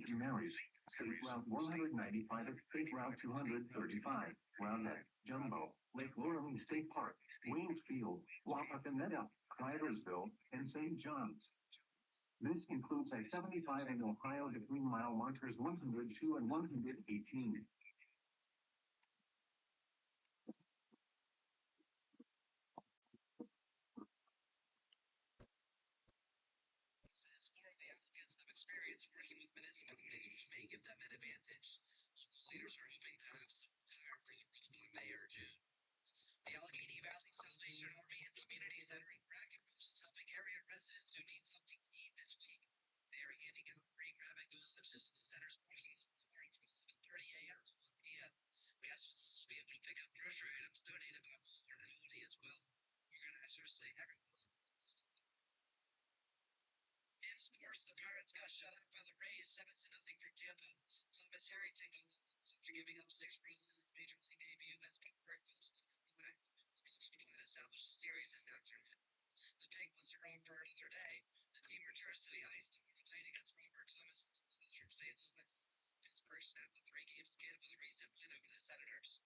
Safety Marys. State Route 195, State Route 235, Roundhead, Jumbo, Lake Laramie State Park, Waynesfield, Wapakoneta, Cridersville, and St. John's. This includes I-75 in Ohio between mile markers 102 and 118. Working with municipalities may give them an advantage. Local leaders are hoping to have some power for the role by May or June. The Allegheny Valley Salvation Army and Community Center in Brackenridge is helping area residents who need something to eat this week. They are handing out free grab-and-go lunches in the center's parking lot tomorrow from 7:30 a.m. to 1 p.m. Guests will also be able to pick up grocery items donated by Walmart and Aldi as well. Organizers say everyone. In sports, the Pirates got shut out by the Rays 7-0 for Tampa. Thomas Harrington got the loss after giving up 6 runs in his major league debut as Pittsburgh goes to the back. The Cubs established a series this afternoon. The Penguins are on for another day. The team returns to the ice tomorrow night against Robert Thomas from St. Louis. Pittsburgh snapped a 3-game skid with a recent win over the Senators.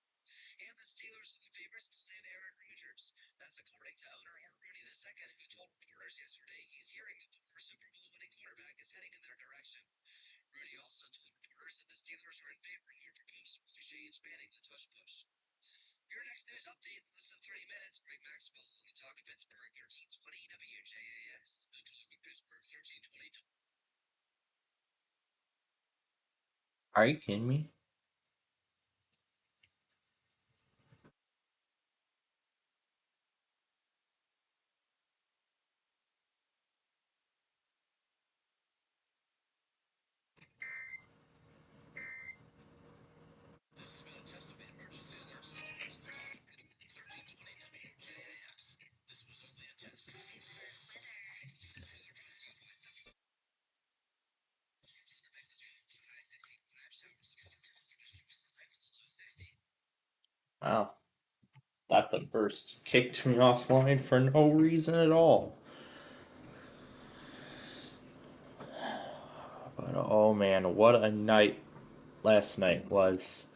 And the Steelers are the favorites to land Aaron Rodgers. That's according to owner Art Rooney II, who told reporters yesterday he's hearing that the former Super Bowl winning quarterback is heading in their direction. Rooney also told reporters that the Steelers are in favor of their proposed shades banning the tush push. Your next news update in less than 30 minutes. Greg Maxwell on the Talk of Pittsburgh, 1320 WJAX. The Talk of Pittsburgh, 1320. Are you kidding me? This has been a test of the emergency alert system on the Talk of Pittsburgh, 1320 WJAX. This was only a test. Wow. That the burst kicked me offline for no reason at all. But oh man, what a night last night was.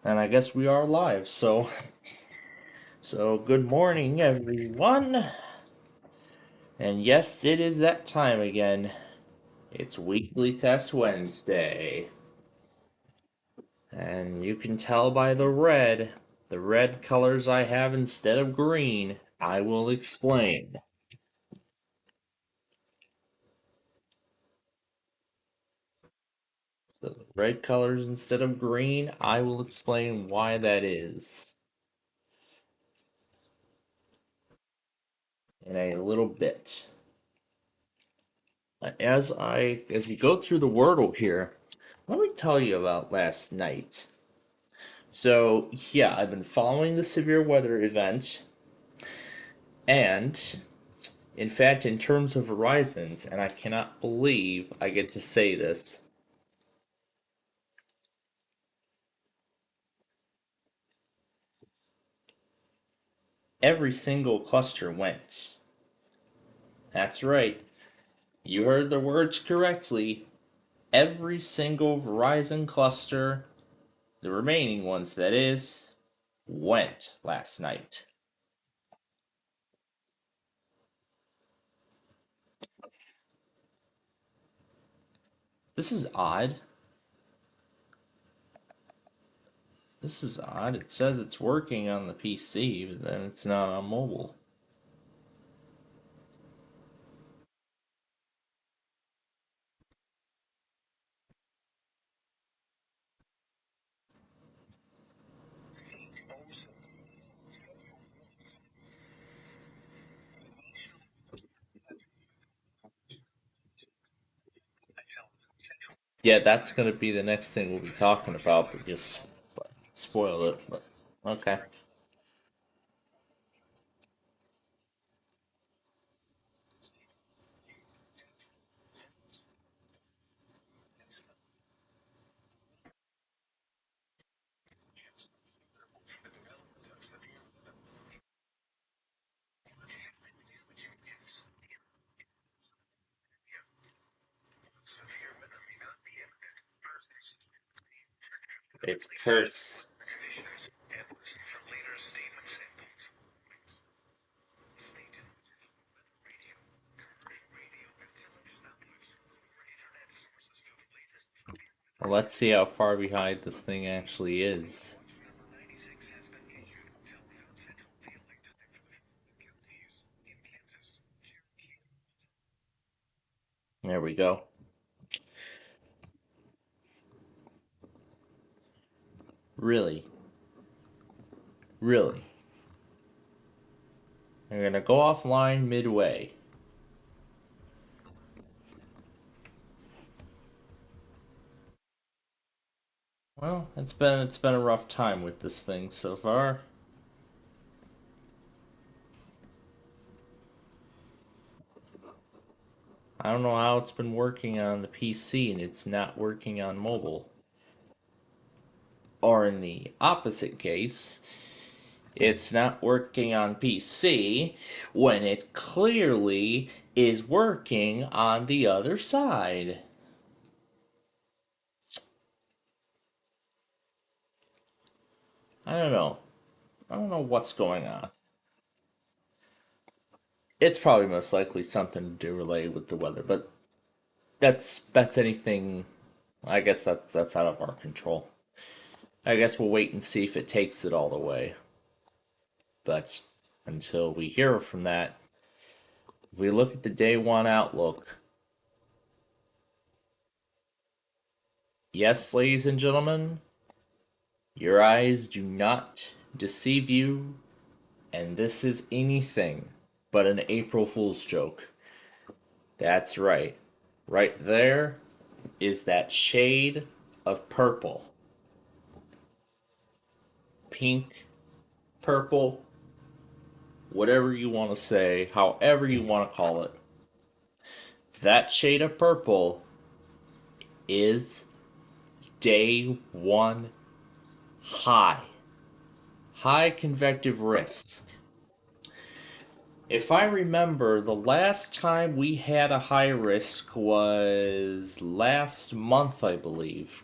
And I guess we are live, so good morning everyone. And yes, it is that time again. It's Weekly Test Wednesday. And you can tell by the red colors I have instead of green. I will explain. The red colors instead of green, I will explain why that is in a little bit. As we go through the Wordle here, let me tell you about last night. So yeah, I've been following the severe weather event, and in fact, in terms of horizons, and I cannot believe I get to say this, every single cluster went. That's right. You heard the words correctly. Every single Verizon cluster, the remaining ones that is, went last night. This is odd. This is odd. It says it's working on the PC, but then it's not on mobile. Yeah, that's going to be the next thing we'll be talking about, but just spoiled it. But okay. It's curse. Well, let's see how far behind this thing actually is. There we go. Really? Really? I'm gonna go offline midway. Well, it's been a rough time with this thing so far. I don't know how it's been working on the PC and it's not working on mobile. Or in the opposite case, it's not working on PC when it clearly is working on the other side. I don't know. I don't know what's going on. It's probably most likely something to do related with the weather, but that's anything. I guess that's out of our control. I guess we'll wait and see if it takes it all the way. But until we hear from that, if we look at the day one outlook, yes, ladies and gentlemen, your eyes do not deceive you, and this is anything but an April Fool's joke. That's right. Right there is that shade of purple. Pink, purple, whatever you want to say, however you want to call it. That shade of purple is day one high. High convective risk. If I remember, the last time we had a high risk was last month, I believe.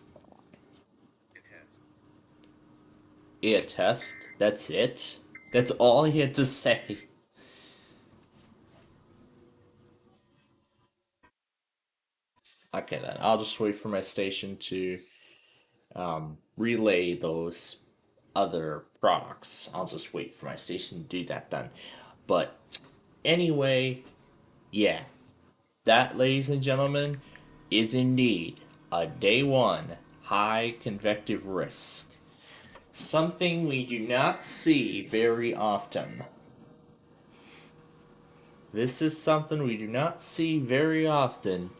Yeah, test. That's it. That's all he had to say. Okay, then I'll just wait for my station to relay those other products. I'll just wait for my station to do that then. But anyway, yeah, that, ladies and gentlemen, is indeed a day one high convective risk. Something we do not see very often. This is something we do not see very often,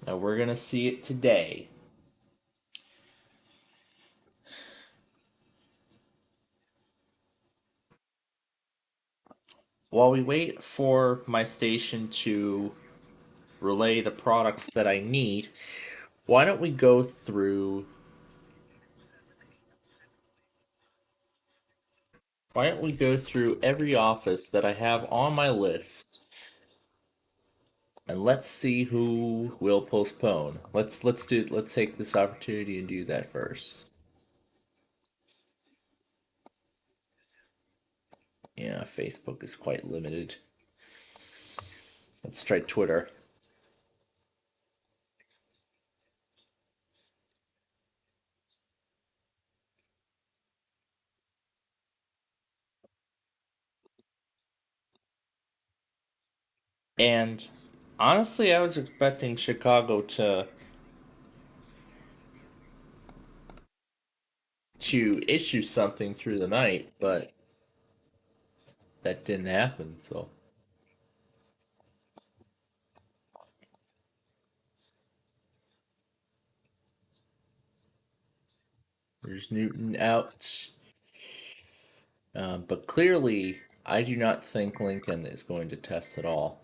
and we're going to see it today. While we wait for my station to relay the products that I need, why don't we go through every office that I have on my list and let's see who will postpone. Let's take this opportunity and do that first. Yeah, Facebook is quite limited. Let's try Twitter. And honestly, I was expecting Chicago to issue something through the night, but that didn't happen. So there's Newton out. But clearly, I do not think Lincoln is going to test at all.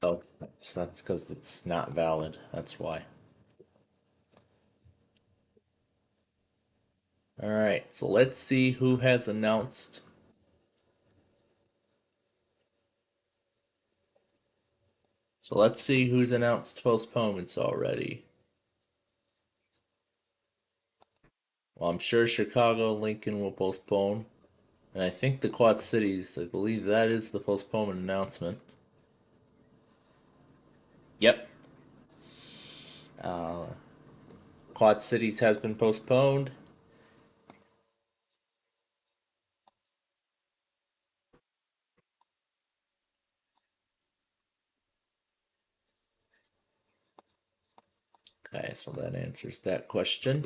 Oh, that's because it's not valid. That's why. All right, so let's see who has announced. So let's see who's announced postponements already. Well, I'm sure Chicago and Lincoln will postpone. And I think the Quad Cities, I believe that is the postponement announcement. Yep. Uh, Quad Cities has been postponed. Okay, so that answers that question.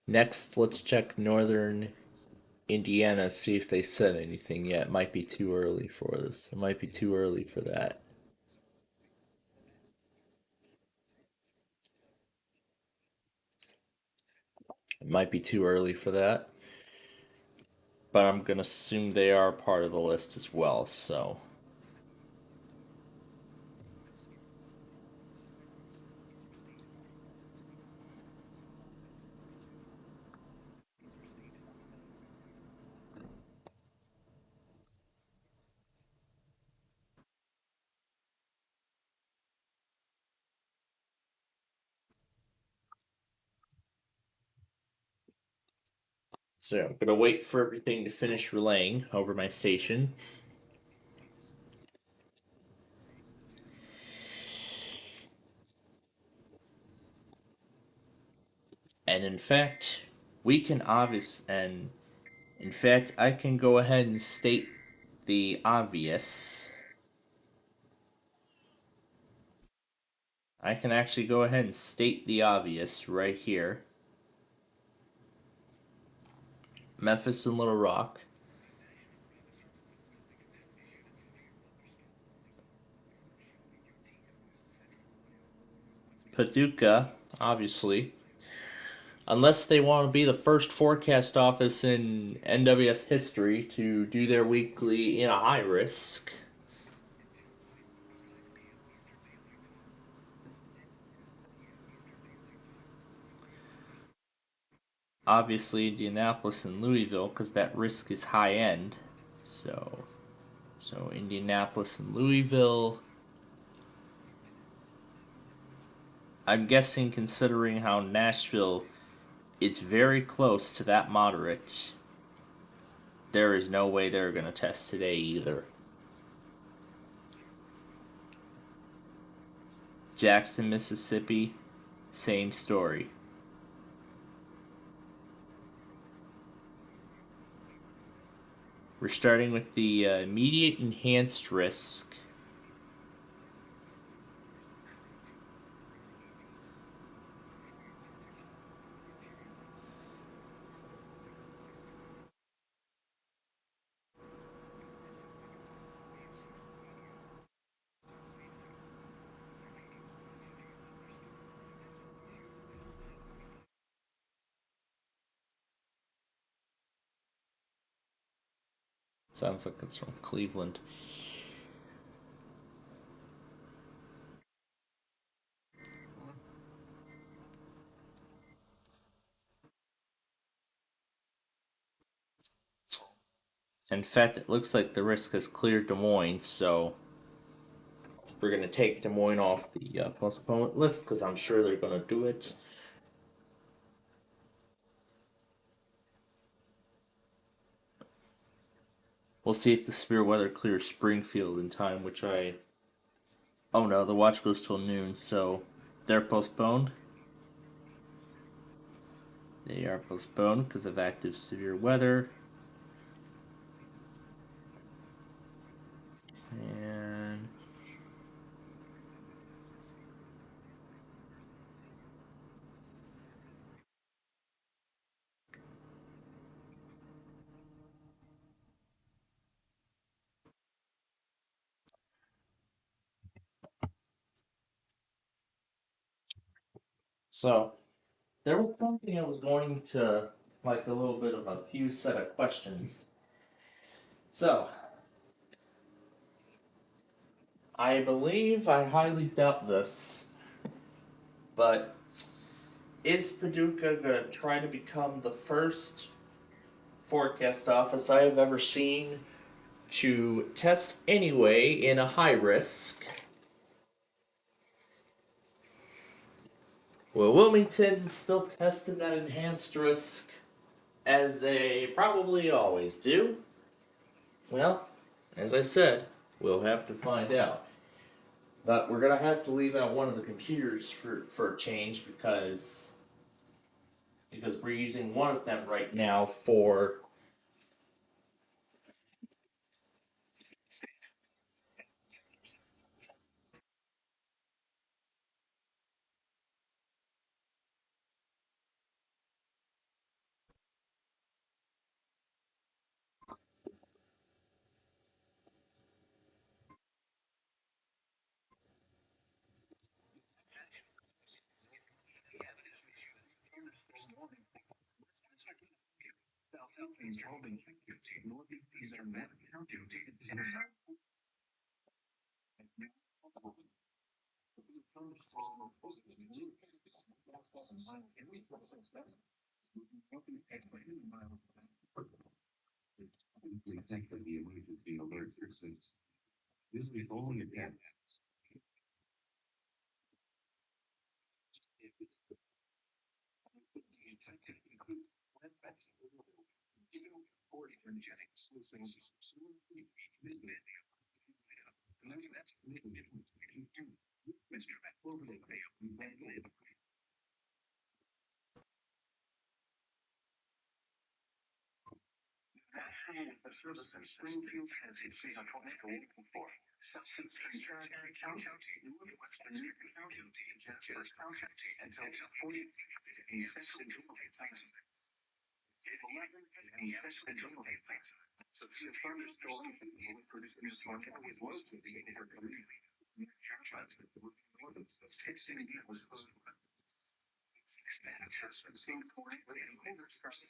Next, let's check Northern Indiana, see if they said anything yet. It might be too early for this. It might be too early for that. It might be too early for that. But I'm going to assume they are part of the list as well, so. So I'm going to wait for everything to finish relaying over my station. And in fact, we can in fact, I can go ahead and state the obvious. I can actually go ahead and state the obvious right here. Memphis and Little Rock. Paducah, obviously. Unless they want to be the first forecast office in NWS history to do their weekly in a high risk. Obviously, Indianapolis and Louisville, because that risk is high end. So Indianapolis and Louisville. I'm guessing, considering how Nashville is very close to that moderate, there is no way they're going to test today either. Jackson, Mississippi, same story. We're starting with the immediate enhanced risk. Sounds like it's from Cleveland. In fact, it looks like the risk has cleared Des Moines, so we're going to take Des Moines off the postponement list because I'm sure they're going to do it. We'll see if the severe weather clears Springfield in time, which I. Oh no, the watch goes till noon, so they're postponed. They are postponed because of active severe weather. And so there was something I was going to like a little bit of a few set of questions. So I believe I highly doubt this, but is Paducah going to try to become the first forecast office I have ever seen to test anyway in a high risk. Well, Wilmington still tested that enhanced risk as they probably always do. Well, as I said, we'll have to find out. But we're gonna have to leave out one of the computers for a change because we're using one of them right now for Exactly the emergency alert system. This is only again. The service in Springfield has its tornado for Cherokee County, Western Union County, Jasper County, until 40 in Central July. In Central July. So the thunderstorm will produce a tornado with low to the air community. Northern 16 was Supreme Court and colder starts to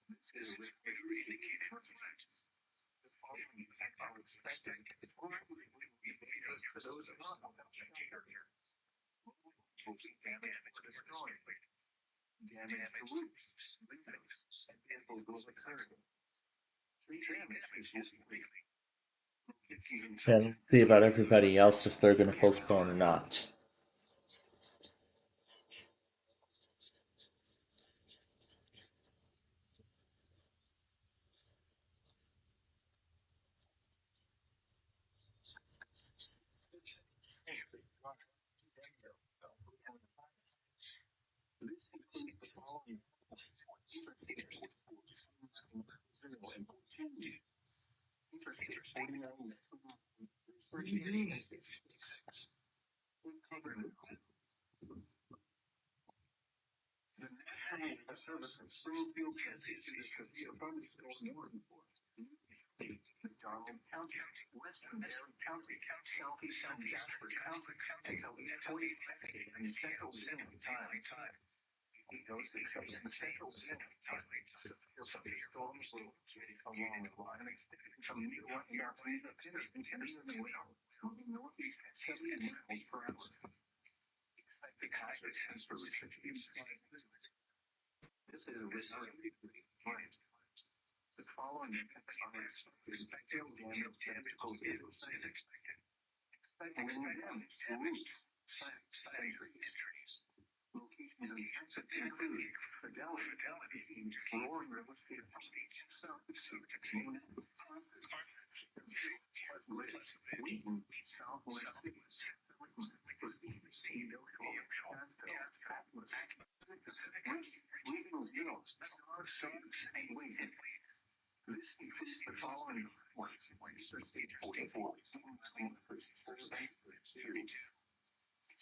this is a indicated reflect. The following effects are expected. For those of us who have here, damage to the story, damage to roofs, windows, and vehicles will occur. Tree damage is usually yeah, we'll see about everybody else if they're going to postpone or not. the service in Springfield has issued a severe thunderstorm warning for Darwin County, Western Barron County, Southeast and Jasper County, until the 45th and Central Standard Time. Those except in Central Standard Time. Severe storms will along the line. Some new airplanes are continuing the wind, moving northeast at 70 miles per hour. The hazard has for recipients. This is a reserve flight. The following effects are expected damage tentacles is expected. Wind damage to roofs, trees. Locations and exit include Fidelity, Roaring River State Park, South Dakota, Wheaton, Southwest, This includes the following ones. Stage 44,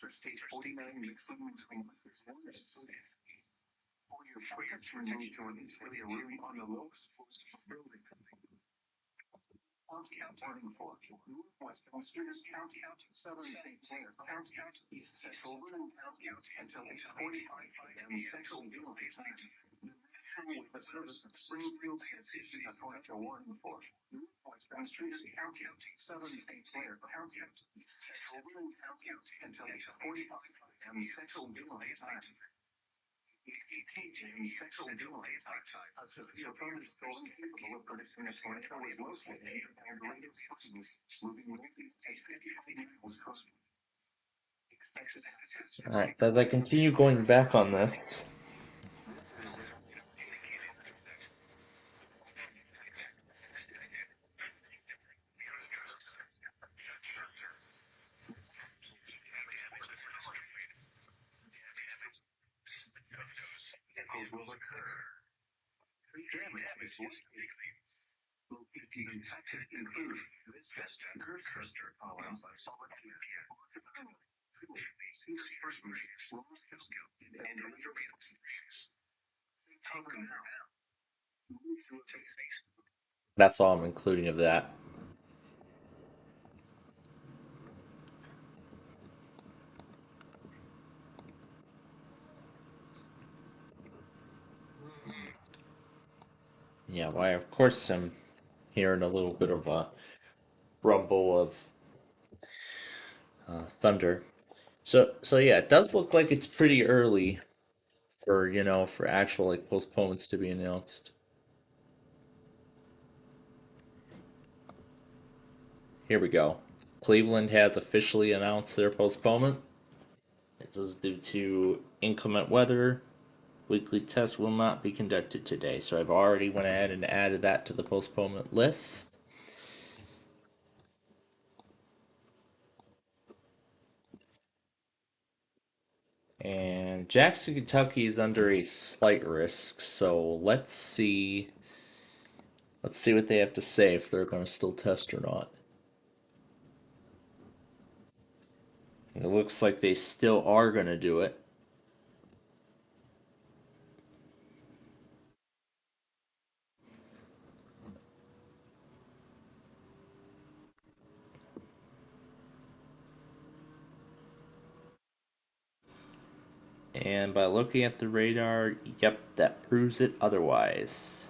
Stage 49, for your freight removed to an insulated room on the lowest floor building. County, Northwestern County, Southern St. Clair County, East Central Vernon County, until 8:45 p.m. Central Daylight Time. The service of Springfield has issued a tornado warning for Northwestern County, Southern St. Clair County, East Central Vernon County, until 8:45 p.m. Central Daylight Time. teaching sexual delight. So phone is still capable of producing a tornado with low speed and rate of speeds moving within 65 miles per hour. Alright, as I continue going back on this, Will occur. Damage is likely. Locating infected include viscous, Gerster columns, solid and that's all I'm including of that. Yeah, why, of course, I'm hearing a little bit of a rumble of thunder. So yeah, it does look like it's pretty early for for actual like postponements to be announced. Here we go. Cleveland has officially announced their postponement. It was due to inclement weather. Weekly tests will not be conducted today, so I've already went ahead and added that to the postponement list. And Jackson, Kentucky is under a slight risk, so let's see. Let's see what they have to say if they're going to still test or not. It looks like they still are going to do it. And by looking at the radar, yep, that proves it otherwise.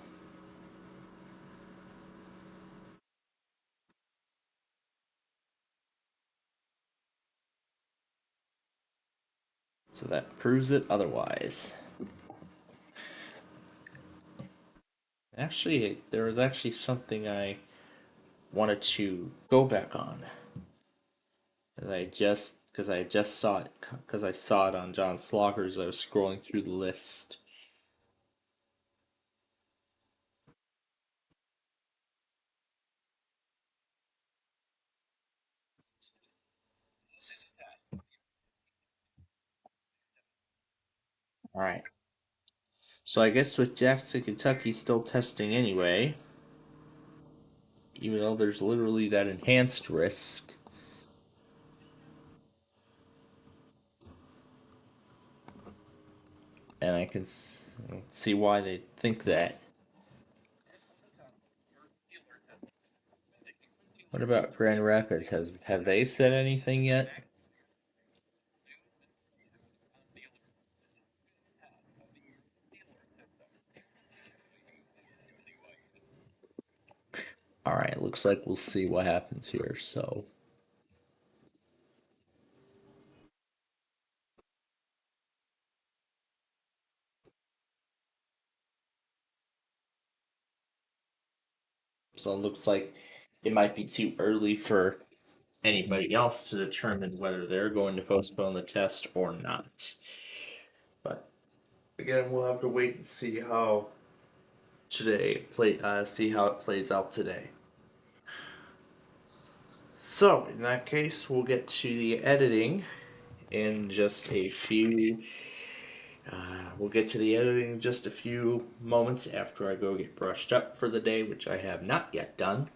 So that proves it otherwise. Actually, there was actually something I wanted to go back on. Because I just saw it, because I saw it on John Slaughter's. I was scrolling through the list. All right. So I guess with Jackson, Kentucky still testing anyway, even though there's literally that enhanced risk. And I can see why they think that. What about Grand Rapids? Have they said anything yet? All right, looks like we'll see what happens here. So it looks like it might be too early for anybody else to determine whether they're going to postpone the test or not. But again, we'll have to wait and see how see how it plays out today. So in that case, we'll get to the editing in just a few. We'll get to the editing in just a few moments after I go get brushed up for the day, which I have not yet done.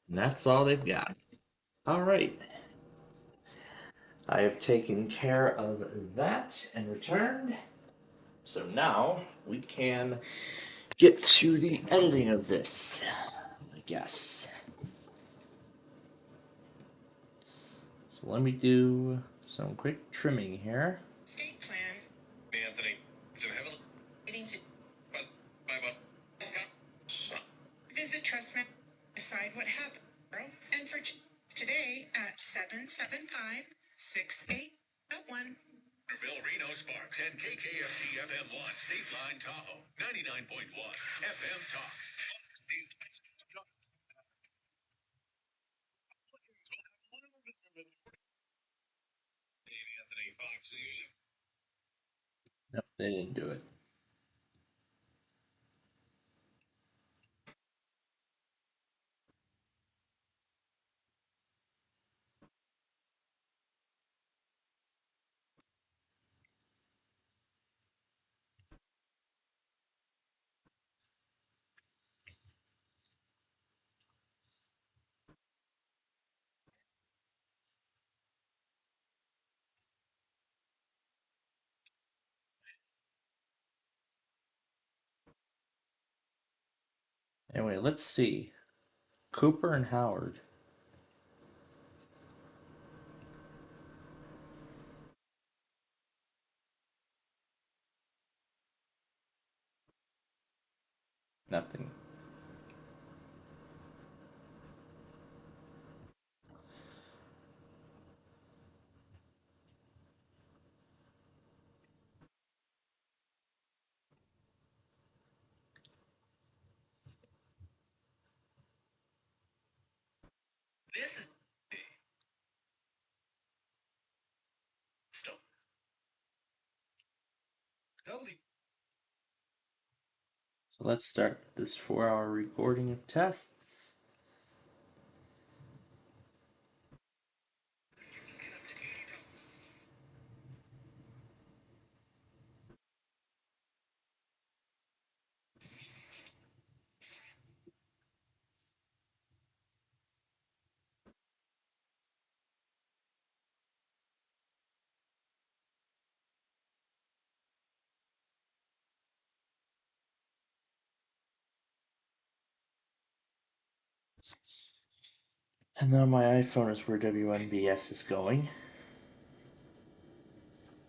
And that's all they've got. All right. I have taken care of that and returned. So now we can get to the editing of this, I guess. So let me do some quick trimming here. State plan. Anthony, is it heavily? Visit Trustman. Decide what happened. And for today at 775-6801. Bill Reno Sparks and KKFT FM1 State Line Tahoe 99.1 FM Talk. Anthony Fox News. Nope, they didn't do it. Anyway, let's see. Cooper and Howard. Nothing. This is still totally. So let's start this 4-hour recording of tests. And now my iPhone is where WNBS is going.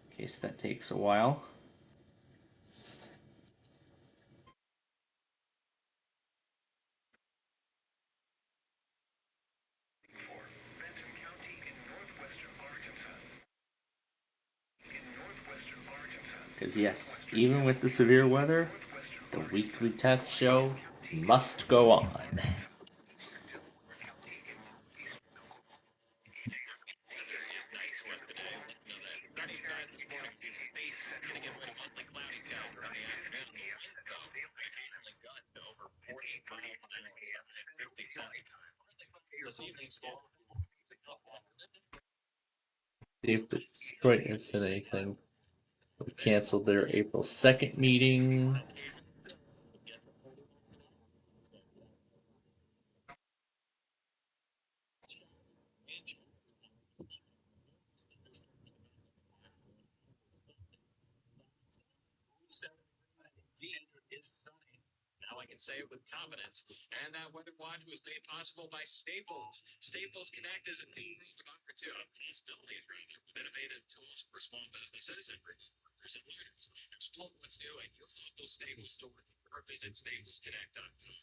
In case that takes a while. Because yes, even with the severe weather, the weekly test show must go on. See if Detroit has said anything. We've canceled their April 2nd meeting. Now I can say it with confidence. And that weather watch was made possible by Staples. Staples Connect is a new world of opportunities, possibilities, rather, with innovative tools for small businesses and workers and learners. Explore what's new at your local Staples store or visit staplesconnect.com.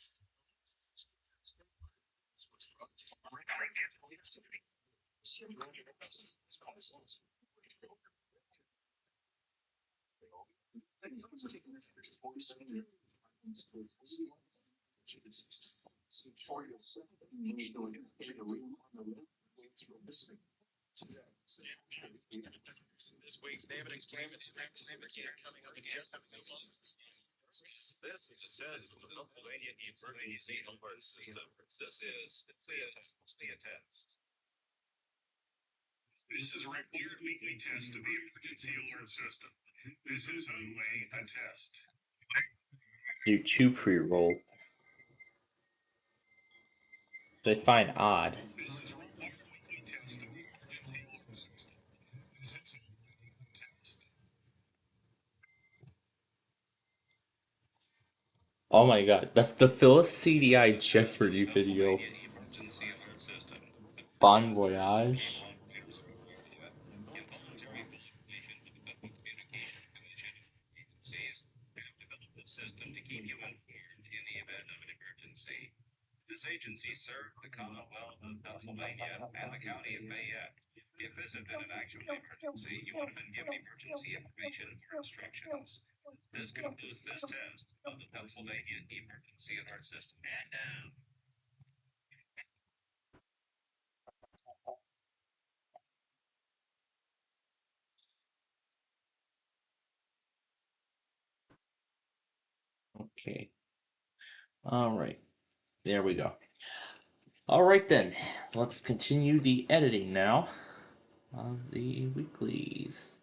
This week's David Exclaimant coming up in just a few moments. This is the Pennsylvania Emergency Alert System. This is the test. This is a required weekly test to be a emergency alert system. This is only a test. Do 2 pre-roll. I find odd. Oh my god, the Phyllis CDI Jeopardy video. Bon Voyage. System to keep you informed in the event of an emergency. This agency served the Commonwealth of Pennsylvania and the County of Fayette. If this had been an actual emergency, you would have been given emergency information or instructions. This concludes this test of the Pennsylvania Emergency Alert System. And Okay. Alright. There we go. Alright then. Let's continue the editing now of the weeklies.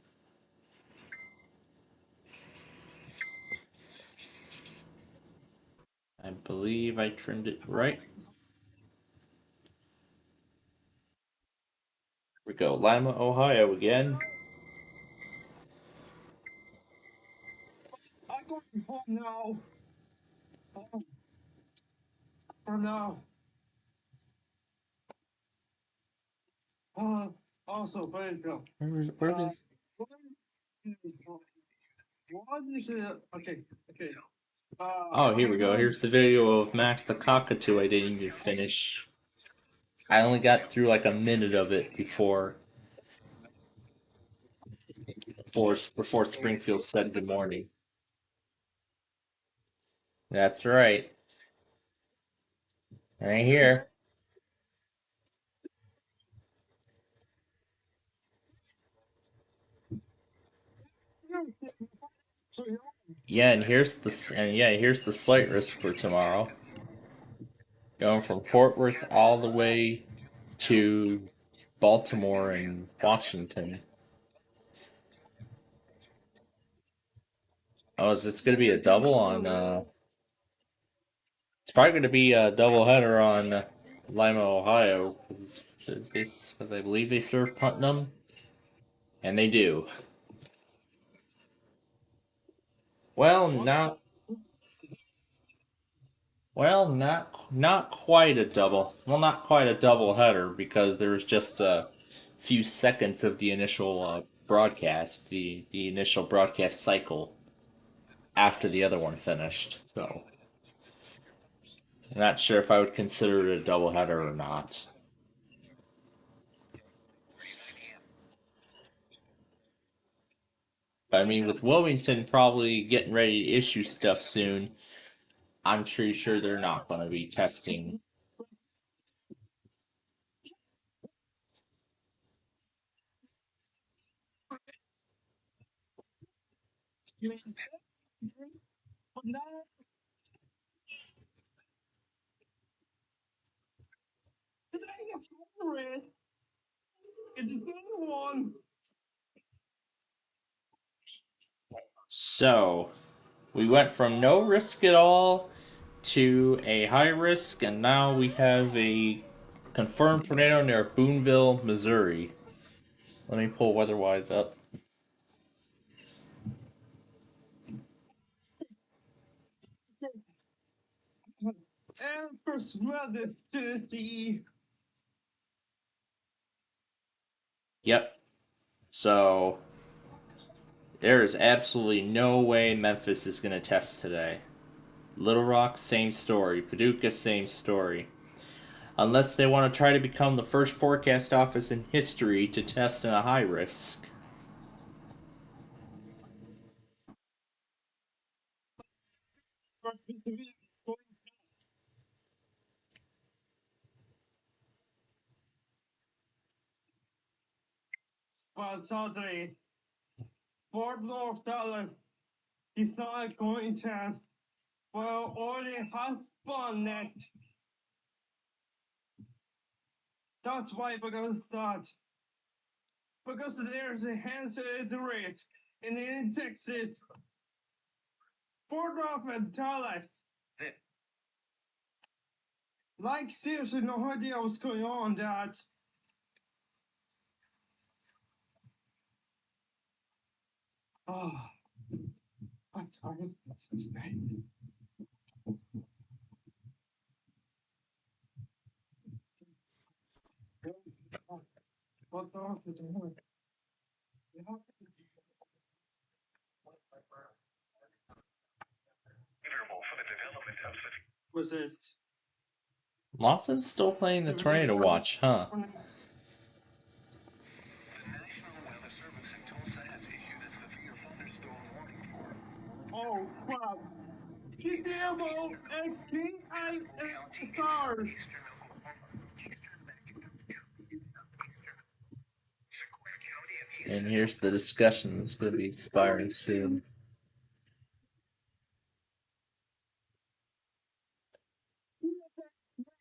I believe I trimmed it right. Here we go. Lima, Ohio again. I'm going home now. For now. Also, Plainfield. Where is... What is it? Okay. Oh, here we go. Here's the video of Max the Cockatoo I didn't even finish. I only got through like a minute of it before Springfield said good morning. That's right. Right here. Yeah, and here's the slight risk for tomorrow. Going from Fort Worth all the way to Baltimore and Washington. Oh, is this gonna be a double on it's probably gonna be a double header on Lima, Ohio. Because I believe they serve Putnam. And they do. Well, not quite a double. Well, not quite a double header because there was just a few seconds of the initial broadcast, the initial broadcast cycle after the other one finished. So, I'm not sure if I would consider it a double header or not. But I mean, with Wilmington probably getting ready to issue stuff soon, I'm pretty sure they're not going to be testing. So, we went from no risk at all to a high risk, and now we have a confirmed tornado near Boonville, Missouri. Let me pull WeatherWise up. And first weather Tennessee. Yep. So, there is absolutely no way Memphis is going to test today. Little Rock, same story. Paducah, same story. Unless they want to try to become the first forecast office in history to test in a high risk. Well, Saturday, Fort North Dallas is not going to. Well, only has fun net. That's why, because there's a hazard risk in Texas. Fort North and Dallas. Like, seriously, no idea what's going on, Dad. Oh, I'm tired. That's insane. What the fuck is it? Was it? Lawson's still playing the Tornado Watch, huh? Oh, crap. Guillermo and King stars. And here's the discussion that's going to be expiring soon.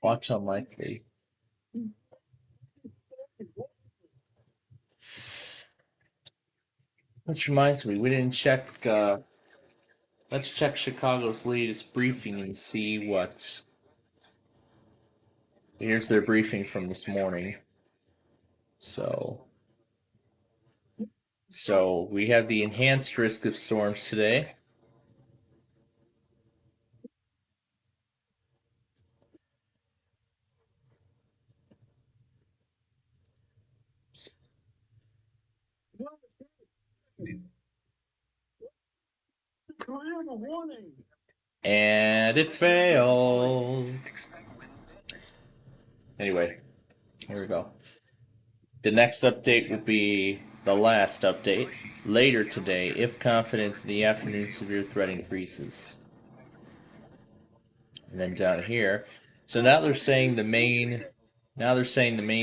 Watch unlikely. Which reminds me, we didn't check. Let's check Chicago's latest briefing and see what. Here's their briefing from this morning. So we have the enhanced risk of storms today. And it failed. Anyway, here we go. The next update will be the last update later today if confidence in the afternoon severe threat increases. And then down here, so now they're saying the main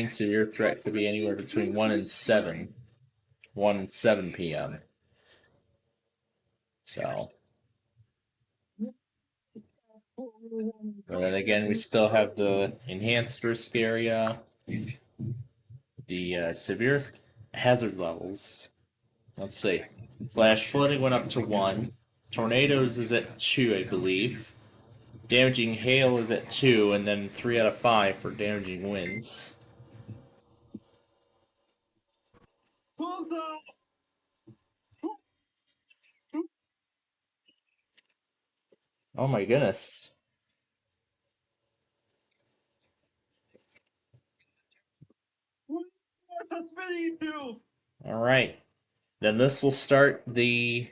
severe threat could be anywhere between 1 and 7 p.m. So, but then again, we still have the enhanced risk area, the severe hazard levels. Let's see. Flash flooding went up to 1. Tornadoes is at 2, I believe. Damaging hail is at 2, and then 3 out of 5 for damaging winds. Oh my goodness. Alright. Then this will start the...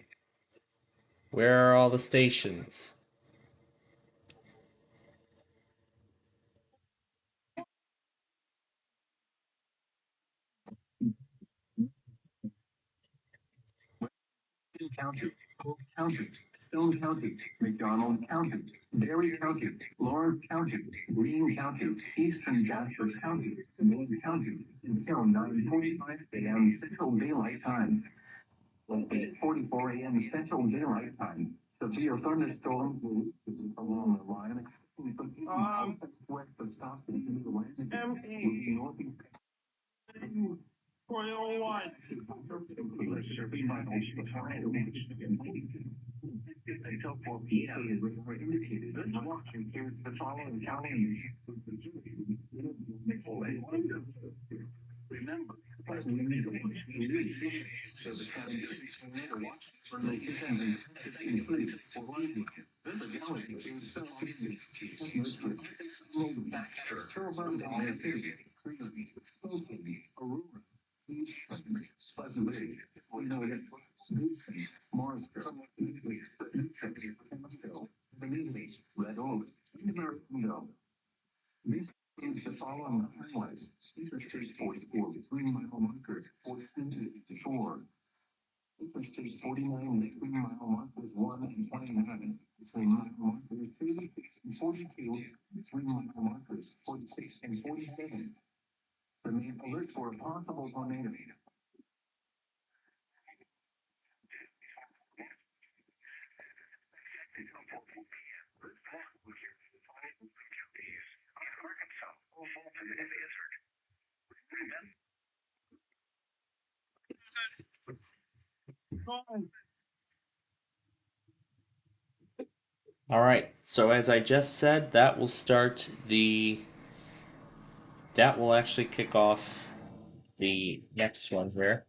Where are all the stations? County, Polk County, Stone County, McDonald County, Berry County, Lawrence County, Greene County, Eastern Jasper County, Maine County, until 9:45 a.m. Central Daylight Time. 8:44 a.m. Central Daylight Time. Severe thunderstorms along the line. West of Stockton, the Atlantic, northeast. Until 4 p.m. We're indicated that watch includes the following counties. Remember, so the county watch for location includes the galaxy Baxter, Turbine, Aurora, Pleasant Lake, Mars, Red Oak, American. This is the following highlights. Interstate 44, 3-mile marker, 14-54. Interstate 49, the 3-mile markers 1 and 29. Between mile markers 30 and 42, 3-mile markers 46 and 47. Remain alert for a possible tornado. All right. So as I just said, that will start the. That will actually kick off the next one here.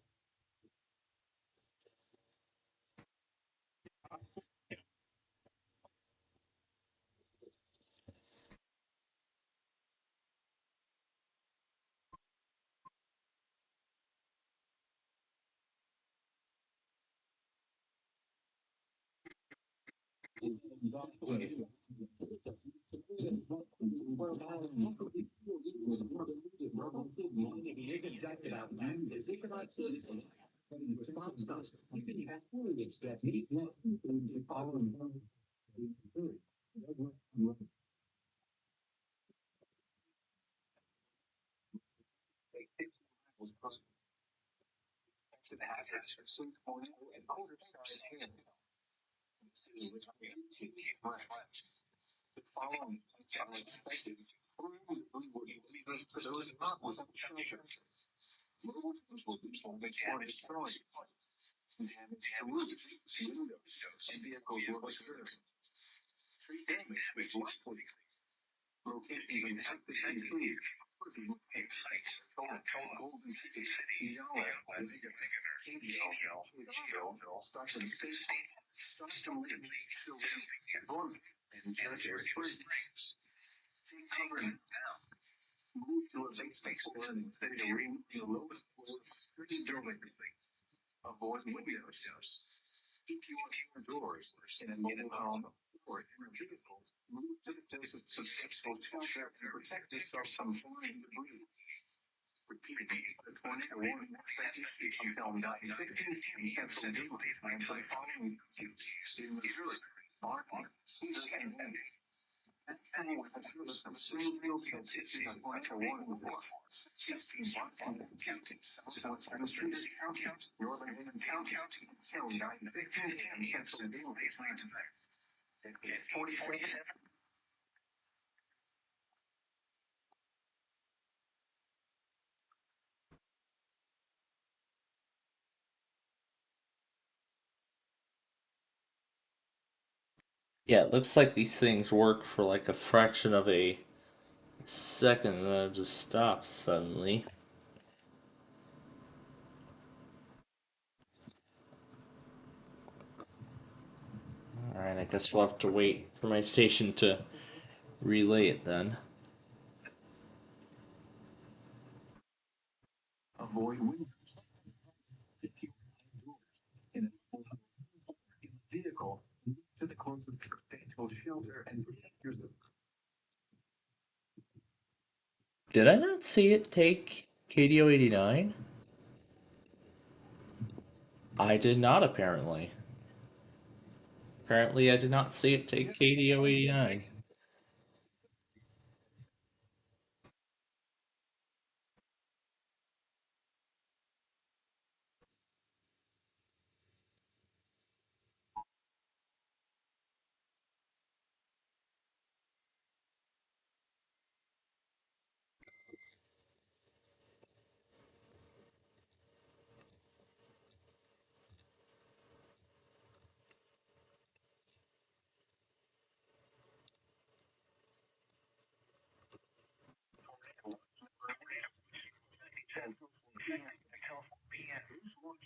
Yeah, it looks like these things work for like a fraction of a second and then it just stops suddenly. Alright, I guess we'll have to wait for my station to relay it then. Avoid windows. Secure doors in a vehicle. Move to the closest substantial shelter and protect yourself. Did I not see it take KDO 89? I did not, apparently. Apparently, I did not see it take KDO 89.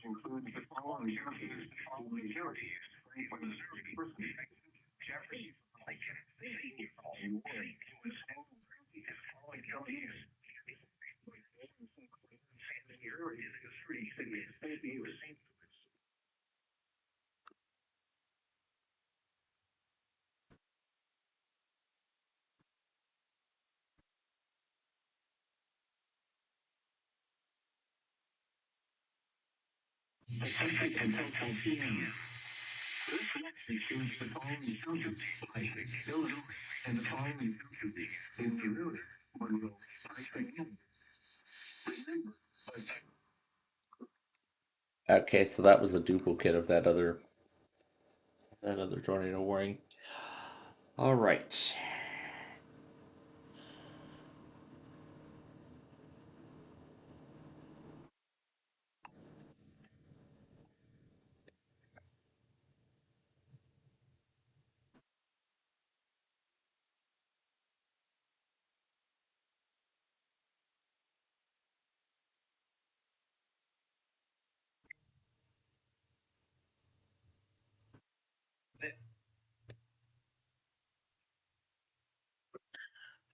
Includes the following counties. Pacific and Central PM. This next includes the following counties: Illinois, and the following counties in Minnesota, Monroe, Remember, Okay, so that was a duplicate of that other tornado warning. All right.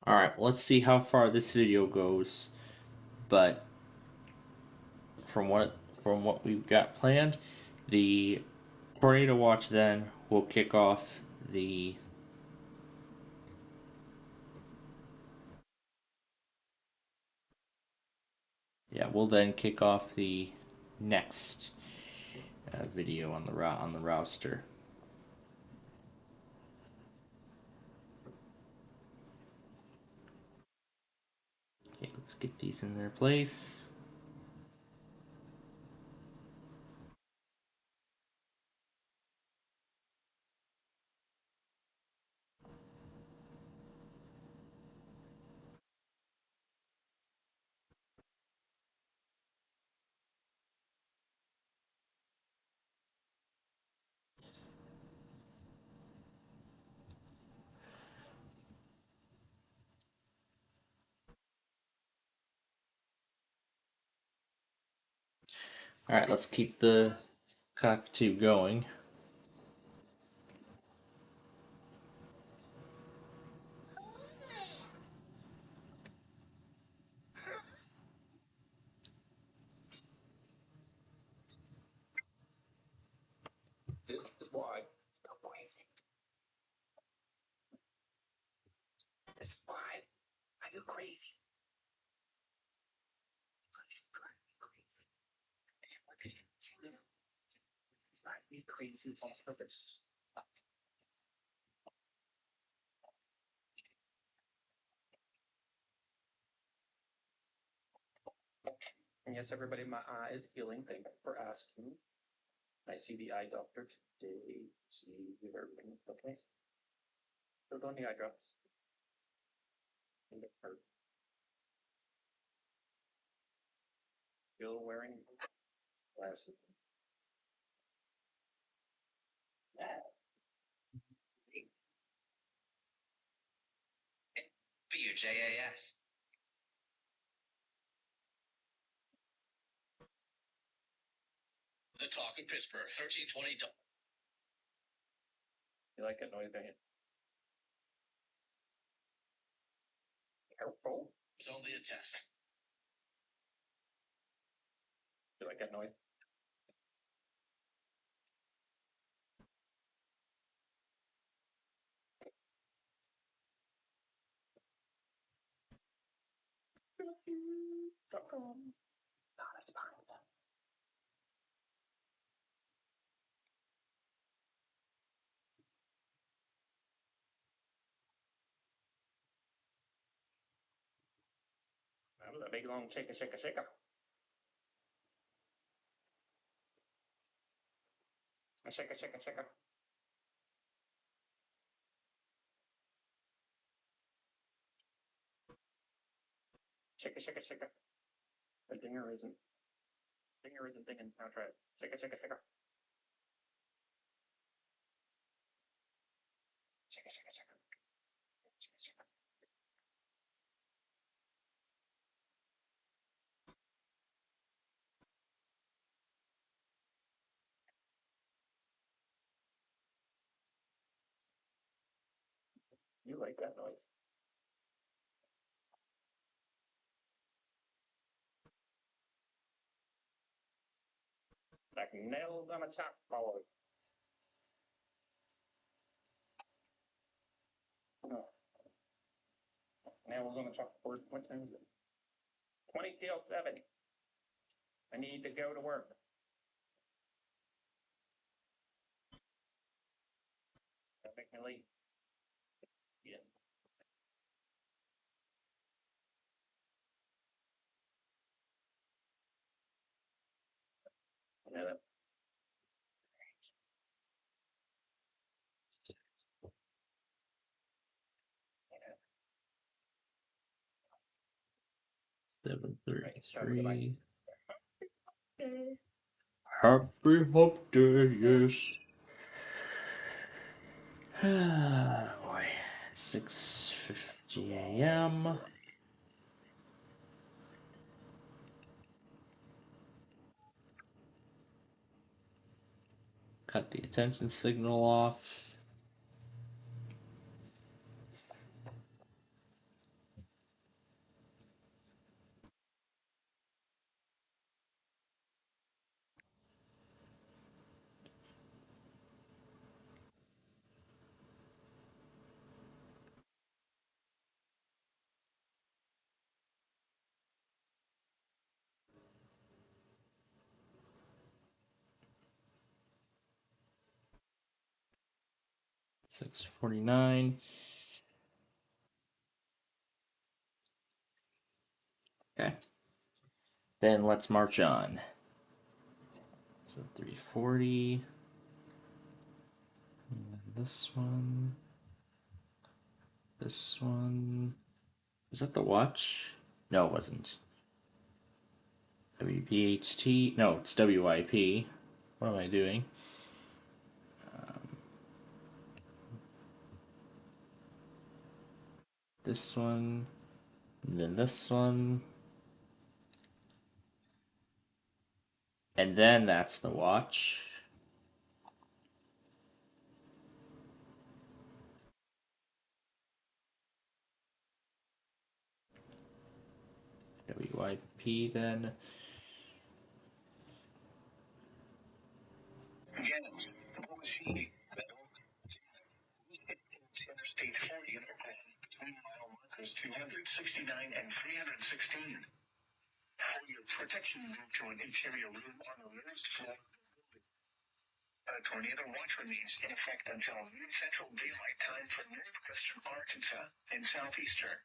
Alright, let's see how far this video goes. But from what we've got planned, the tornado watch then will kick off the we'll then kick off the next video on the roster. Okay, let's get these in their place. Alright, let's keep the cockatoo going. This is why. This is why I go crazy. You drive me crazy. And what can you do? Drive me crazy on purpose. And yes, everybody, my eye is healing. Thank you for asking. I see the eye doctor today. See if everything okay. Still doing the eye drops. And it hurt. Still wearing glasses. BUJAS. The Talk of Pittsburgh, 1320. You like that noise, don't you? Careful. It's only a test. You like that noise? That was a big long shaker, shaker, shaker. A shaker, shaker, shaker. Shaker, shaker, shaker. The dinger isn't thinking. Now try it. Shaker, shaker, shaker. Shaker, shaker, shaker. Shaker, shaker. You like that noise? Like nails on a chalkboard. Oh. Nails on a chalkboard. What time is it? 20 till 7. I need to go to work. That make me late. Yeah. Yeah, that. 7:33. Happy Hump Day, yes. Boy, 6:50 a.m. Cut the attention signal off. 6:49. Okay. Then let's march on. So 3:40. This one. This one. Was that the watch? No, it wasn't. WPHT. No, it's WIP. What am I doing? This one. And then this one. And then that's the watch. WIP then. Interstate 40 between mile markers 269 and 316. For your protection, move to an interior room on the lowest floor. A tornado watch remains in effect until noon Central Daylight Time for northwestern Arkansas and southeastern.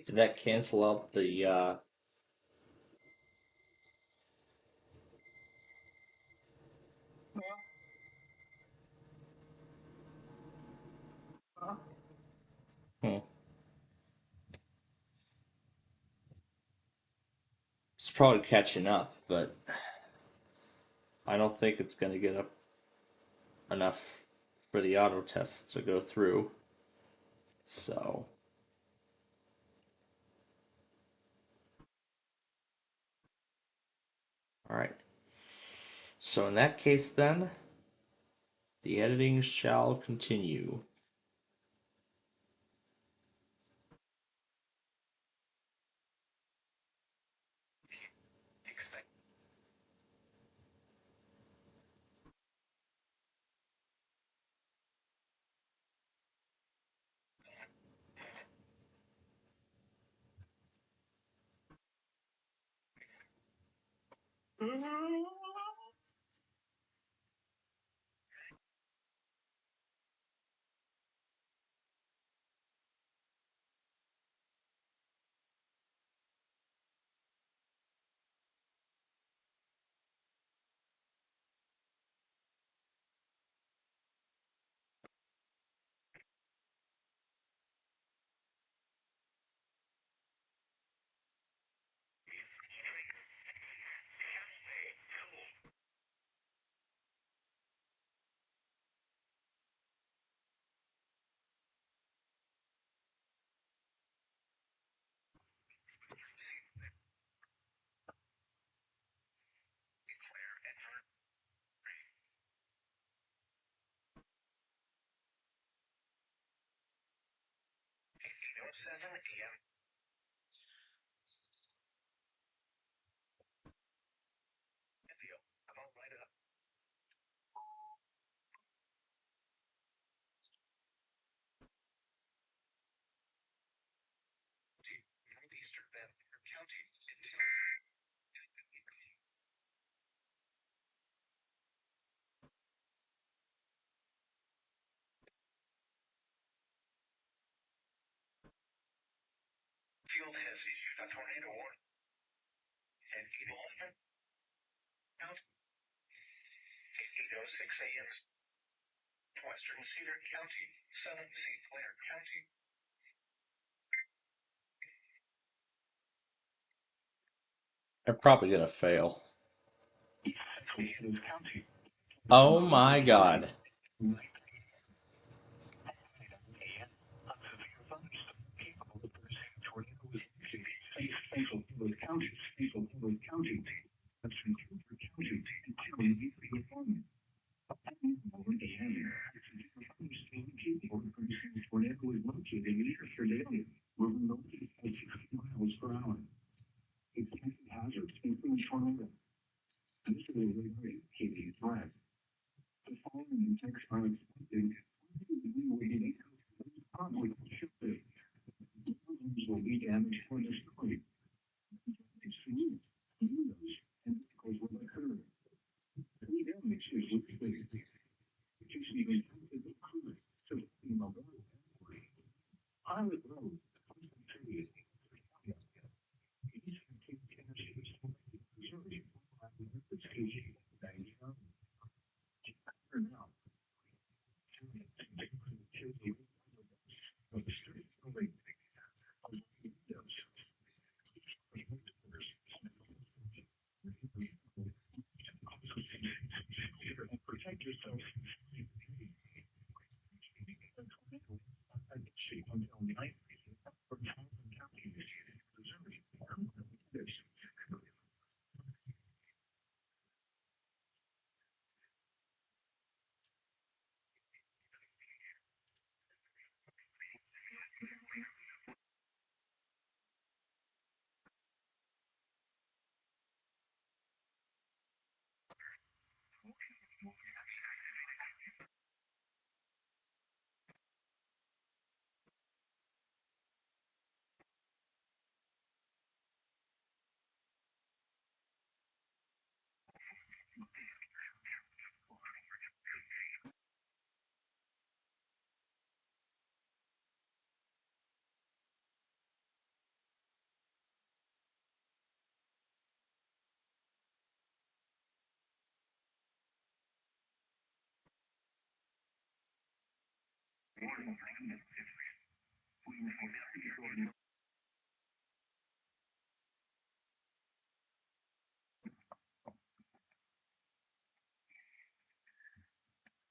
Did that cancel out the It's probably catching up, but I don't think it's going to get up enough for the auto test to go through. So, all right. So in that case, then, the editing shall continue. Field has issued a tornado warning. At 8:06 a.m. Western Cedar County, Southern St. Clair County. I'm probably going to fail. Oh my god.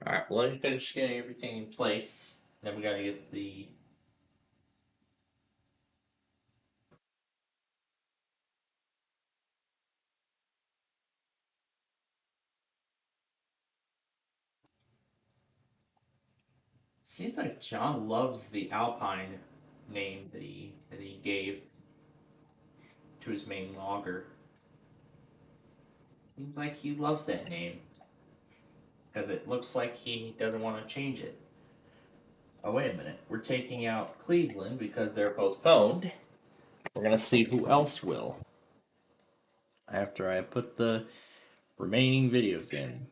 Alright, well, let me finish getting everything in place. Then we gotta get the. Seems like John loves the Alpine name that he gave to his main logger. Seems like he loves that name because it looks like he doesn't want to change it. Oh, wait a minute. We're taking out Cleveland because they're postponed. We're going to see who else will after I put the remaining videos in.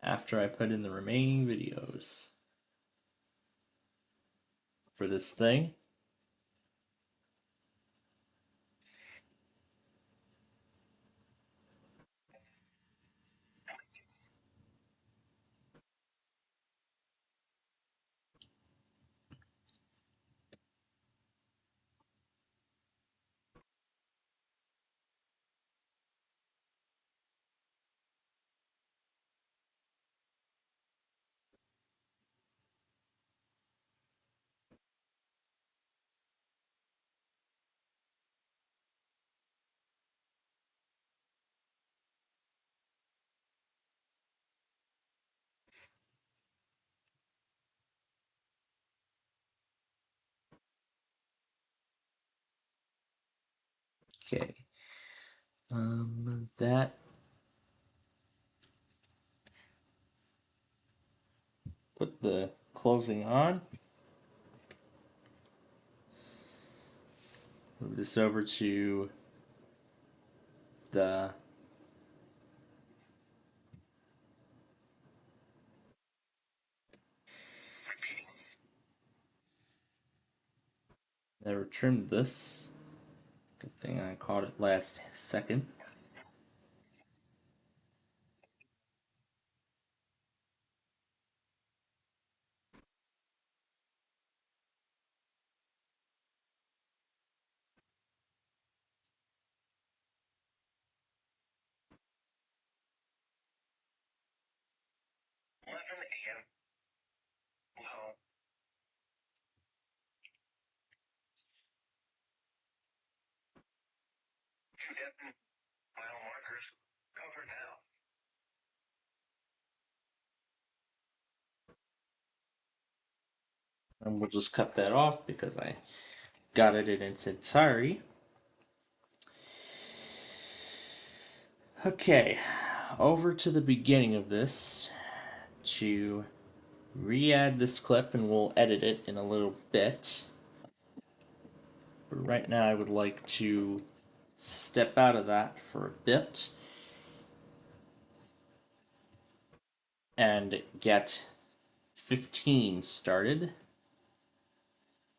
After I put in the remaining videos for this thing. Okay. That. Put the closing on. Move this over to the never trimmed this. Good thing I caught it last second. And we'll just cut that off because I got it in its entirety. Okay, over to the beginning of this to re-add this clip, and we'll edit it in a little bit. But right now I would like to step out of that for a bit and get 15 started.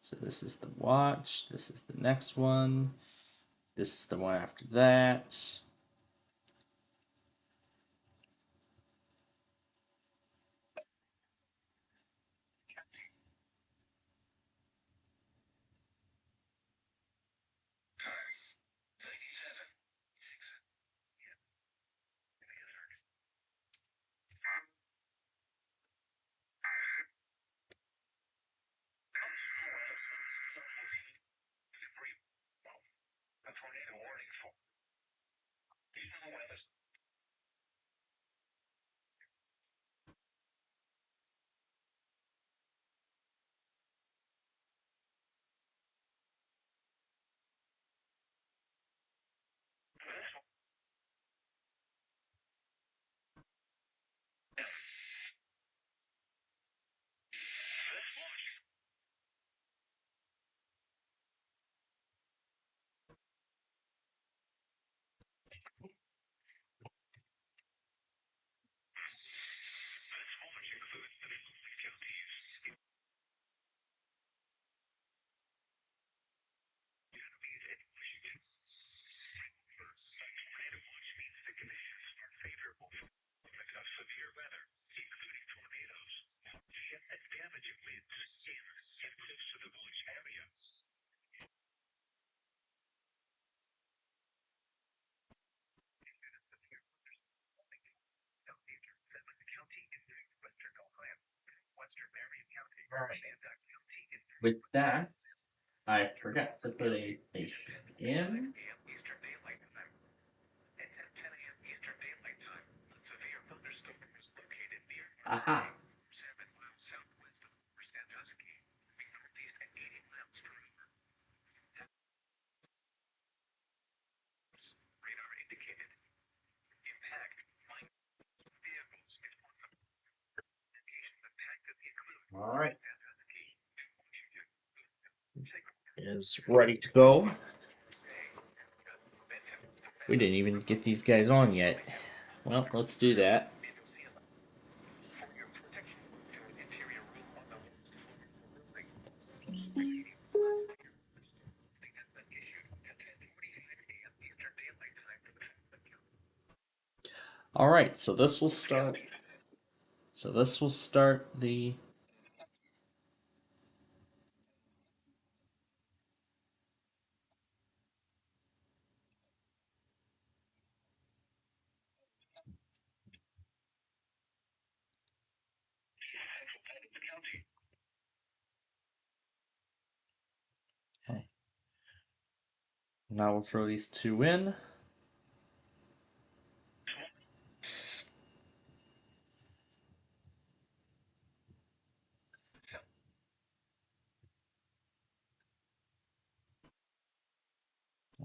So this is the watch, this is the next one, this is the one after that. Alright. With that, I forgot to put a station in. Aha! Alright. Is ready to go. We didn't even get these guys on yet. Well, let's do that. Alright, so this will start. So this will start the. Okay. Now we'll throw these two in.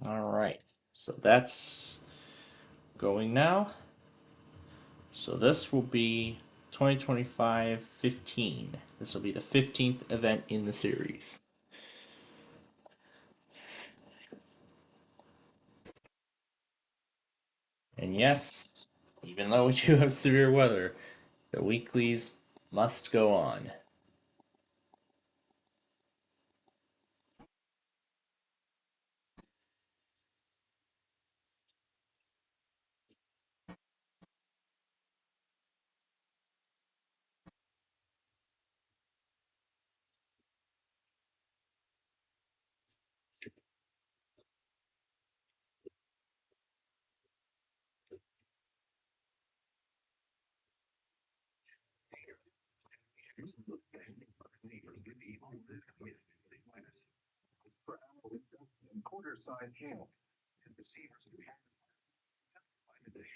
Alright, so that's going now. So this will be 2025-15. This will be the 15th event in the series. And yes, even though we do have severe weather, the weeklies must go on. Quarter-size hail. And receivers who have by the day,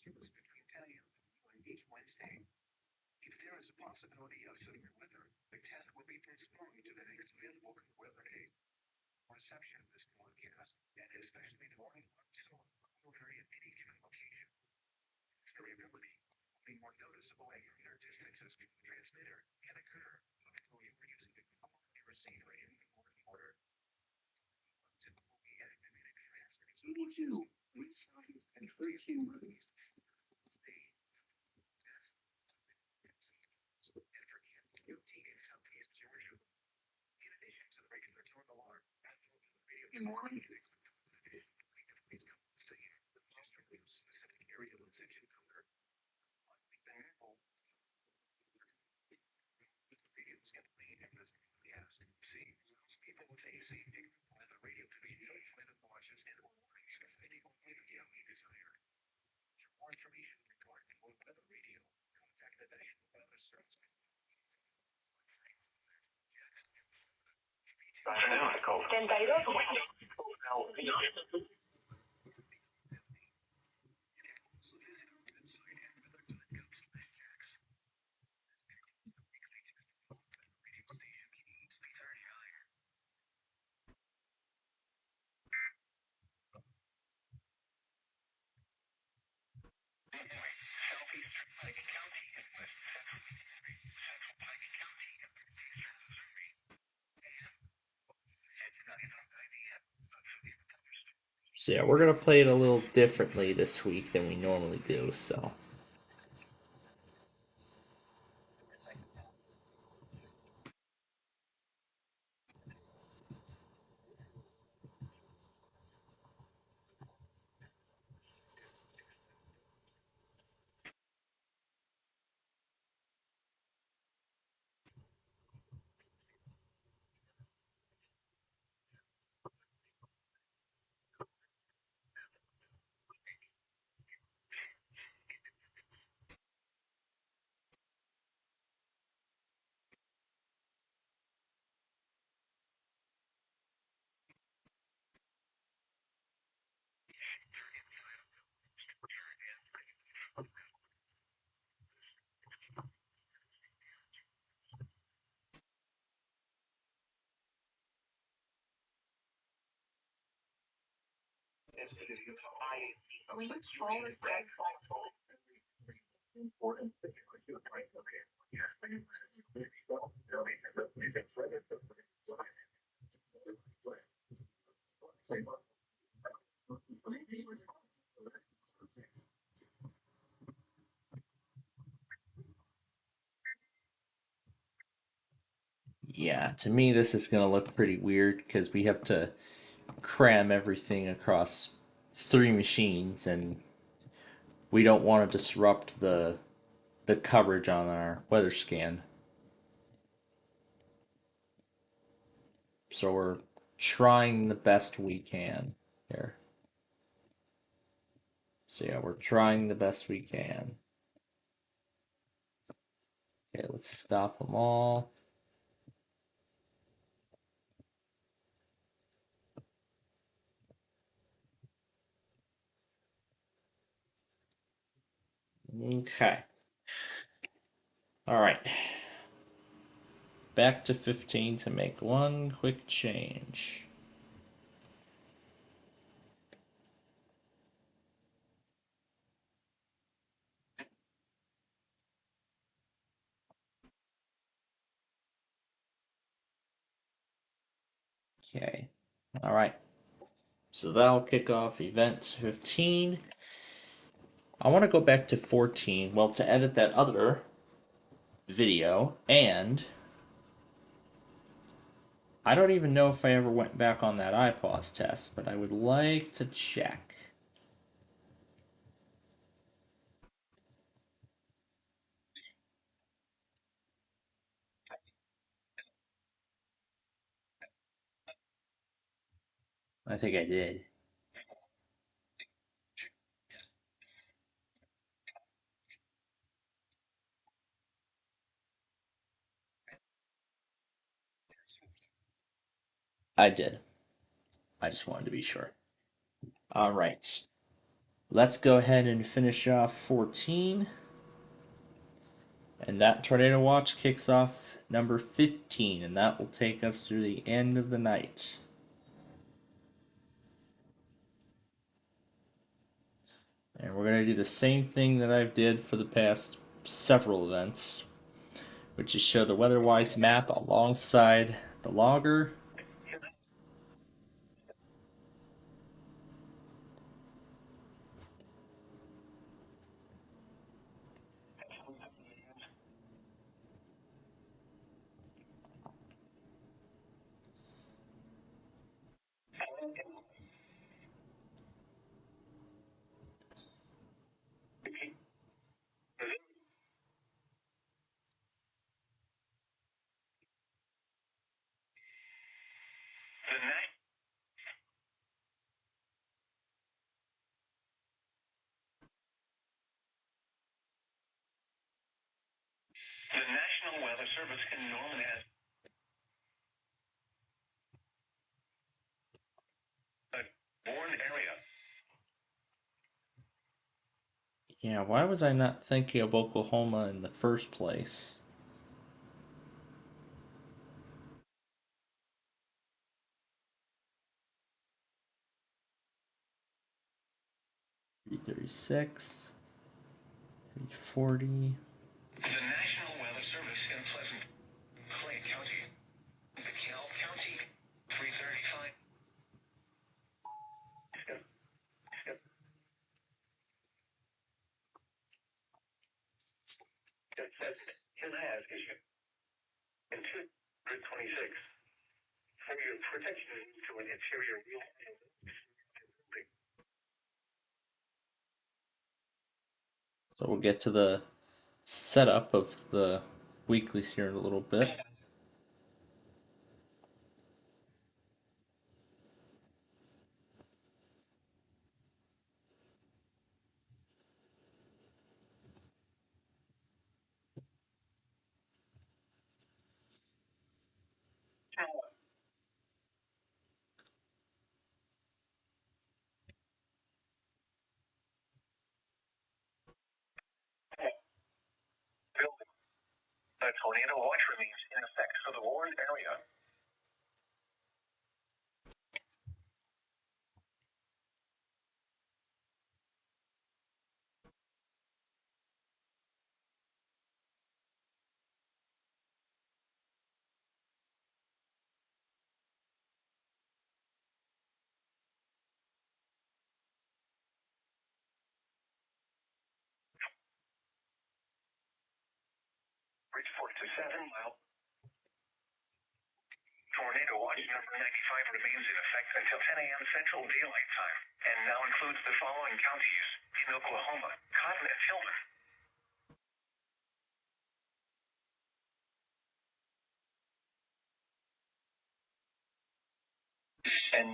between 10 a.m. and each Wednesday. If there is a possibility of severe weather, the test will be postponed to the next available weather day. Reception of this forecast, and especially the morning one, so very at any given location. 22. With signs and 13 released. In morning. So yeah, we're gonna play it a little differently this week than we normally do. So yeah, to me this is gonna look pretty weird because we have to cram everything across 3 machines, and we don't want to disrupt the coverage on our weather scan. So we're trying the best we can here. So yeah, we're trying the best we can. Okay, let's stop them all. Okay. All right. Back to 15 to make one quick change. Okay. All right. So that'll kick off event 15. I want to go back to 14. Well, to edit that other video, and I don't even know if I ever went back on that iPause test, but I would like to check. I think I did. I did. I just wanted to be sure. All right. Let's go ahead and finish off 14. And that tornado watch kicks off number 15, and that will take us through the end of the night. And we're going to do the same thing that I've did for the past several events, which is show the weather-wise map alongside the logger. The National Weather Service can normally have a warned area. Yeah, why was I not thinking of Oklahoma in the first place? $336, $340. The National Weather Service in Pleasant Clay County, DeKalb County, 335. It says, can I ask you, in 226, for your protection to an interior wheel? So we'll get to the setup of the weeklies here in a little bit. Building. A tornado watch remains in effect for the warned area. Reach 47 mile. Tornado watch number 95 remains in effect until 10 a.m. Central Daylight Time, and now includes the following counties in Oklahoma: Cotton and Tillman. And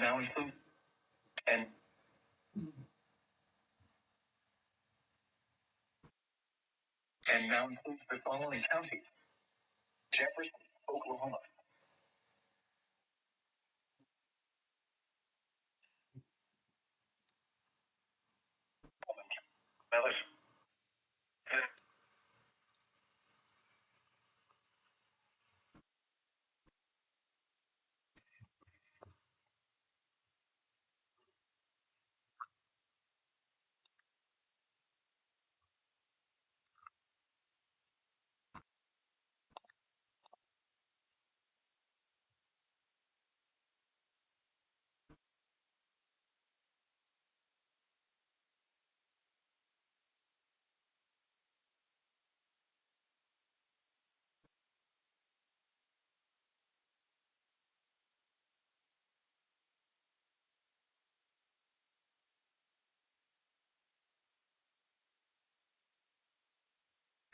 now includes the following counties: Jefferson, Oklahoma. Others.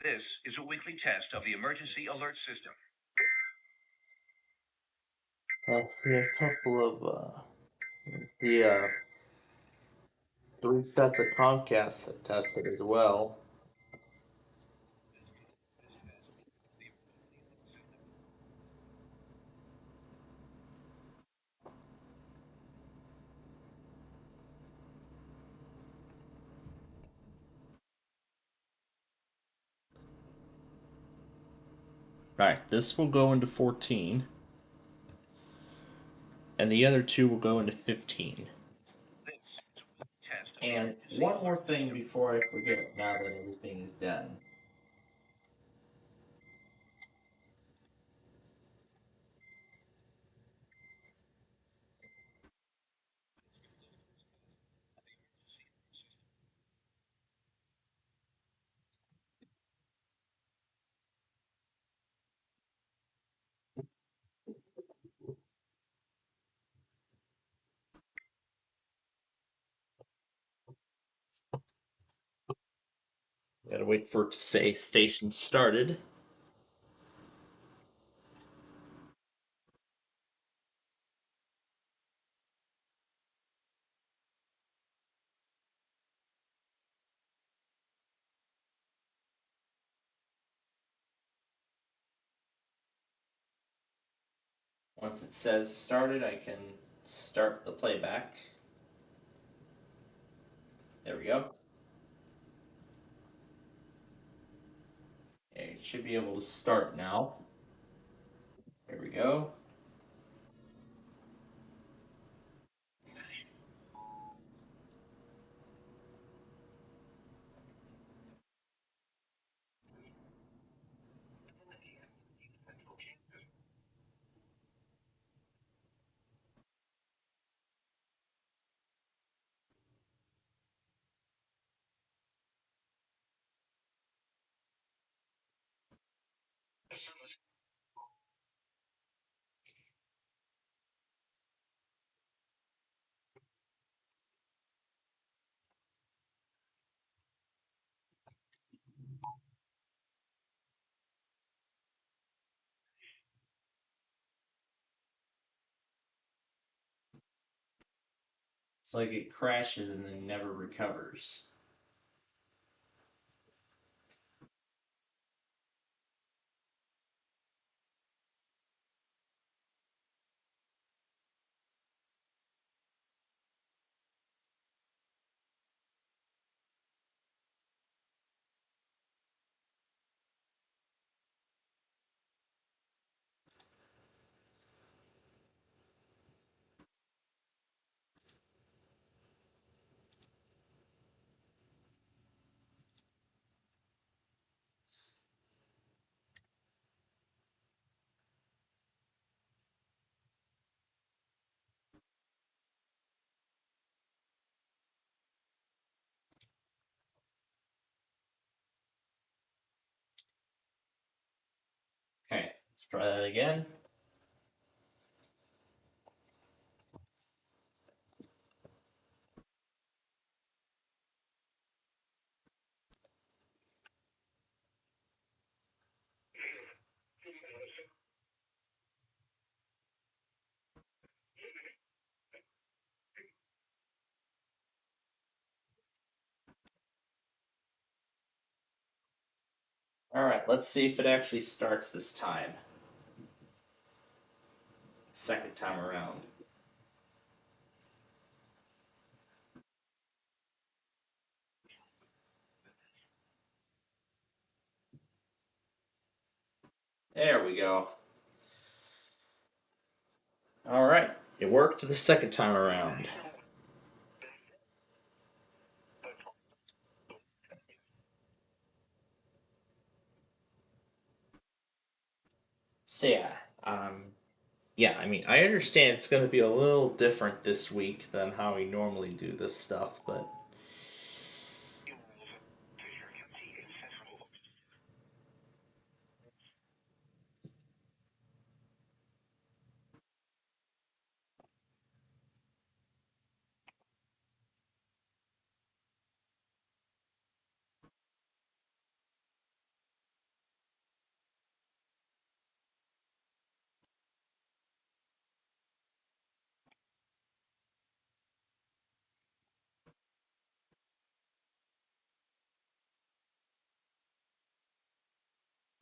This is a weekly test of the emergency alert system. Let's see a couple of the 3 sets of Comcast have tested as well. Alright, this will go into 14. And the other two will go into 15. And one more thing before I forget, now that everything is done. Gotta wait for it to say station started. Once it says started, I can start the playback. There we go. Okay, it should be able to start now. There we go. It's like it crashes and then never recovers. Okay, let's try that again. Alright, let's see if it actually starts this time. Second time around. There we go. Alright, it worked the second time around. So yeah, I mean, I understand it's going to be a little different this week than how we normally do this stuff, but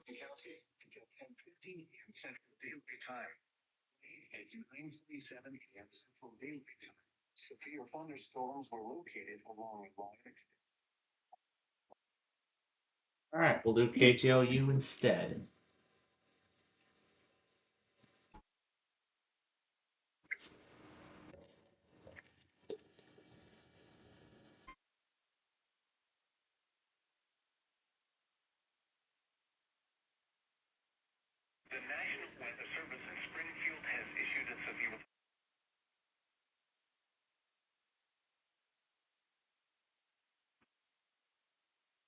County until 10:15 a.m. Central Daylight Time. At 9:37 a.m. Central Daylight Time. Severe thunderstorms were located along line. alright, we'll do KTLU instead. The National Weather Service in Springfield has issued a severe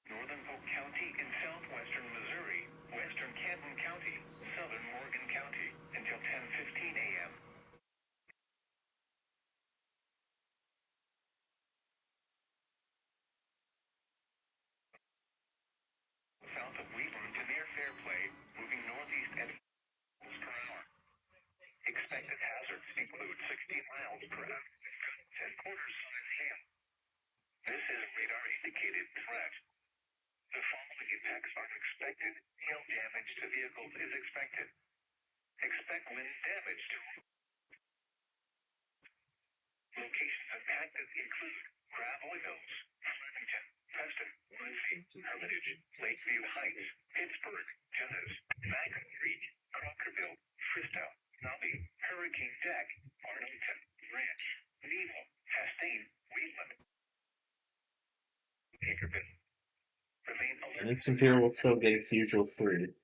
northern Polk County in southwestern Missouri, western Canton County, southern Morgan County until 10:15 a.m. South of Wheatland to near Fairplay, moving northeast at miles per hour. Expected hazards include 60 miles per hour and quarter-size hail. This is radar indicated threat. The following impacts are expected. Hail damage to vehicles is expected. Expect wind damage to locations impacted include Gravel Hills, Flemington, Preston, Woodford, Hermitage, Lakeview Heights, Pittsburgh, Genes, Wagon Creek, Crockerville, Fristow, Nobby, Hurricane Deck, Arlington, Ranch, Nemo, Chastain, Wheatland, Tinkerville. Remain alert. And this computer will still get its usual 3.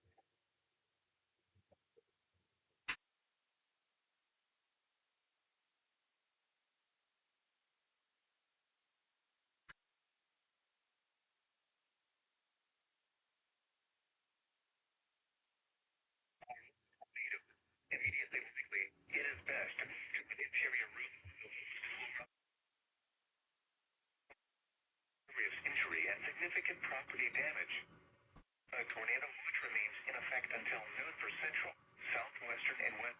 Immediately, it is best to interior room. Serious injury and significant property damage. A tornado watch remains in effect until noon for central, southwestern, and west.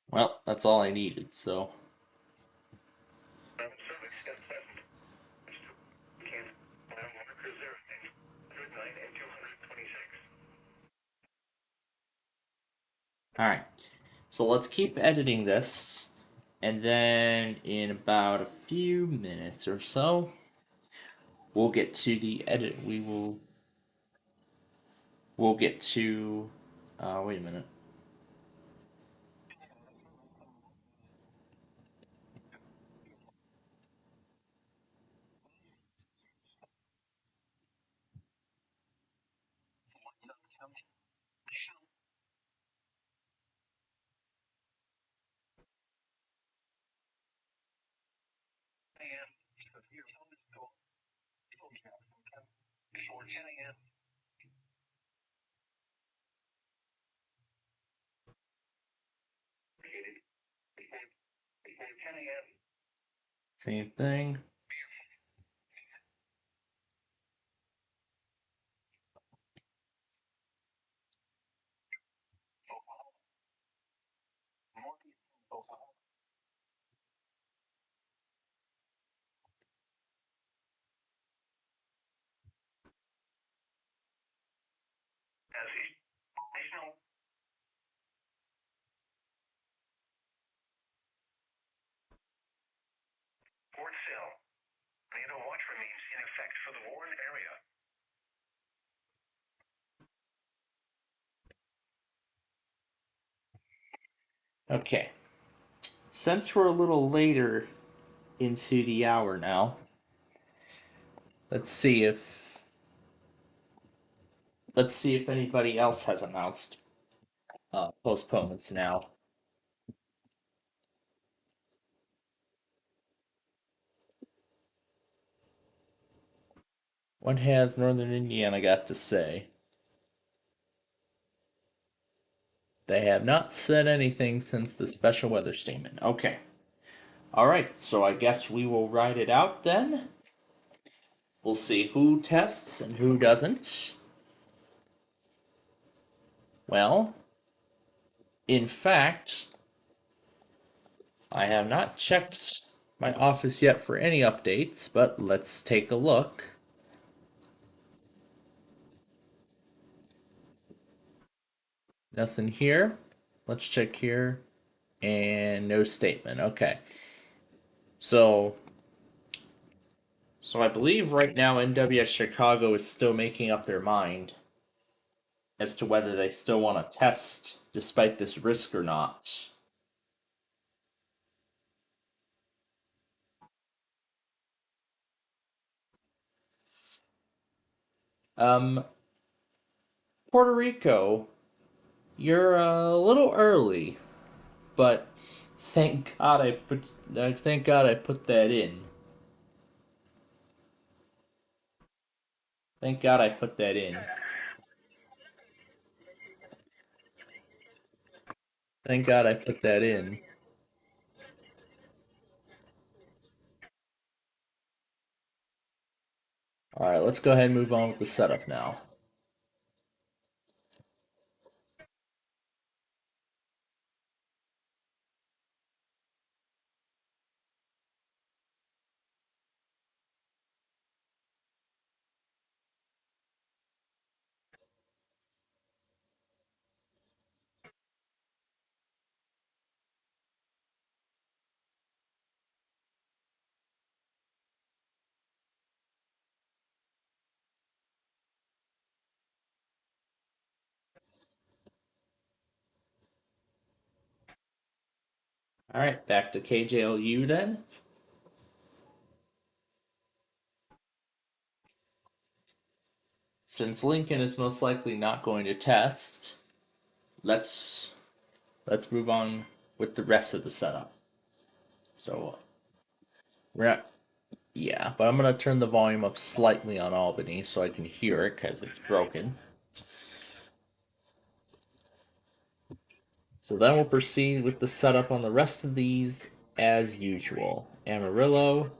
Well, that's all I needed, so. Service at Pleasant. Can markers 109 and 226. Alright. So let's keep editing this. And then in about a few minutes or so, we'll get to the edit. We'll get to. Wait a minute. Before 10 a.m. Before 10 a.m. Same thing. As additional Fort Sill. Tornado watch remains in effect for the Warren area. Okay. Since we're a little later into the hour now, let's see if anybody else has announced postponements now. What has Northern Indiana got to say? They have not said anything since the special weather statement. Okay. Alright, so I guess we will write it out then. We'll see who tests and who doesn't. Well, in fact, I have not checked my office yet for any updates, but let's take a look. Nothing here. Let's check here. And no statement. Okay. So I believe right now NWS Chicago is still making up their mind as to whether they still want to test despite this risk or not. Um, Puerto Rico, you're a little early, but thank God I put that in. Thank God I put that in. Thank God I put that in. Alright, let's go ahead and move on with the setup now. All right, back to KJLU then. Since Lincoln is most likely not going to test, let's move on with the rest of the setup. So we're not, yeah, but I'm gonna turn the volume up slightly on Albany so I can hear it because it's broken. So then we'll proceed with the setup on the rest of these as usual. Amarillo.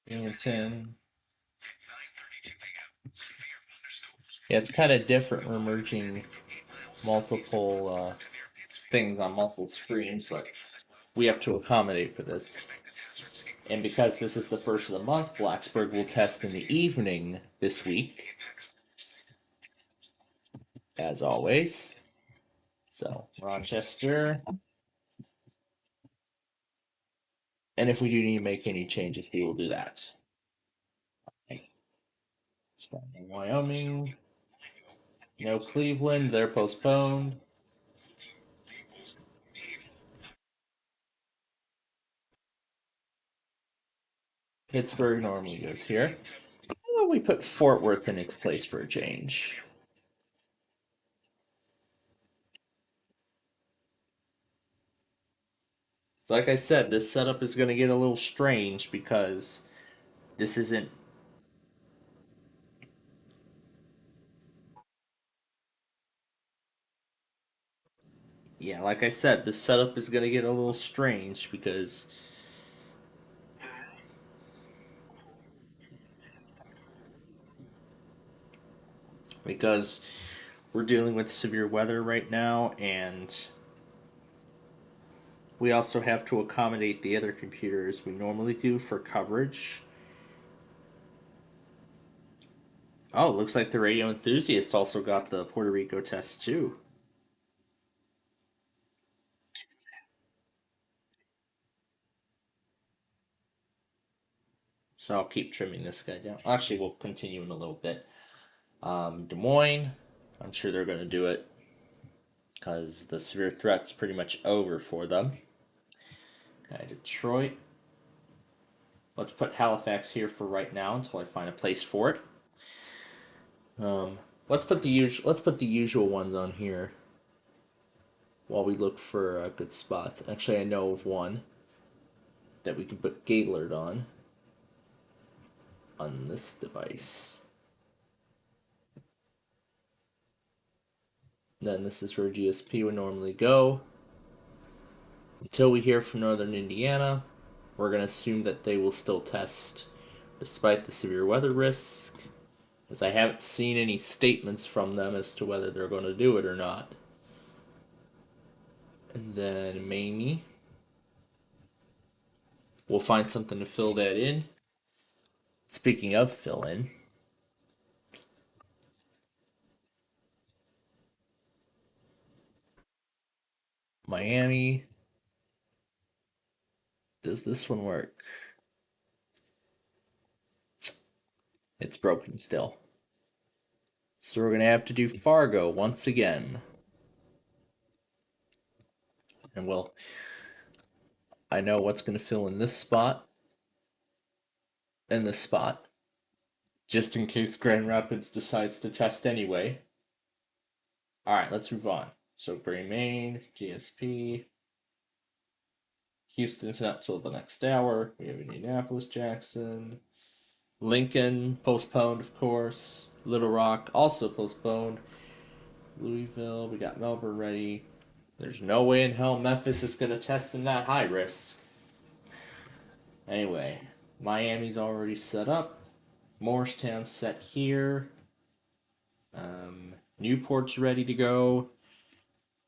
Binghamton. Yeah, it's kind of different. We're merging multiple things on multiple screens, but we have to accommodate for this. And because this is the first of the month, Blacksburg will test in the evening this week, as always. So, Rochester. And if we do need to make any changes, we will do that. Wyoming. No Cleveland, they're postponed. Pittsburgh normally goes here. Well, we put Fort Worth in its place for a change. So like I said, this setup is going to get a little strange because this isn't. Yeah, like I said, this setup is going to get a little strange because we're dealing with severe weather right now, and we also have to accommodate the other computers we normally do for coverage. Oh, it looks like the radio enthusiast also got the Puerto Rico test too. So I'll keep trimming this guy down. Actually, we'll continue in a little bit. Des Moines, I'm sure they're going to do it because the severe threat's pretty much over for them. Okay, Detroit. Let's put Halifax here for right now until I find a place for it. Let's put the usual ones on here while we look for good spots. Actually, I know of one that we can put Gaylord on this device. Then this is where GSP would normally go. Until we hear from Northern Indiana, we're going to assume that they will still test despite the severe weather risk, as I haven't seen any statements from them as to whether they're going to do it or not. And then Mamie. We'll find something to fill that in. Speaking of fill in, Miami. Does this one work? It's broken still. So we're going to have to do Fargo once again. And I know what's going to fill in this spot and this spot, just in case Grand Rapids decides to test anyway. All right, let's move on. So Gray Main, GSP. Houston's not till the next hour. We have Indianapolis, Jackson. Lincoln, postponed, of course. Little Rock, also postponed. Louisville, we got Melbourne ready. There's no way in hell Memphis is going to test in that high risk. Anyway, Miami's already set up. Morristown's set here. Newport's ready to go.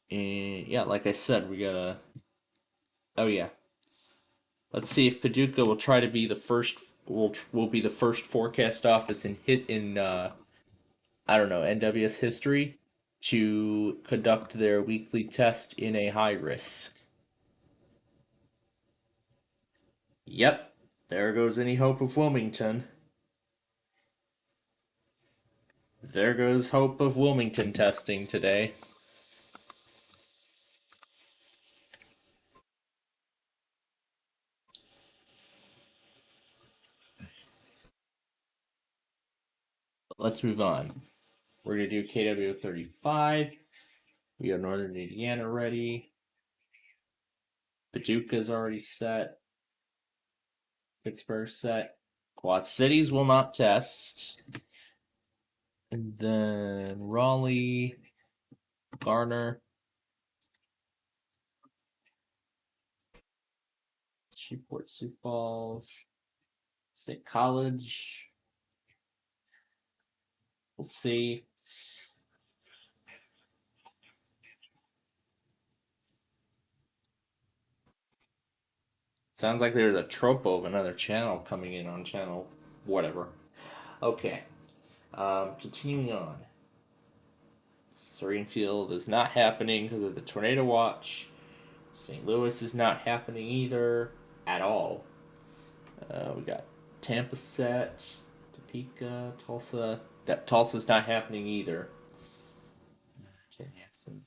And yeah, like I said, we gotta. Oh yeah. Let's see if Paducah will try to be the first. Will be the first forecast office in I don't know NWS history to conduct their weekly test in a high risk. Yep, there goes any hope of Wilmington. There goes hope of Wilmington testing today. Let's move on. We're going to do KW 35. We have Northern Indiana ready. Paducah's already set. Pittsburgh set. Quad Cities will not test. And then Raleigh, Garner, Shreveport, Sioux Falls, State College. We'll see. Sounds like there's a tropo of another channel coming in on channel whatever. Okay. Continuing on. Springfield is not happening because of the tornado watch. St. Louis is not happening either at all. We got Tampa set, Topeka, Tulsa. That Tulsa's not happening either. Hanson.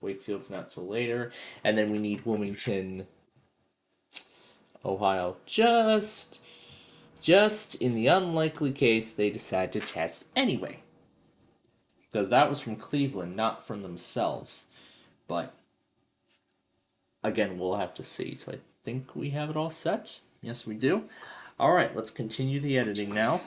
Wakefield's not till later, and then we need Wilmington, Ohio. Just in the unlikely case they decide to test anyway, because that was from Cleveland, not from themselves. But again, we'll have to see. So I think we have it all set. Yes, we do. All right, let's continue the editing now.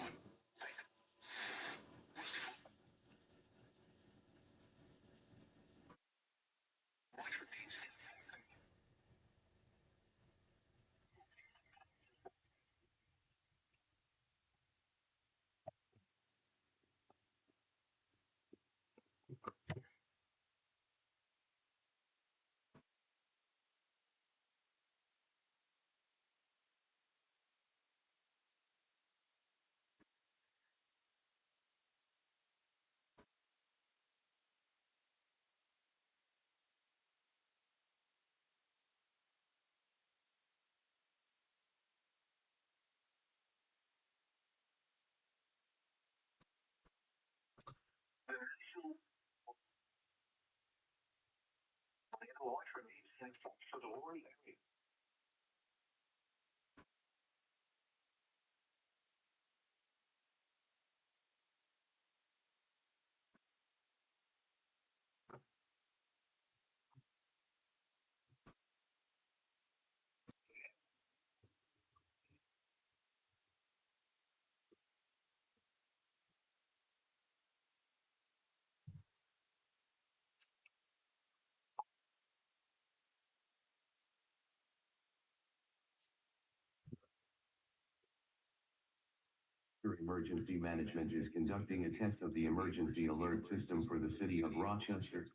Emergency Management is conducting a test of the emergency alert system for the city of Rochester.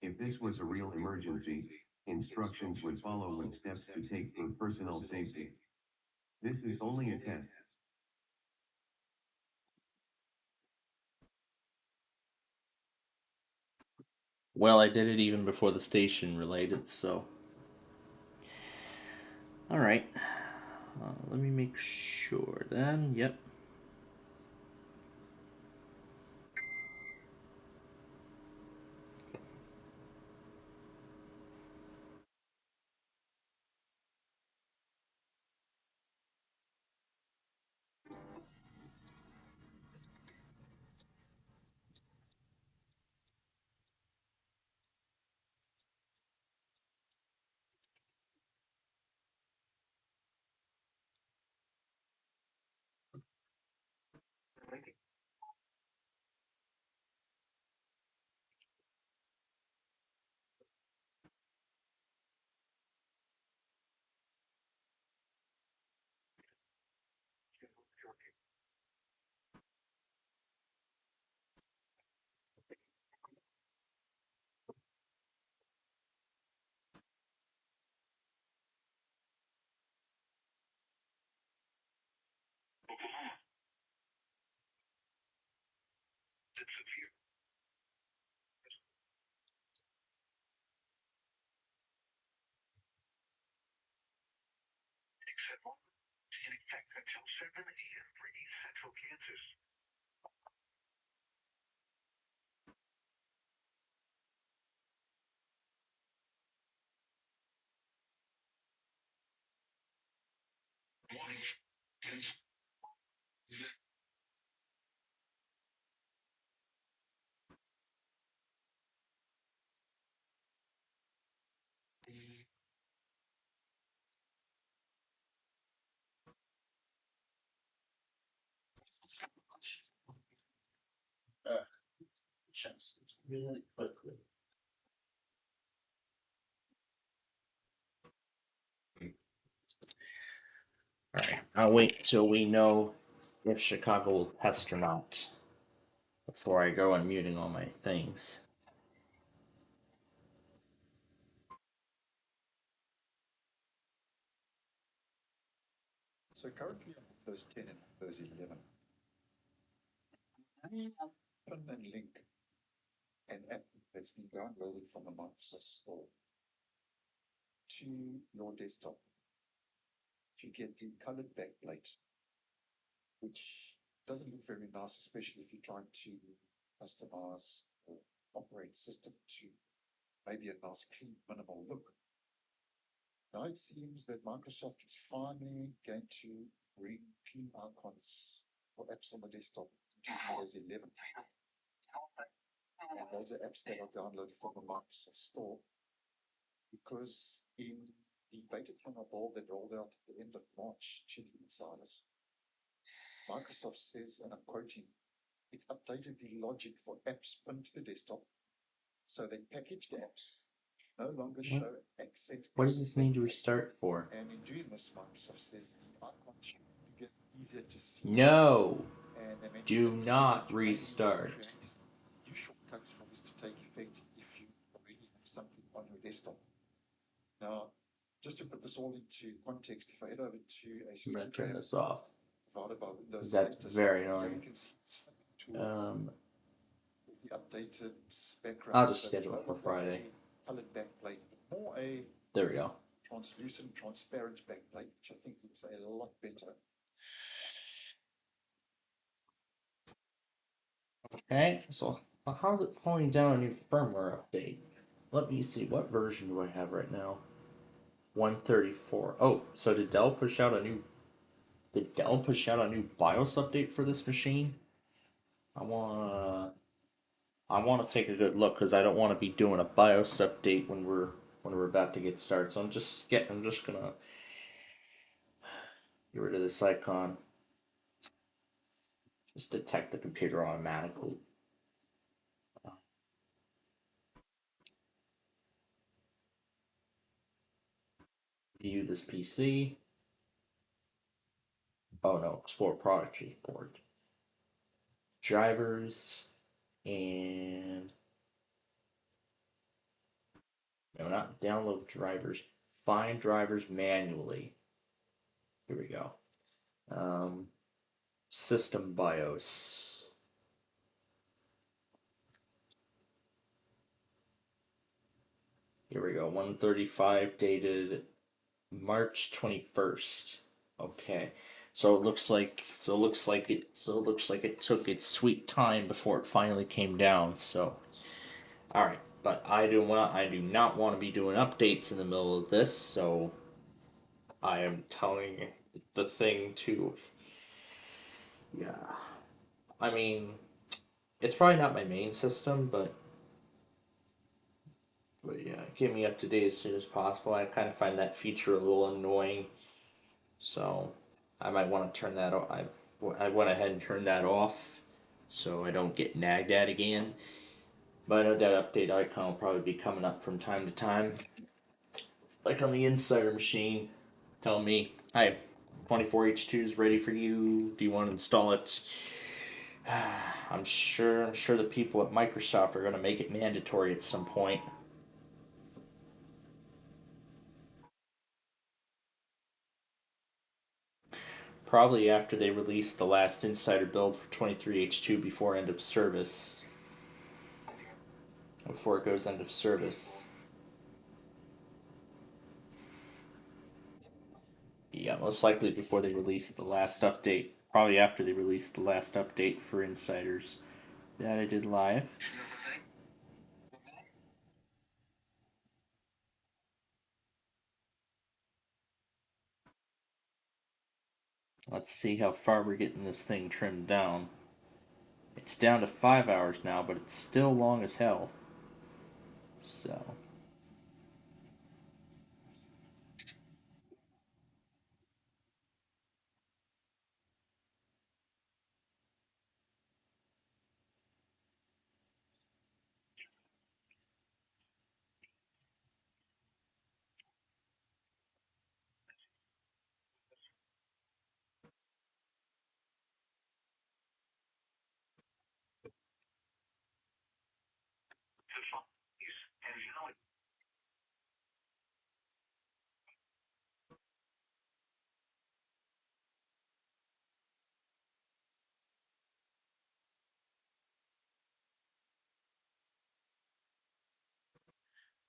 If this was a real emergency, instructions would follow what steps to take for personal safety. This is only a test. Well, I did it even before the station related, so. Alright. Let me make sure then. Yep. Just really quickly. All right, I'll wait till we know if Chicago will test or not before I go unmuting all my things. So currently on Windows 10 and Windows 11, open and link an app that's been downloaded from the Microsoft Store to your desktop. You get the colored backplate, which doesn't look very nice, especially if you're trying to customize or operate a system to maybe a nice, clean, minimal look. Now it seems that Microsoft is finally going to bring clean icons for apps on the desktop into Windows 11. And those are apps that are downloaded from the Microsoft Store, because in the beta kernel build that rolled out at the end of March to the insiders, Microsoft says, and I'm quoting, it's updated the logic for apps pinned to the desktop, so that packaged apps no longer show accent. What does this need to restart for? And in doing this, Microsoft says the icons should get easier to see. No, And they mention do that not you may need to restart. create new shortcuts for this to take effect if you already have something on your desktop. Now, just to put this all into context, if I head over to a I'm gonna turn screen this off. provided by Windows, That's very here annoying. you can see the snipping tool with the updated background. I'll just So it's schedule no it for longer Friday. a colored backplate, but more a There we go. translucent, transparent backplate, which I think looks a lot better. Okay, so how's it pulling down a new firmware update? Let me see, what version do I have right now? 134. Oh, so did Dell push out a new BIOS update for this machine? I wanna take a good look because I don't want to be doing a BIOS update when we're about to get started. So I'm just gonna get rid of this icon. Just detect the computer automatically. View this PC. Oh no, explore product report. Drivers and no, not download drivers. Find drivers manually. Here we go. System BIOS. Here we go. 135 dated March 21st. Okay. So it looks like it took its sweet time before it finally came down. So all right, but I do not want to be doing updates in the middle of this, so I am telling the thing to, yeah. I mean, it's probably not my main system, but yeah, get me up to date as soon as possible. I kind of find that feature a little annoying, so I might want to turn that off. I went ahead and turned that off, so I don't get nagged at again. But I know that update icon will probably be coming up from time to time, like on the Insider machine. Tell me, hi, 24H2 is ready for you. Do you want to install it? I'm sure the people at Microsoft are going to make it mandatory at some point. Probably after they release the last insider build for 23H2 before end of service. Before it goes end of service. Yeah, most likely before they release the last update. Probably after they release the last update for insiders. That I did live. Let's see how far we're getting this thing trimmed down. It's down to 5 hours now, but it's still long as hell. So,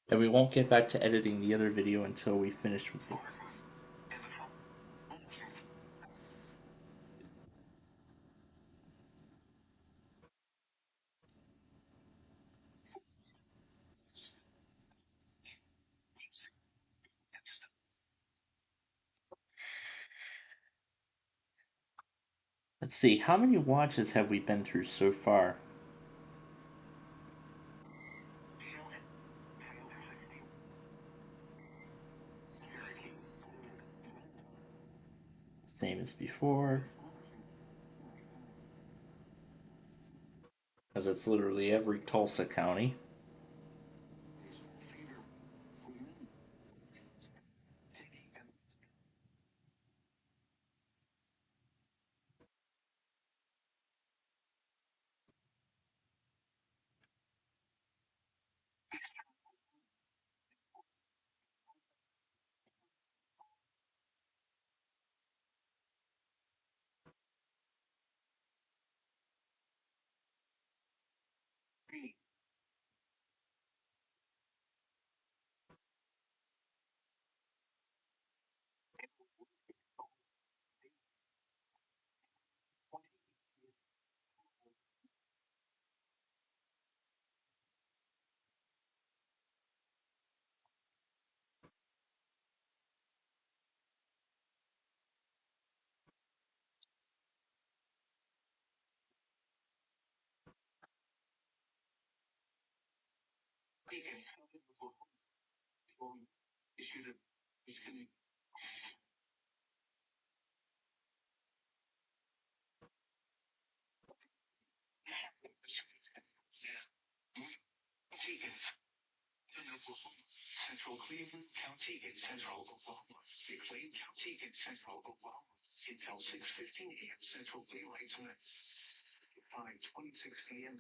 and we won't get back to editing the other video until we finish with the. Let's see, how many watches have we been through so far? Same as before. Because it's literally every Tulsa county. Central Cleveland County in Central Oklahoma. McLean County in Central Oklahoma. Until 6:15 a.m. Central Daylight Time. 5:26 p.m.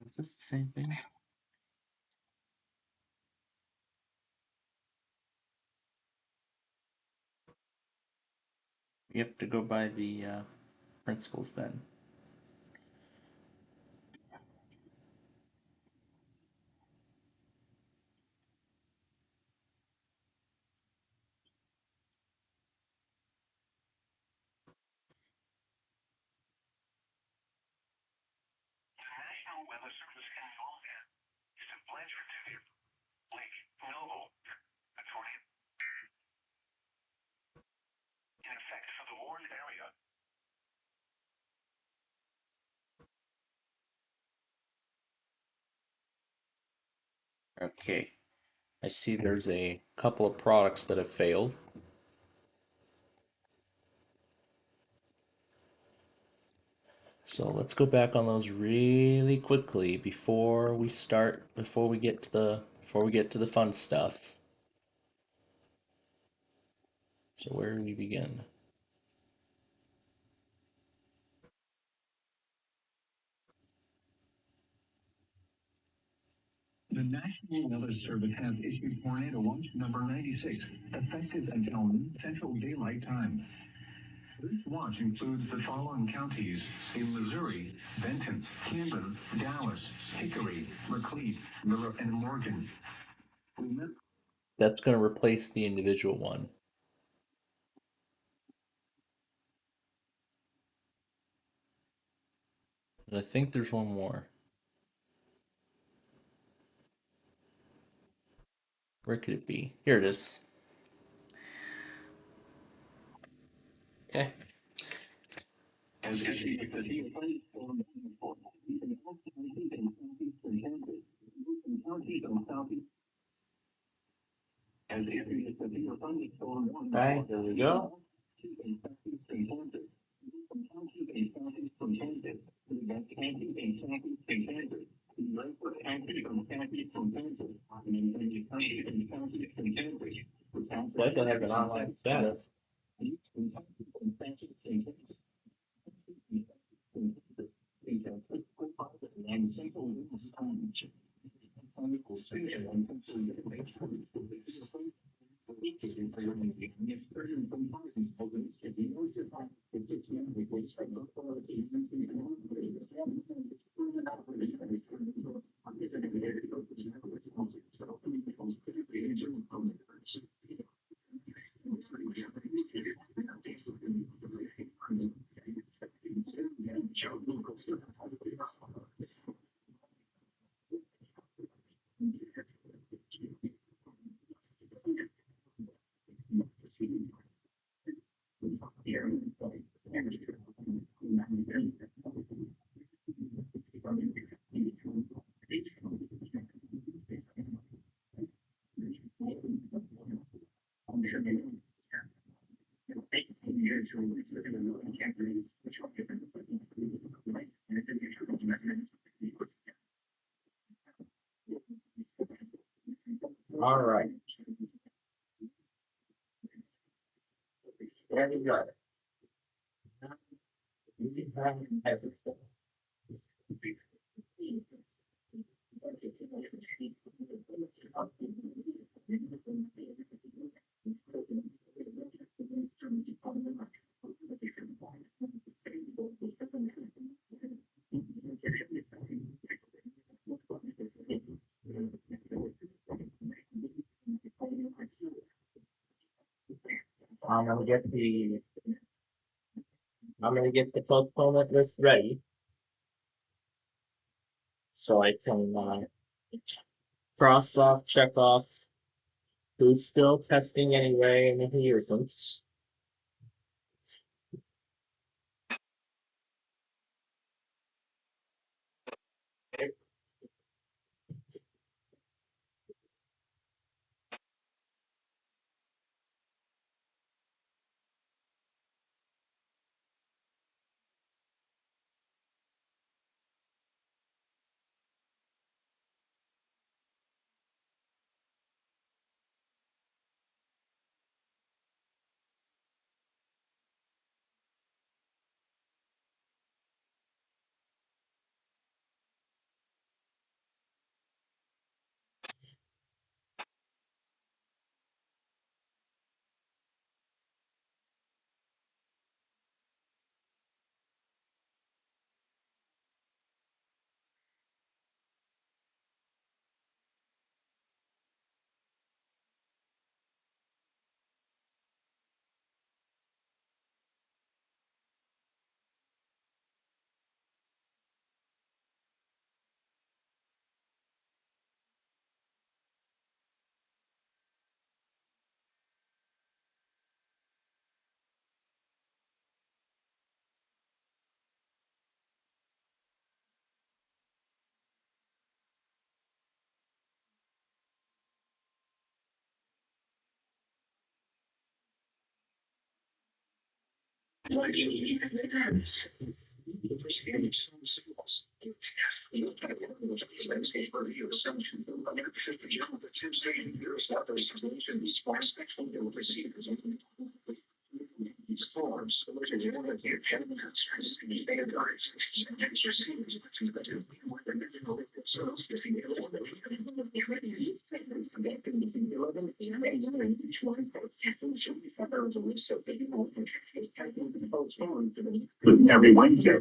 Is this the same thing? You have to go by the principles then. National Weather Service California. Blanchard to Lake Novo. A tornado in effect for the Warren area. Okay. I see there's a couple of products that have failed. So let's go back on those really quickly before we get to the fun stuff. So where do we begin? The National Weather Service has issued Tornado Watch number 96, effective until Central Daylight Time. This watch includes the following counties in Missouri: Benton, Camden, Dallas, Hickory, Maclede, Miller, and Morgan. That's going to replace the individual one. And I think there's one more. Where could it be? Here it is. Okay. As issued with the DFA form for in all counties and southeastern Kansas, counties and southeast. As issued with the DFA form 1. Okay, there we go. And southeastern Kansas, counties and southeastern Kansas, counties and southeastern Kansas. Lakewood County from southeastern Kansas, and then counties and southeastern Kansas. Like I have an online status. All right. There we go. We have everything. I'm gonna get the postponement list ready so I can cross off, check off who's still testing anyway and who isn't. Every Wednesday.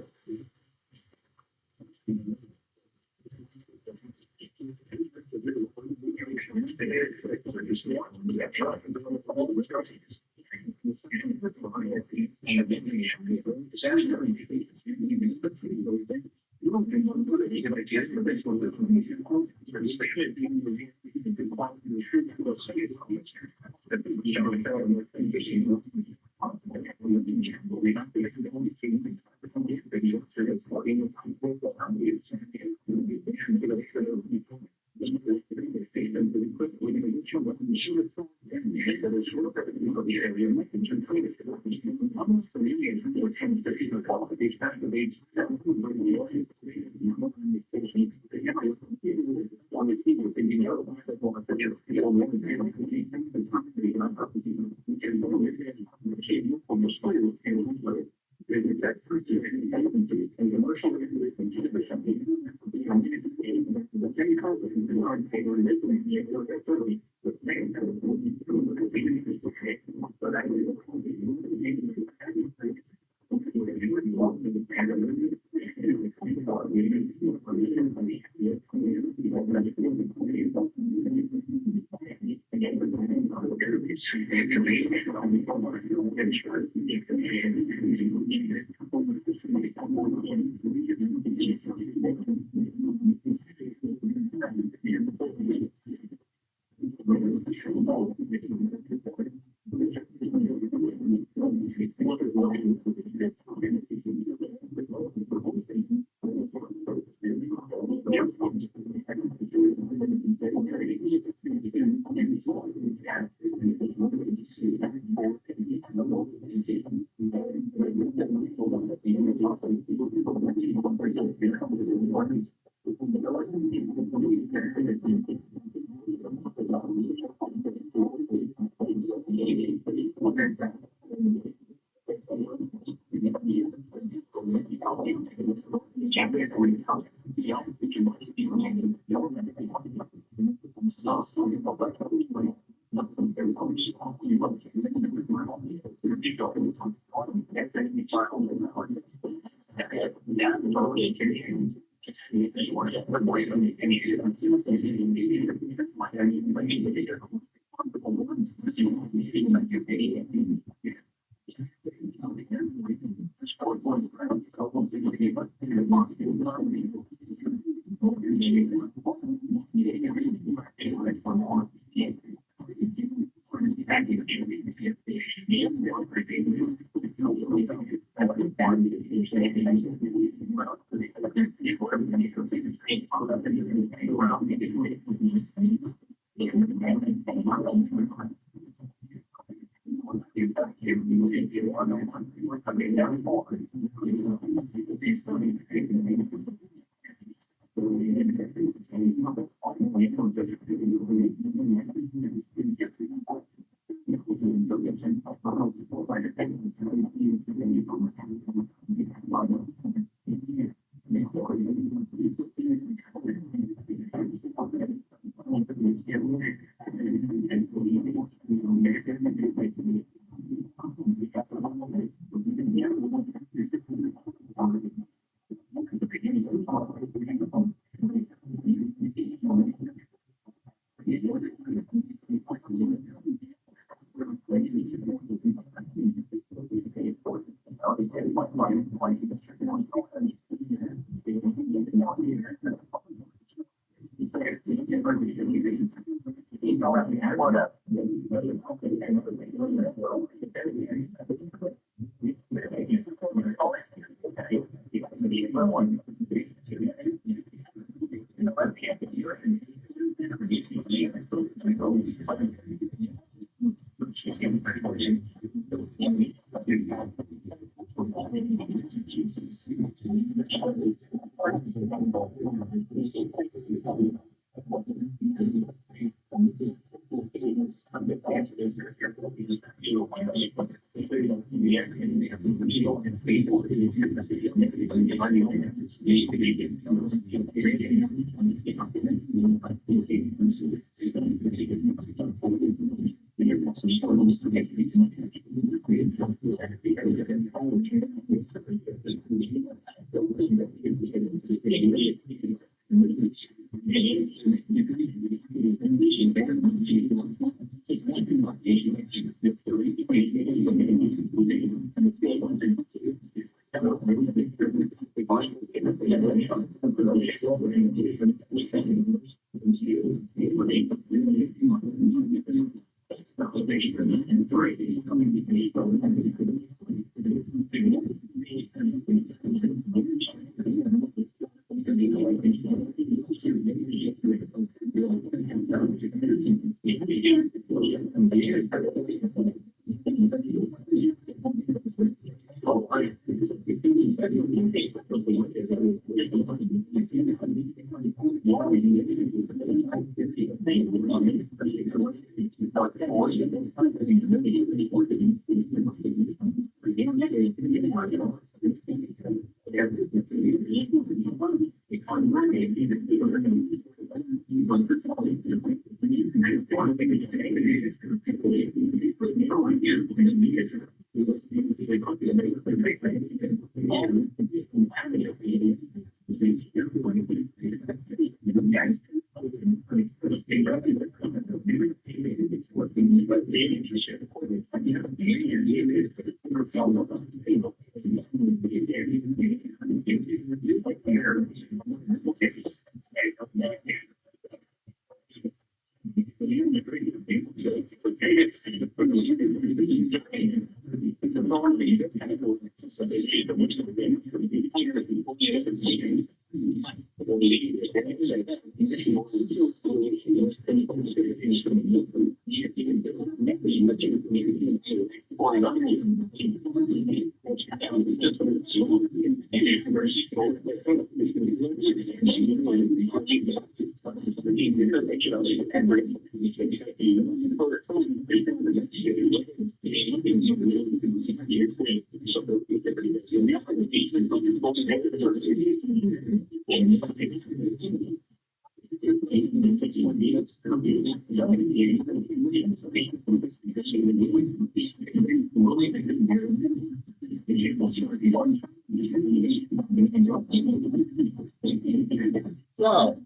So,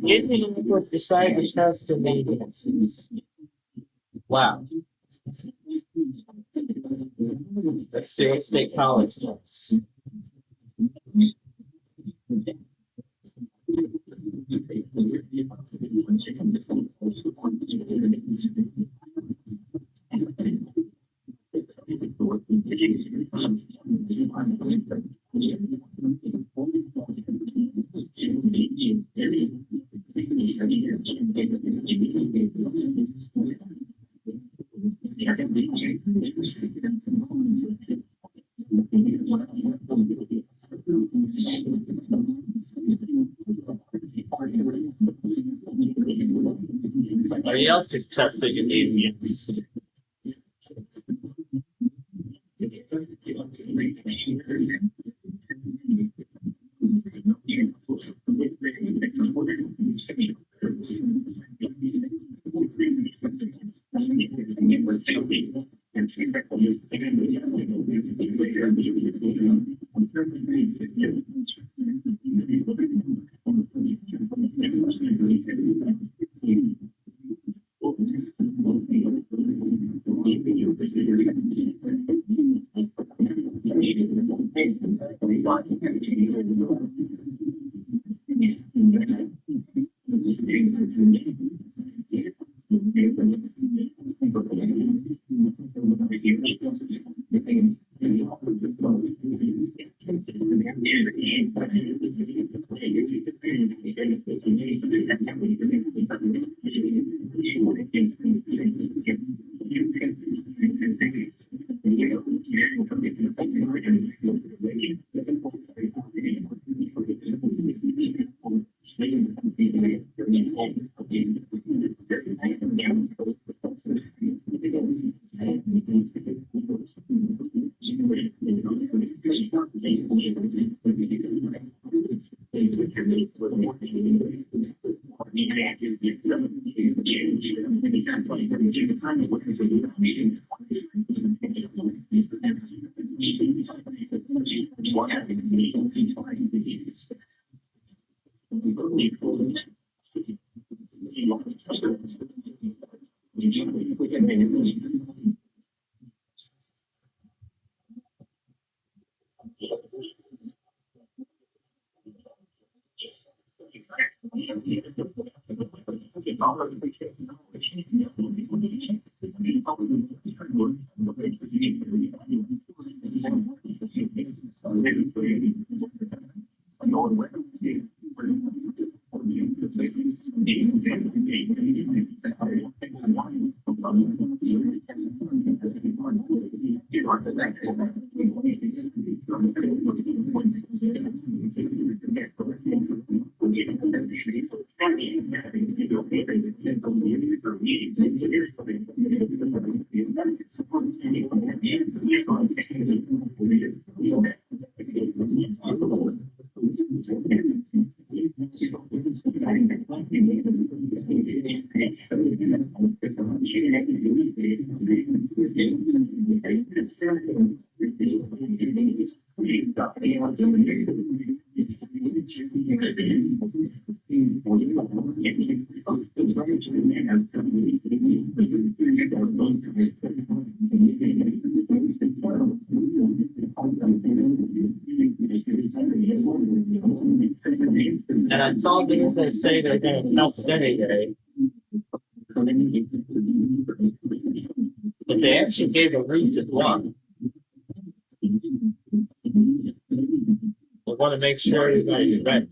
getting with the cyber test and the advances. Wow. Let's see what State College does. Somebody else is testing in the advance. And I saw they say they're going to test anyway. But they actually gave a reason why. I want to make sure everybody's ready.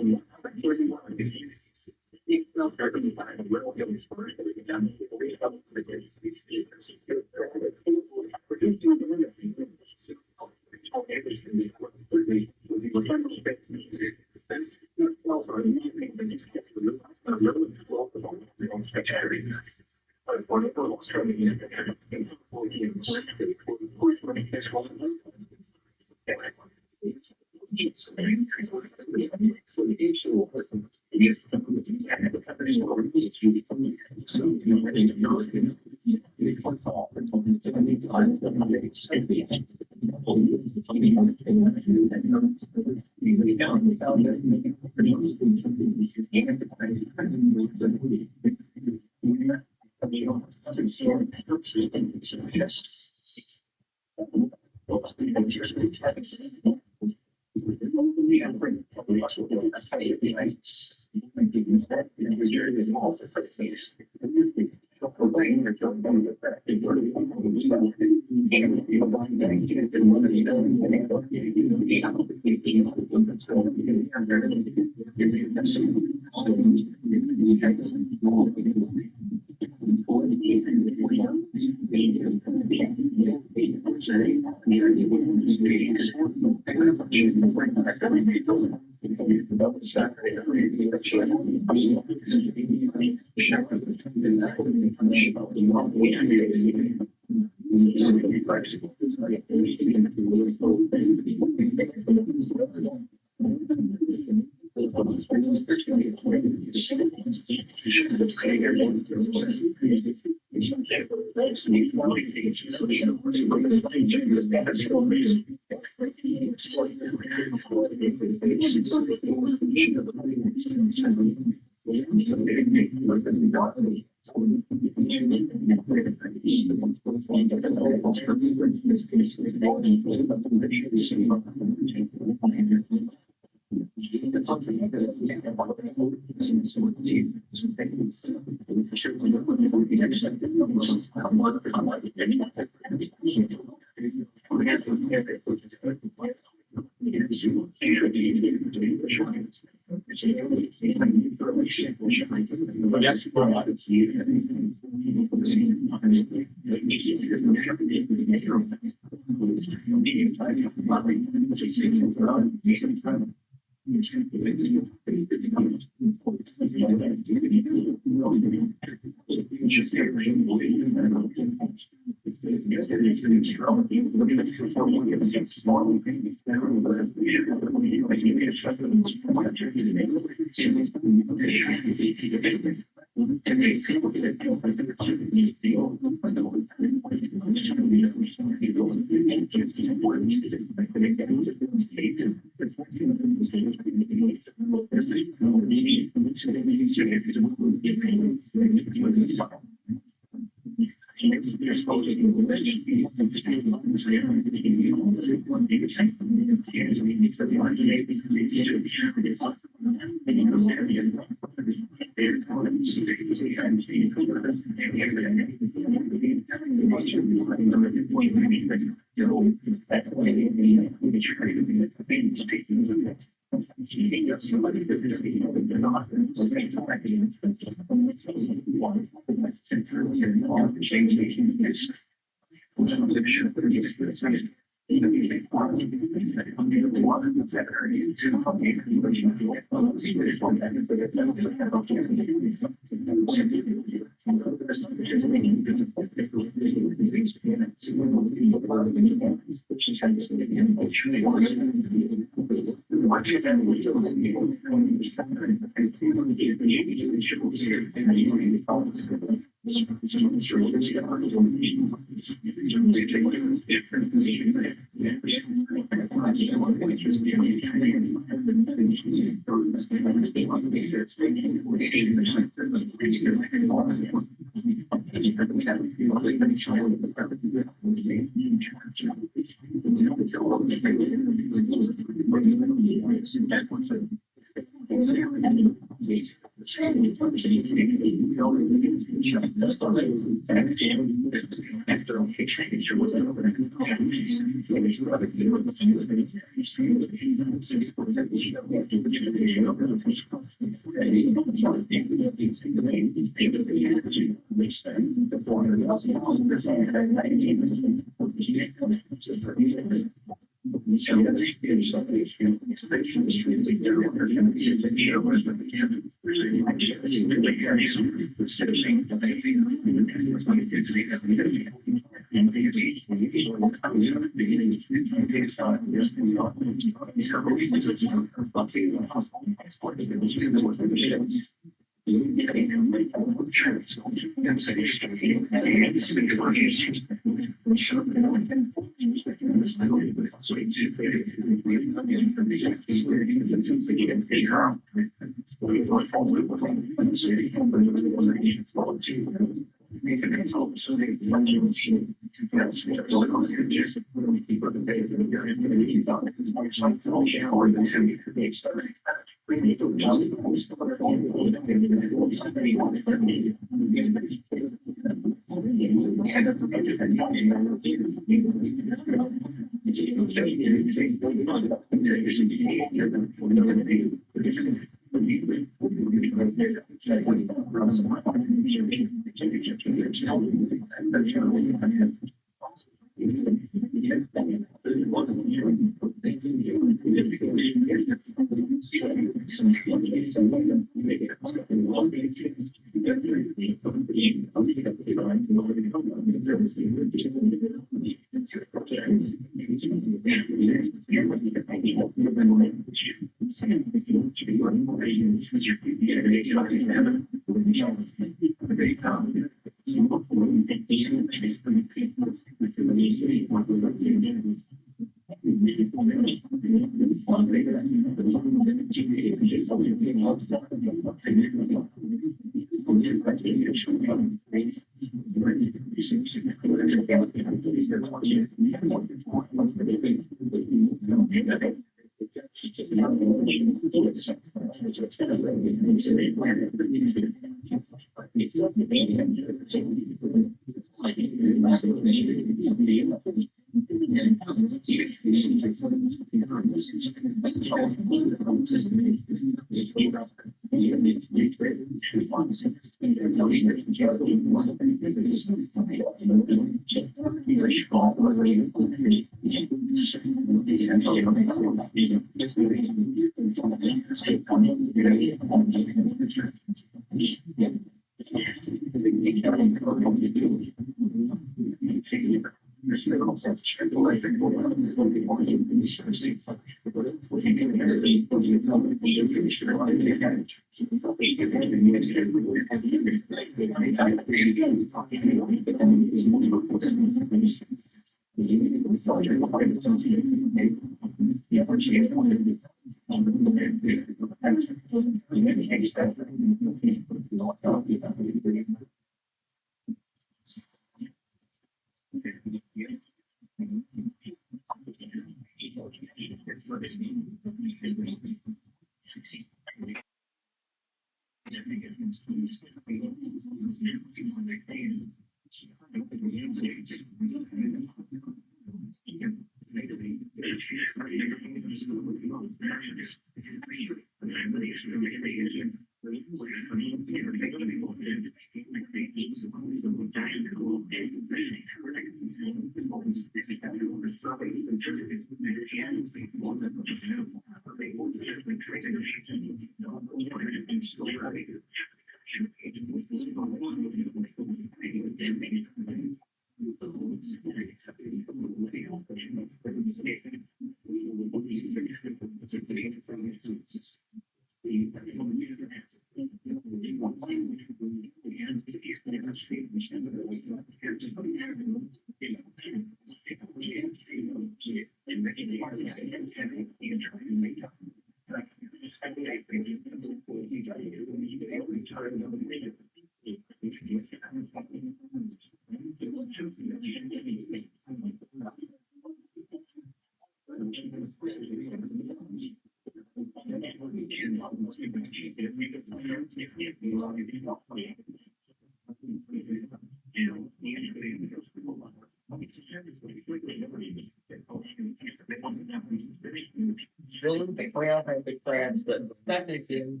Really, well, I the crabs, but technically,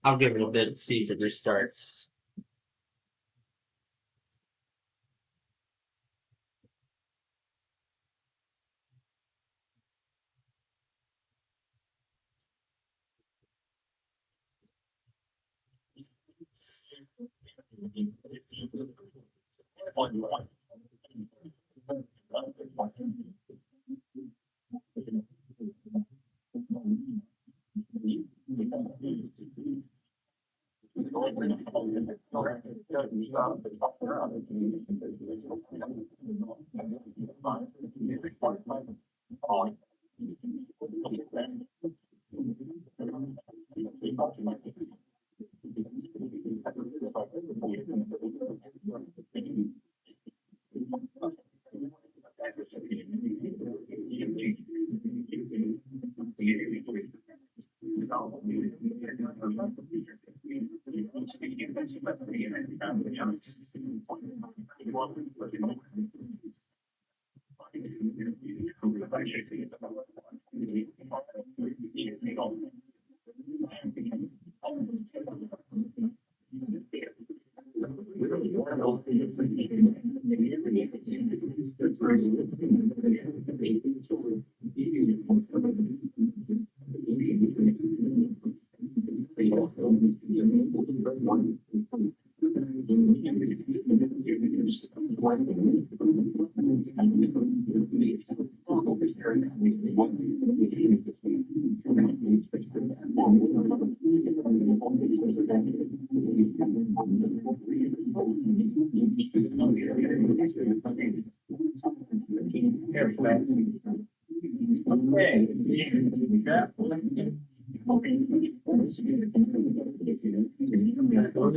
I'll give it a bit, see if it restarts. Only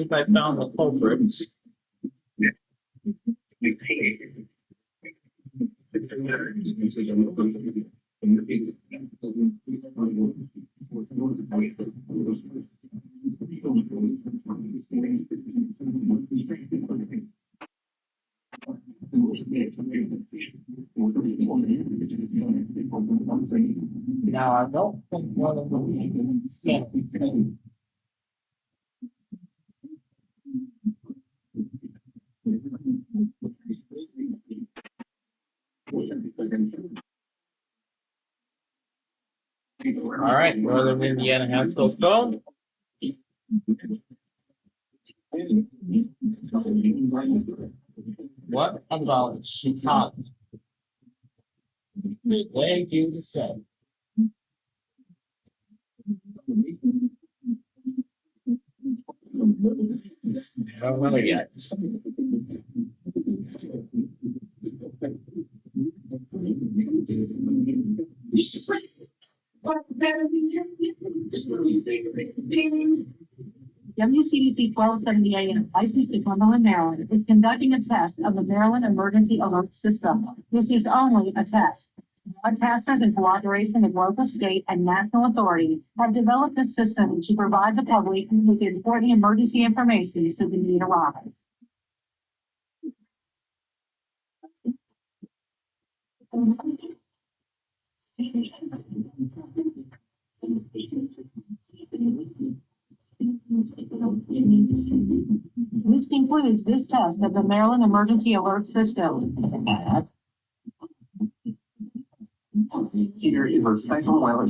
if I found the culprit. Now, I don't think one of them said. All right, Northern Indiana House postponed. What about Chicago? Thank you to say. I don't know yet. WCDC 1270 AM, licensed in Cumberland, Maryland, is conducting a test of the Maryland Emergency Alert System. This is only a test. Broadcasters in cooperation with local, state, and national authorities have developed this system to provide the public with important emergency information should the need arise. This concludes this test of the Maryland Emergency Alert System. Here is our special weather.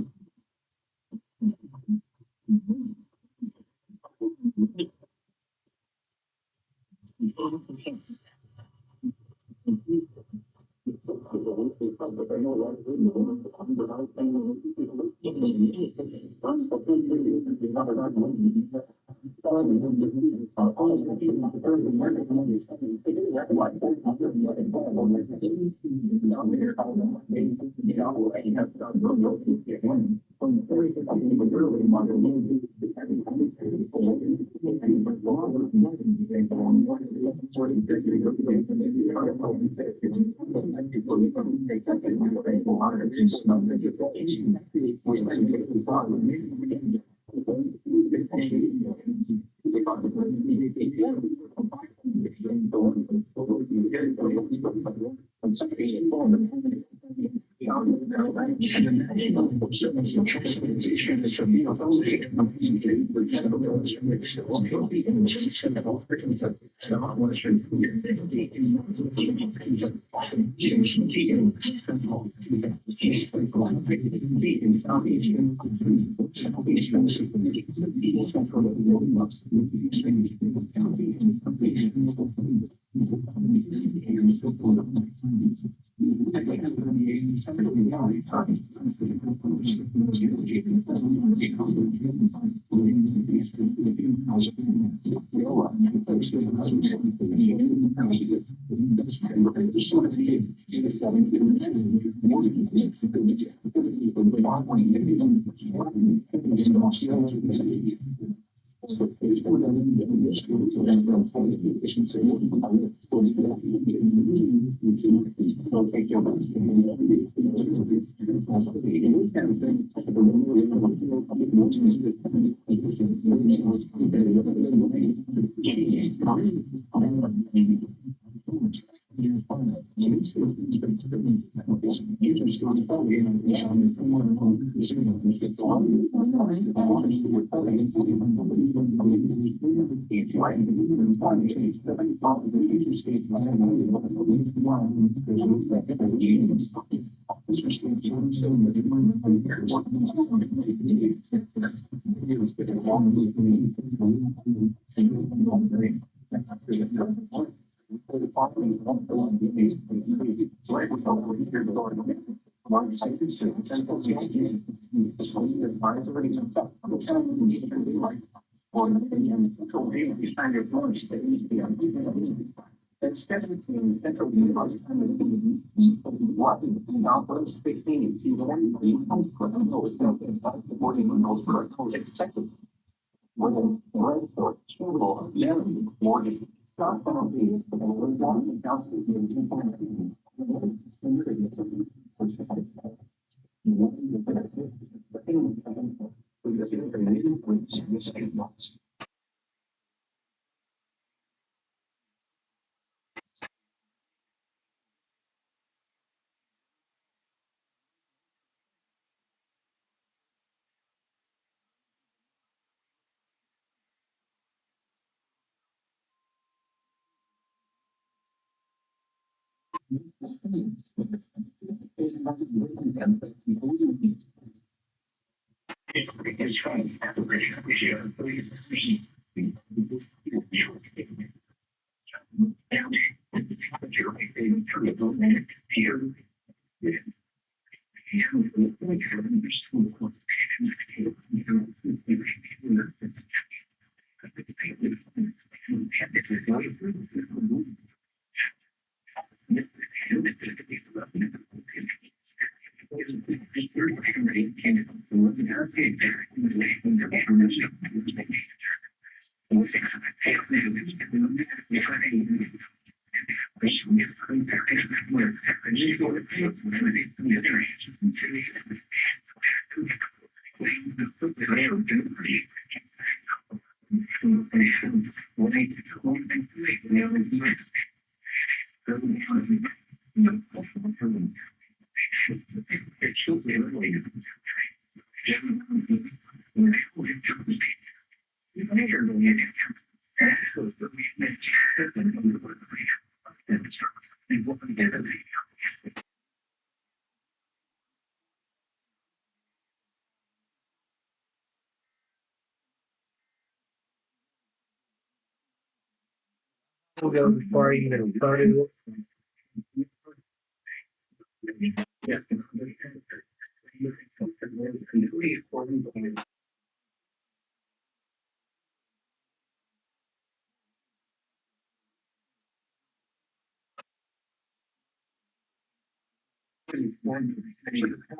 Before I even started.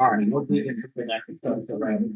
All right, we'll dig into the next stuff around.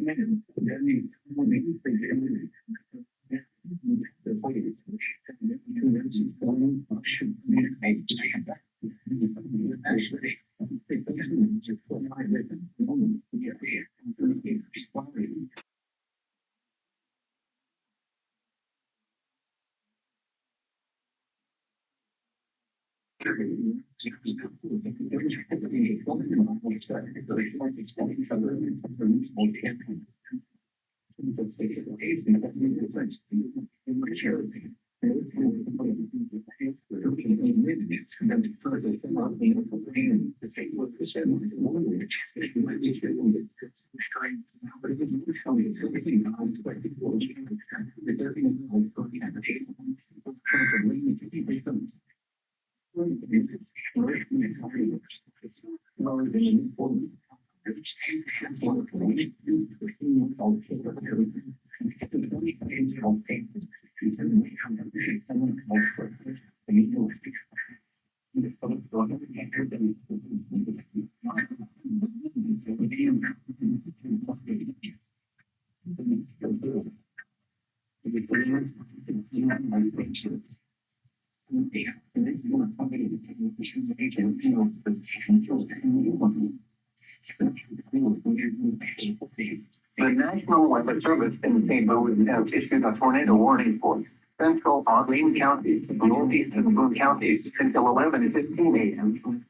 The National Weather Service in St. Louis has issued a tornado warning for central Wayne County, northeast and Boone counties until 11:15 a.m.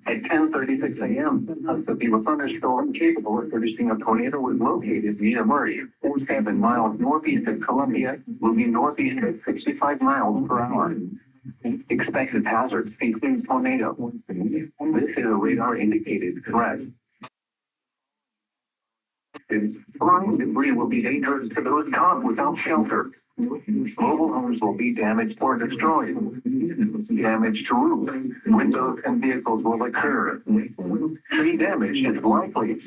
At 10:36 a.m., a severe thunderstorm capable of producing a tornado was located near Murray, 47 miles northeast of Columbia, moving northeast at 65 miles per hour. Expected hazards include tornado. This is a radar-indicated threat. Flying debris will be dangerous to those caught without shelter. Mobile homes will be damaged or destroyed. Damage to roofs, windows, and vehicles will occur. Tree damage is likely.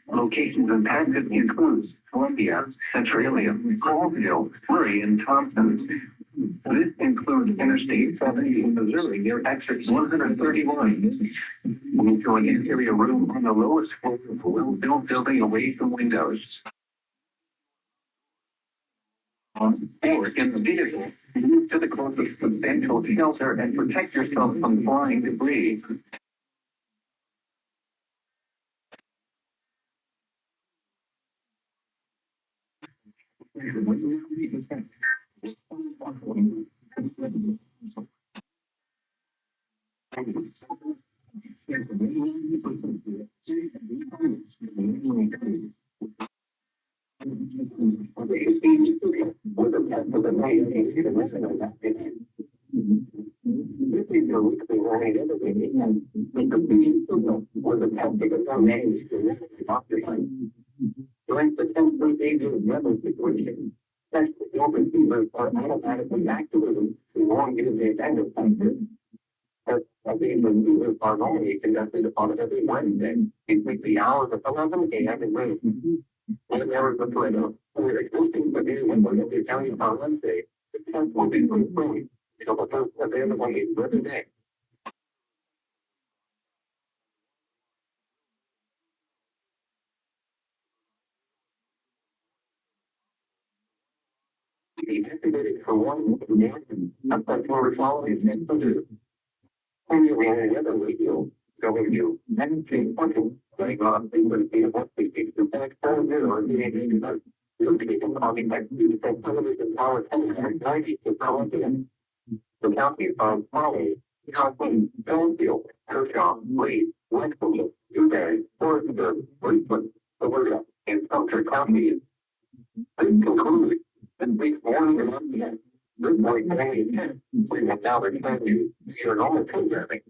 Locations impacted include Columbia, Centralia, Colville, Murray, and Thompson. This includes Interstate 70 in Missouri near exit 131. Move to an interior room on the lowest floor of a well-built building away from windows. Or in the vehicle, move to the closest substantial shelter and protect yourself from flying debris. During the temporary danger of weather situation, such open receivers are automatically activated to warn you of the attendant factor. These receivers are normally conducted upon every Wednesday between the hours of 11 a.m. and noon. When there is a tornado, we're existing for new windows of the county on Wednesday. The test will be free, so the first available is for today. Be activated for 1 minute, up until following next year. When you are in weather radio, W, and change button, like on frequency of 162.40 DAB, located on the Mexican television power television 90 to Columbia. The counties are Raleigh, Conklin, Belfield, Kershaw, Lee, Westfield, Dewberry, Orangeburg, Richmond, Alberta, and Sumter counties. This concludes the brief warning announcement. Good morning, May 10th. We will now return to your normal programming.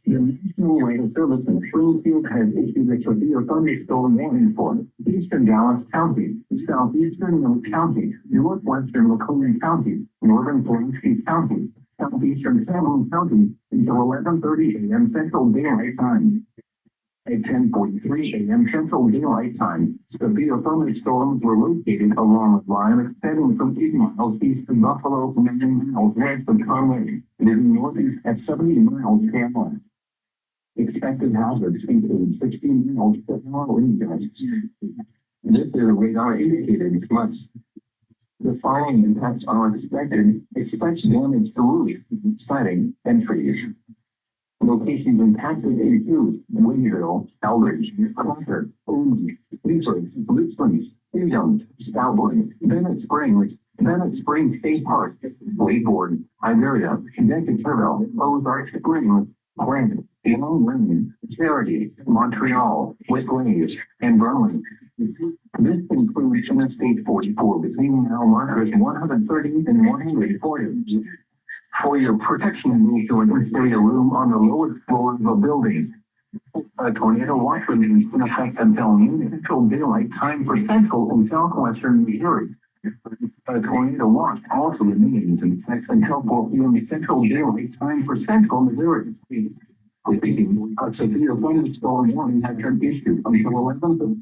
The National Rail Service in Springfield has issued a severe thunderstorm warning for eastern Dallas County, southeastern North County, northwestern Macomb County, northern Pulaski County, southeastern Salem County until 11:30 a.m. Central Daylight Time. At 10:43 a.m. Central Daylight Time, severe thunderstorms were located along a line extending from 8 miles east of Buffalo to 9 miles west of Conway, moving northeast at 70 miles per hour. Expected hazards include 16 miles per hour wind gusts. This is radar indicated floods. The following impacts are expected. Expect damage to roofs, siding, and trees. Locations impacted include Wayville, Eldridge, Crocker, Owens, Leesburg, Blue Springs, Freedom, Stowboy, Bennett Springs State Park, Wakeboard, Iberia, Decaturville, Ozark Springs, Grant, Long Lane, Charity, Montreal, Whitlays, and Brumley. This includes Interstate 44 between mile markers 130 and 140. For your protection, make sure to stay a room on the lowest floor of the building. A tornado watch remains in effect until noon Central Daylight Time for central and southwestern Missouri. A tornado watch also remains in effect until 4 p.m. Central Daylight Time for central Missouri. Repeating, a severe thunderstorm warning has been issued until 11:30.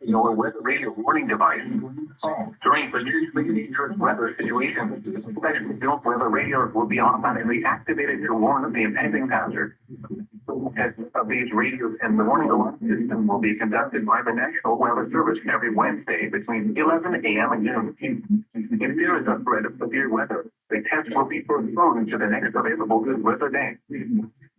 Your weather radio warning device. During particularly dangerous weather situations, specially built weather radios will be automatically activated to warn of the impending hazard. Tests of these radios and the warning alarm system will be conducted by the National Weather Service every Wednesday between 11 a.m. and noon. If there is a threat of severe weather, the test will be postponed to the next available good weather day.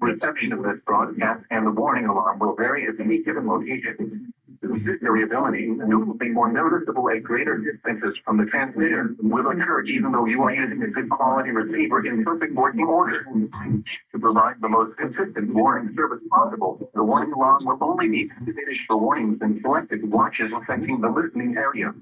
Reception of this broadcast and the warning alarm will vary at any given location. Variability will be more noticeable at greater distances from the transmitter will occur even though you are using a good quality receiver in perfect working order. To provide the most consistent warning service possible, the warning alarm will only be activated for warnings in selected watches affecting the listening area.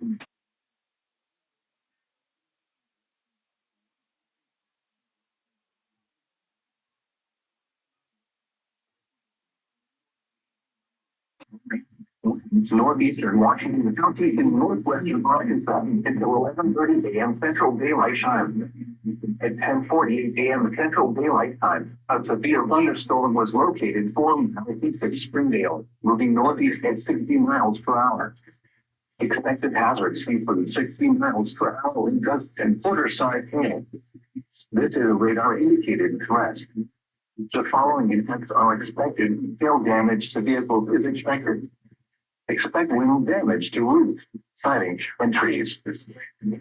Northeastern Washington County in northwestern Arkansas until 11:30 a.m. Central Daylight Time. At 10:48 a.m. Central Daylight Time, a severe thunderstorm was located 4 miles east of Springdale, moving northeast at 60 miles per hour. Expected hazards include 60 miles per hour in gusts and quarter-sized hail. This is a radar-indicated threat. The following effects are expected. Hail damage to vehicles is expected. Expect wind damage to roofs, signage, and trees.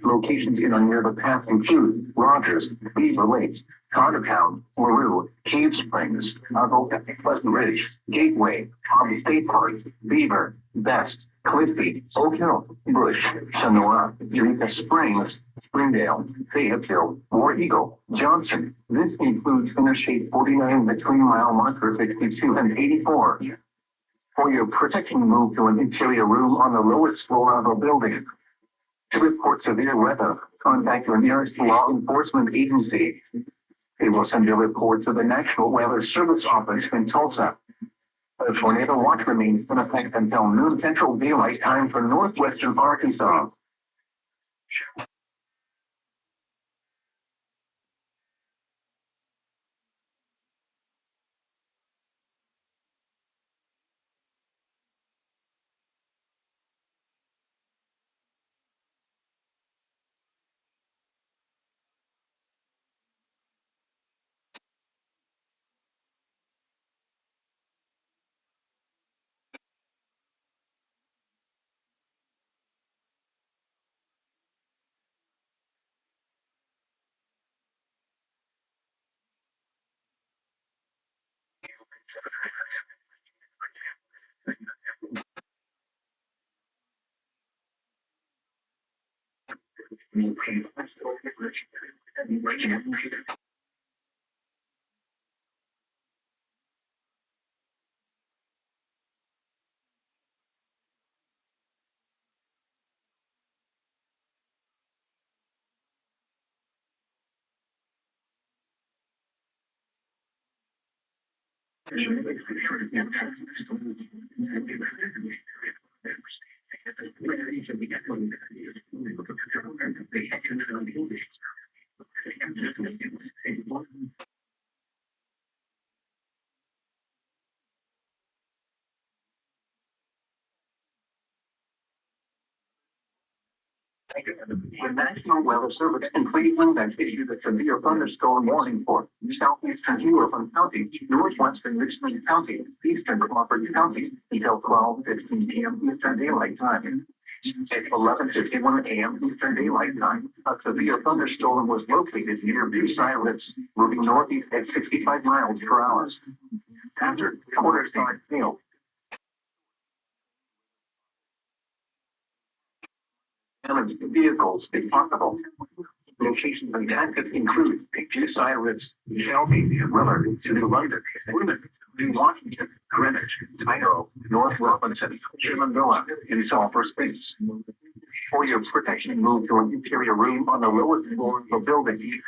Locations in or near the path include Rogers, Beaver Lakes, Cartertown, LaRue, Cave Springs, Avoca, Pleasant Ridge, Gateway, Hobby State Park, Beaver, Best, Cliffy, Oak Hill, Bush, Sonora, Eureka Springs, Springdale, Fayetteville, War Eagle, Johnson. This includes Interstate 49 between mile marker 62 and 84. For your protection, move to an interior room on the lowest floor of a building. To report severe weather, contact your nearest law enforcement agency. They will send your report to the National Weather Service office in Tulsa. The tornado watch remains in effect until noon Central Daylight Time for northwestern Arkansas. The National Weather Service in Cleveland has issued a severe thunderstorm warning for southeastern Huron County, northwestern Richmond County, eastern Crawford County until 12:15 p.m. Eastern Daylight Time. At 11:51 a.m. Eastern Daylight Time, a severe thunderstorm was located near Bucyrus Ridge, moving northeast at 65 miles per hour. Hazard, quarter-side hail. Damaged vehicles, if possible. Locations impacted include Bucyrus, Shelby, Willard, New London, Plymouth, New Washington, Greenwich, Tyro, North Robinson, Shenandoah, and Sulphur Springs. For your protection, move to an interior room on the lowest floor of the building.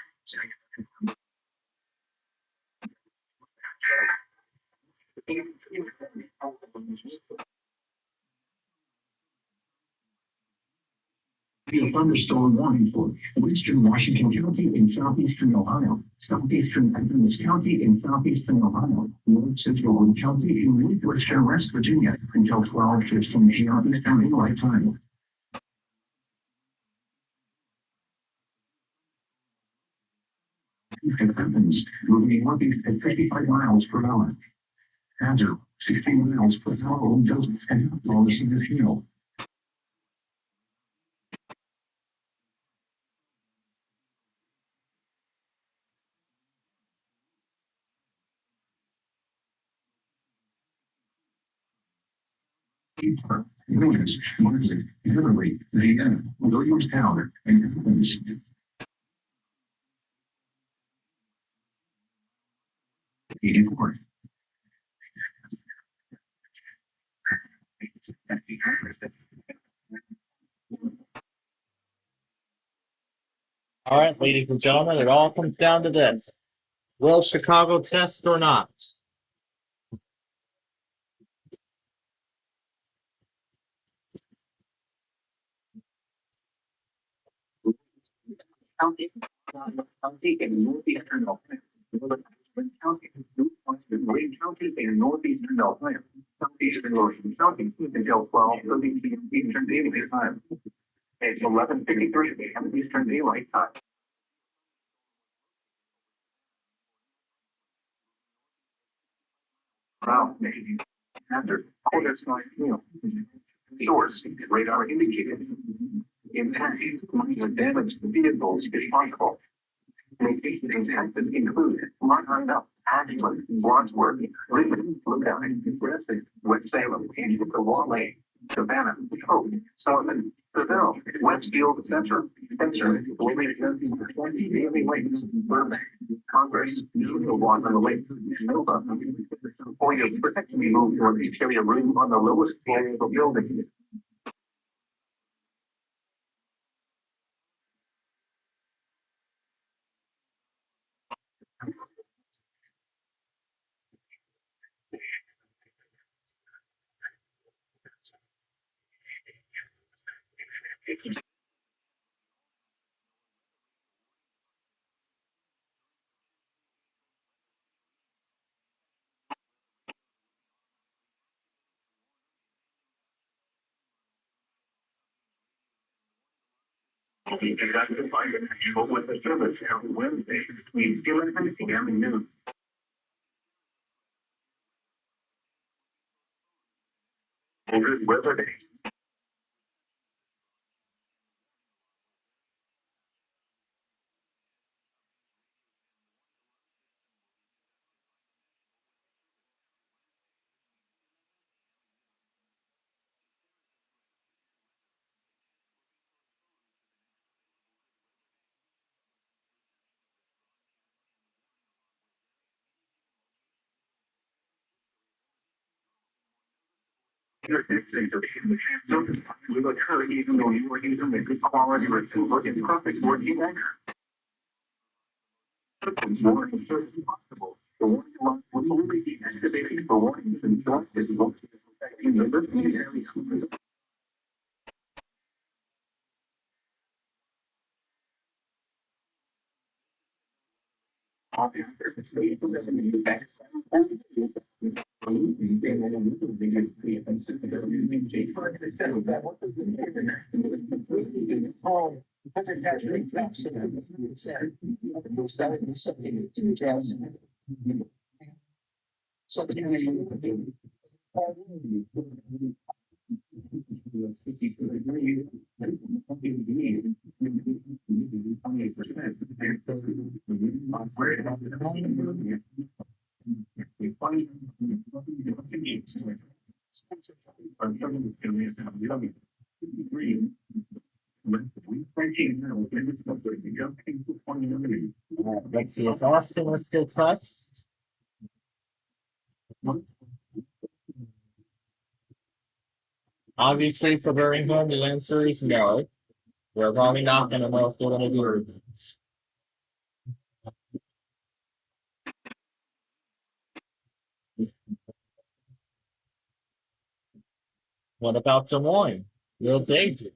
A thunderstorm warning for western Washington County in southeastern Ohio, southeastern Adams County in southeastern Ohio, north central Wood County in northwestern West Virginia until 12:15 p.m. Eastern Daylight Time. Athens, moving northeast at 55 miles per hour. Hazard, 60 miles per hour windows and outfalls in this hill. Williams, Marley, Beverly, Vienna, Williamstown, and Athens. '84. All right, ladies and gentlemen, it all comes down to this. Will Chicago test or not? County and northeastern Ohio. County, northwestern Wayne County and northeastern Ohio. Southeastern Logan County until 12:30 p.m. Eastern Daylight Time. It's 11:53 p.m. Eastern Daylight Time. Wow, maybe. After quarter-side meal. Source, radar indicated. Impact, minor damage to vehicles is possible. Locations impacted include Monmouth, Ashland, Wadsworth, Lincoln, Lodi, Breathitt, West Salem, Raleigh, Savannah, Hope, Sullivan, Seville, Westfield, Center, Spencer, Wilmington, 20 Daily Lakes, Burbank, Congress, Milwaukee on the Lake, Nova. For your protection, move to an interior room on the lowest floor of the building. You can find it with the service on Wednesday between 11 p.m. and noon. Good weather day. Something will occur even though you are using a good quality receiver in perfect working order. More is certainly possible. The warning alarm will only be activated for warnings and short visible affecting university area schools. Let's see if Austin was still test. Obviously, for Birmingham, the answer is no. We're probably not going to know if they're going to do it. What about Des Moines? Will they do it?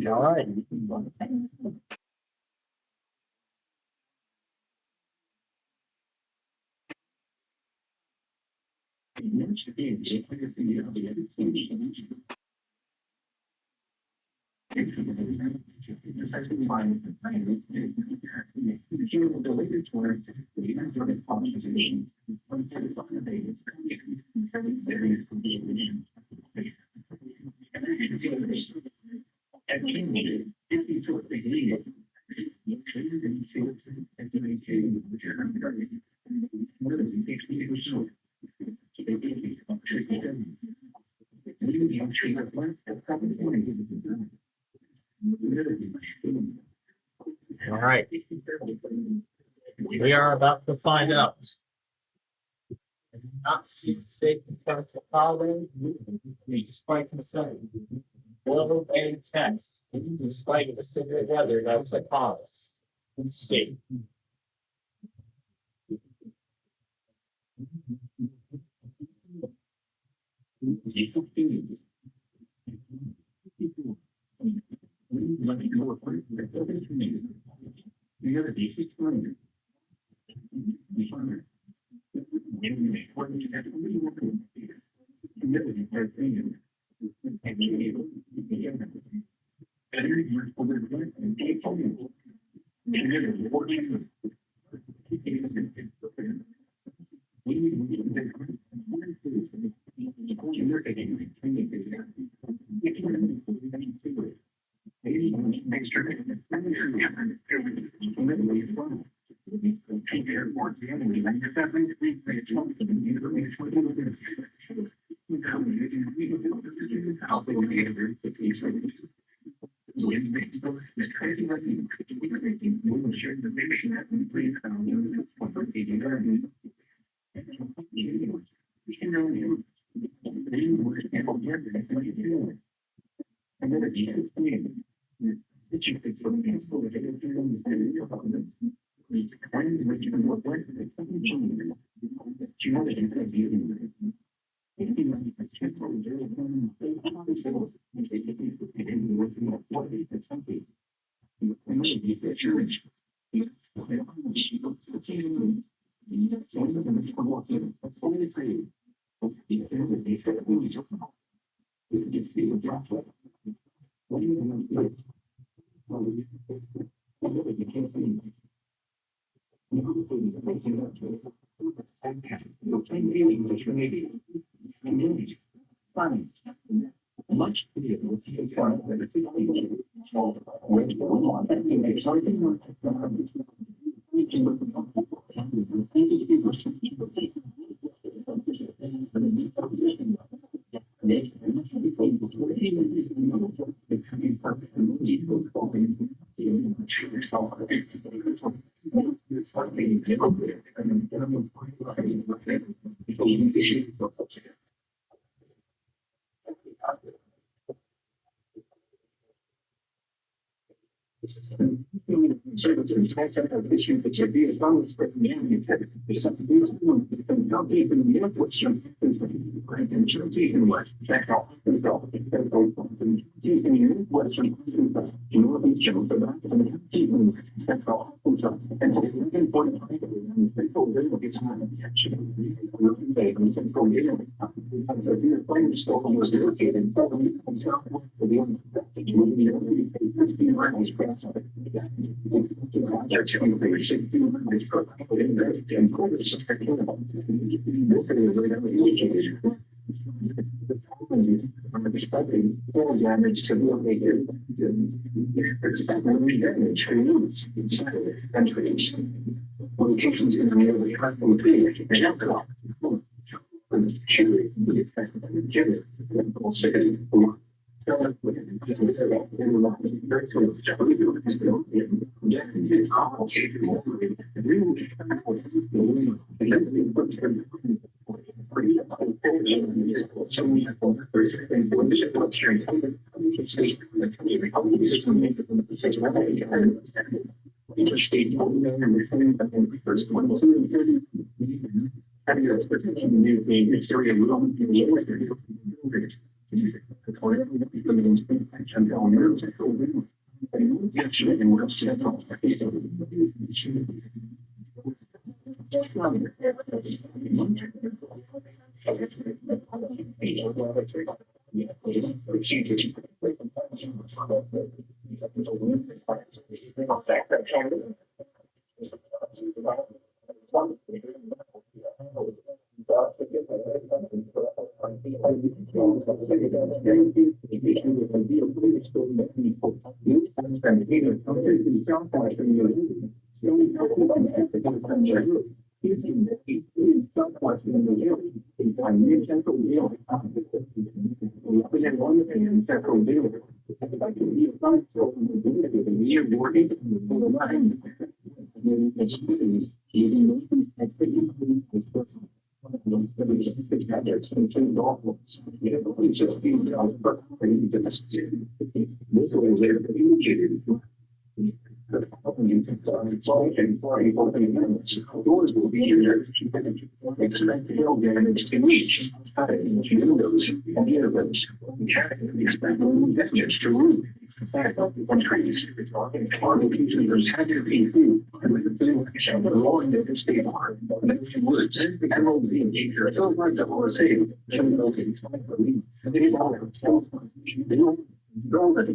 All right. All right. We are about to find out. Not see state defense college, despite concern. Global a test, despite the severe weather that's upon us. Let's see. Much vehicles use services have issued that should be as long as the community said there's something to do. Don't be in the airport, and Jersey and West, that's all. That's all. That's all. Using your Western, you know, these shows about that's all. And it's important people will get some action. They can go in. So if you're playing the school was located, damage to the locations in the middle of the track will be and alcohol. Interstate first one. Having your expertise in the area will be doors will be here. Expect hail damage to reach windows and earbuds. Expect damage to roof. On trees, farming features had to be food, and with the food, along the state park, woods, emerald beach, so like the OSA, and they all go that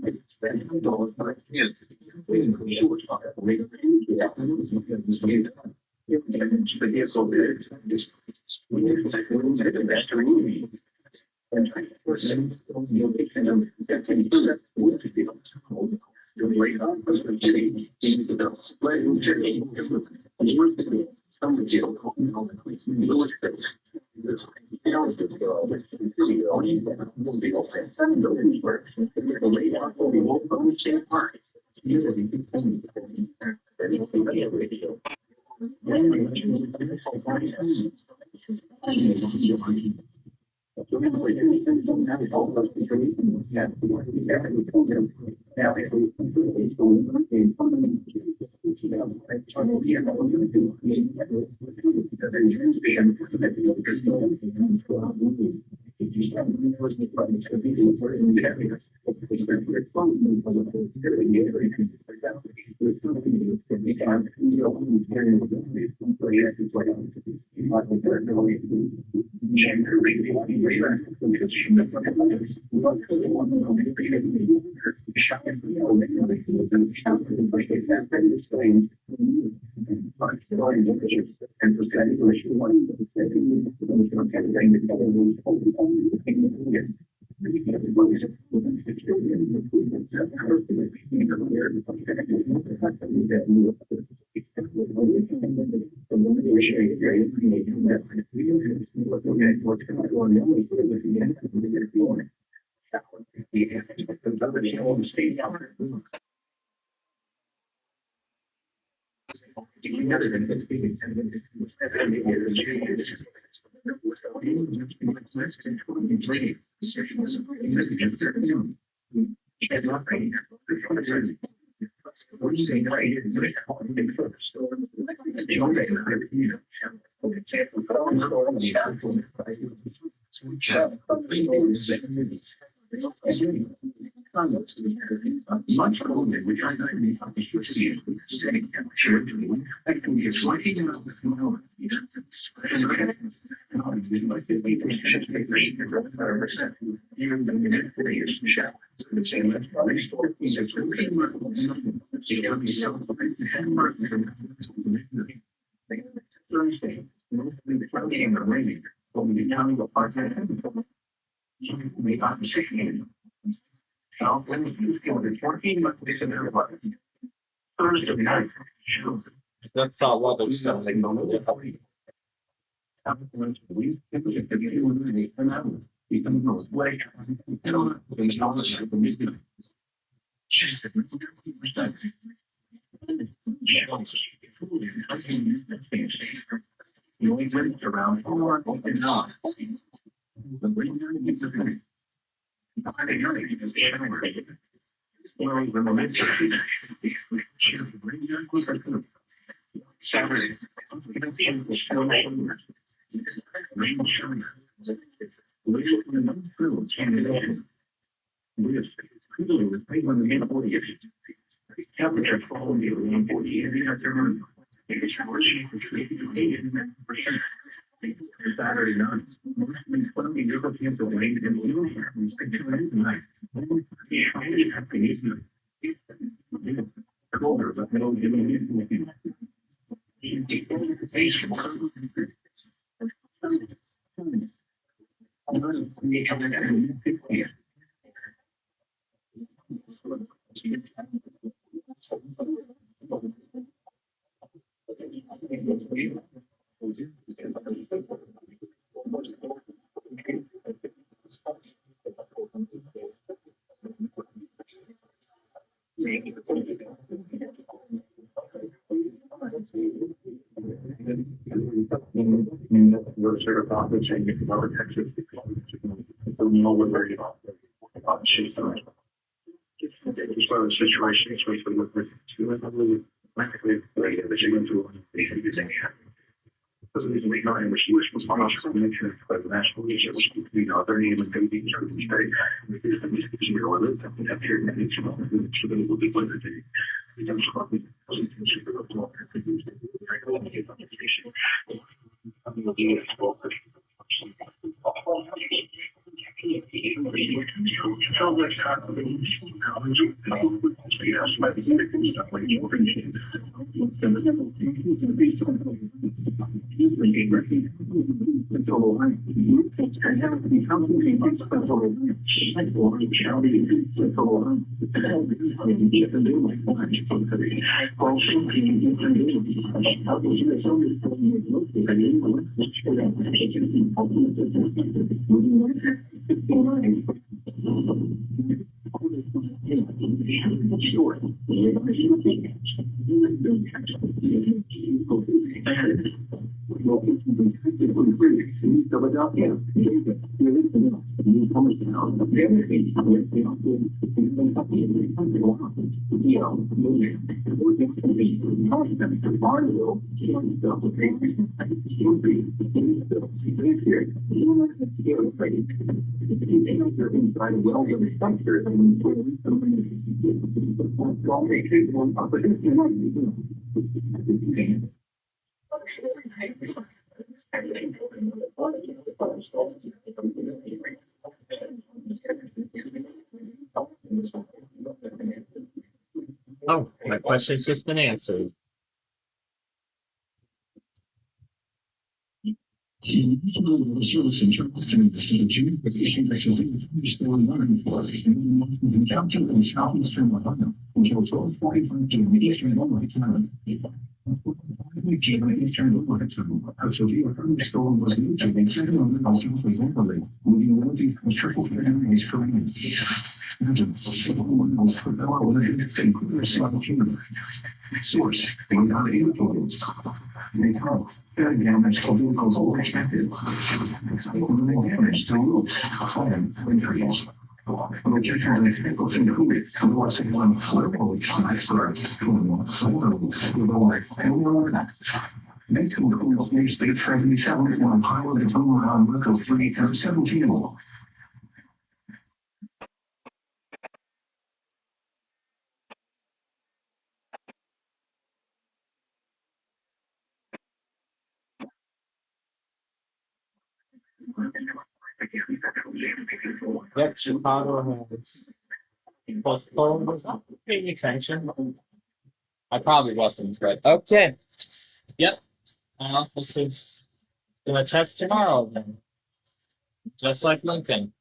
it's That's all what they're selling. Oh, my question's just been answered. Yep, Chicago has postponed this. Paying attention. I probably wasn't, but okay. Yep. This is gonna test tomorrow then. Just like Lincoln.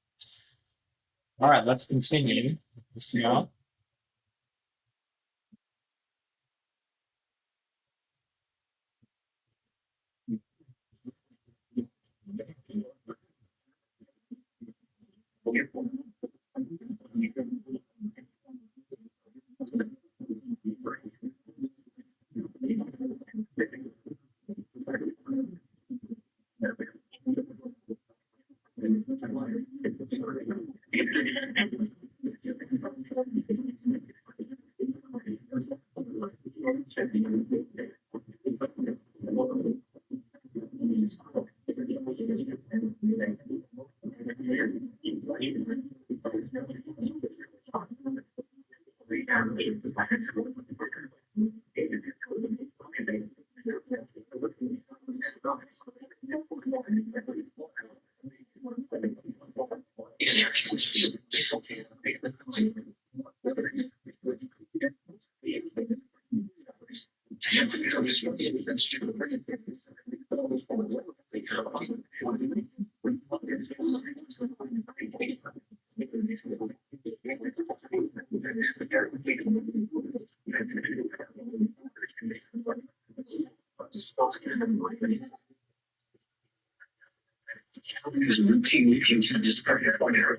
Alright, let's continue. This now.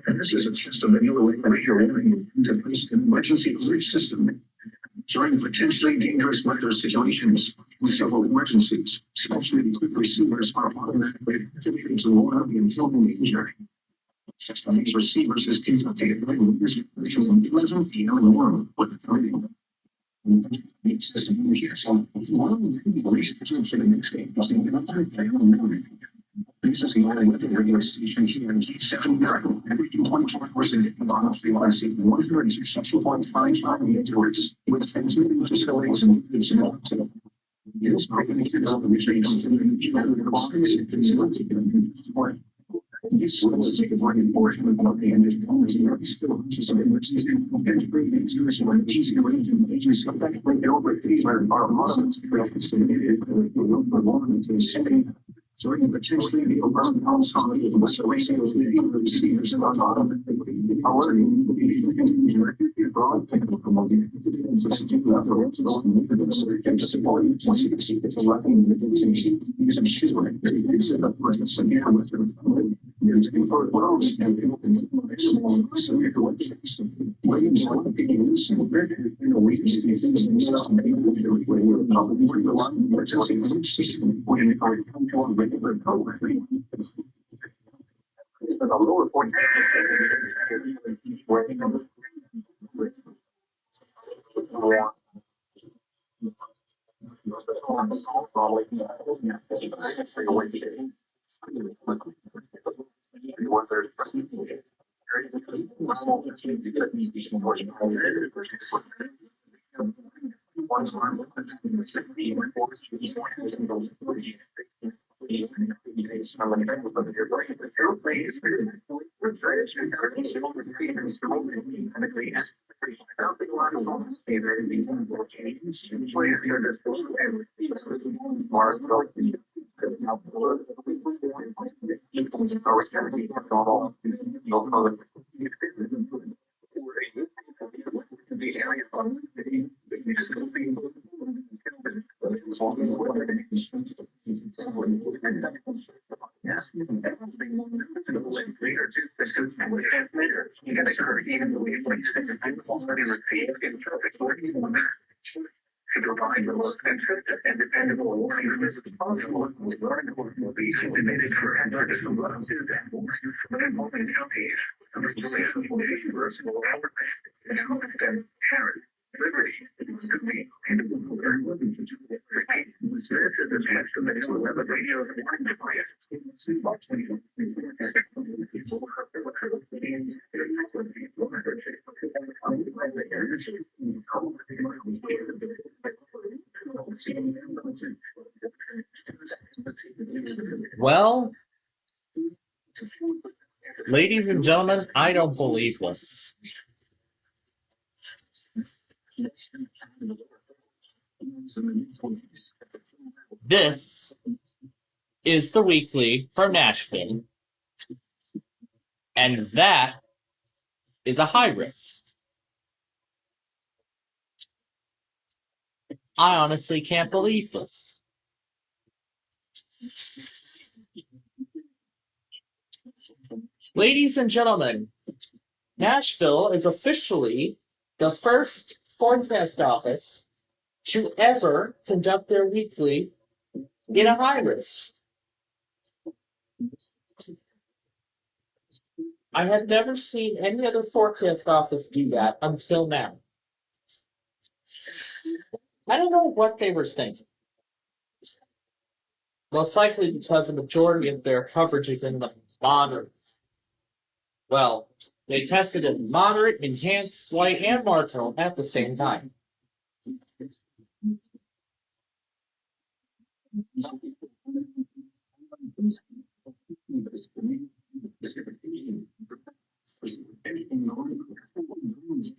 This is a system that you into place an emergency alert system. During potentially dangerous weather situations, with several emergencies, especially quick receivers are automatically activated to warn of the impending danger. System these receivers is conducted by users between 11 p.m. in the morning with the timing. System here, so one researchers for the next day must be given time to morning. This is the only weather radio station here in G7 America. Every 24 hours a day, honestly, I see 136.55 megahertz with transmitting facilities and so. Yes, I can hear all the research in the boxes and support. This was taken for enforcement of the end of policy of still some emergencies and bringing to us one easy arrangement agencies effectively over these are models estimated for long into the city. So it can potentially be a burden on solid what's the way sales receivers and on autumn. However, broad technical promoting so particular it's a volume it's a lot because I'm sure it's a person so yeah with there's a for well and so you're going to want to be used and we can see things when you're probably the one which is when you come to a regular program. But a lower point to provide the most consistent and dependable awareness as possible with learning will be estimated for hazardous examples of involving counties, organizations will be universal and parents, liberty, stability, and this is attached to the 11 radio warning device. Well, ladies and gentlemen, I don't believe this. This is the weekly for Nashville, and that is a high risk. I honestly can't believe this. Ladies and gentlemen, Nashville is officially the first forecast office to ever conduct their weekly in a high risk. I have never seen any other forecast office do that until now. I don't know what they were thinking. Most likely because a majority of their coverage is in the moderate. Well, they tested in moderate, enhanced, slight, and marginal at the same time.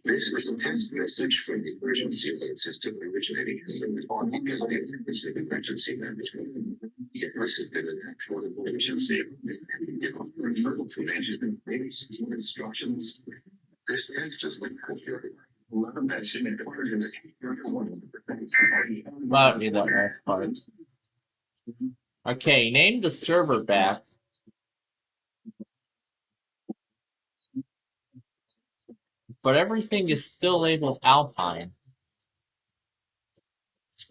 This is a test message from the emergency alert system originating on the Pacific Emergency Management. It must have been an actual emergency. Verbal management base instructions. This test just like computer. That's in the order in the Well, I don't need that last part. Okay, name the server back. But everything is still labeled Alpine.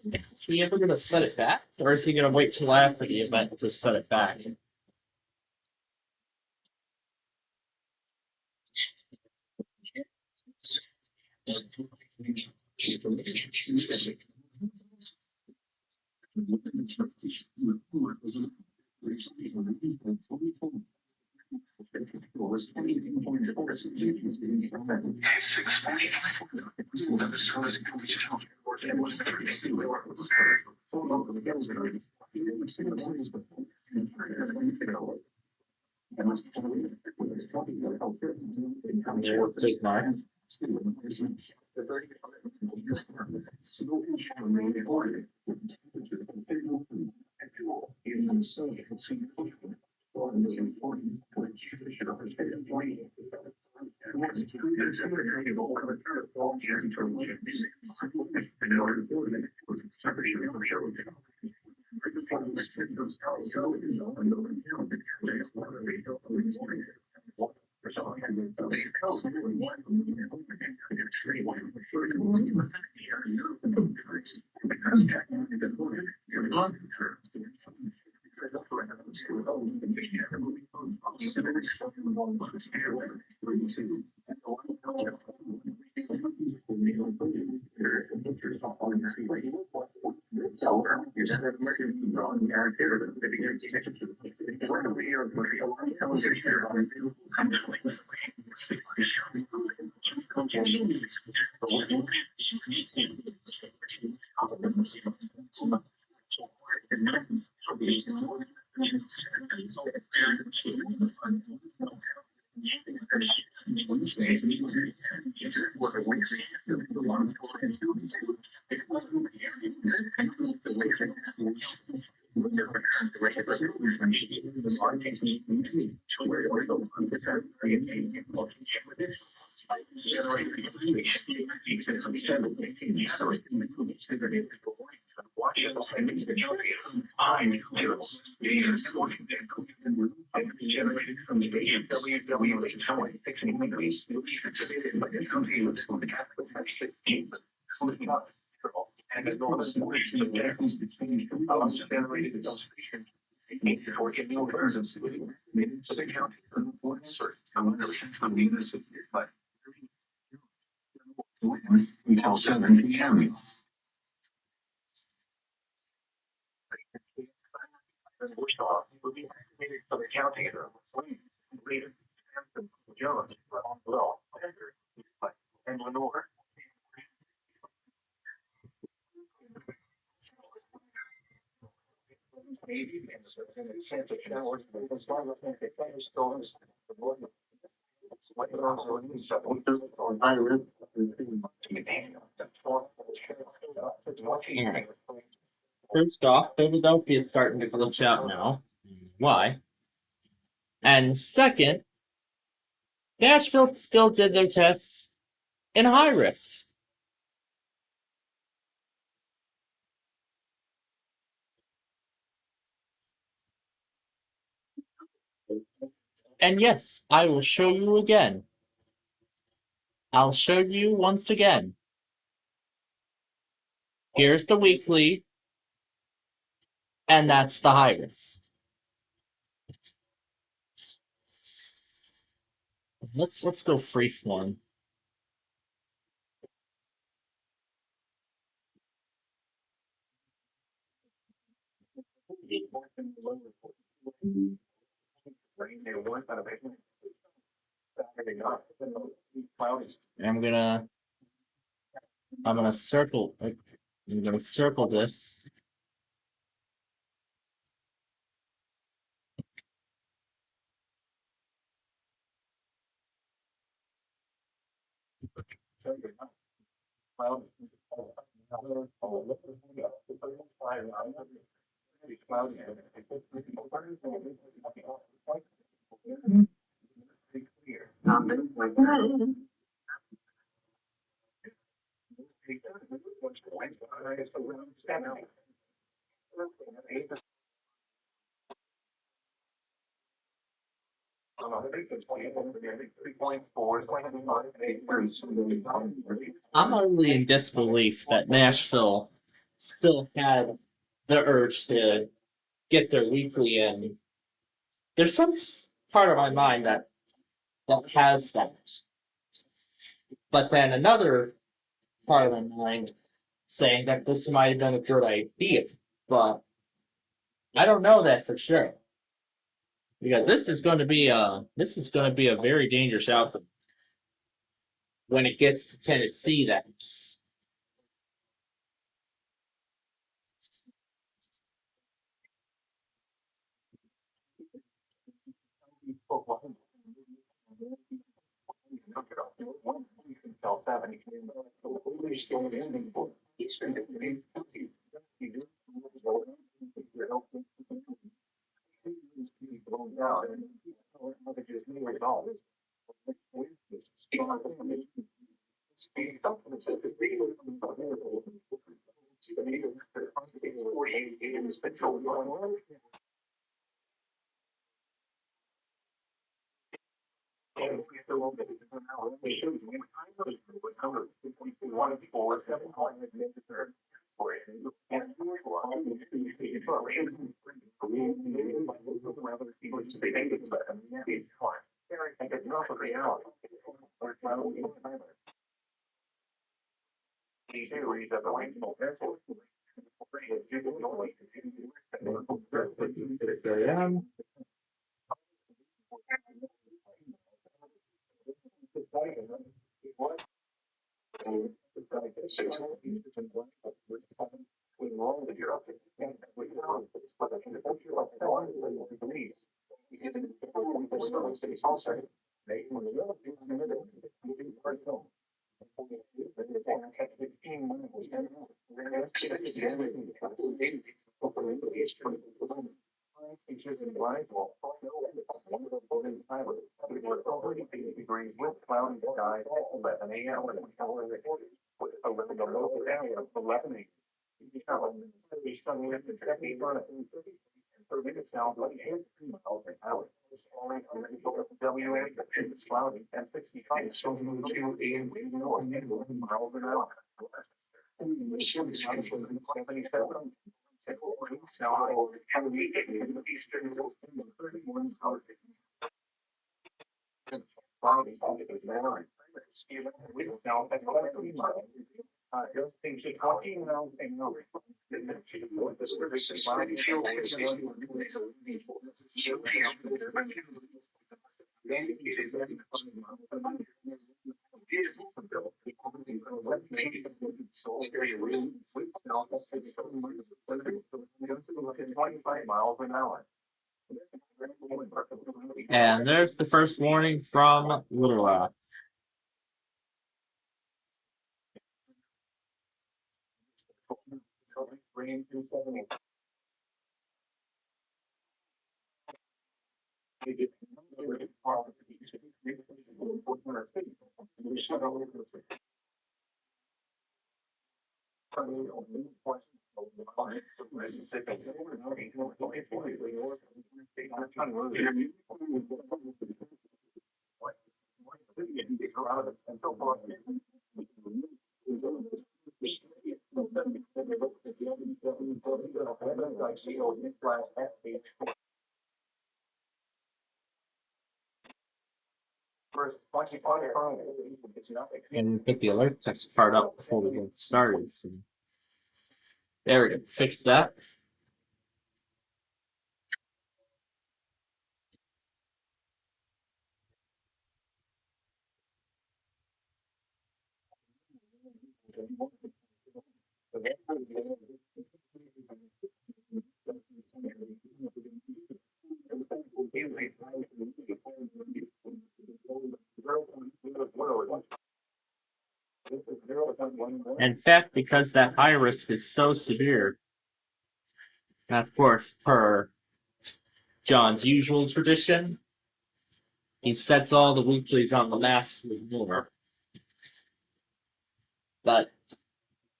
Is he ever going to set it back? Or is he going to wait till after the event to set it back? Take mine. First off, Philadelphia is starting to glitch out now. Why? And second, Nashville still did their tests in high risk. And yes, I will show you again. I'll show you once again. Here's the weekly, and that's the high risk. Let's go freeform. I'm gonna circle this. I'm only in disbelief that Nashville still had the urge to get their weekly in. There's some part of my mind that has that, but then another part of my mind saying that this might have been a good idea, but I don't know that for sure because this is going to be a very dangerous outcome when it gets to Tennessee. That's And there's the first warning from Little Rock. And put the alert text part up before we get started. So there we go. Fix that. In fact, because that high risk is so severe, and of course, per John's usual tradition, he sets all the weeklies on the mast to ignore. But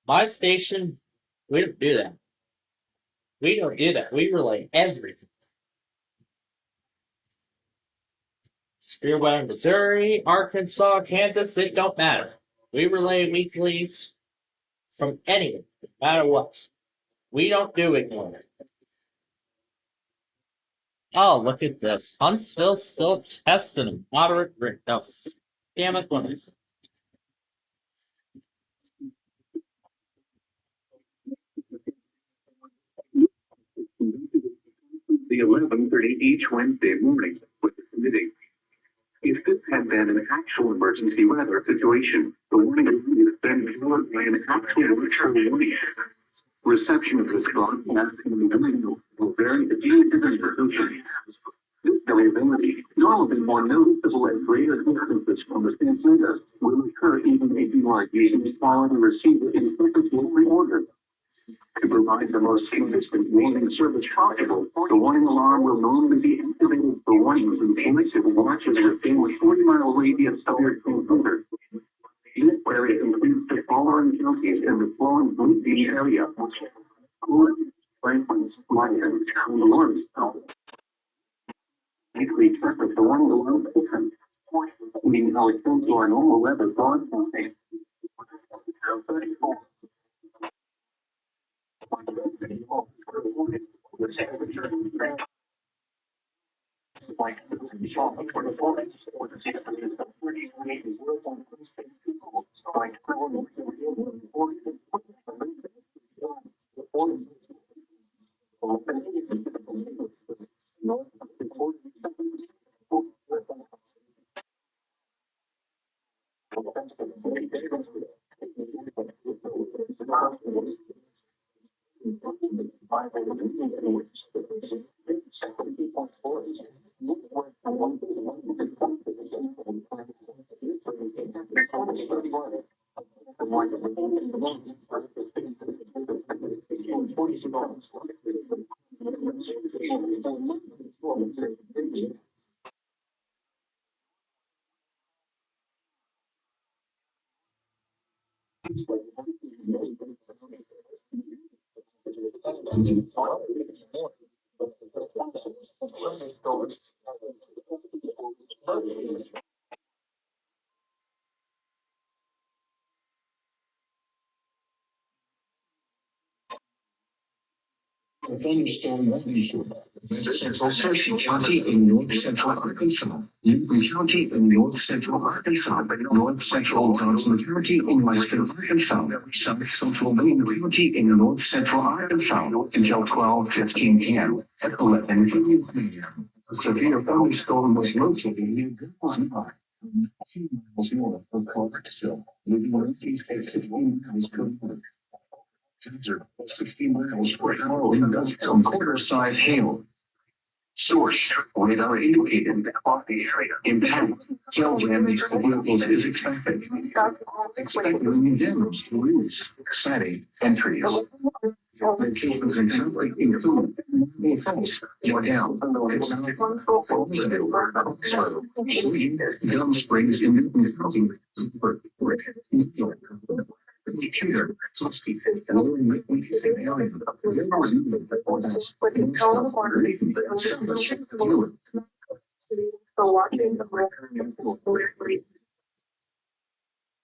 my station, we don't do that. We don't do that. We relay everything. Severe weather in Missouri, Arkansas, Kansas, it don't matter. We relay weeklies from anywhere, no matter what. We don't do ignoring. Oh, look at this. Huntsville still testing a moderate risk. Oh, damn it, what is it? The 11:30 each Wednesday morning with the committee. If this had been an actual emergency weather situation, the warning is then followed by an actual return warning. Reception of this broadcast in the will vary due to the institution. This variability, normally more noticeable at greater distances from the transmitter, will occur even if you are using the quality receiver in perfect order. To provide the most consistent warning service possible, the warning alarm will normally be activated for warnings in case it watches within a 40-mile radius of your transmitter. This area includes the following counties in the flowing Blue Beach area: Gordon, Franklin, Lyon, and Lawrence. Weekly traffic the warning alarm system. We now extend to our normal weather broadcasting. Thunderstorm Magnitude. This is Osage County in north central Arkansas, Newton County in north central Arkansas, north central Johnson County in western Arkansas, south central Wayne County in north central Arkansas until 12:15 p.m. at 11:15 p.m. A severe thunderstorm was located near Gilmore Park, 2 miles north of Clarksville, with winds at 15 miles per hour. 60 miles per hour wind gusts from quarter-size hail. Source: radar indicated off the area. Impact: hail damage to vehicles is expected. Expect marine damage to roofs, siding, and trees. Locations in Sunlight include May Falls, Down, Gum Springs in Newton County, New York. Computer,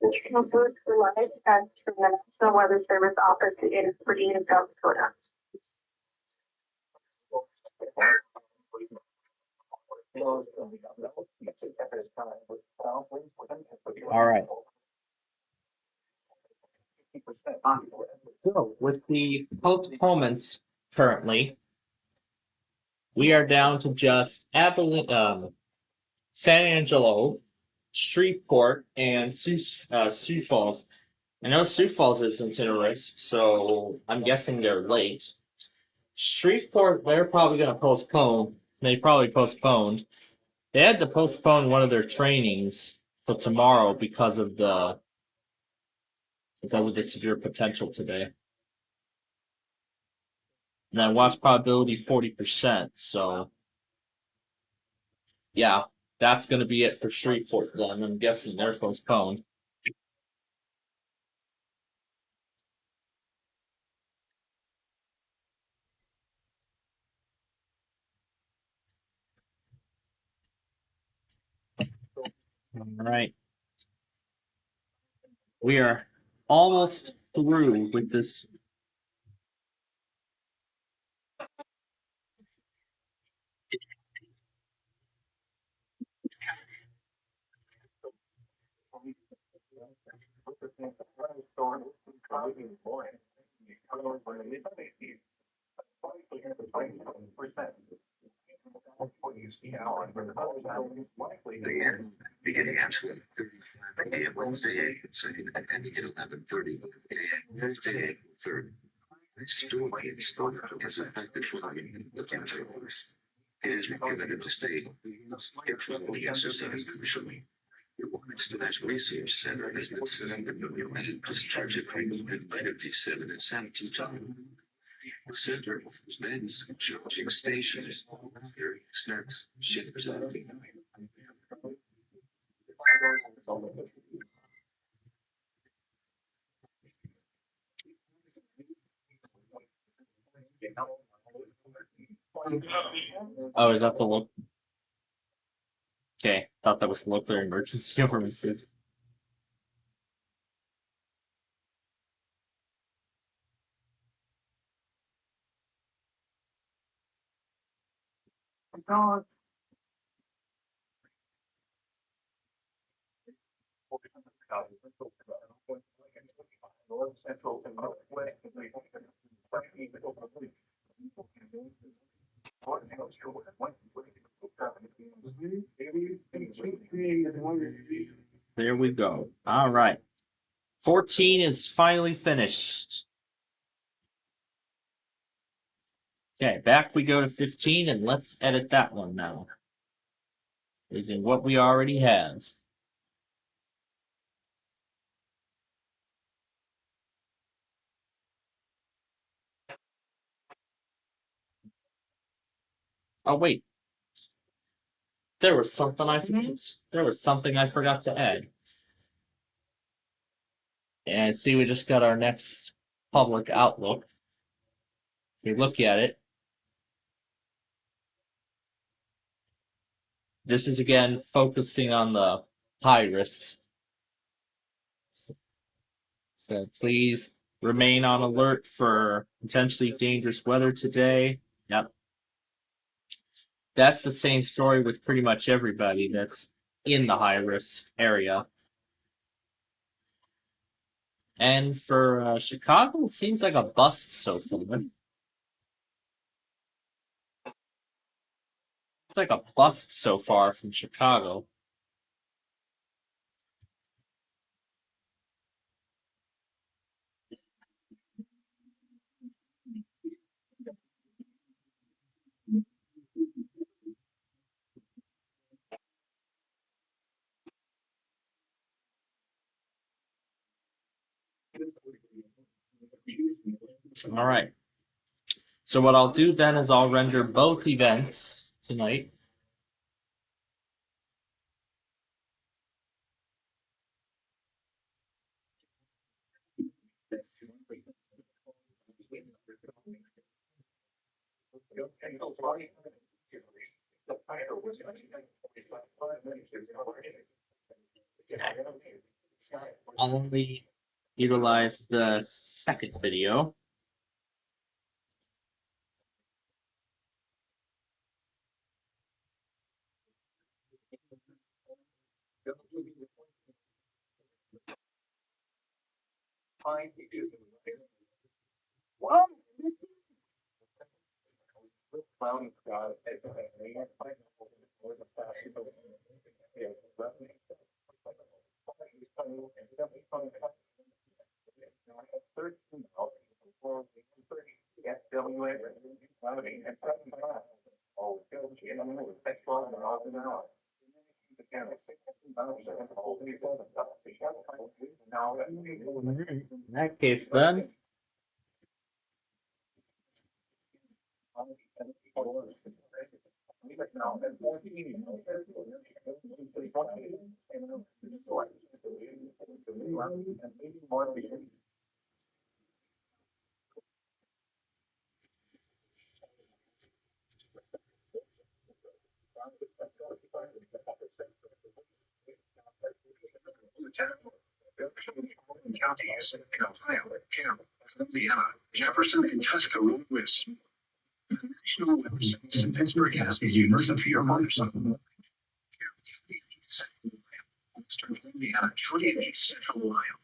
This concludes the live test from the National Weather Service office in Virginia, South Dakota. All right. So, with the postponements currently, we are down to just San Angelo, Shreveport, and Sioux Falls. I know Sioux Falls isn't in a risk, so I'm guessing they're late. Shreveport, they're probably going to postpone. They probably postponed. They had to postpone one of their trainings till tomorrow because of the severe potential today. And I watch probability 40%, so yeah, that's going to be it for Shreveport then. I'm guessing they're postponed. All right. We are almost through with this. Beginning at 12:35 a.m. Wednesday, second and ending at 11:30 a.m. Thursday, 3rd. This storm is affected flying in the categories. It is recommended to stay if fully exercised officially. It warrants to that research center has been set up and implemented discharge of removed by 57 and 72. The center offers men's charging stations, snacks, shippers, Oh, is that the look? Okay, thought that was the local emergency over my suit. There we go. All right. 14 is finally finished. Okay, back we go to 15, and let's edit that one now. Using what we already have. Oh, wait. There was something I forgot. There was something I forgot to add. And I see we just got our next public outlook. If we look at it, this is again focusing on the high risks. So please remain on alert for potentially dangerous weather today. Yep. That's the same story with pretty much everybody that's in the high risk area. And for Chicago, it seems like a bust so far. It's like a bust so far from Chicago. All right. So what I'll do then is I'll render both events tonight. I'll only utilize the second video. In that case, then. counties in Ohio, Carroll, Indiana, Jefferson, and Tuscaloosa. National websites and Pittsburgh has a emergency or motorcycle. Western Indiana, County, and East Central Ohio.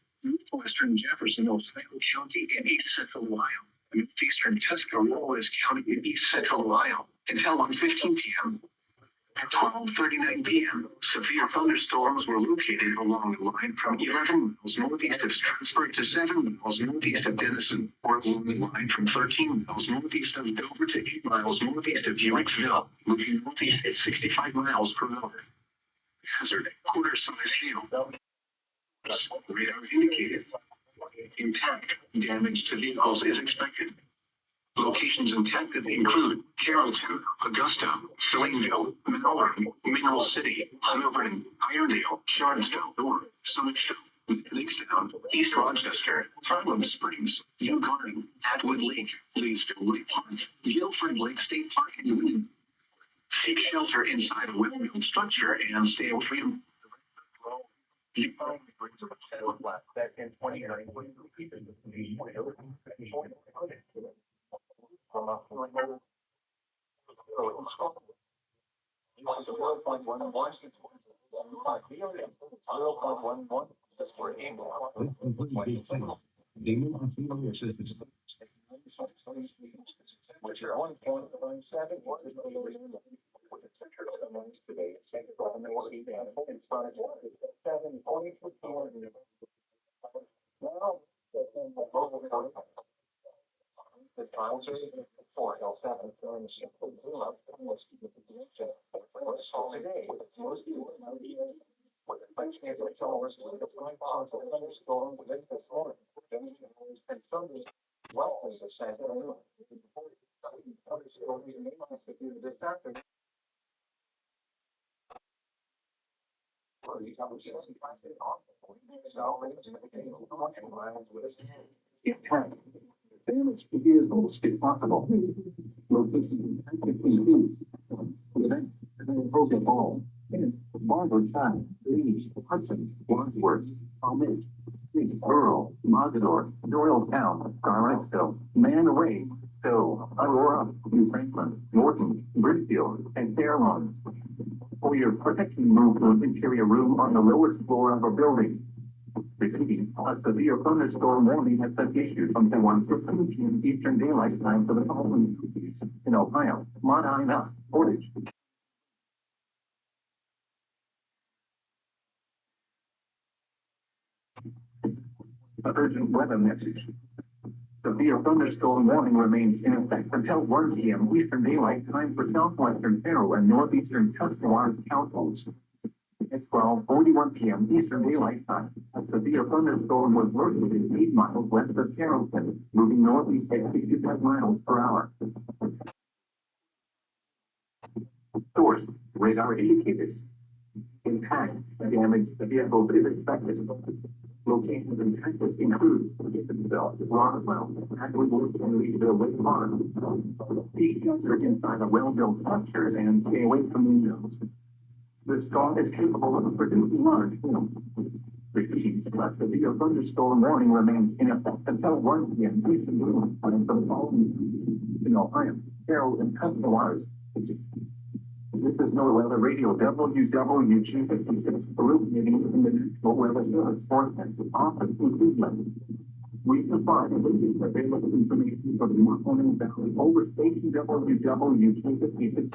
Western Jefferson, Ohio County, and East Central Ohio. Eastern Tuscaloosa County, and East Central Ohio. Until 1:15 p.m. At 12:39 p.m., severe thunderstorms were located along the line from 11 miles northeast of Stratford to 7 miles northeast of Denison, or along the line from 13 miles northeast of Dover to 8 miles northeast of Ewixville, moving northeast at 65 miles per hour. Hazard, quarter-size hail. Radar indicated. Intact. Damage to vehicles is expected. Locations intended include Carrollton, Augusta, Plainville, Malvern, Mineral City, Hanover, Irondale, Charlottesville, Summitville, Lakestown, East Rochester, Harlem Springs, New Garden, Atwood Lake, Leesville Lake Park, Guilford Lake State Park, and Union. Seek shelter inside a well-built structure and stay away from intact. Damage to vehicles if possible. Location include Broken Ball, Barber Chine, Leeds, Hudson, Wadsworth, Talmadge, Earl, Mogador, Doylestown, Garlettsville, Man Ray, Stowe, Aurora, New Franklin, Norton, Bridgefield, and Fairlawn. For your protection, move to an interior room on the lowest floor of a building. Repeating, a severe thunderstorm warning has been issued until 1:15 p.m. Eastern Daylight Time for the following cities in Ohio: Medina, Portage. Urgent weather message. Severe thunderstorm warning remains in effect until 1 p.m. Eastern Daylight Time for southwestern Faro and northeastern Tuscarawas counties. At 12:41 p.m. Eastern Daylight Time, a severe thunderstorm was located 8 miles west of Carrollton, moving northeast at 65 miles per hour. Source: radar indicators. Impact: damage to vehicles is expected. Locations in Texas include Gibsonville, Roswell, Atwood, and Leesville Lake Park. Seek shelter inside a well-built structure and stay away from windows. The storm is capable of producing large hail. Repeat, a severe thunderstorm warning remains in effect until 1 p.m. Eastern Daylight Time for the following in Ohio, Carroll, and Tuscarawas. This is NOAA Weather Radio WWG56 originating in the National Weather Service forecast office in Cleveland. We supply the latest available information from the Mahoning Valley over station WWG56.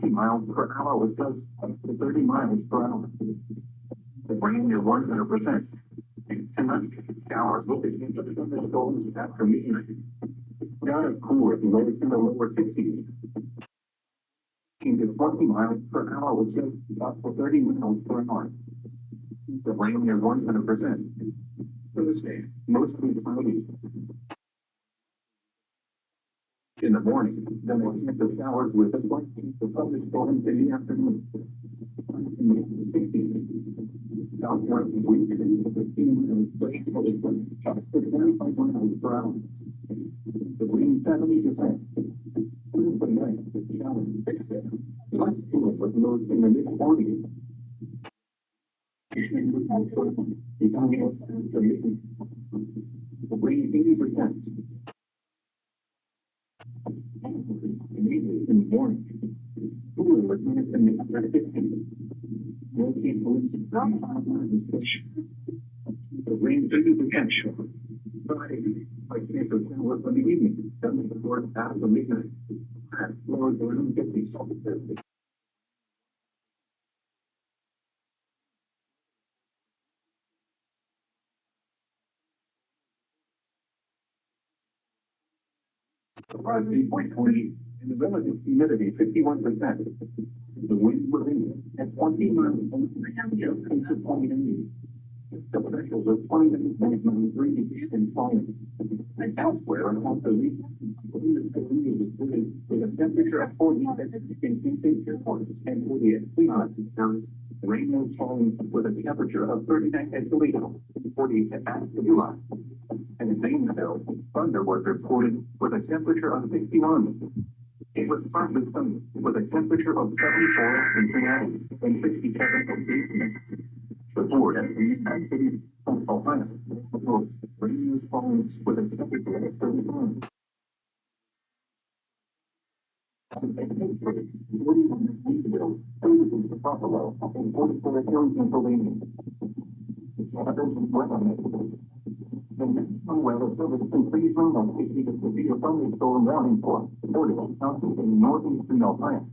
Miles per hour with gusts up to 30 miles per hour. The rain is 100%. Tonight, showers will begin to thunderstorms after midnight. Down at cooler, lows in the lower 60s. To 20 miles per hour with gusts up to 30 miles per hour. The rain is 100%. Thursday, mostly cloudy. In the morning, then we'll get the showers with a slight chance of thunderstorms in the afternoon. In the 60s, southwest wind speed 15 miles per hour, up to 25 miles per hour. Between 70%. Thursday night, showers. Light cooler with lows in the mid-40s. The wind 80%. immediately in the morning. Cooler was minutes in the upper 50s. European police the rain visited the catch. Friday, by 10% was in the evening, 74 after midnight. Lower around 50. Approximately 0.20 and the relative humidity 51%. The wind was in at 20 miles into 20 the pressure was 29.93 degrees in volume. And elsewhere across the region, with a temperature of 46 in Kingston Airport and 40 at Cleveland, rain was falling with a temperature of 39 at Toledo, 40 at Ashtabula. And in Zanesville, thunder was reported with a temperature of 61. It was partly sunny with a temperature of 74 in Cincinnati and 67 in Dayton. The board at the United States of Ohio proposed radio phones with a temperature of 31. Buffalo and 44 Hills, Pennsylvania. The National Weather Service completes notification of severe thunderstorm warning for Oregon County in northeastern Ohio,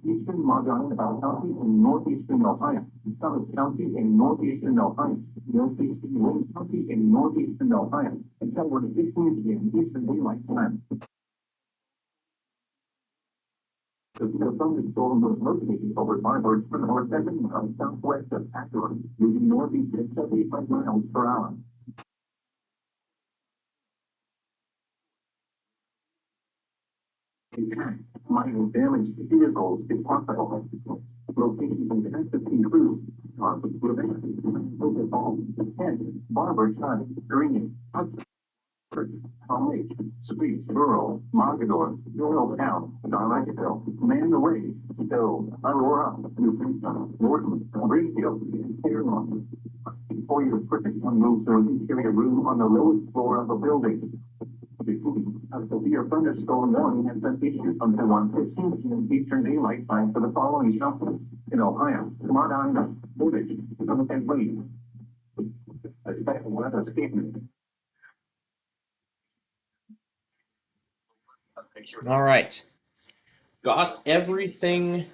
eastern Margine County in northeastern Ohio, Summit County in northeastern Ohio, northeastern Wayne County in northeastern Ohio, and somewhere 15 p.m. Eastern Daylight Time. The thunderstorm was located over 5 or 7 miles southwest of Akron, moving northeast at 75 miles per hour. In fact, minor damage to vehicles is possible. Locations in Texas include Quebec, Oklahoma, Kent, Barber, China, Green, Hudson, Palm Beach, Streets, Rural, Mogador, Doylestown, Darlington, Mandalay, Stowe, Aurora, New Kingston, Norton, Greenfield, and Fairlawn. For your perfect moves or interior room on the lowest floor of a building. A severe thunderstorm warning has been issued until 1:15 p.m. Eastern Daylight Time for the following counties in Ohio, Montana, Portage, and Wayne. A special weather statement. All right. Got everything.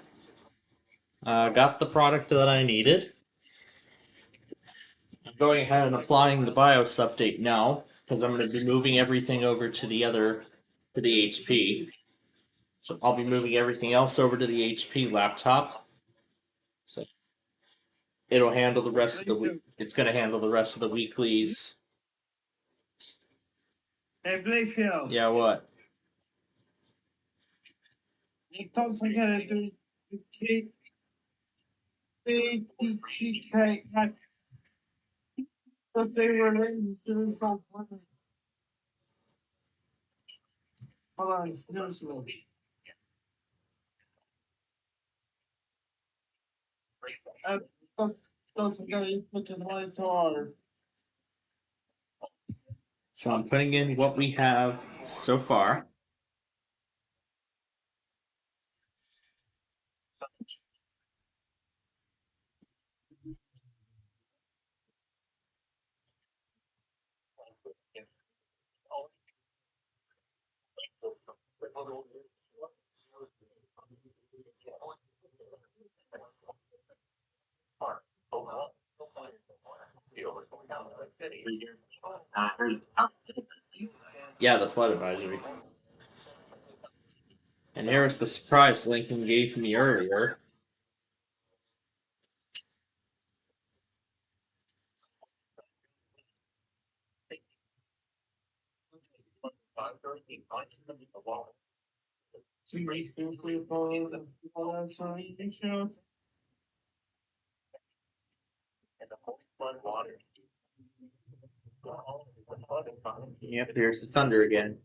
Got the product that I needed. I'm going ahead and applying the BIOS update now because I'm going to be moving everything over to the HP. So I'll be moving everything else over to the HP laptop. So it'll handle the rest of the week. It's going to handle the rest of the weeklies. Hey, Playfield. Yeah, what? You don't forget to do the KTK because they were related to the Hold on, seriously. Don't forget you put the lights on. So I'm putting in what we have so far. Yeah, the flood advisory. And here's the surprise Lincoln gave me earlier. Yep, here's the thunder again.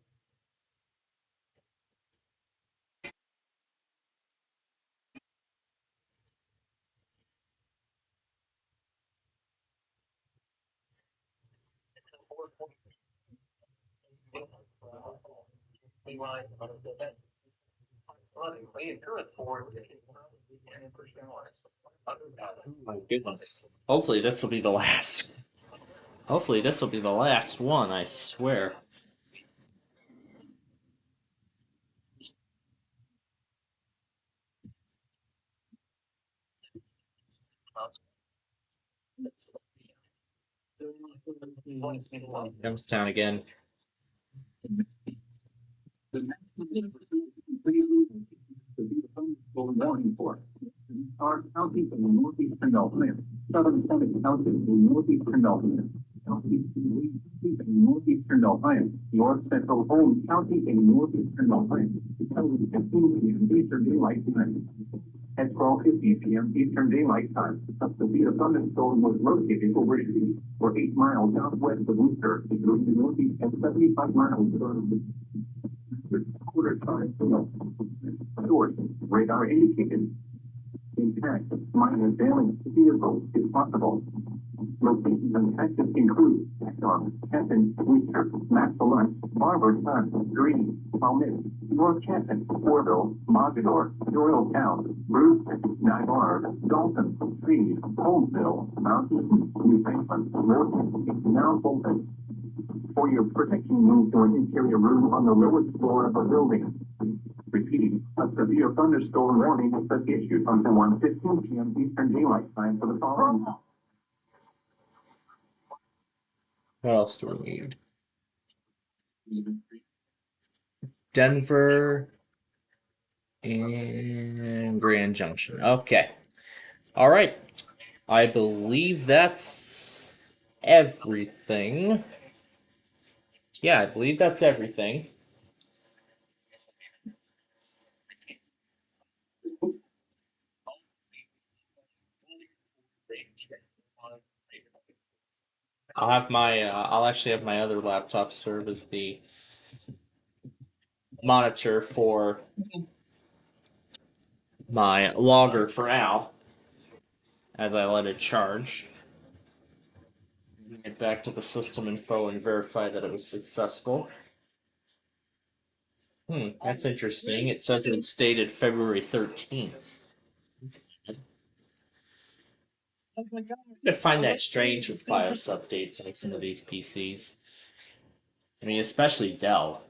My goodness. Hopefully this will be the last. Hopefully this will be the last one, I swear. Comes down again. Warning for our counties in the northeastern Northland, southern Seven counties in the northeastern Northland, counties in the northeastern Northland, North Central Holmes County in northeastern Northland, counties at 2 p.m. Eastern Daylight Time. At 12:50 p.m. Eastern Daylight Time, a severe thunderstorm was located over City, or 8 miles southwest of Worcester, between the northeast and 75 miles from quarter time. Source, radar indicated. Intact, minor damage to vehicles is possible. Locations and active include Acton, Kenton, Worcester, Massillon, Barberton, Green, Palmit, North Canton, Orville, Mogador, Doylestown, Brewster, Nybar, Dalton, Freed, Holmesville, Mountain, New Franklin, Morton, Mount Bolton. For your protection, move to an interior room on the lowest floor of a building. Repeating, a severe thunderstorm warning is issued until 1:15 p.m. Eastern Daylight Time for the following. What else do we need? Denver and Grand Junction. Okay. All right. I believe that's everything. Yeah, I believe that's everything. I'll actually have my other laptop serve as the monitor for my logger for now, as I let it charge. Get back to the system info and verify that it was successful. That's interesting. It says it was dated February 13th. I find that strange with BIOS updates on some of these PCs. I mean, especially Dell.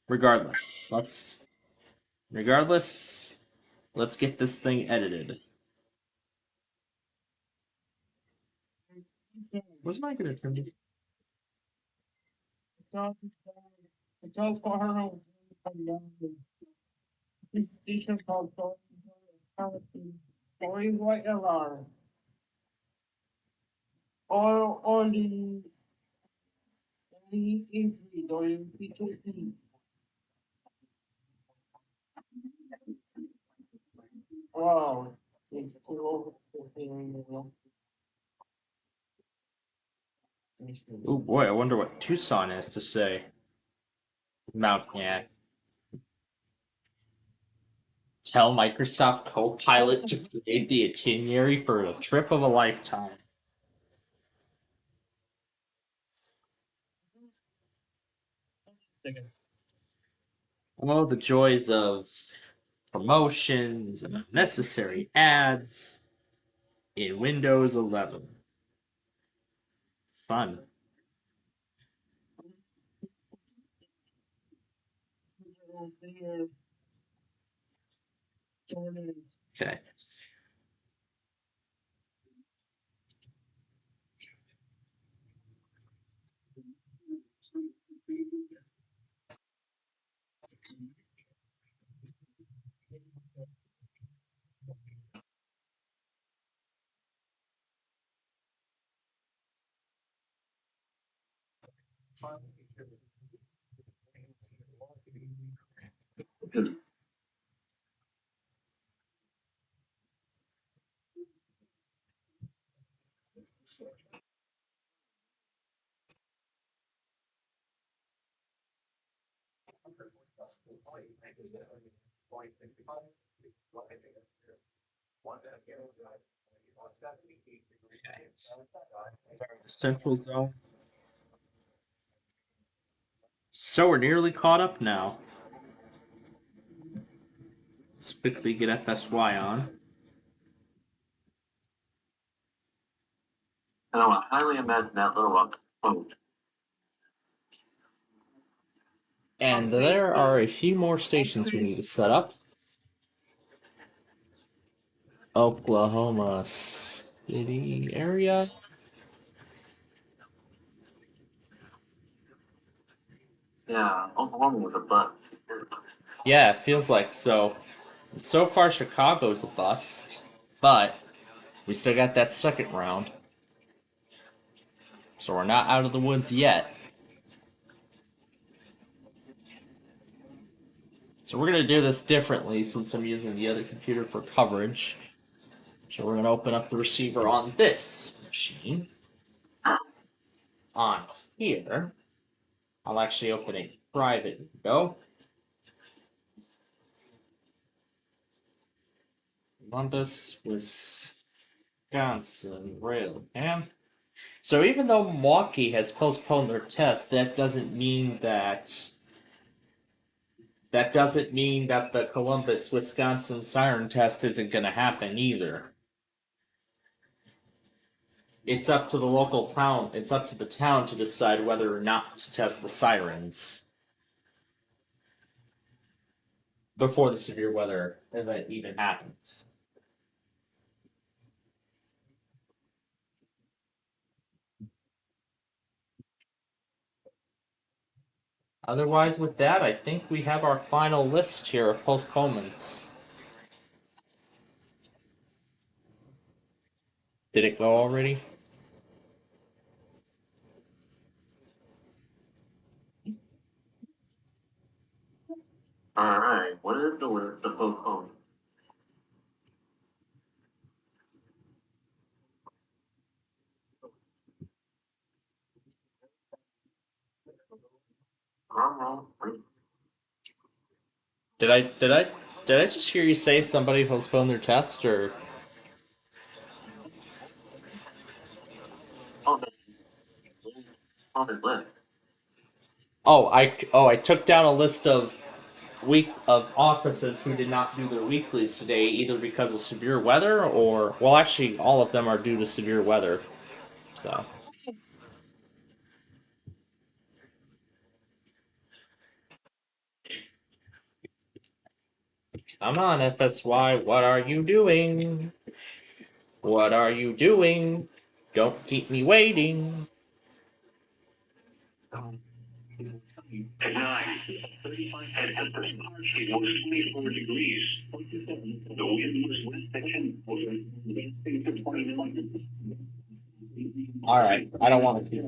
Regardless, let's get this thing edited. Was I gonna turn this? This station called Story White Alarm. Or only entry during P2P. Wow. It's still Oh boy, I wonder what Tucson has to say. Yeah. Tell Microsoft Copilot to create the itinerary for a trip of a lifetime. Oh, the joys of promotions and unnecessary ads in Windows 11. Fun. Okay. Central Zone. So we're nearly caught up now. Let's quickly get FSY on. Now, I highly imagine that little quote. And there are a few more stations we need to set up. Oklahoma City area. Yeah, Oklahoma was a bust. Yeah, it feels like so. So far, Chicago's a bust, but we still got that second round. So we're not out of the woods yet. So we're going to do this differently since I'm using the other computer for coverage. So we're going to open up the receiver on this machine. On here, I'll actually open a private window. Columbus, Wisconsin Railcam. So even though Milwaukee has postponed their test, that doesn't mean that the Columbus, Wisconsin siren test isn't going to happen either. It's up to the local town. It's up to the town to decide whether or not to test the sirens before the severe weather event even happens. Otherwise, with that, I think we have our final list here of postponements. Did it go already? Alright, what is the list of postponements? Did I just hear you say somebody postponed their test or? Oh, I took down a list of offices who did not do their weeklies today, either because of severe weather or well, actually, all of them are due to severe weather. So. Come on, FSY, what are you doing? What are you doing? Don't keep me waiting. At night, 35 at the it was 24 degrees. The wind was west at 10. Alright, I don't want to keep.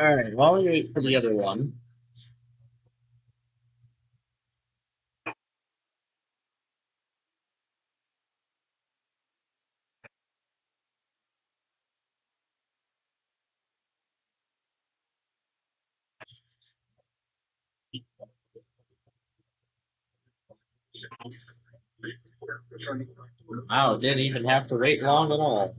All right, while we wait for the other one. Wow, didn't even have to wait long at all.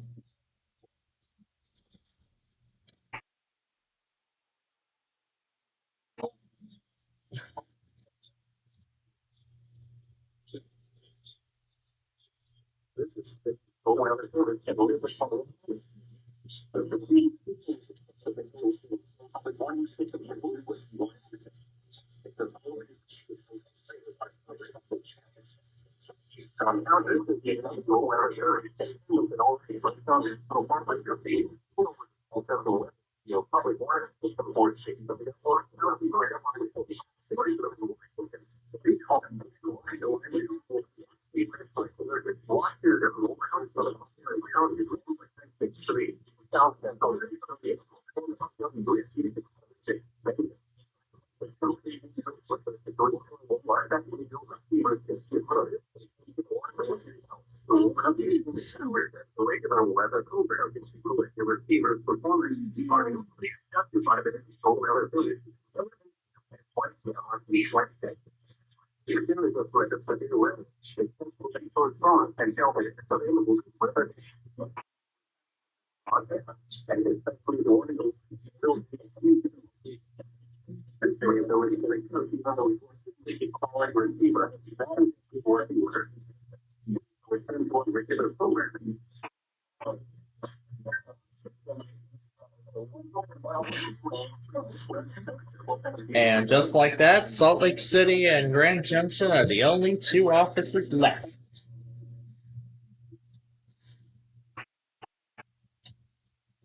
And just like that, Salt Lake City and Grand Junction are the only two offices left.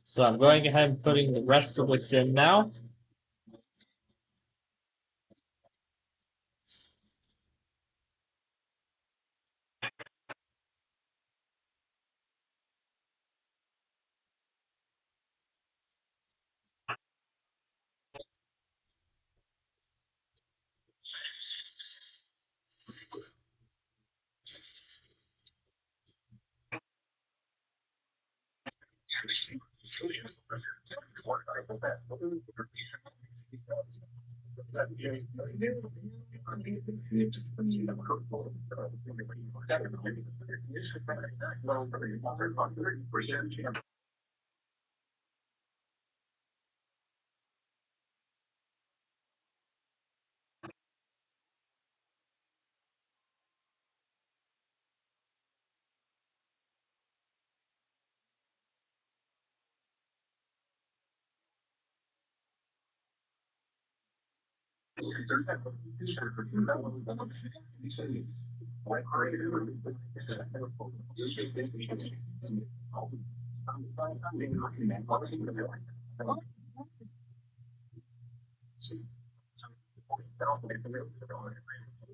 So I'm going ahead and putting the rest of this in now.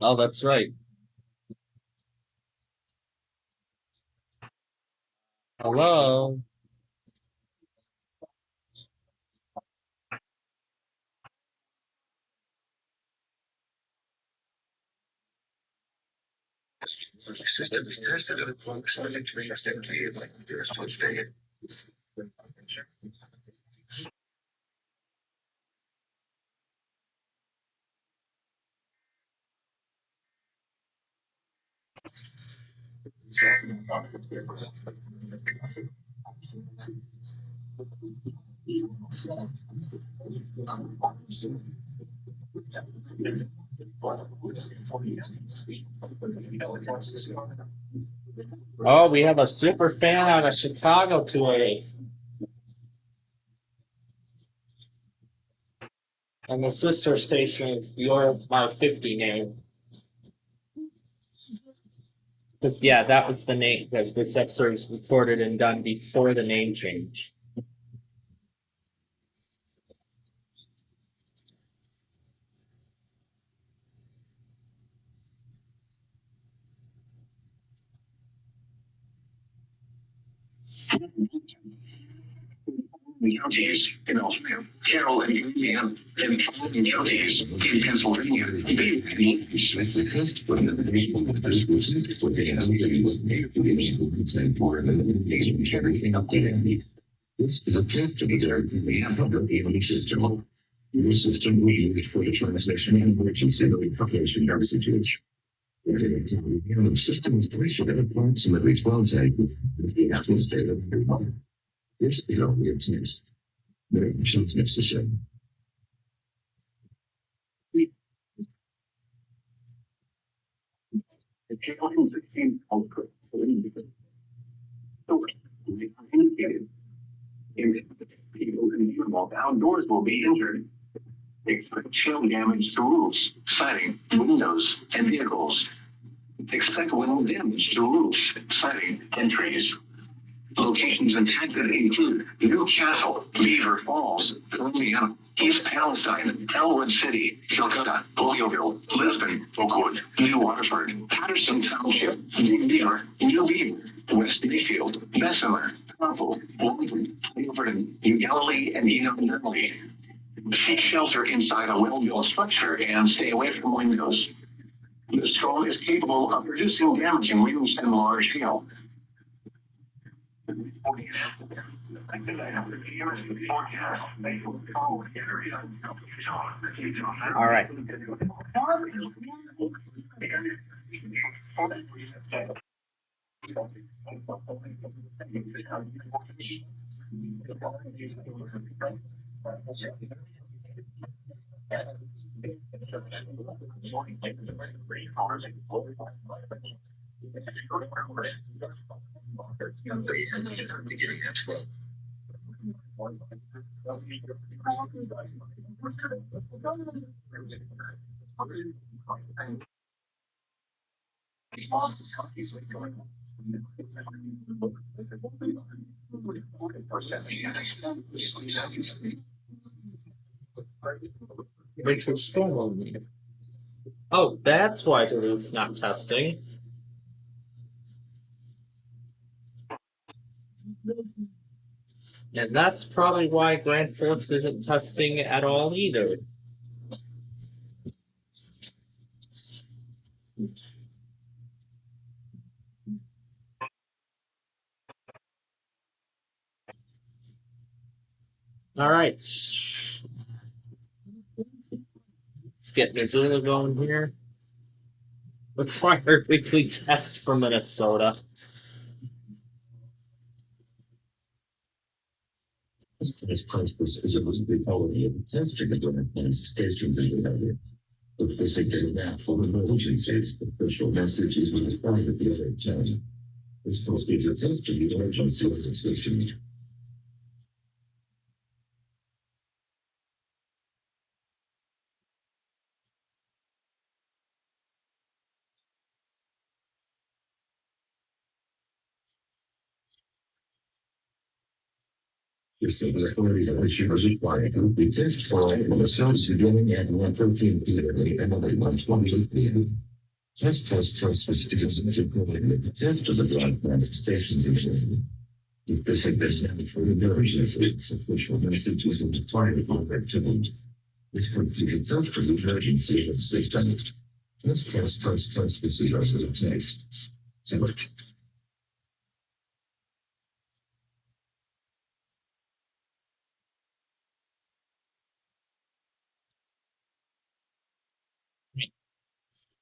Oh, that's right. Hello? System is tested and functionally trains empty like there's to stay. Oh, we have a super fan out of Chicago today. And the sister station is the old My 50 name. Because, yeah, that was the name, because this episode was recorded and done before the name change. Counties in Ohio, Carroll and Indiana, and following counties in Pennsylvania. The test for the test for the everything up there. This is a test to be done in the immune system. Your system will be used for the transmission and emergency notification messages. The immune system is pressured at approximately 12 seconds. The actual state of your body. This is only a test. The machines necessary. The challenge became output. People involved outdoors will be injured. Expect chill damage to roofs, siding, windows, and vehicles. Expect wind damage to roofs, siding, and trees. Locations impacted include Newcastle, Beaver Falls, Columbia, East Palestine, Elwood City, Calcutta, Collierville, Lisbon, Oakwood, New Waterford, Patterson Township, New Beaver, New Beaver, West Mayfield, Bessemer, Hartford, Longford, Milford, New Galilee, and Eno Valley. Seek shelter inside a well-built structure and stay away from windows. The storm is capable of producing damaging winds and large hail. All right. Winter storm. Oh, that's why Duluth's not testing. And that's probably why Grand Forks isn't testing at all either. All right. Let's get Missoula going here. Required weekly test for Minnesota. This place is a quality of testing the government stations in the area. If they say getting that for emergencies, official messages will be found at the other time. It's supposed to be a test of the emergency system. The state authorities are issuing a required weekly test for all Minnesotans beginning at 1:13 p.m. and only 1:28 p.m. Test is equivalent the test of the broadcast stations in Germany. If this had been done for emergency, official messages will be fired on their tone. This complete test for the emergency of system. Test, this is also the test. Select.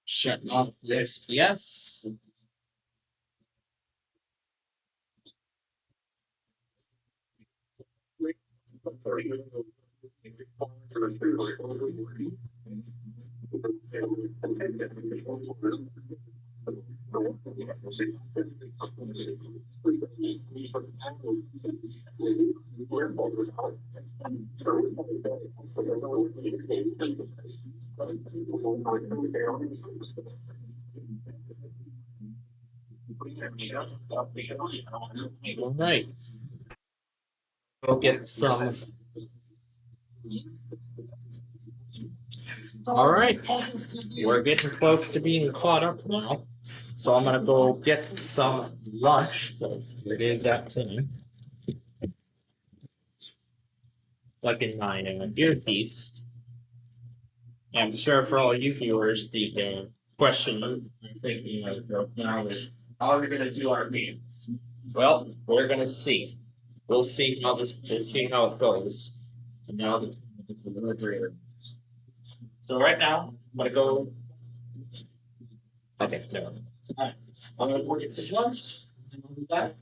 Shutting off the XPS. All right. Go get some. All right. We're getting close to being caught up now. So I'm going to go get some lunch because it is that time. Like in my earpiece. And I'm sure for all you viewers, the question I'm thinking of now is how are we going to do our meetings? Well, we're going to see. We'll see how it goes. And now the deliberator. So right now, I'm going to go. Okay, no. All right. I'm going to go get some lunch. And I'll be back.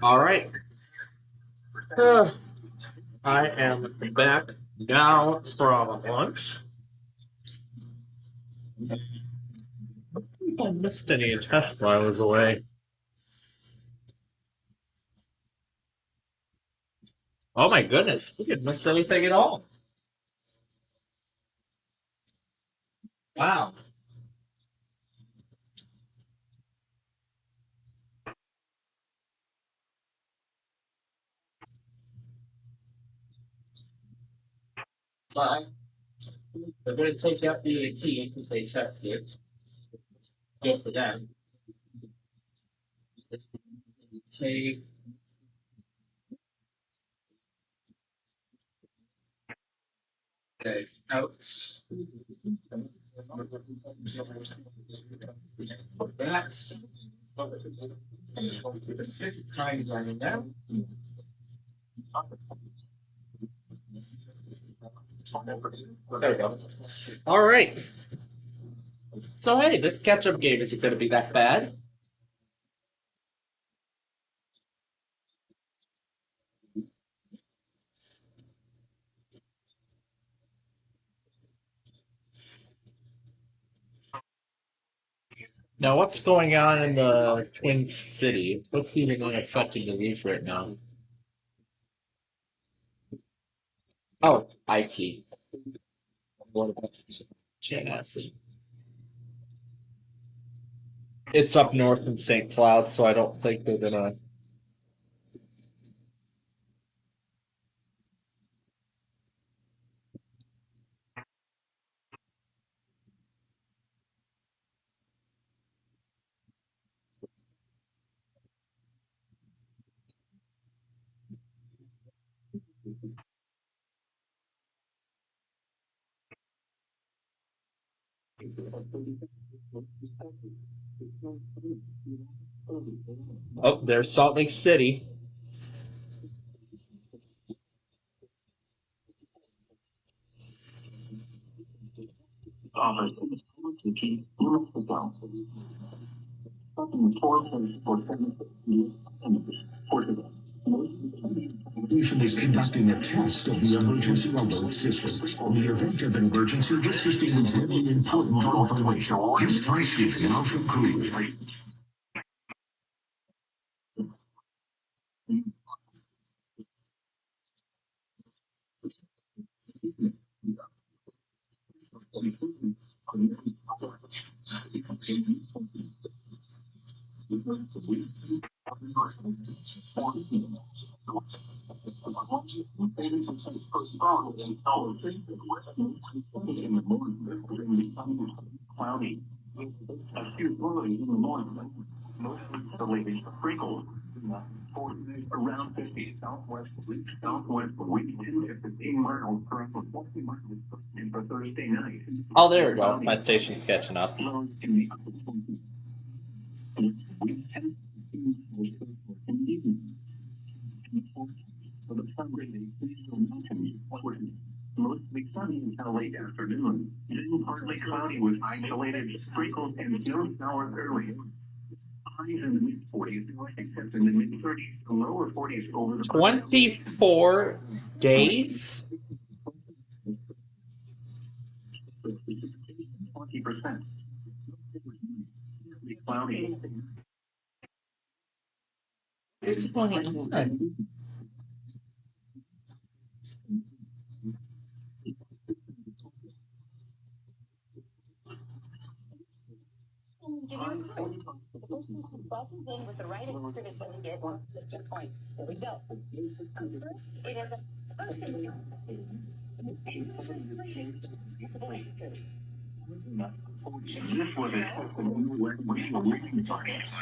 All right. I am back now from lunch. I missed any tests while I was away. Oh my goodness, we didn't miss anything at all. Wow. But they're going to take out the key because they tested. Good for them. Take this out. That's the sixth times running now. There we go. All right. So hey, this catch-up game isn't going to be that bad. Now, what's going on in the Twin City? What's even in effect in the leaf right now? Oh, I see. What about Chassis? It's up north in St. Cloud, so I don't think they're gonna. Oh, there's Salt Lake City. Station is conducting a test of the emergency alert system. In the event of an emergency, this system is very important information. This test is now concluded. Cloudy. A few early in the morning. Mostly delayed sprinkles. Around 50 southwest wind 10 to 15 miles per hour, 40 miles and for Thursday night. Oh, there we go. My station's catching up. Mostly sunny until late afternoon. Then partly cloudy with isolated sprinkles and snow showers early. Highs in the mid 40s, except in the mid 30s to lower 40s over the 24 days? 20%. Cloudy. What's going on? Buzzes in with the right answer is when you get 50 points. Here we go. First, it is a person. Possible answers. This was a testimony when we were reading finance.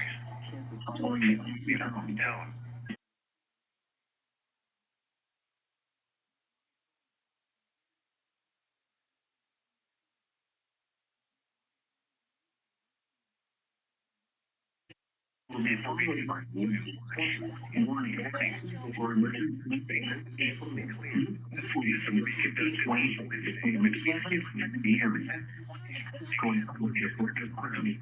Will be followed by warning for emergency April clear. This will be some ridiculous 20 going up with the affordable economy.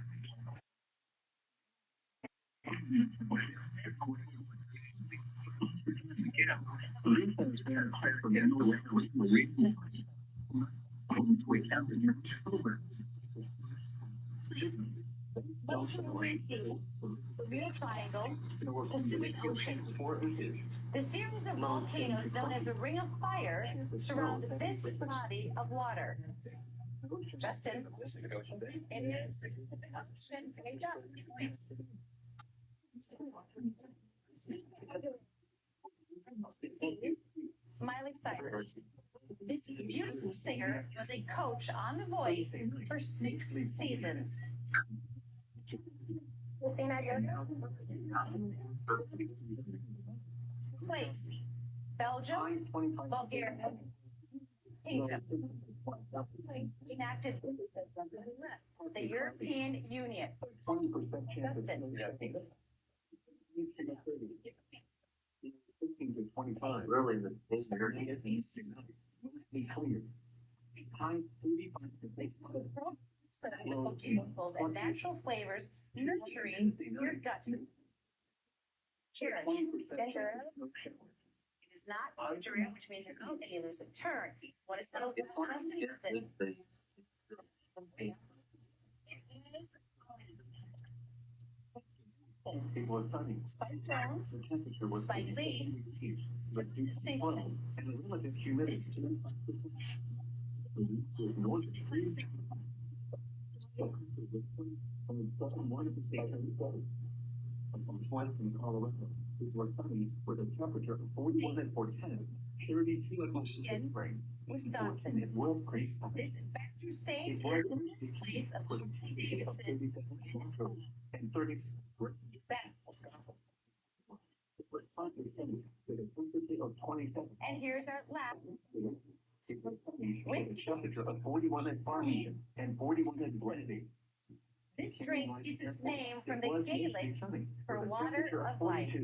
Bermuda Triangle, Pacific Ocean. The series of volcanoes known as a Ring of Fire surround this body of water. Justin. Pacific Ocean. It is the Pacific Ocean. Great job. 2 points. Miley Cyrus. This beautiful singer was a coach on The Voice for 6 seasons. Christina Aguilera. Place. Belgium, Bulgaria, Kingdom. Place enacted the European Union. Justin. 15 to 25 early in the high 35 Botanicals and natural flavors nurturing your gut. Cherish. Ginger ale. It is not ginger ale, which means you're out and you lose a turn. What is still Justin? Is it? Spike Jones, Spike Lee, Singleton. Western Colorado is where sunny with a temperature of 41 and 10, 32 at Michigan, Wisconsin. Wolf Creek, This bathroom state is the place of Harley Davidson. and 30 That Wisconsin. with a temperature of 27. And here's our lab. With a temperature of 41 at Farmington and 41 at Grenady. This drink gets its name from the Gaelic for water of life.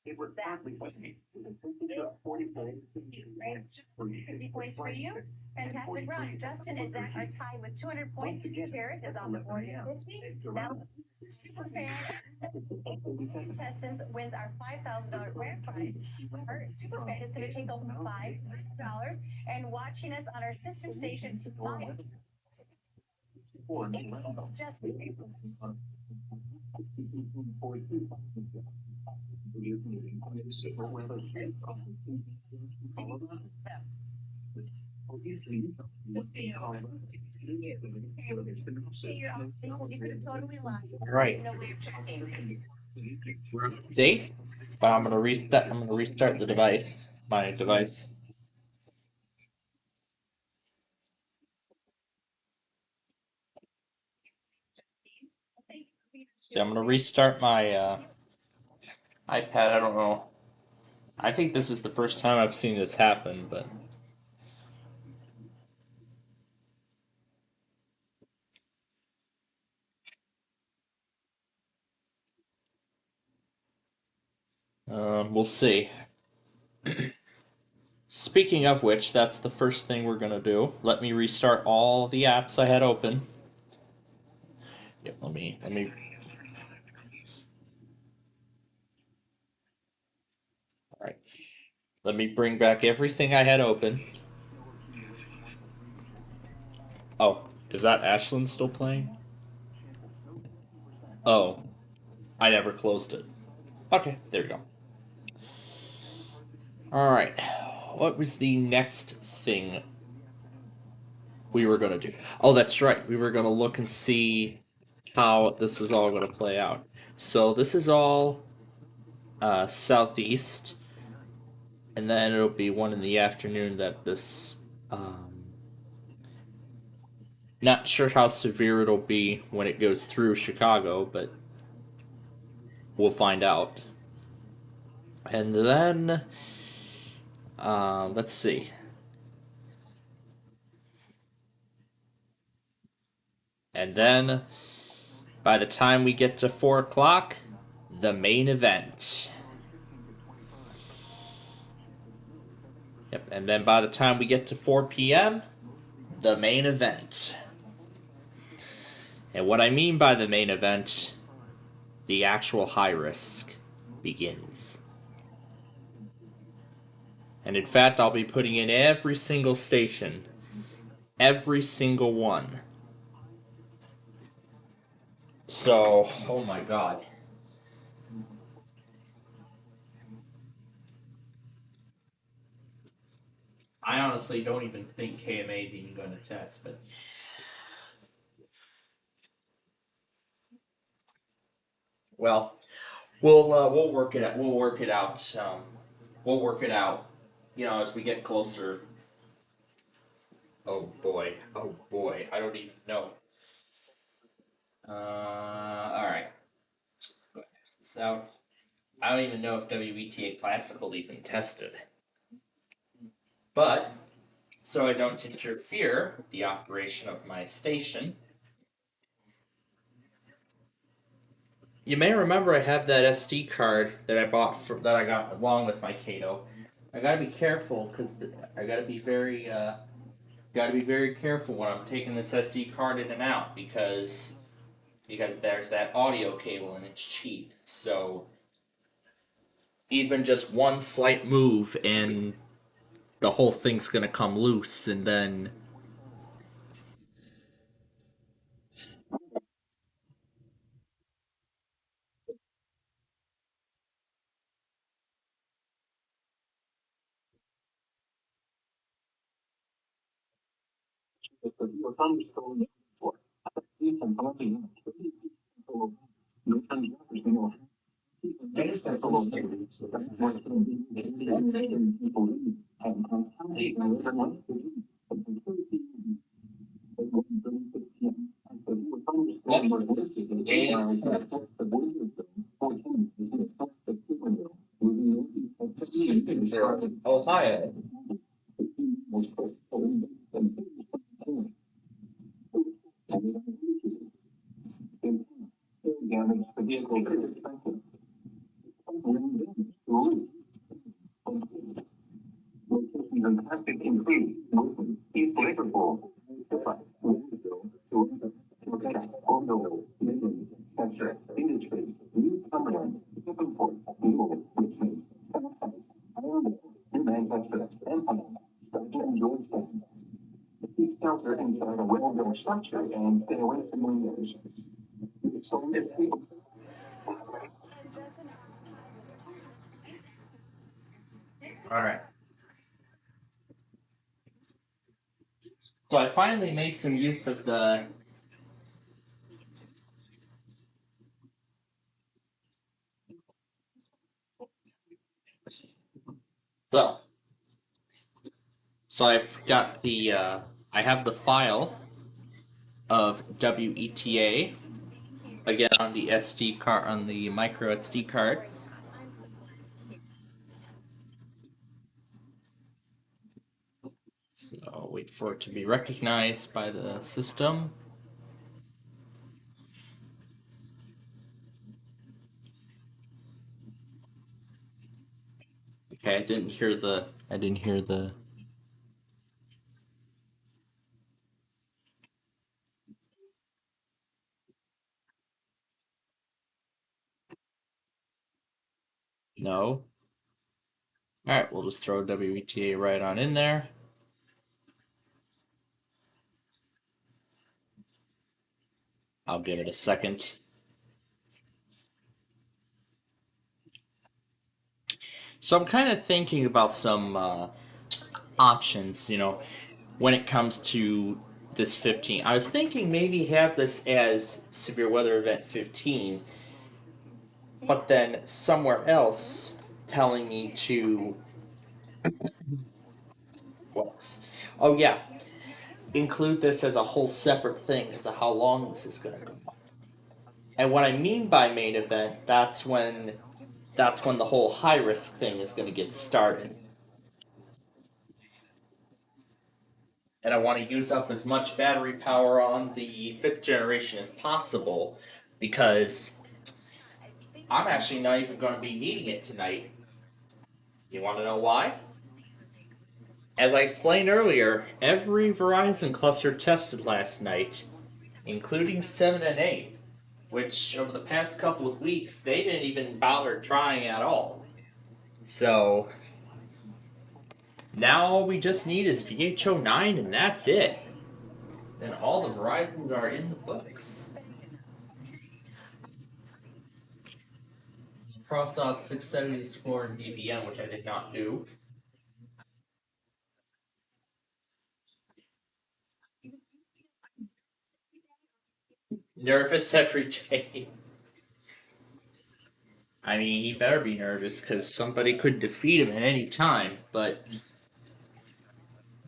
It was partly sunny with a temperature of 44. 50 points for you. Fantastic run. Justin and Zach are tied with 200 points. Jared is on the board with 50. Now, Superfan contestants wins our $5,000 grand prize. Our Superfan is going to take home $5 and watching us on our sister station. It's just All right. We're up to date, but I'm gonna restart the device. My device. So I'm gonna restart my iPad, I don't know. I think this is the first time I've seen this happen, but. We'll see. Speaking of which, that's the first thing we're gonna do. Let me restart all the apps I had open. Yep, let me. Alright. Let me bring back everything I had open. Oh, is that Ashland still playing? Oh, I never closed it. Okay, there we go. Alright. What was the next thing we were going to do? Oh, that's right. We were going to look and see how this is all going to play out. So this is all southeast, and then it'll be 1 in the afternoon that this. Not sure how severe it'll be when it goes through Chicago, but we'll find out. And then, let's see. And then, by the time we get to 4 o'clock, the main event. Yep, and then by the time we get to 4 p.m., the main event. And what I mean by the main event, the actual high risk begins. And in fact, I'll be putting in every single station. Every single one. So, oh my god. I honestly don't even think KMA is even going to test, but well, we'll work it out. We'll work it out. We'll work it out. You know, as we get closer. Oh boy. Oh boy. I don't even know. All right. X this out. I don't even know if WETA Classic will even test it. But so I don't interfere with the operation of my station. You may remember I have that SD card that I bought that I got along with my Kato. I gotta be careful because I gotta be very careful when I'm taking this SD card in and out because there's that audio cable and it's cheap. So even just one slight move and the whole thing's gonna come loose, and then. Oh, hi. Alright. So I finally made some use of the. So I've got the. I have the file of WETA again on the SD card, on the micro SD card. I'll wait for it to be recognized by the system. Okay, I didn't hear the. No. Alright, we'll just throw WETA right on in there. I'll give it a second. So I'm kind of thinking about some options, when it comes to this 15. I was thinking maybe have this as severe weather event 15, but then somewhere else telling me to. Whoops. Oh, yeah. Include this as a whole separate thing because of how long this is going to go. And what I mean by main event, that's when the whole high risk thing is going to get started. And I want to use up as much battery power on the 5th generation as possible because I'm actually not even going to be needing it tonight. You want to know why? As I explained earlier, every Verizon cluster tested last night, including 7 and 8, which over the past couple of weeks, they didn't even bother trying at all. So, now all we just need is VHO9 and that's it. Then all the Verizons are in the books. Cross off 670 score in DBM, which I did not do. Nervous every day. I mean, he better be nervous because somebody could defeat him at any time. But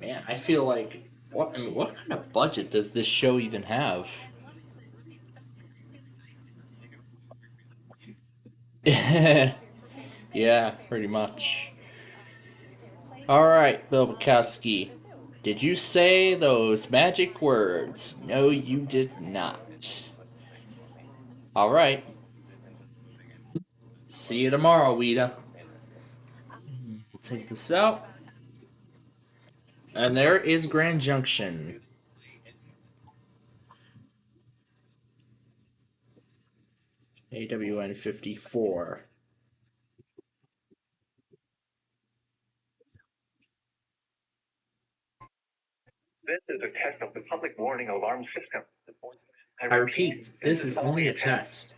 man, I feel like what kind of budget does this show even have? Yeah, pretty much. All right, Bill Bukowski. Did you say those magic words? No, you did not. All right. See you tomorrow, Weta. We'll take this out. And there is Grand Junction. AWN 54. This is a test of the public warning alarm system. I repeat, this is only a test.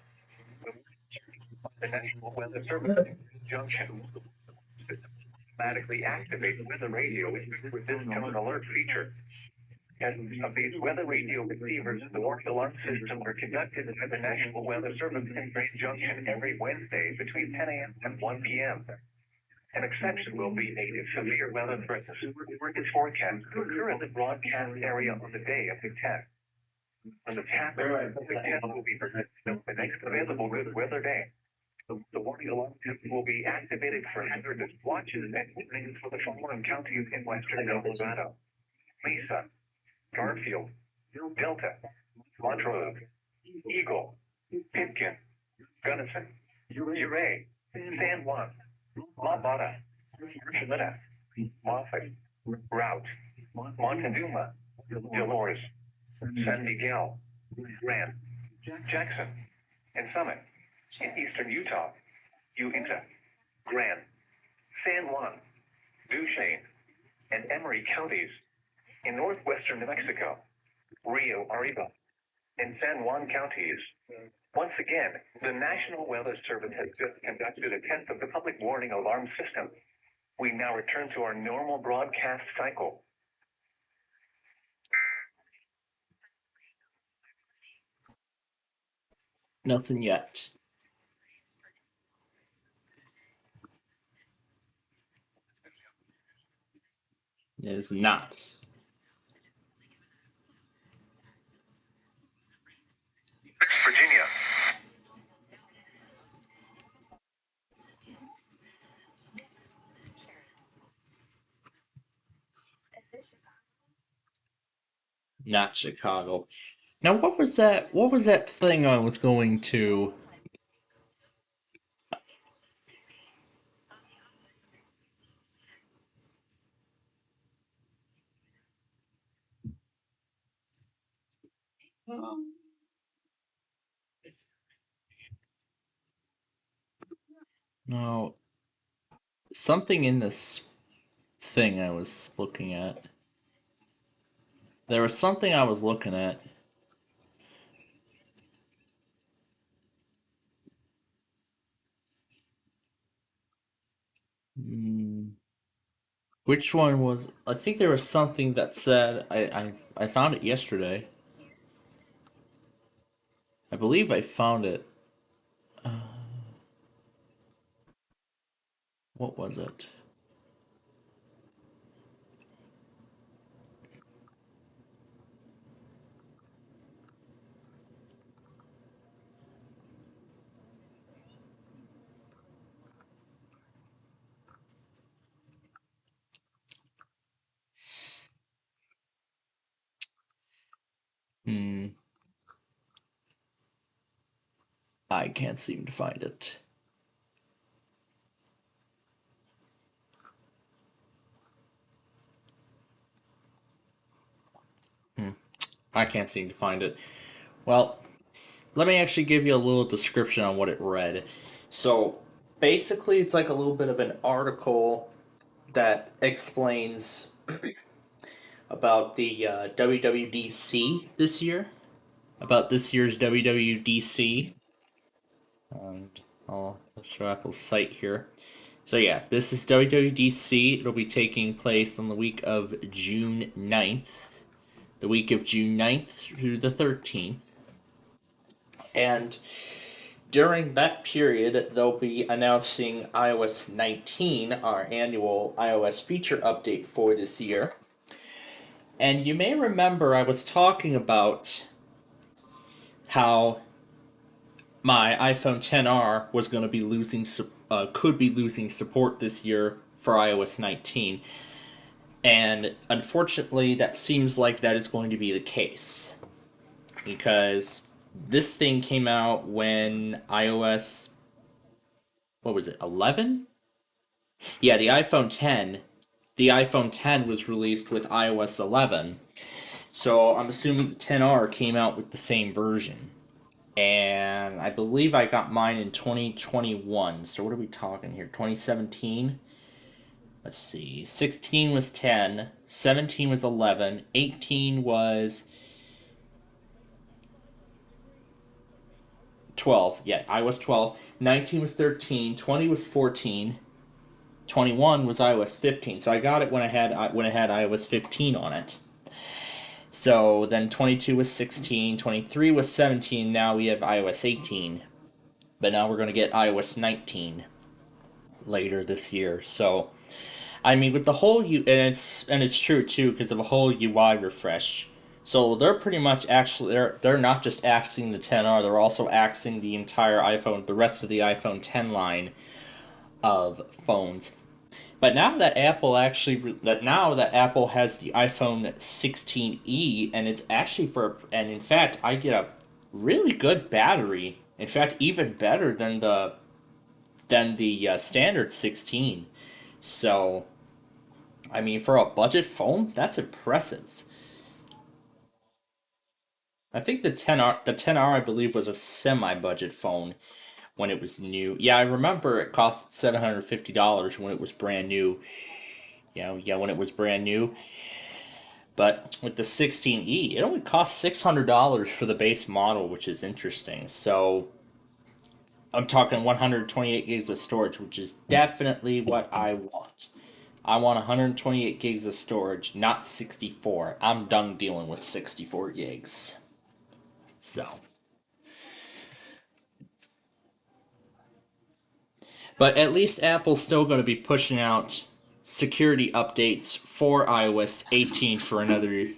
The National Weather Service Junction automatically activates weather radio with this common alert feature. And of these weather radio receivers, the warning alarm systems are conducted at the National Weather Service in Grand Junction every Wednesday between 10 a.m. and 1 p.m. An exception will be made if severe weather threats is forecast to occur in the broadcast area on the day of the test. When the test will be presented on the next available good weather day. The warning alarm system will be activated for hazardous watches and warnings for the following counties in western Colorado: Mesa, Garfield, Delta, Montrose, Eagle, Pitkin, Gunnison, Ouray, San Juan, La Bata, Archuleta, Moffett, Route, Montezuma, Dolores, San Miguel, Grant, Jackson, and Summit. In eastern Utah, Uinta, Grand, San Juan, Duchesne, and Emery counties. In northwestern New Mexico, Rio Arriba, and San Juan counties. Once again, the National Weather Service has just conducted a test of the public warning alarm system. We now return to our normal broadcast cycle. Nothing yet. It is not. Virginia. Not Chicago. Now, what was that? What was that thing I was going to? No, something in this thing I was looking at. There was something I was looking at. Hmm. Which one was? I think there was something that said I found it yesterday. I believe I found it. What was it? Hmm. I can't seem to find it. Hmm. I can't seem to find it. Well, let me actually give you a little description on what it read. So, basically, it's like a little bit of an article that explains about the WWDC this year, about this year's WWDC. And I'll show Apple's site here. So yeah, this is WWDC. It'll be taking place on the week of June 9th. The week of June 9th through the 13th. And during that period, they'll be announcing iOS 19, our annual iOS feature update for this year. And you may remember I was talking about how my iPhone XR was going to be could be losing support this year for iOS 19. And unfortunately, that seems like that is going to be the case. Because this thing came out when iOS, what was it, 11? Yeah, the iPhone 10. The iPhone 10 was released with iOS 11. So I'm assuming the 10R came out with the same version. And I believe I got mine in 2021. So what are we talking here? 2017? Let's see. 16 was 10, 17 was 11, 18 was 12. Yeah, iOS 12. 19 was 13, 20 was 14, 21 was iOS 15. So I got it when I had iOS 15 on it. So then 22 was 16, 23 was 17, now we have iOS 18. But now we're going to get iOS 19 later this year. So I mean, with the whole and it's true too because of a whole UI refresh. So they're pretty much actually they're not just axing the 10R, they're also axing the entire iPhone, the rest of the iPhone 10 line of phones. But now that Apple has the iPhone 16e, and it's actually and in fact I get a really good battery. In fact, even better than the standard 16. So I mean, for a budget phone, that's impressive. I think the 10R I believe was a semi-budget phone when it was new. Yeah, I remember it cost $750 when it was brand new. Yeah, when it was brand new. But with the 16e, it only cost $600 for the base model, which is interesting. So I'm talking 128 gigs of storage, which is definitely what I want. I want 128 gigs of storage, not 64. I'm done dealing with 64 gigs. So, but at least Apple's still going to be pushing out security updates for iOS 18 for another.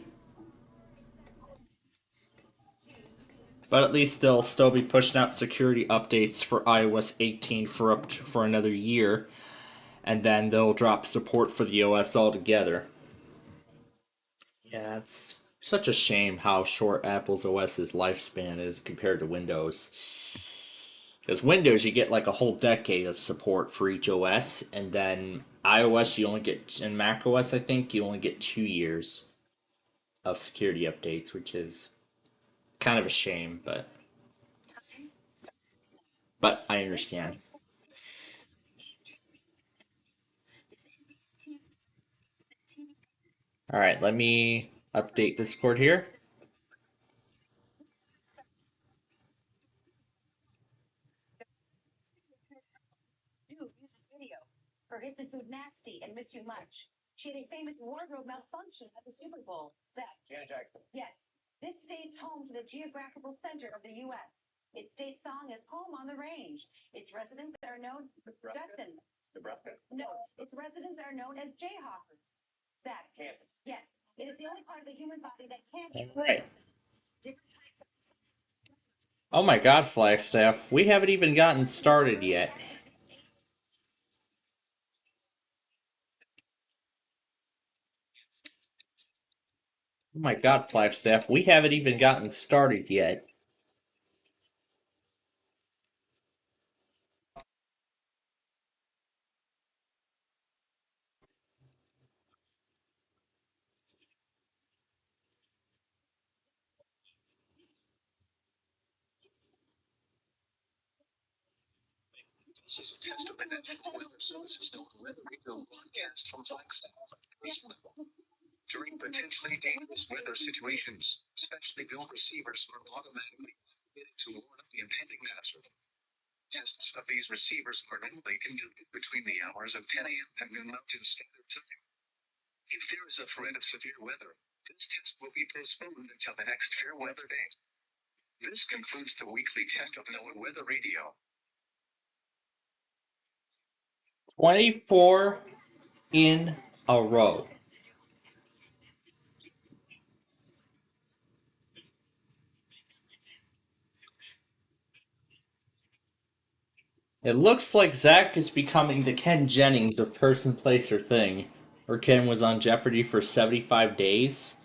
But at least they'll still be pushing out security updates for iOS 18 for another year, and then they'll drop support for the OS altogether. Yeah, it's such a shame how short Apple's OS's lifespan is compared to Windows. Because Windows, you get like a whole decade of support for each OS, and then iOS, you only get, and Mac OS, I think, you only get 2 years of security updates, which is kind of a shame, but I understand. All right, let me update Discord here. New music video. Her hits include Nasty and Miss You Much. She had a famous wardrobe malfunction at the Super Bowl. Zach. Janet Jackson. Yes. This state's home to the geographical center of the U.S. Its state song is Home on the Range. Its residents are known. Justin. Nebraska. No, its residents are known as Jayhawkers. Zach. Kansas. Yes. It is the only part of the human body that can't. All right. Different types of. Oh my god, Flagstaff, we haven't even gotten started yet. Oh my god, Flagstaff, we haven't even gotten started yet. This is a test of the National Weather Service's weather radio broadcast from Flagstaff. During potentially dangerous weather situations, specially built receivers are automatically activated to warn of the impending hazard. Tests of these receivers are normally conducted between the hours of 10 a.m. and noon Mountain Standard Time. If there is a threat of severe weather, this test will be postponed until the next fair weather day. This concludes the weekly test of NOAA Weather Radio. 24 in a row. It looks like Zach is becoming the Ken Jennings of Person, Place, or Thing, where Ken was on Jeopardy for 75 days.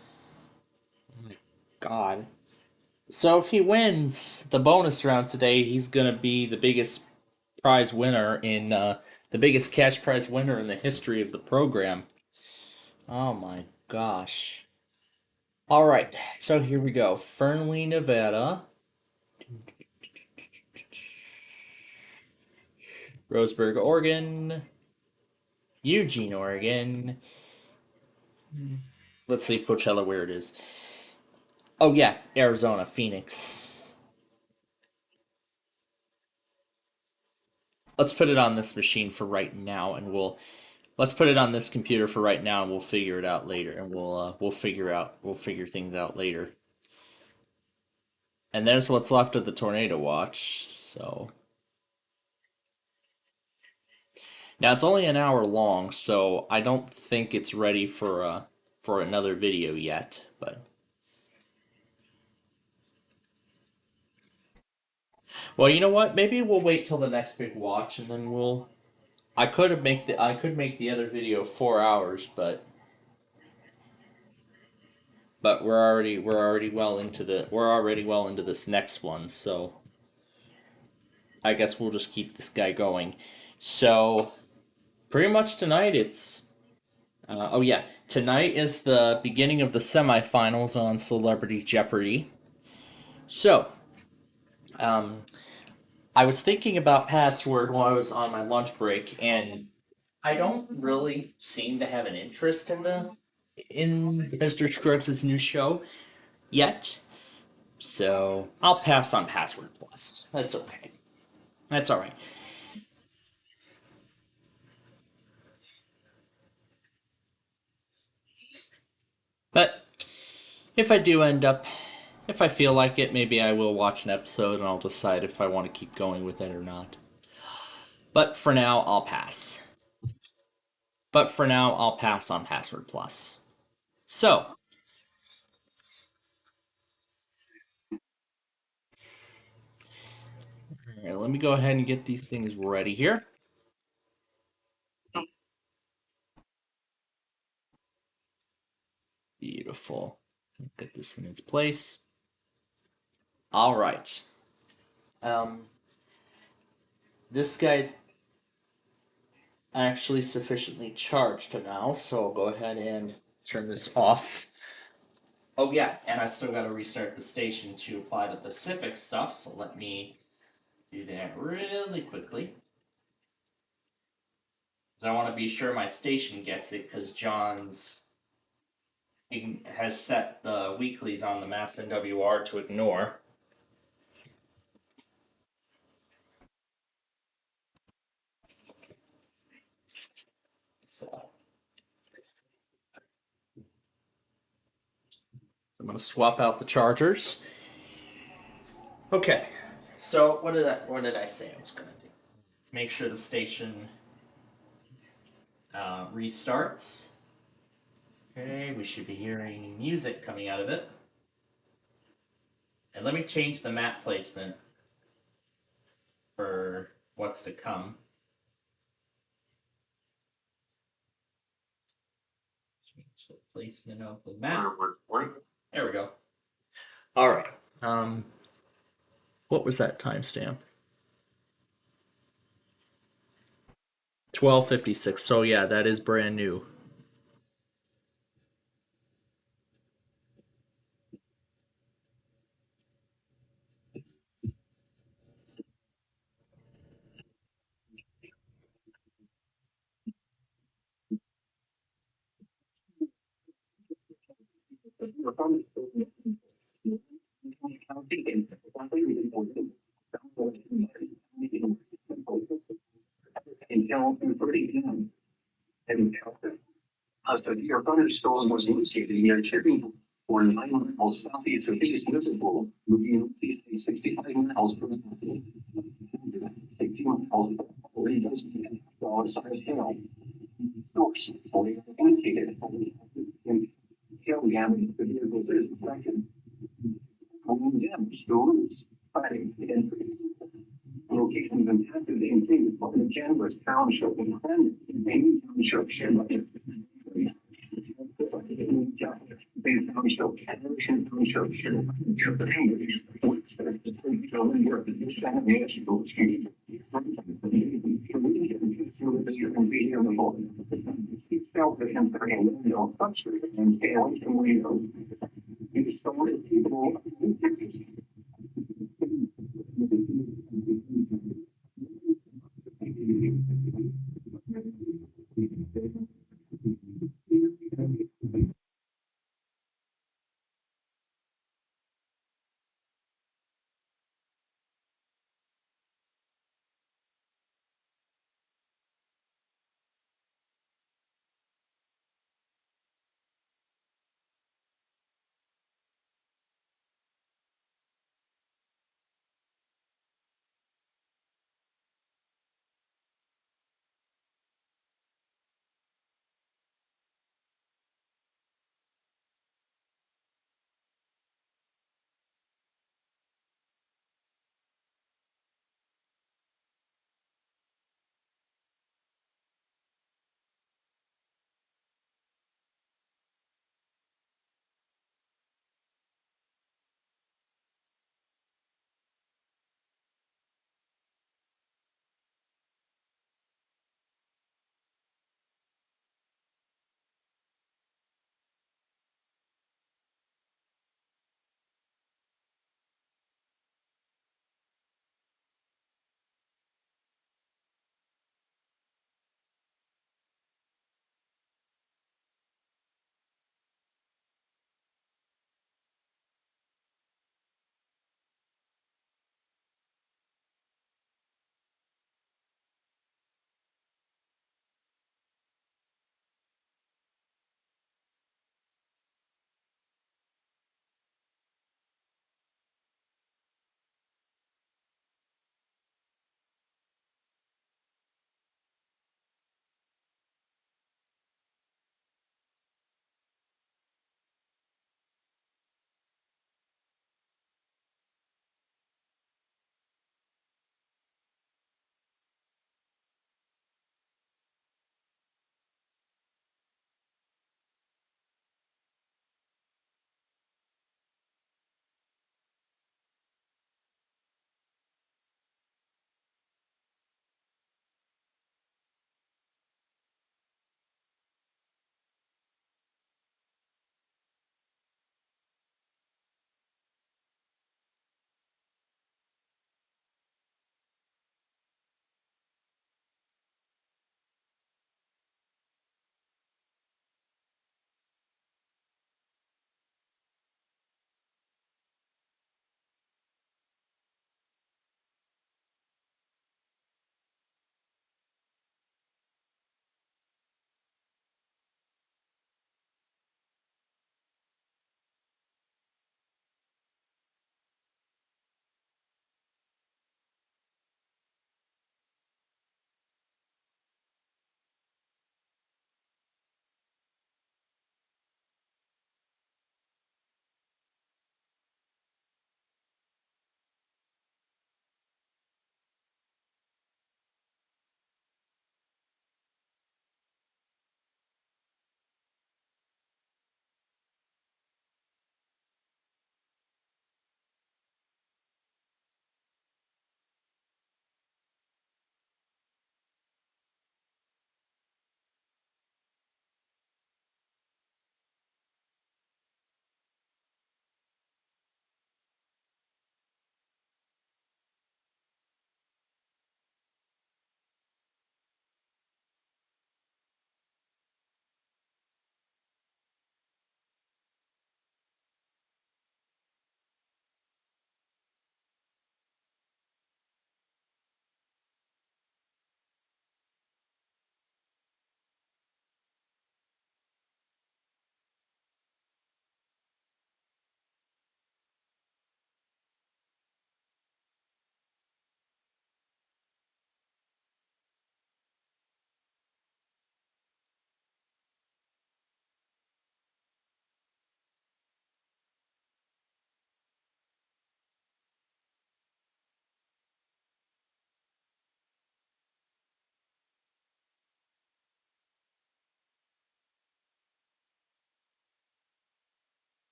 Oh my god. So if he wins the bonus round today, he's gonna be the biggest prize winner in the biggest cash prize winner in the history of the program. Oh my gosh. All right, so here we go. Fernley, Nevada. Roseburg, Oregon. Eugene, Oregon. Let's leave Coachella where it is. Oh yeah, Arizona, Phoenix. Let's put it on this machine for right now, and let's put it on this computer for right now, and we'll figure it out later, and we'll figure things out later. And there's what's left of the tornado watch. So now it's only an hour long, so I don't think it's ready for another video yet, but. Well, you know what? Maybe we'll wait till the next big watch, and then we'll. I could make the other video 4 hours, but we're already well into this next one, so I guess we'll just keep this guy going. So pretty much tonight it's. Oh yeah, tonight is the beginning of the semifinals on Celebrity Jeopardy. So, I was thinking about password while I was on my lunch break, and I don't really seem to have an interest in Mr. Scruggs' new show yet. So I'll pass on Password Plus. That's okay. That's all right. But if I do end up, if I feel like it, maybe I will watch an episode and I'll decide if I want to keep going with it or not. But for now, I'll pass. On Password Plus. So, alright, let me go ahead and get these things ready here. Beautiful. Get this in its place. All right. This guy's actually sufficiently charged now, so I'll go ahead and turn this off. Oh yeah, and I still got to restart the station to apply the Pacific stuff, so let me do that really quickly. Because I want to be sure my station gets it, because John's has set the weeklies on the Mass NWR to ignore. So I'm going to swap out the chargers. Okay, so what did I say I was going to do? Let's make sure the station restarts. Okay, we should be hearing music coming out of it. And let me change the map placement for what's to come. Change the placement of the map. There we go. All right. What was that timestamp? 12:56. So yeah, that is brand new. Your thunderstorm was initiated near Chipping for 9 miles southeast of East Visible, moving east 65 miles per hour. 60 miles size hill. Source fully indicated. Hill damage the vehicles is affected. Home damage to roofs, fighting entry. Locations impacted include Chandler's Township and Clinton, Main Township, Shannon. Bay Township, Anderson Township, Shannon, Cambridge,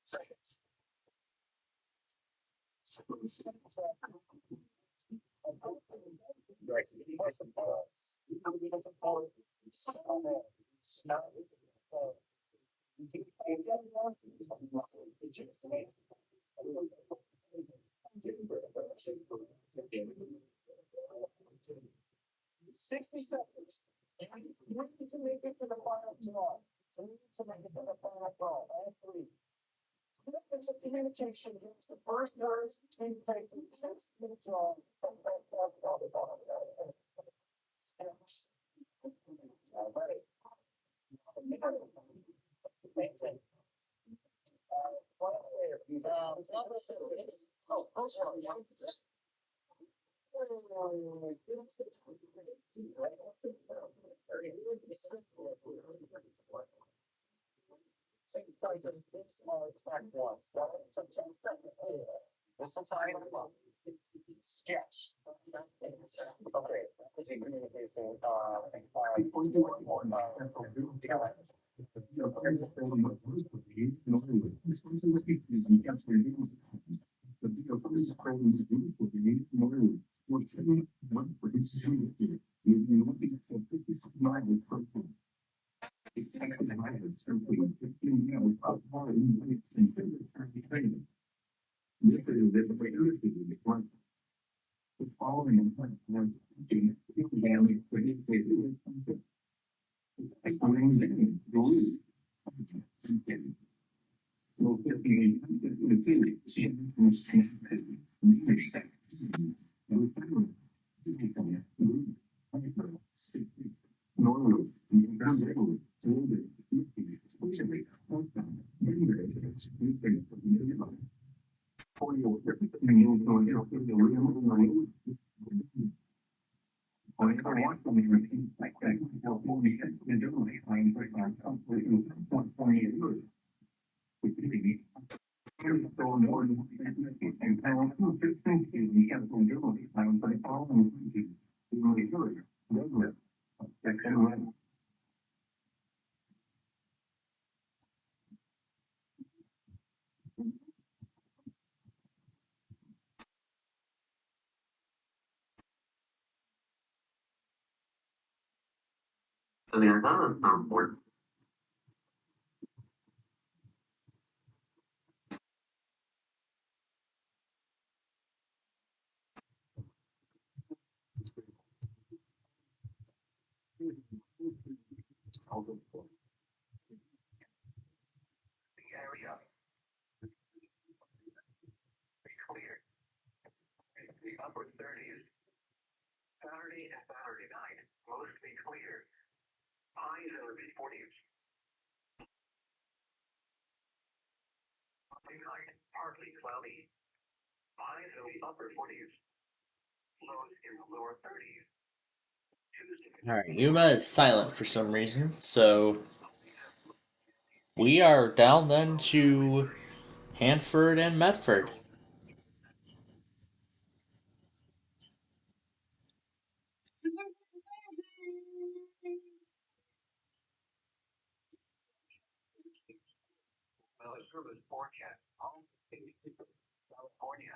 seconds. $60 seconds. You need to make it to the final draw. So you need to make it to the final draw. All three. Methods of communication use the first words to take the text in the draw. Sketch. All right. Sketch. Okay, that's a communication, area. Clear. The upper 30s. Saturday and Saturday night, mostly clear. Highs in the mid-40s. Monday night, partly cloudy. Highs in the upper 40s. Lows in the lower 30s. Tuesday. Alright, Yuma is silent for some reason, so we are down then to Hanford and Medford. Weather service forecast. California.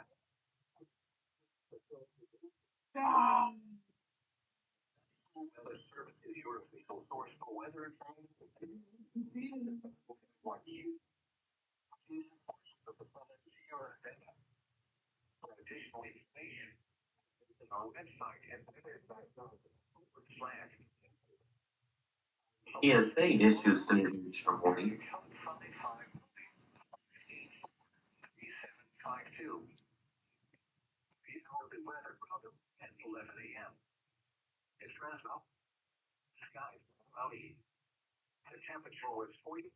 Weather service is your official source for weather information. Of the Southern Sierra Nevada. For additional information, visit our website at weather.gov/. PSA issues signage warning. 3752. These are the weather problem at 11 a.m. It's Fresno. Skies cloudy. The temperature was 40.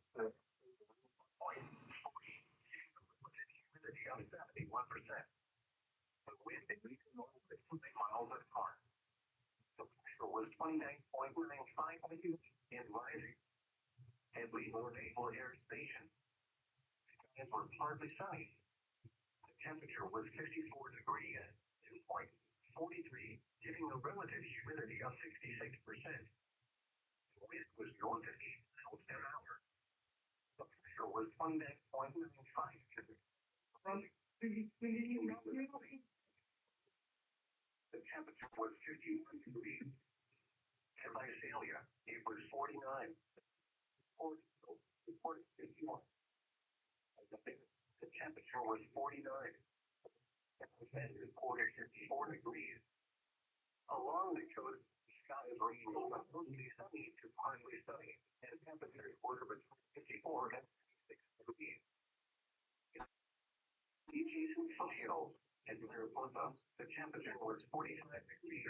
Humidity of 71%. The wind is 50 miles an hour. The pressure was 29.95 and rising. Heavily more naval air station. Skies were partly sunny. The temperature was 54 degrees. Dew point 43, giving a relative humidity of 66%. The wind was northeast miles an hour. The pressure was 29.95. The temperature was 51 degrees. And Visalia, it was 49. 40, 51. The temperature was 49. And reported 54 degrees. Along the coast, the sky is ranging from mostly sunny to partly sunny, and temperatures were between 54 and 56 degrees. Adjacent foothills and Mariposa, the temperature was 45 degrees.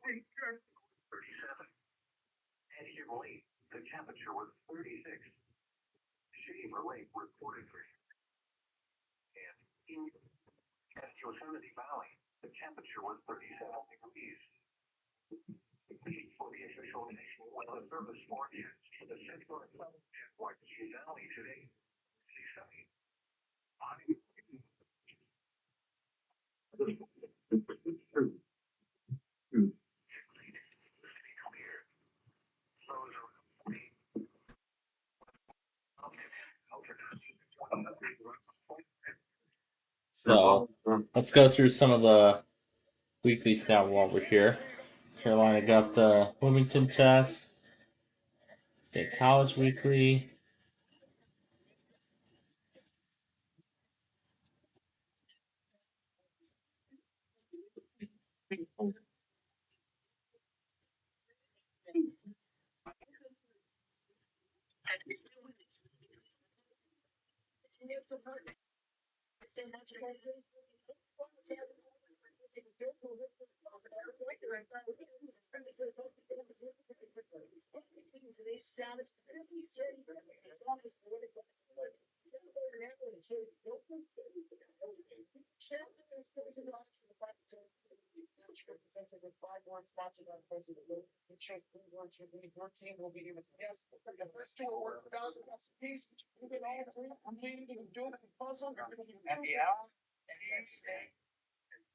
37. And here late, the temperature was 36. Shaver Lake reported 3. And in Yosemite Valley, the temperature was 37 degrees. For the official National Weather Service forecast for the Central and Southern Washington Valley today, sunny. So let's go through some of the weekly stat while we're here. Carolina got the Wilmington test, State College Weekly.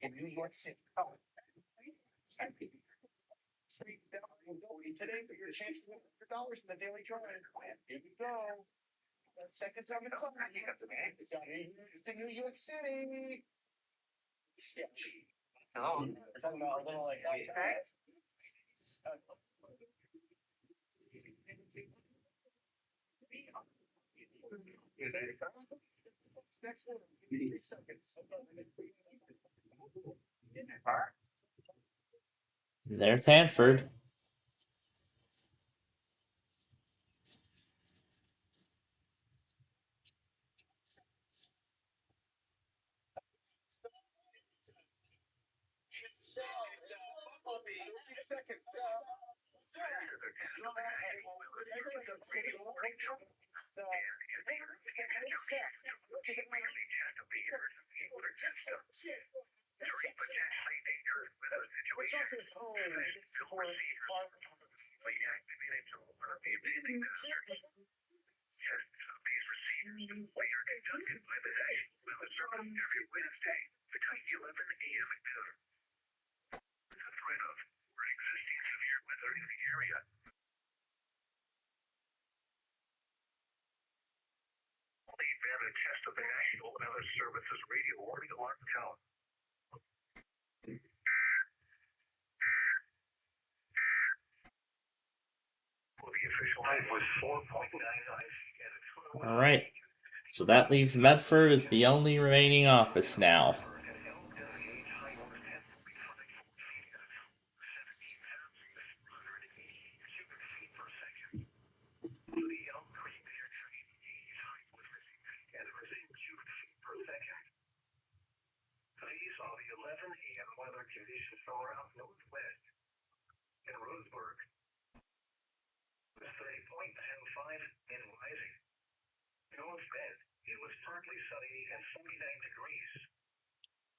In New York City. Today for your chance to win $100 in the daily drawing. Here we go. 10 seconds on the clock. It's to New York City. Sketchy. No, we're talking about a little like next one. 3 seconds. There's Hanford. The test of the National Weather Service's radio warning alarm tone. Well, the official height was 4.99. All right. So that leaves Medford as the only remaining office now. The 11 a.m. weather conditions from around northwest in Roseburg. 30.95 and rising. North Bend, it was partly sunny and 49 degrees.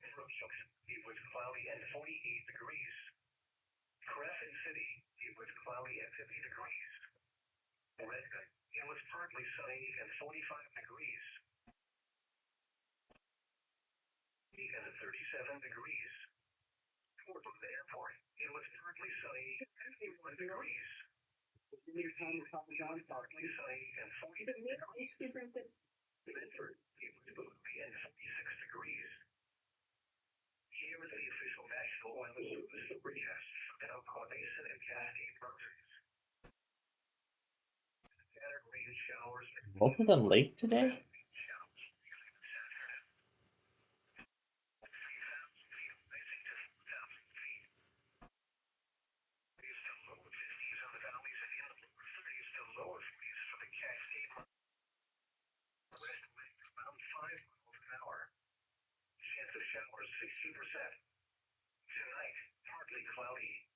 In Rochelle, it was cloudy and 48 degrees. Crescent City, it was cloudy and 50 degrees. Redmond, it was partly sunny and 45 degrees. And 37 degrees. Portland Airport, it was partly sunny and 51 degrees. Partly sunny and 40 Bedford, it will be at 56 degrees. Here is the official National Weather Service forecast for Elkhorn Basin and Cascade Mountains. Scattered rain showers. Both of them late today? Chance of showers 60%. Tonight, partly cloudy.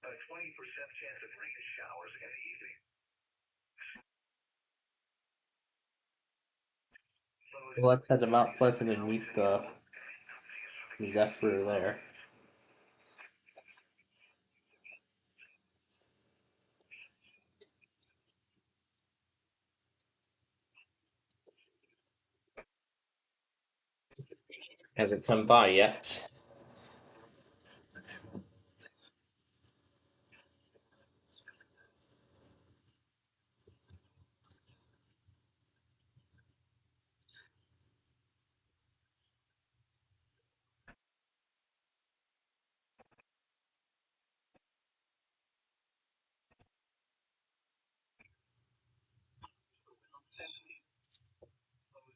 A 20% chance of rain showers in the evening. Well, let's head to Mount Pleasant and meet the Zephyr there. Hasn't come by yet.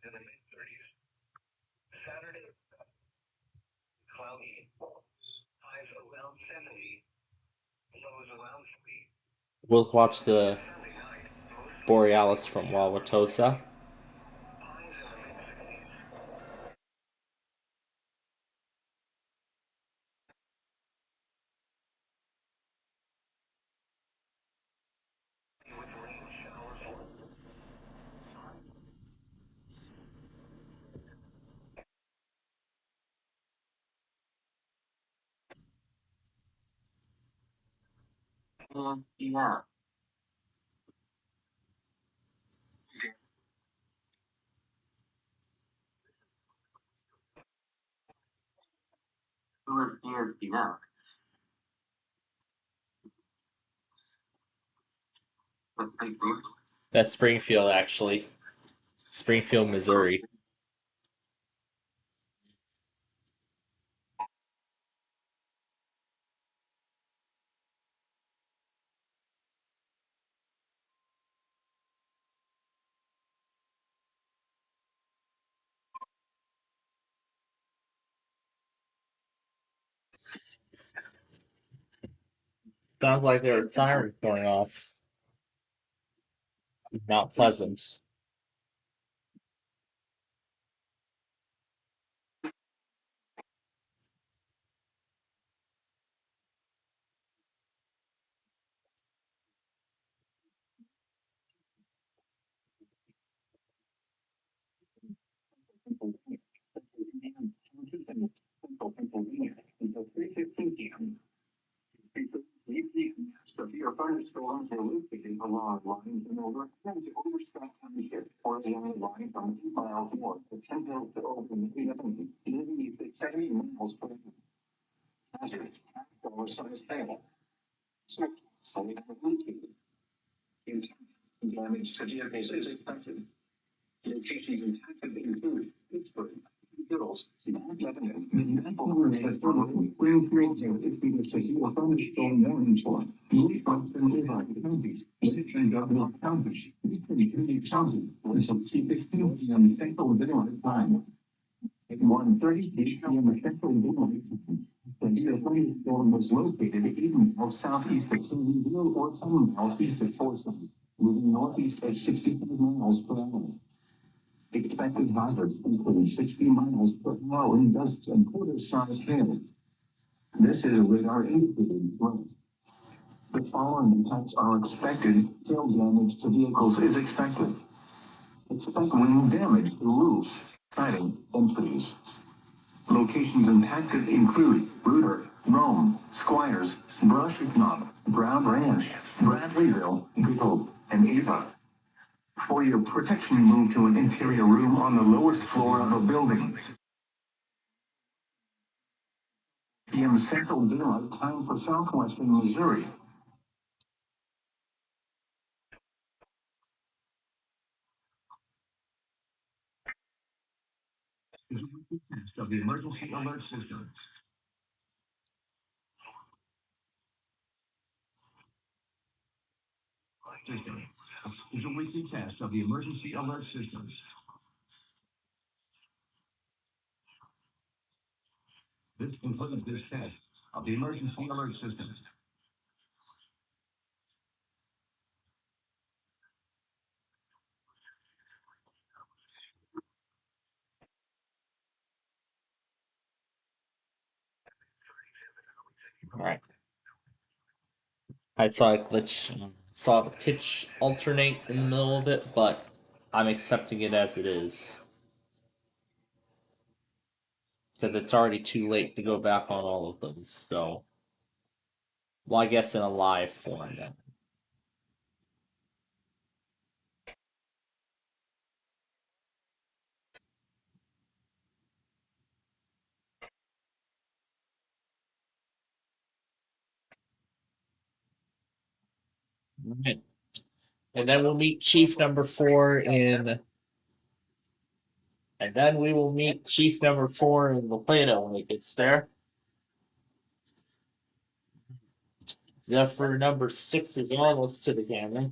In the mid-30s. Saturday, cloudy. Highs around 70. Lows around 3. We'll watch the Borealis from Wauwatosa. Yeah. Who is ESPN? What's the name? That's Springfield, actually. Springfield, Missouri. Sounds like there are sirens going off. Mount Pleasant. Severe thunderstorms are located along lines in over Overstock Township, or the only line from 2 miles north of 10 Hills to Oakland, nearly 70 miles per hour. Hazards, dollar-sized hail. Solid located. Damage to vehicles is expected. Locations impacted include Pittsburgh, Hills, Mount Lebanon, Springfield, severe thunderstorm warnings for Lee and Levite counties, Rich and Governor counties, Eastern County, with some C-15 and Central Daylight Time. At 1:30 p.m. Central Daylight Time, the near thunderstorm was located 80 miles southeast of Sunnyvale or 10 miles east of Folsom, moving northeast at 65 miles per hour. Expected hazards include 60 miles per hour in dust and quarter-sized hail. This is a radar indicated threat. The following impacts are expected. Hail damage to vehicles is expected. Expect wind damage to roofs, siding, and trees. Locations impacted include Bruder, Rome, Squires, Brush Knob, Brown Ranch, Bradleyville, Good Hope, and Ava. For your protection, move to an interior room on the lowest floor of a building. PM Central Daylight Time for southwestern Missouri. test of the emergency alert system. Is a weekly test of the emergency alert systems. This concludes this test of the emergency alert systems. All right. I saw a glitch, saw the pitch alternate in the middle of it, but I'm accepting it as it is. Because it's already too late to go back on all of those, so. Well, I guess in a live form then. Right. And then we'll meet Chief number 4 in. And then we will meet Chief number 4 in Laplano when it gets there. Zephyr number 6 is almost to the camera.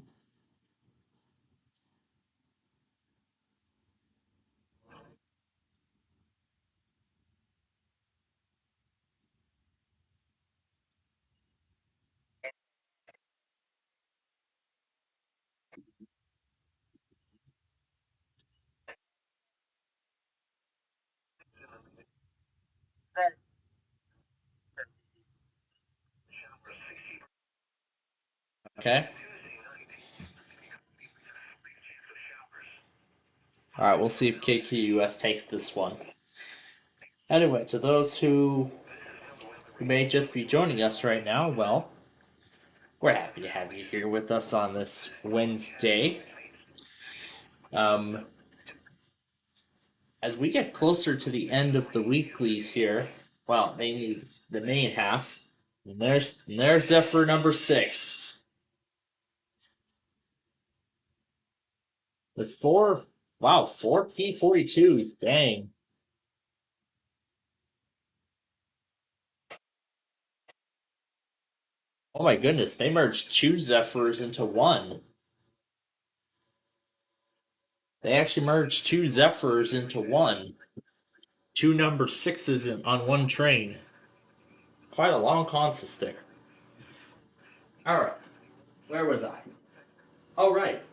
Okay. Alright, we'll see if KQUS takes this one. Anyway, to those who may just be joining us right now, well, we're happy to have you here with us on this Wednesday. As we get closer to the end of the weeklies here, well, mainly the main half, and there's Zephyr number 6. With 4 P42s, dang. Oh my goodness, they merged 2 Zephyrs into 1. They actually merged 2 Zephyrs into 1. 2 number 6s on one train. Quite a long consist there. Alright, where was I? Oh, right.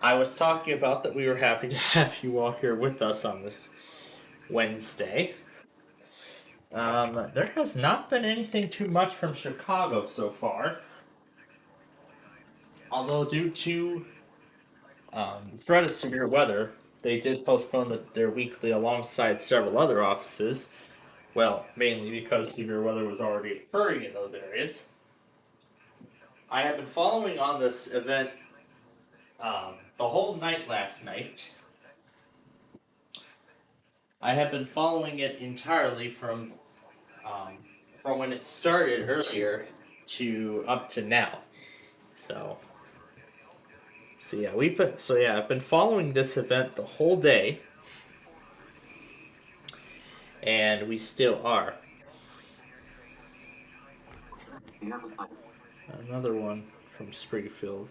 I was talking about that we were happy to have you all here with us on this Wednesday. There has not been anything too much from Chicago so far. Although due to the threat of severe weather, they did postpone their weekly alongside several other offices. Well, mainly because severe weather was already occurring in those areas. I have been following on this event the whole night last night. I have been following it entirely from when it started earlier to up to now. So yeah, I've been following this event the whole day, and we still are. Another one from Springfield.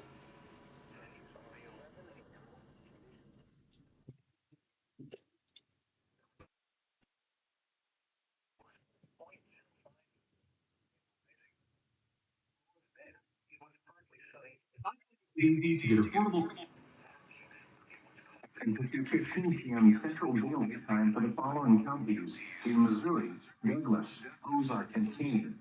Easy to get affordable. And 15 p.m. Central Daylight Time for the following counties in Missouri, Douglas, Ozark, and Keene.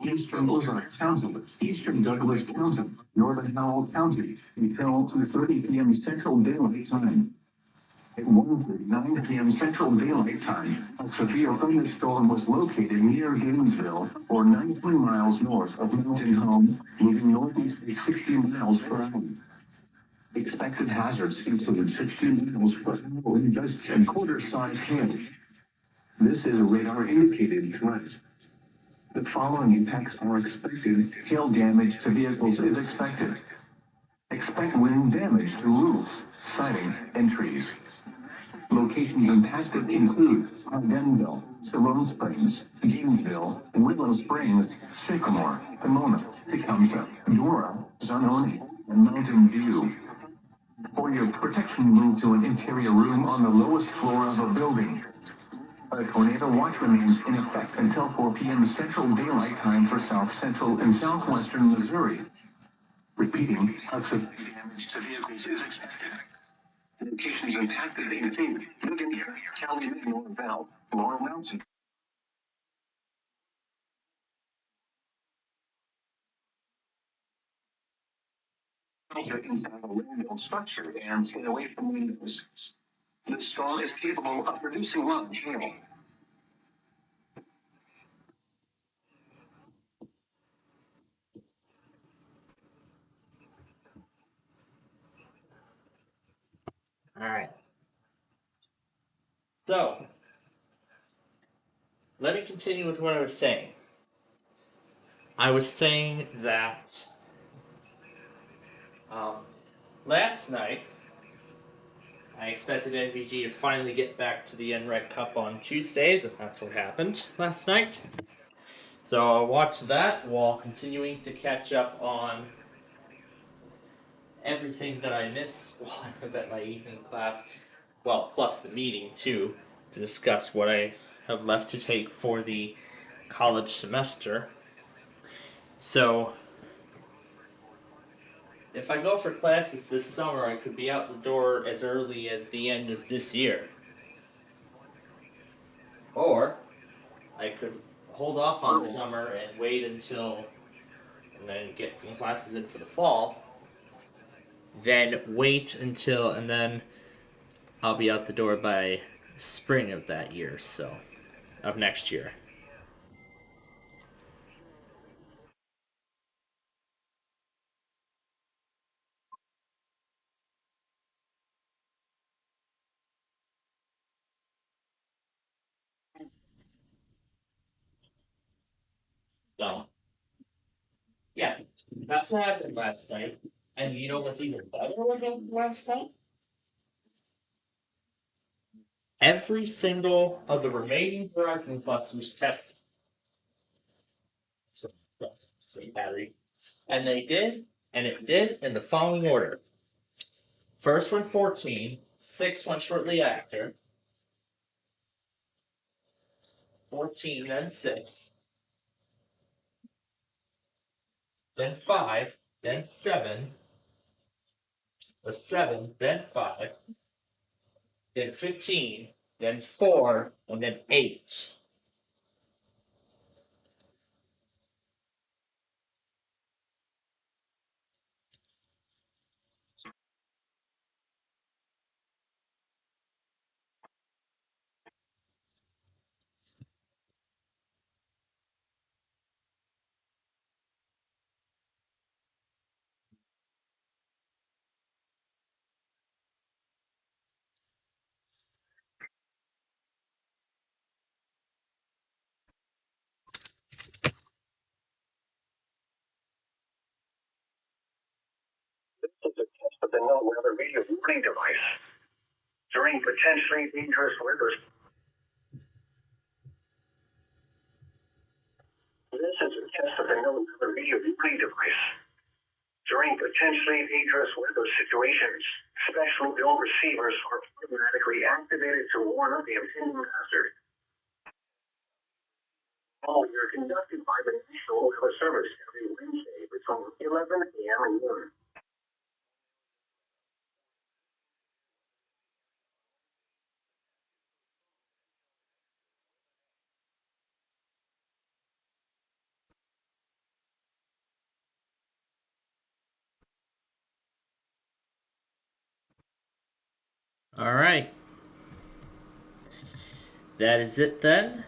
Eastern Ozark County, Eastern Douglas County, Northern Howell County, until 2:30 p.m. Central Daylight Time. Wednesday, 9 p.m. Central Daylight Time, a severe thunderstorm was located near Gainesville, or 19 miles north of Mountain Home, moving northeast at 60 miles per hour. Expected hazards include 16 miles per hour in gusts and quarter-size hail. This is a radar-indicated threat. The following impacts are expected. Hail damage to vehicles is expected. Expect wind damage to roofs, siding, and trees. Locations impacted include Denville, Siloam Springs, Gainesville, Willow Springs, Sycamore, Pomona, Tecumseh, Dora, Zanoni, and Mountain View. For your protection, move to an interior room on the lowest floor of a building. A tornado watch remains in effect until 4 p.m. Central Daylight Time for South Central and Southwestern Missouri. Repeating, a severe damage to vehicles is expected. Locations impacted include Ligonier, Calumet, Norvell, Laurel Mountain. Shelter inside a windmill structure and stay away from windows. This storm is capable of producing large hail. All right. So, let me continue with what I was saying. I was saying that last night I expected NVG to finally get back to the NREG Cup on Tuesdays, and that's what happened last night. So I watched that while continuing to catch up on everything that I missed while I was at my evening class. Well, plus the meeting too, to discuss what I have left to take for the college semester. So, if I go for classes this summer, I could be out the door as early as the end of this year. Or, I could hold off on the summer and wait until, and then get some classes in for the fall. Then wait until, and then I'll be out the door by spring of that year, so, of next year. So, yeah, that's what happened last night. And you know what's even better what happened last night? Every single of the remaining Verizon clusters tested. Say battery. And they did, and it did in the following order. First one 14, 6 went shortly after, 14, then 6, then 5, then 7, or 7, then 5, then 15, then 4, and then 8. This is a test of the no-weather radio warning device. During potentially dangerous weather. This is a test of the no-weather radio warning device. During potentially dangerous weather situations, special build receivers are automatically activated to warn of the impending hazard. All are conducted by the National Weather Service every Wednesday between 11 a.m. and noon. All right. that is it then.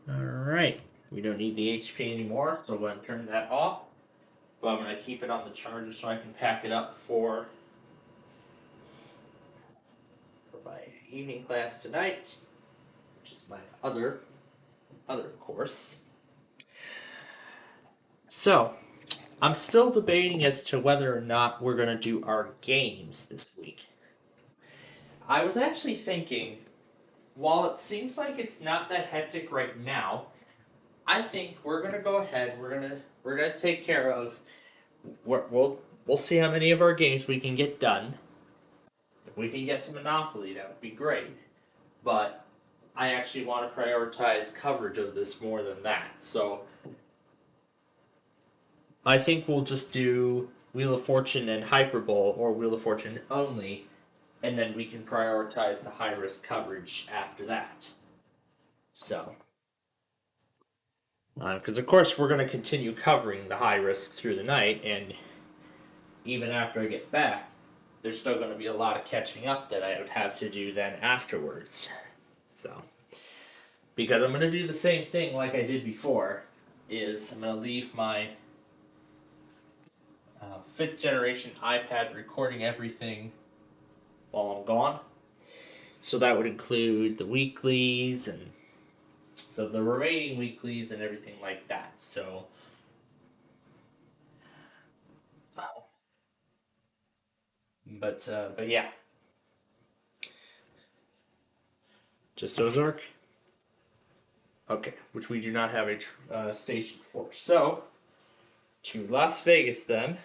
Alright, we don't need the HP anymore, so I'm going to turn that off. But I'm going to keep it on the charger so I can pack it up for my evening class tonight, which is my other course. So, I'm still debating as to whether or not we're going to do our games this week. I was actually thinking, while it seems like it's not that hectic right now, I think we're going to go ahead. We're gonna take care of. We'll see how many of our games we can get done. If we can get to Monopoly, that would be great. But I actually want to prioritize coverage of this more than that. So I think we'll just do Wheel of Fortune and Hyperbole, or Wheel of Fortune only, and then we can prioritize the high risk coverage after that. So, because of course we're going to continue covering the high risk through the night, and even after I get back, there's still going to be a lot of catching up that I would have to do then afterwards. So, because I'm going to do the same thing like I did before, is I'm going to leave my 5th generation iPad recording everything while I'm gone. So that would include the weeklies and so the remaining weeklies and everything like that. So, but yeah, just Ozark. Okay, which we do not have a station for. So, to Las Vegas then.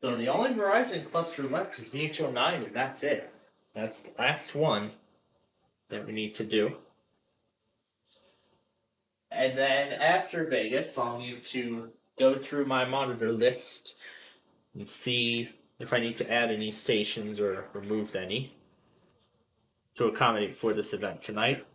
So the only Verizon cluster left is the HO9, and that's it. That's the last one that we need to do. And then after Vegas, I'll need to go through my monitor list and see if I need to add any stations or remove any to accommodate for this event tonight.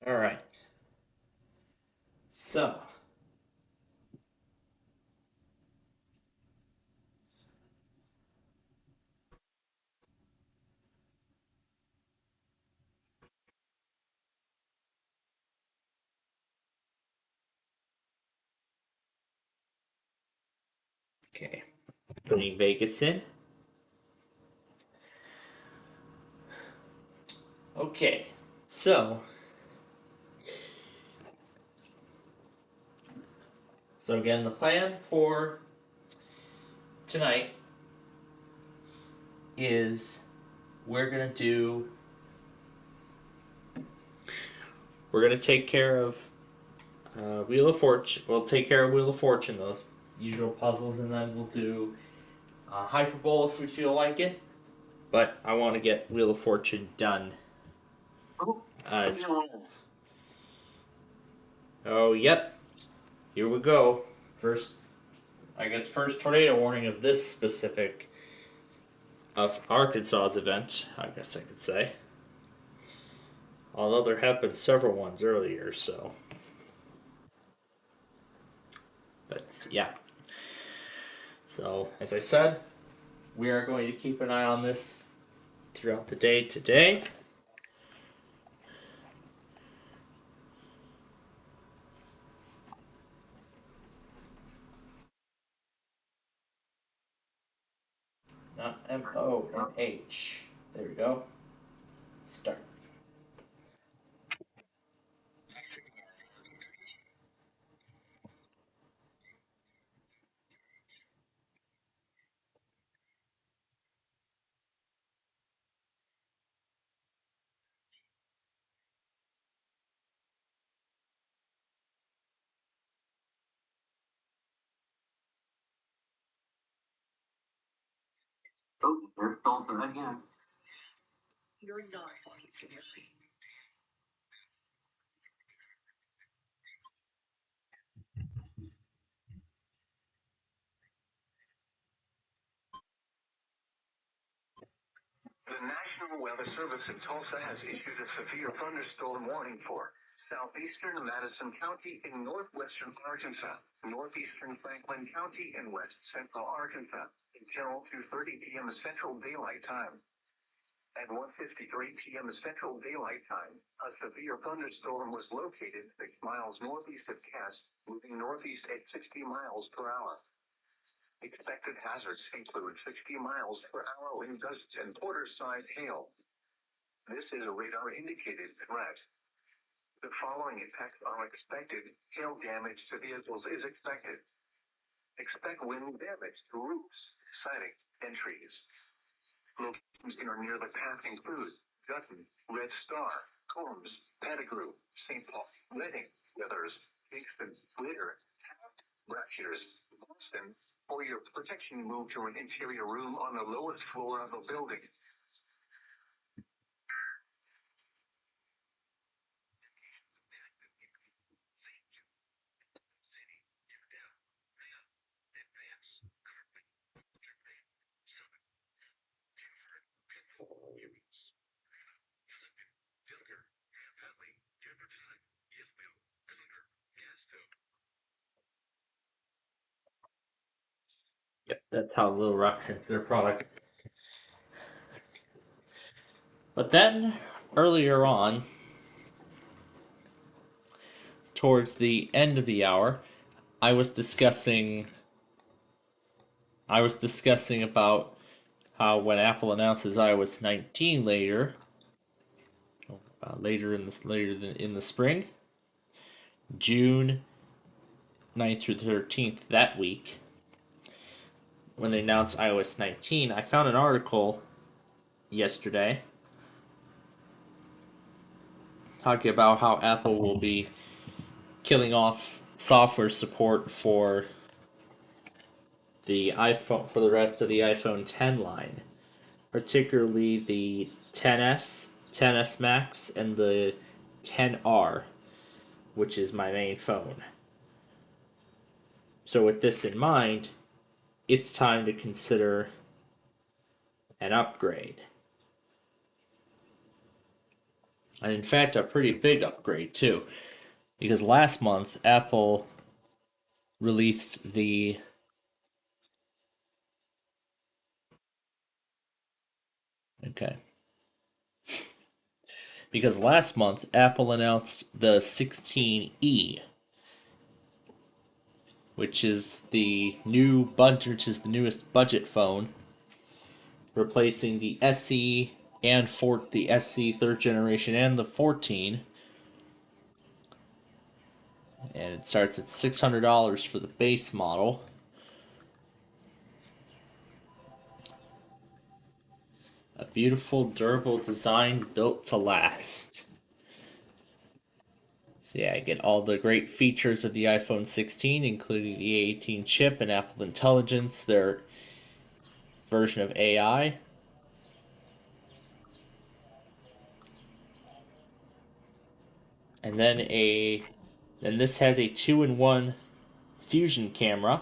All right. So, Okay, putting Vegas in. Okay, so again, the plan for tonight is we're gonna take care of Wheel of Fortune. We'll take care of Wheel of Fortune, those usual puzzles, and then we'll do Hyperbole if we feel like it. But I want to get Wheel of Fortune done. Oh, yep. Here we go. First tornado warning of this specific of Arkansas's event, I guess I could say. Although there have been several ones earlier, so. But yeah. So, as I said, we are going to keep an eye on this throughout the day today. Not M-O-N-H. There we go. Start. Oh, there's Tulsa again. You're not talking seriously. The National Weather Service in Tulsa has issued a severe thunderstorm warning for southeastern Madison County in northwestern Arkansas, northeastern Franklin County, and west central Arkansas until 2:30 p.m. Central Daylight Time. At 1:53 p.m. Central Daylight Time, a severe thunderstorm was located 6 miles northeast of Cass, moving northeast at 60 miles per hour. Expected hazards include 60 miles per hour wind gusts and quarter-size hail. This is a radar-indicated threat. The following impacts are expected. Hail damage to vehicles is expected. Expect wind damage to roofs, siding, and trees. Locations in or near the path include Dutton, Red Star, Combs, Pettigrew, St. Paul, Reading, Withers, Kingston, Glitter, Taft, Brashears, Boston. For your protection, move to an interior room on the lowest floor of the building. Yep, that's how Little Rock gets their products. But then, earlier on, towards the end of the hour, I was discussing about how when Apple announces iOS 19 later in the spring, June 9th through 13th that week, when they announced iOS 19, I found an article yesterday talking about how Apple will be killing off software support for the iPhone for the rest of the iPhone 10 line, particularly the 10s, 10s Max, and the 10R, which is my main phone. So with this in mind, it's time to consider an upgrade. And in fact, a pretty big upgrade too. Because last month, Apple released the Because last month, Apple announced the 16E. which is the newest budget phone, replacing the SE and the SE third generation and the 14. And it starts at $600 for the base model. A beautiful, durable design built to last. So yeah, I get all the great features of the iPhone 16, including the A18 chip and Apple Intelligence, their version of AI. And then this has a 2-in-1 fusion camera,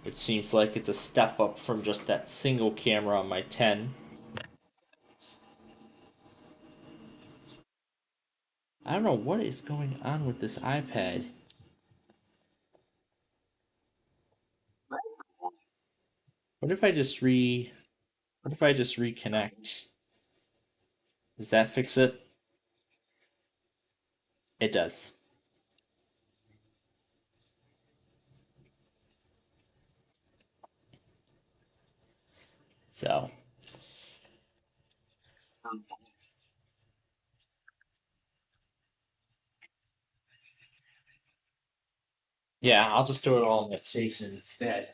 which seems like it's a step up from just that single camera on my 10. I don't know what is going on with this iPad. What if I just reconnect? Does that fix it? It does. So, yeah, I'll just do it all on the station instead.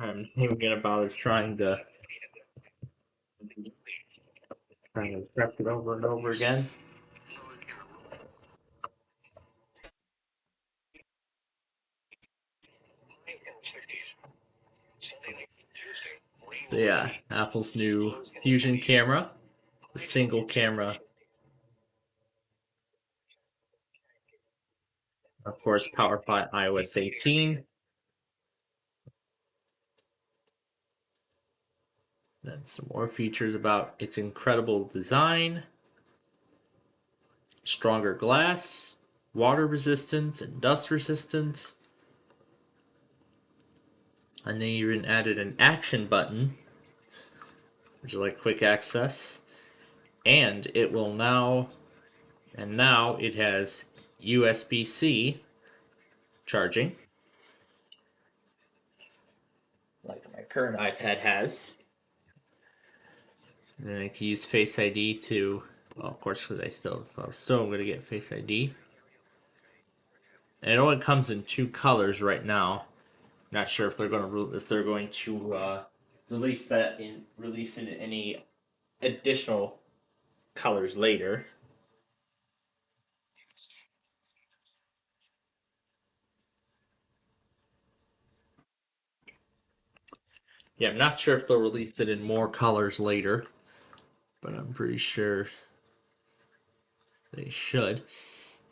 I'm thinking about is trying to prep it over and over again. So yeah, Apple's new Fusion camera, the single camera, of course, powered by iOS 18. Then some more features about its incredible design, stronger glass, water resistance, and dust resistance. And they even added an action button, which is like quick access. And it will now it has USB-C charging, like my current iPad has. And then I can use Face ID to, well, of course, because I'm going to get Face ID. And it only comes in 2 colors right now. Not sure if they're going to release it in any additional colors later. Yeah, I'm not sure if they'll release it in more colors later, but I'm pretty sure they should.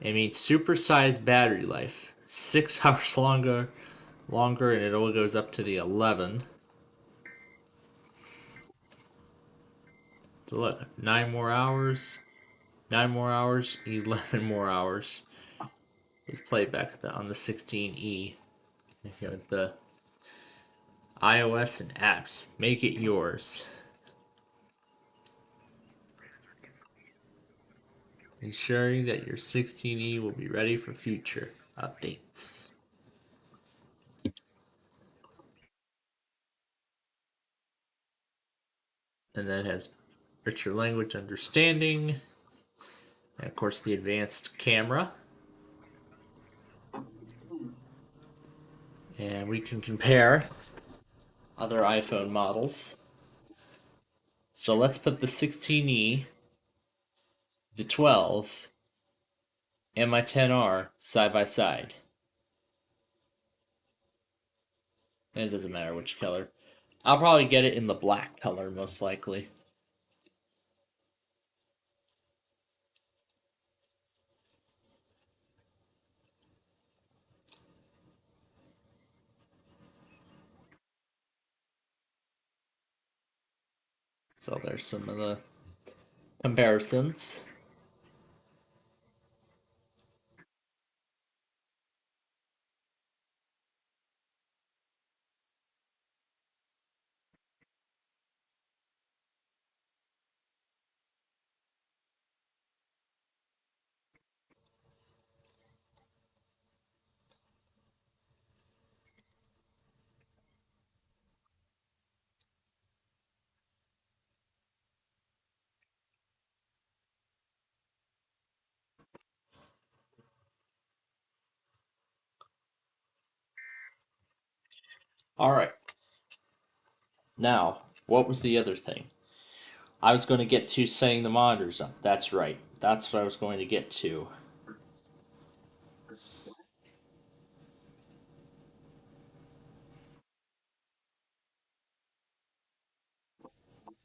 I mean, supersized battery life, 6 hours longer, and it only goes up to the 11. So look, 9 more hours, 11 more hours with playback on the 16E. You know, the iOS and apps, make it yours. Ensuring that your 16E will be ready for future updates. and then it has richer language understanding, and of course the advanced camera. And we can compare other iPhone models. So let's put the 16E, the 12, and my 10R side by side. And it doesn't matter which color. I'll probably get it in the black color, most likely. So there's some of the comparisons. Alright. Now, what was the other thing? I was going to get to setting the monitors up. That's right. That's what I was going to get to.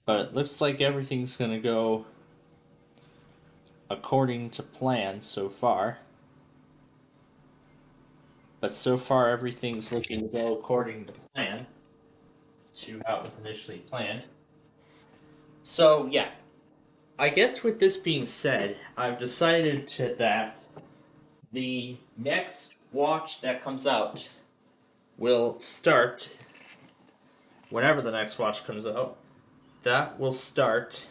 But it looks like everything's going to go according to plan so far. But so far, everything's looking to go according to plan, to how it was initially planned. So, yeah. I guess with this being said, I've decided that the next watch that comes out will start whenever the next watch comes out. That will start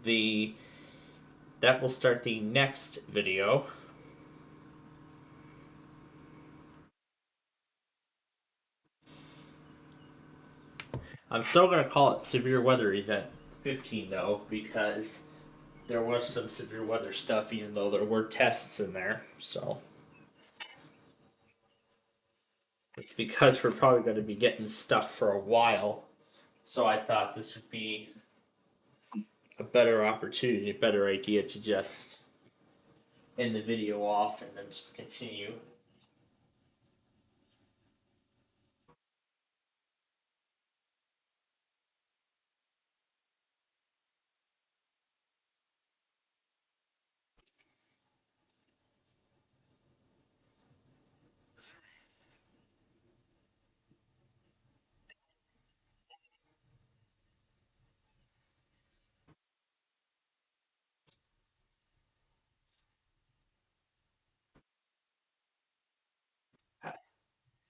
the next video. I'm still going to call it Severe Weather Event 15 though, because there was some severe weather stuff, even though there were tests in there. So it's because we're probably going to be getting stuff for a while. So I thought this would be a better opportunity, a better idea to just end the video off and then just continue.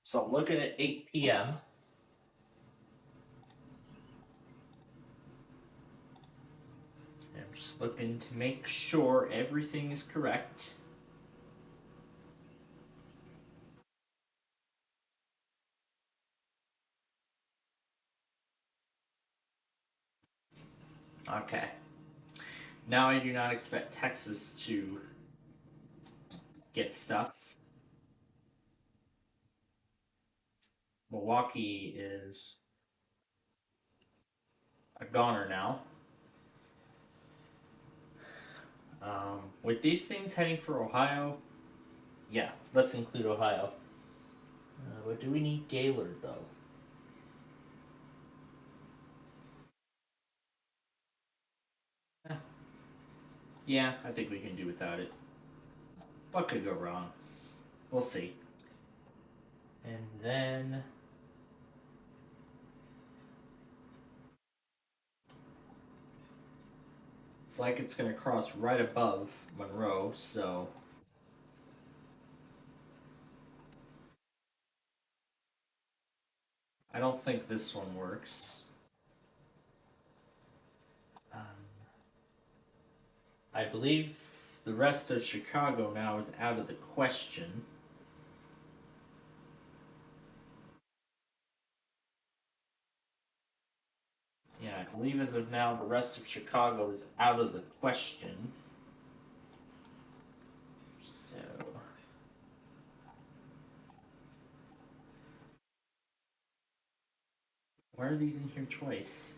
So I'm looking at 8 p.m. I'm just looking to make sure everything is correct. Okay. Now I do not expect Texas to get stuff. Milwaukee is a goner now. With these things heading for Ohio, yeah, let's include Ohio. But do we need Gaylord though? Yeah, I think we can do without it. What could go wrong? We'll see. And then it's like it's going to cross right above Monroe, so I don't think this one works. I believe the rest of Chicago now is out of the question. Yeah, believe as of now, the rest of Chicago is out of the question. So. Why are these in here twice?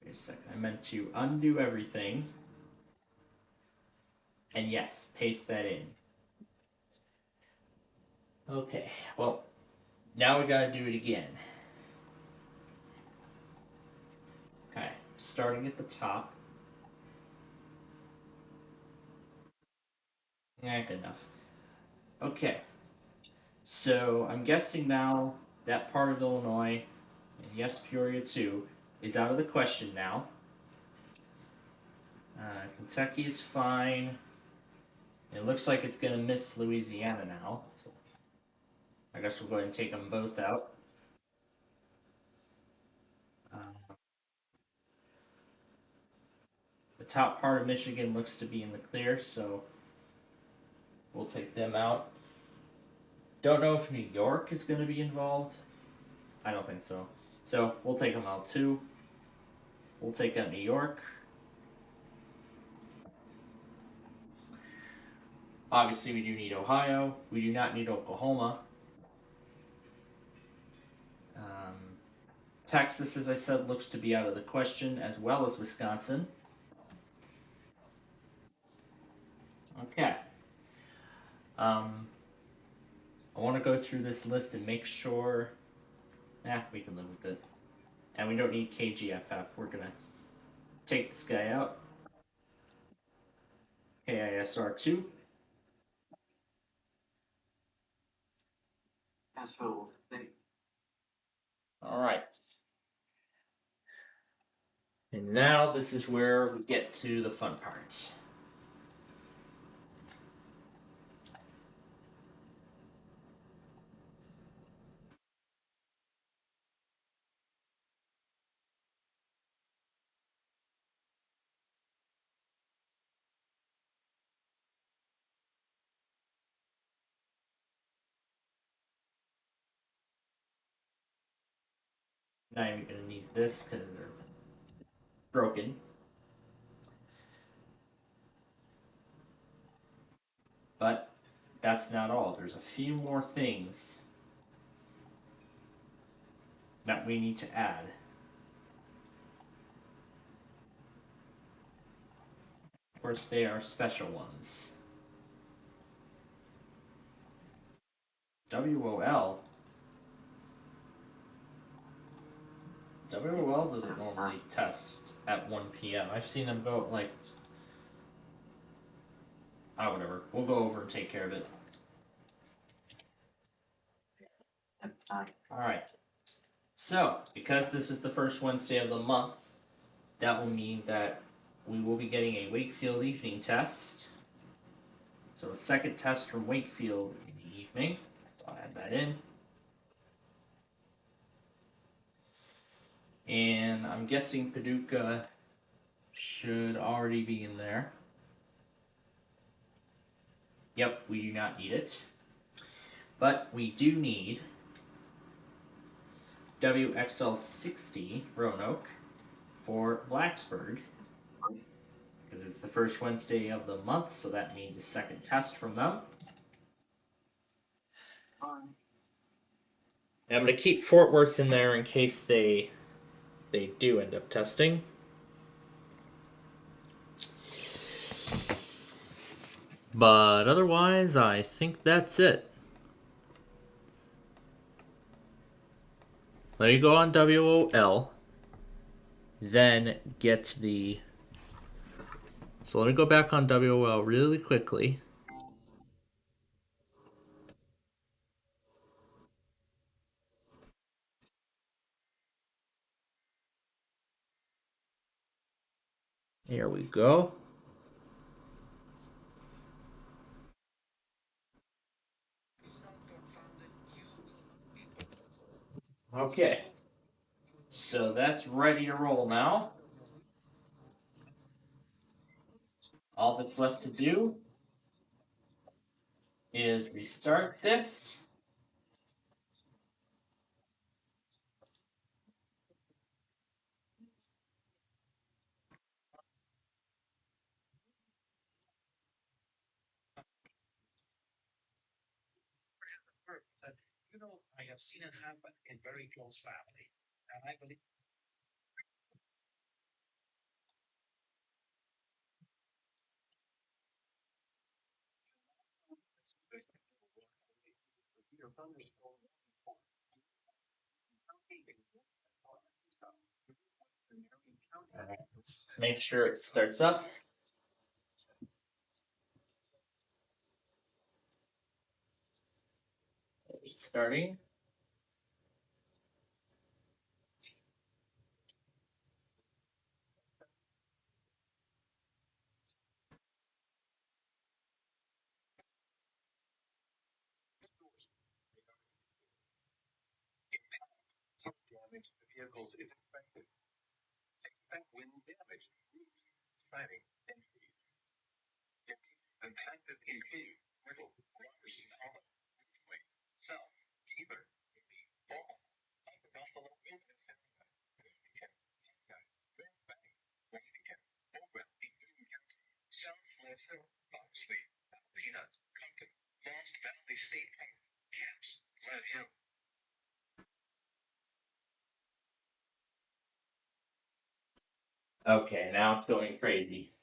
Wait a second, I meant to undo everything. And yes, paste that in. Okay, well, now we gotta do it again. Okay, starting at the top. Good enough. Okay, so I'm guessing now that part of Illinois, and yes, Peoria too, is out of the question now. Kentucky is fine. It looks like it's going to miss Louisiana now. So I guess we'll go ahead and take them both out. The top part of Michigan looks to be in the clear, so we'll take them out. Don't know if New York is going to be involved. I don't think so. So we'll take them out too. We'll take out New York. Obviously, we do need Ohio. We do not need Oklahoma. Texas, as I said, looks to be out of the question, as well as Wisconsin. Okay. I want to go through this list and make sure. We can live with it. And we don't need KGFF. We're going to take this guy out. KISR2. Asheville State. All right. And now this is where we get to the fun part. Not even going to need this because they're broken. But that's not all. There's a few more things that we need to add. Of course, they are special ones. WOL. WOL doesn't normally test at 1 p.m. I've seen them go like. Whatever. We'll go over and take care of it. Alright. So, because this is the first Wednesday of the month, that will mean that we will be getting a Wakefield evening test. So, a second test from Wakefield in the evening. So, I'll add that in. And I'm guessing Paducah should already be in there. Yep, we do not need it. But we do need WXL60 Roanoke for Blacksburg. Because it's the first Wednesday of the month, so that means a second test from them. And I'm going to keep Fort Worth in there in case they do end up testing. But otherwise, I think that's it. Let me go on WOL, then get the... So let me go back on WOL really quickly. Here we go. Okay. So that's ready to roll now. All that's left to do is restart this. You know, I have seen it happen in very close family, and I believe. Let's make sure it starts up. It's starting. Okay, now it's going crazy.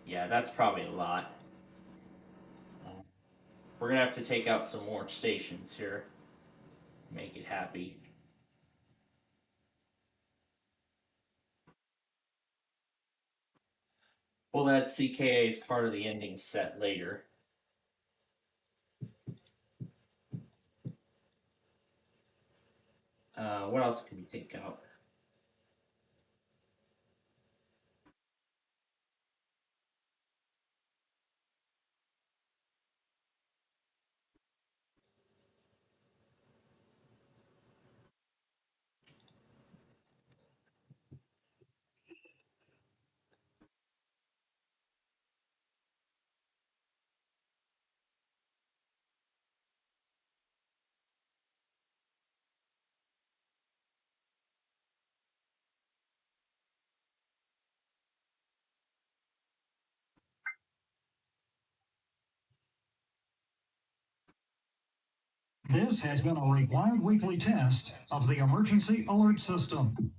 Yeah, that's probably a lot. We're gonna have to take out some more stations here to make it happy. We'll add CKA as part of the ending set later. What else can we take out? This has been a required weekly test of the emergency alert system.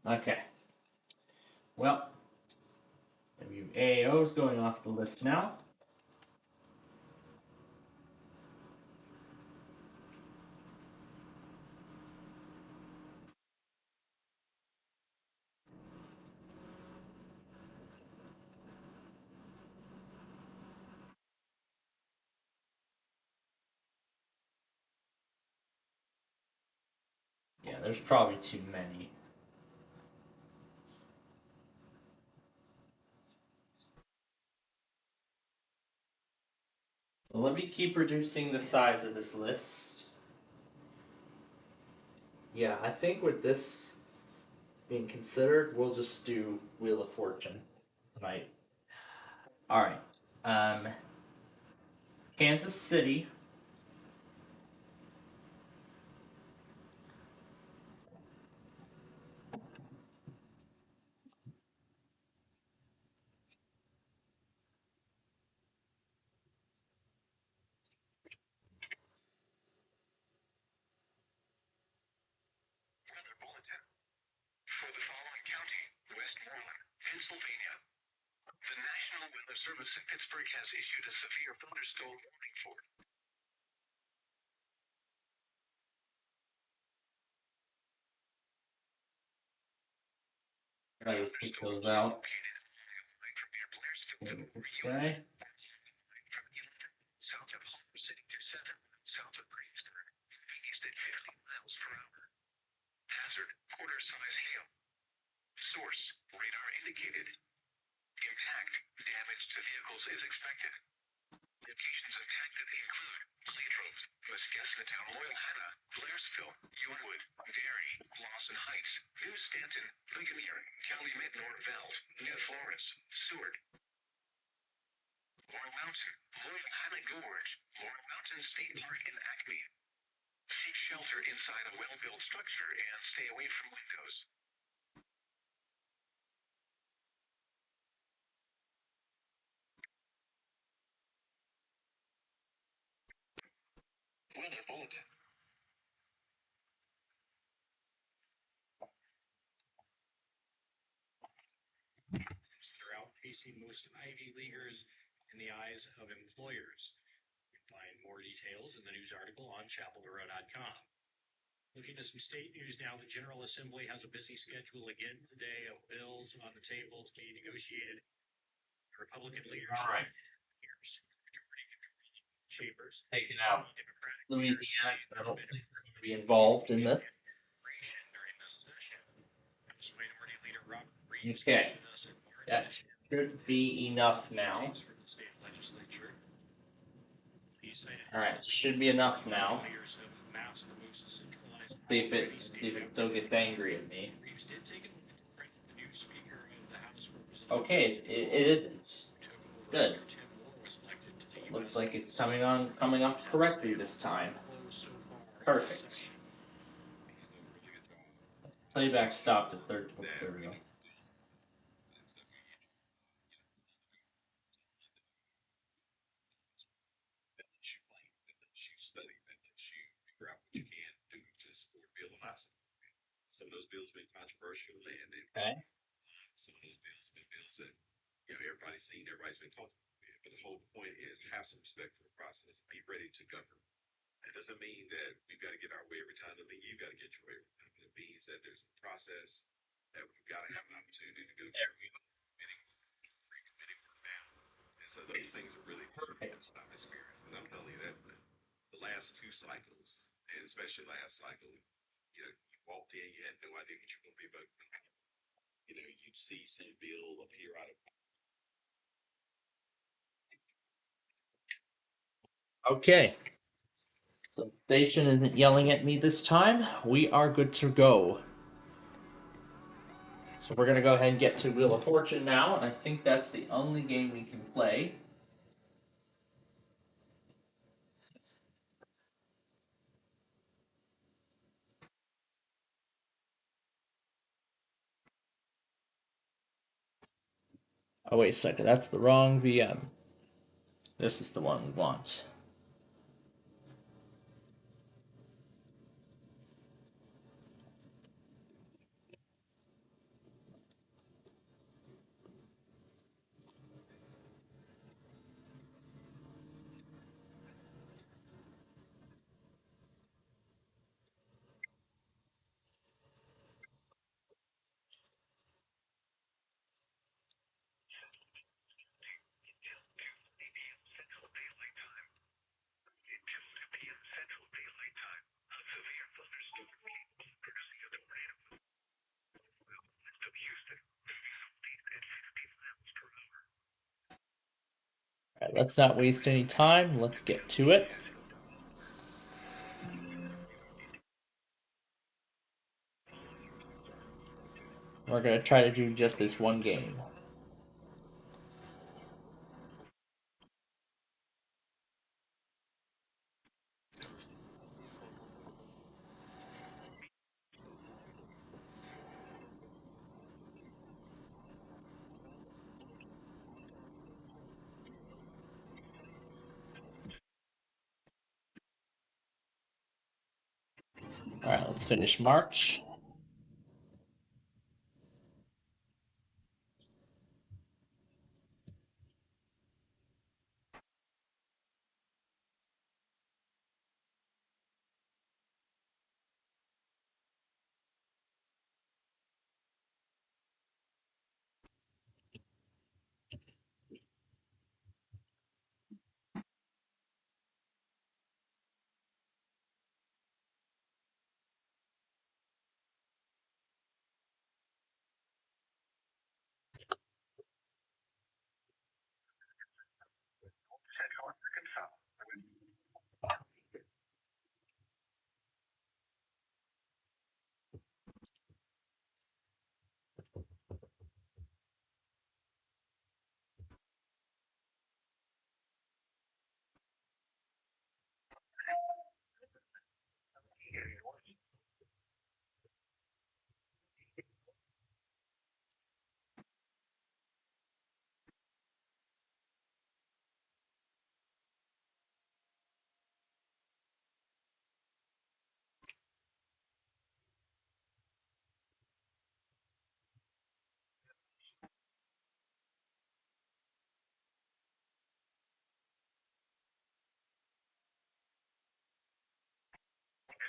Okay. Well, WAO is going off the list now. Yeah, there's probably too many. So let me keep reducing the size of this list. Yeah, I think with this being considered, we'll just do Wheel of Fortune tonight. All right. Kansas City. Weather bulletin for the following county, Westmoreland, Pennsylvania. The National Weather Service in Pittsburgh has issued a severe thunderstorm warning for. Try to take those out. This guy. South of Harbor City to 7, south of Greensburg. Source, radar indicated. Impact, damage to vehicles is expected. Locations impacted include Claygrove, Muscatetown, Royal Hanna, Blairsville, Youngwood, Derry, Lawson Heights, New Stanton, Ligonier, Calumet Northville, Net Florence, Seward, Laurel Mountain, Royal Hanna Gorge, Laurel Mountain State Park in Acme. Seek shelter inside a well-built structure and stay away from windows. Weather bulletin. They're outpacing most Ivy Leaguers in the eyes of employers. You can find more details in the news article on chapelboro.com. Looking at some state news now, the General Assembly has a busy schedule again today of bills on the table to be negotiated. Republican leaders. All right. Chambers. Taken out. Democratic Louisiana, leaders say I don't think there's they're going to be involved in this. during this session. House Minority Leader Robert Reeves Okay. visited us in March. That should be enough now. For the state legislature. All right, should be enough now. See if it still gets angry at me. Okay, it isn't. Good. Looks like it's coming up correctly this time. Perfect. Playback stopped at 30. There we go. Some of those bills have been controversial, and Okay. some of those bills have been bills that everybody's seen, everybody's been talking about. But the whole point is have some respect for the process, be ready to govern. That doesn't mean that we've got to get our way every time. It means you've got to get your way every time. It means that there's a process that we've got to have an opportunity to go through. Committee work now, and so those things are really Perfect. I've experienced. And I'm telling you that the last two cycles, and especially last cycle, you walked in, you had no idea what you're going to be voting on. You'd see some bill appear out of. Okay. So the station isn't yelling at me this time. We are good to go. So we're going to go ahead and get to Wheel of Fortune now, and I think that's the only game we can play. Oh, wait a second. That's the wrong VM. This is the one we want. All right, let's not waste any time. Let's get to it. We're going to try to do just this one game. All right, let's finish March.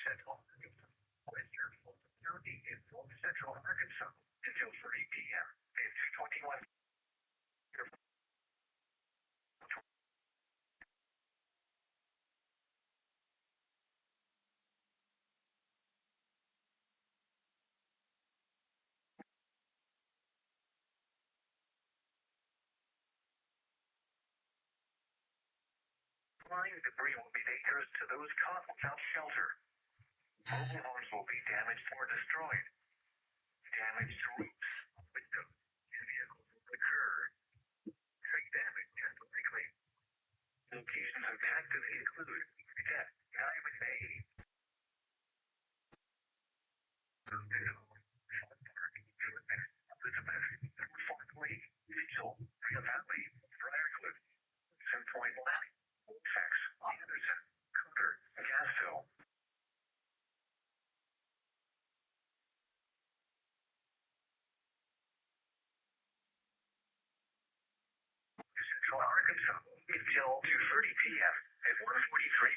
Central Arkansas. Western Fulton County in North Central Arkansas to 2:30 p.m. It's 21. Flying debris will be dangerous to those caught without shelter. Mobile homes will be damaged or destroyed. Damage to roofs, windows, and vehicles will occur. Tree damage is likely. Locations impacted include Cadet, Diamond Bay, Elizabeth, Fort Lee, Mitchell, Rio Valley, Briarcliff, Sun Point Black, Tex, Anderson, Cooper, Gasville. Central Arkansas until 2:30 p.m. at 1:43.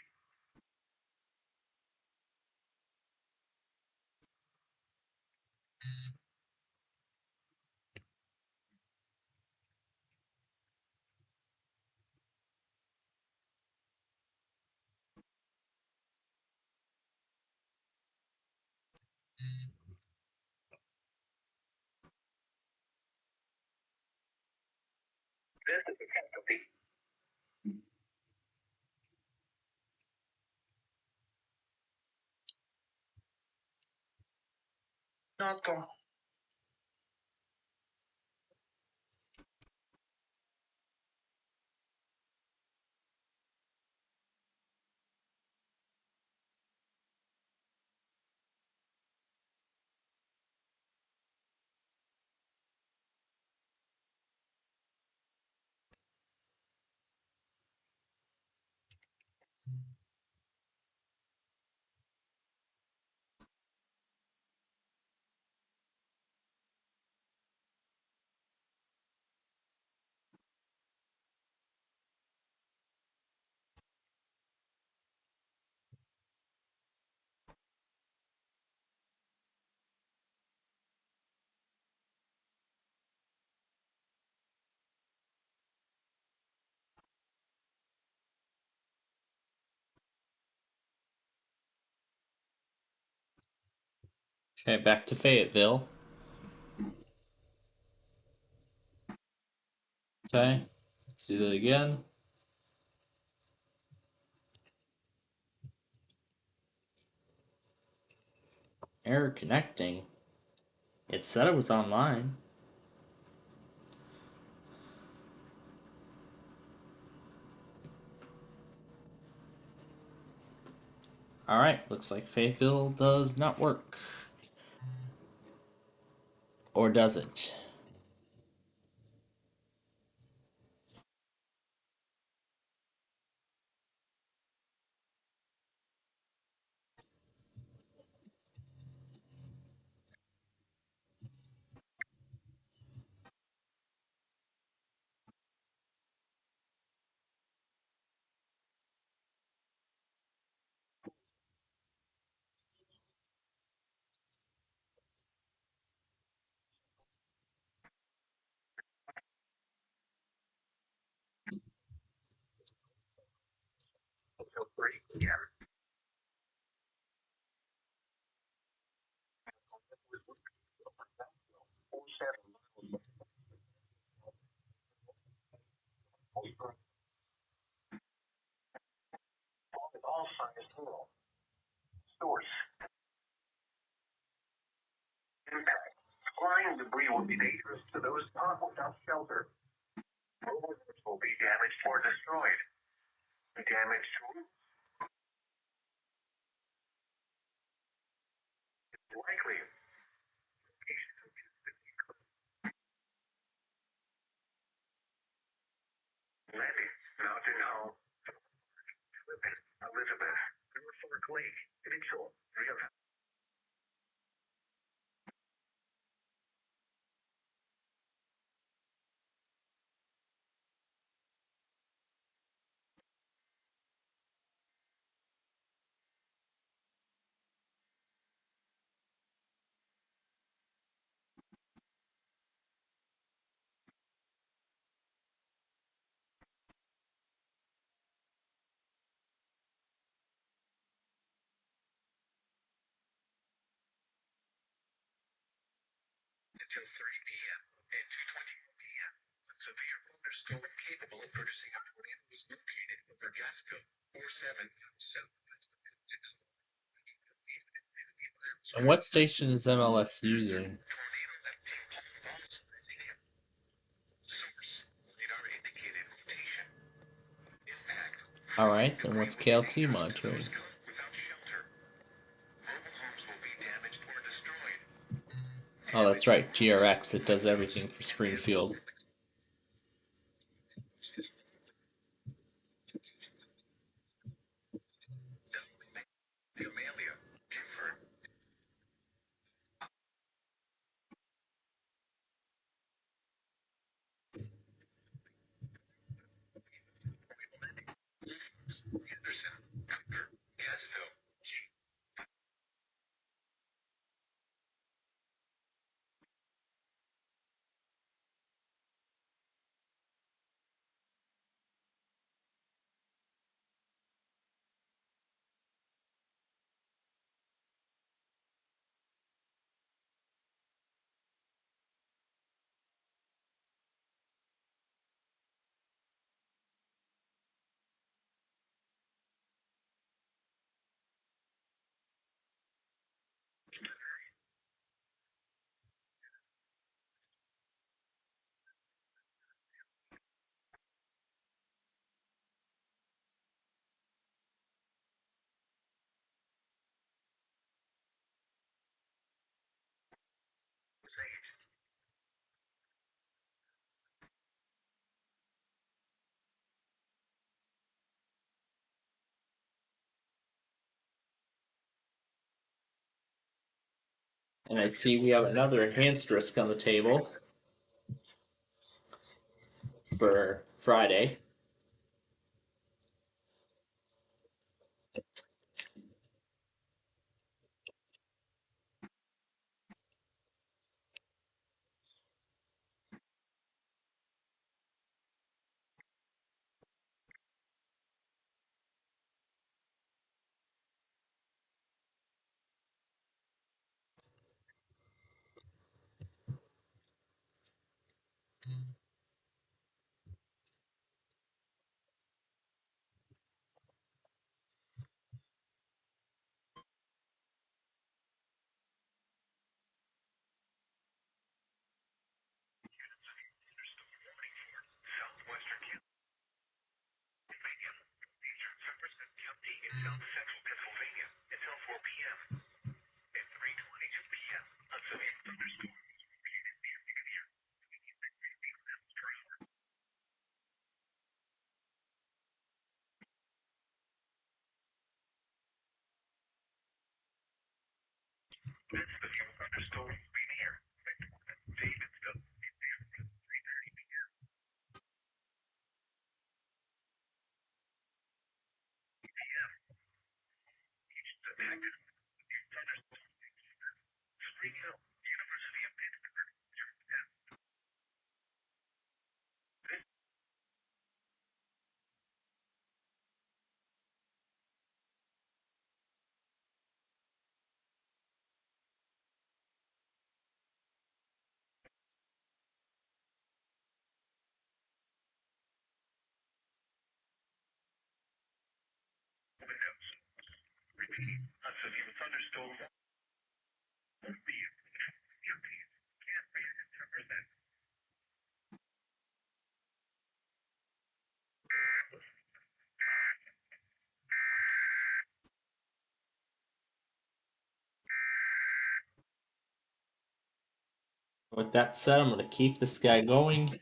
This is the casualty. Not come. Okay, back to Fayetteville. Okay, let's do that again. Error connecting. It said it was online. Alright, looks like Fayetteville does not work. Or does it? Until 3 p.m. All signs rule. Source. Impact. Flying debris will be dangerous to those caught without shelter. Roads will be damaged or destroyed. Damage to roofs is likely. Landing. Mountain Home. Elizabeth. Fort Lake. Mitchell. Rio And what station is MLS using? Alright, then what's KLT monitoring? Oh, that's right, GRX, it does everything for Springfield. And I see we have another enhanced risk on the table for Friday. With that said, I'm going to keep this guy going.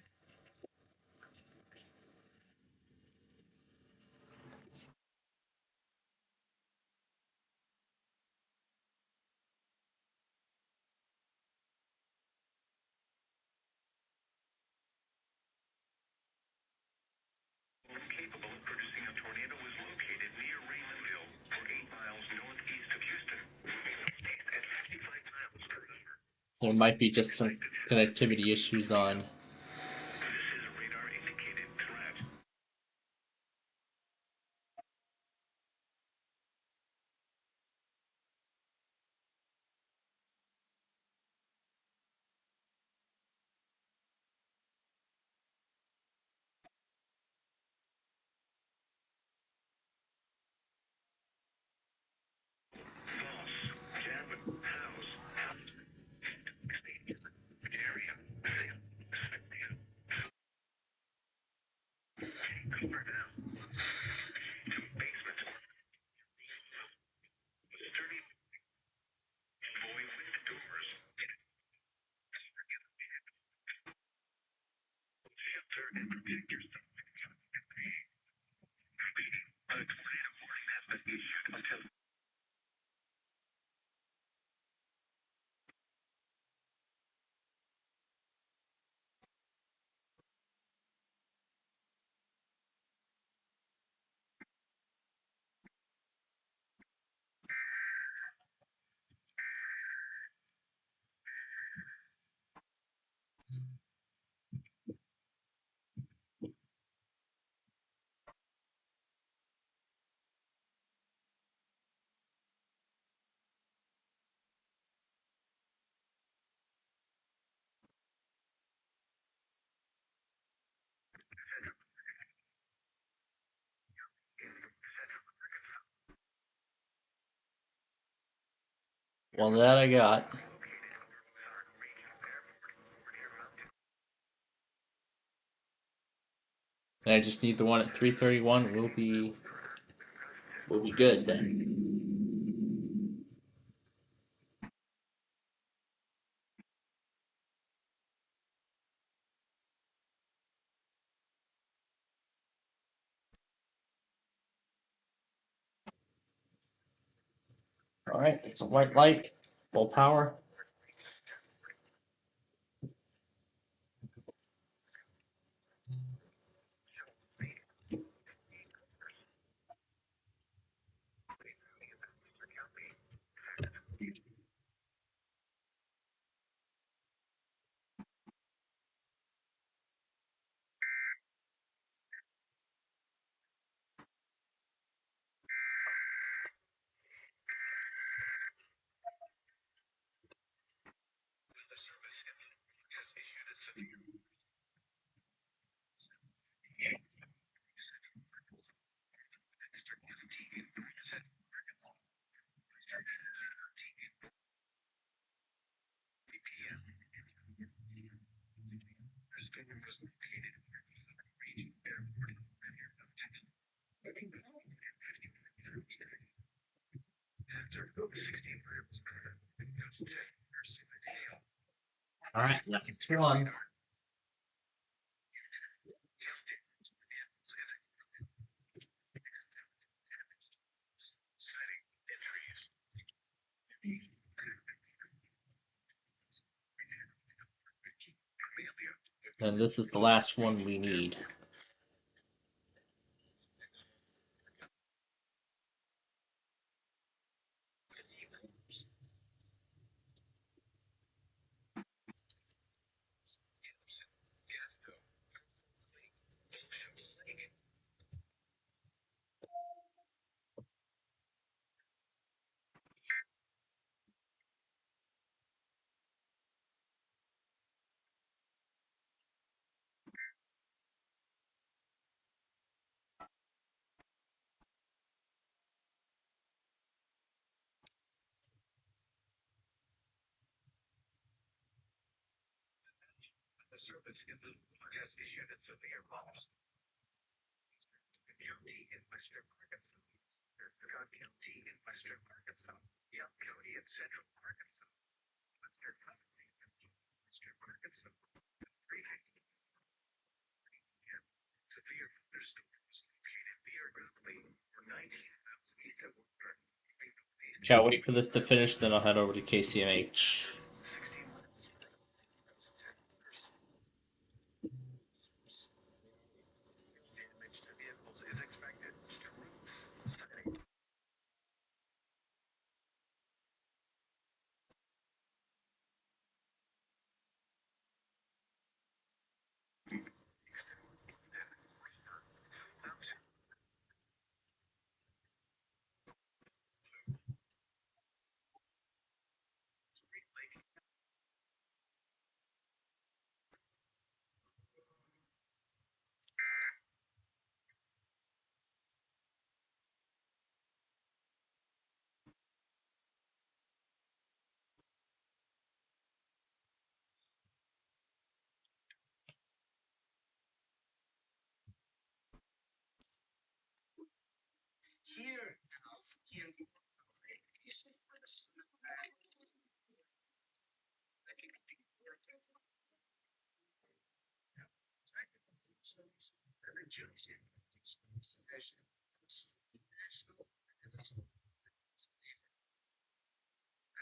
So there might be just some connectivity issues on. Well, that I got. And I just need the one at 331. We'll be good then. All right, it's a white light, full power. All right, last one. And this is the last one we need. Okay, I'll wait for this to finish, then I'll head over to KCMH. And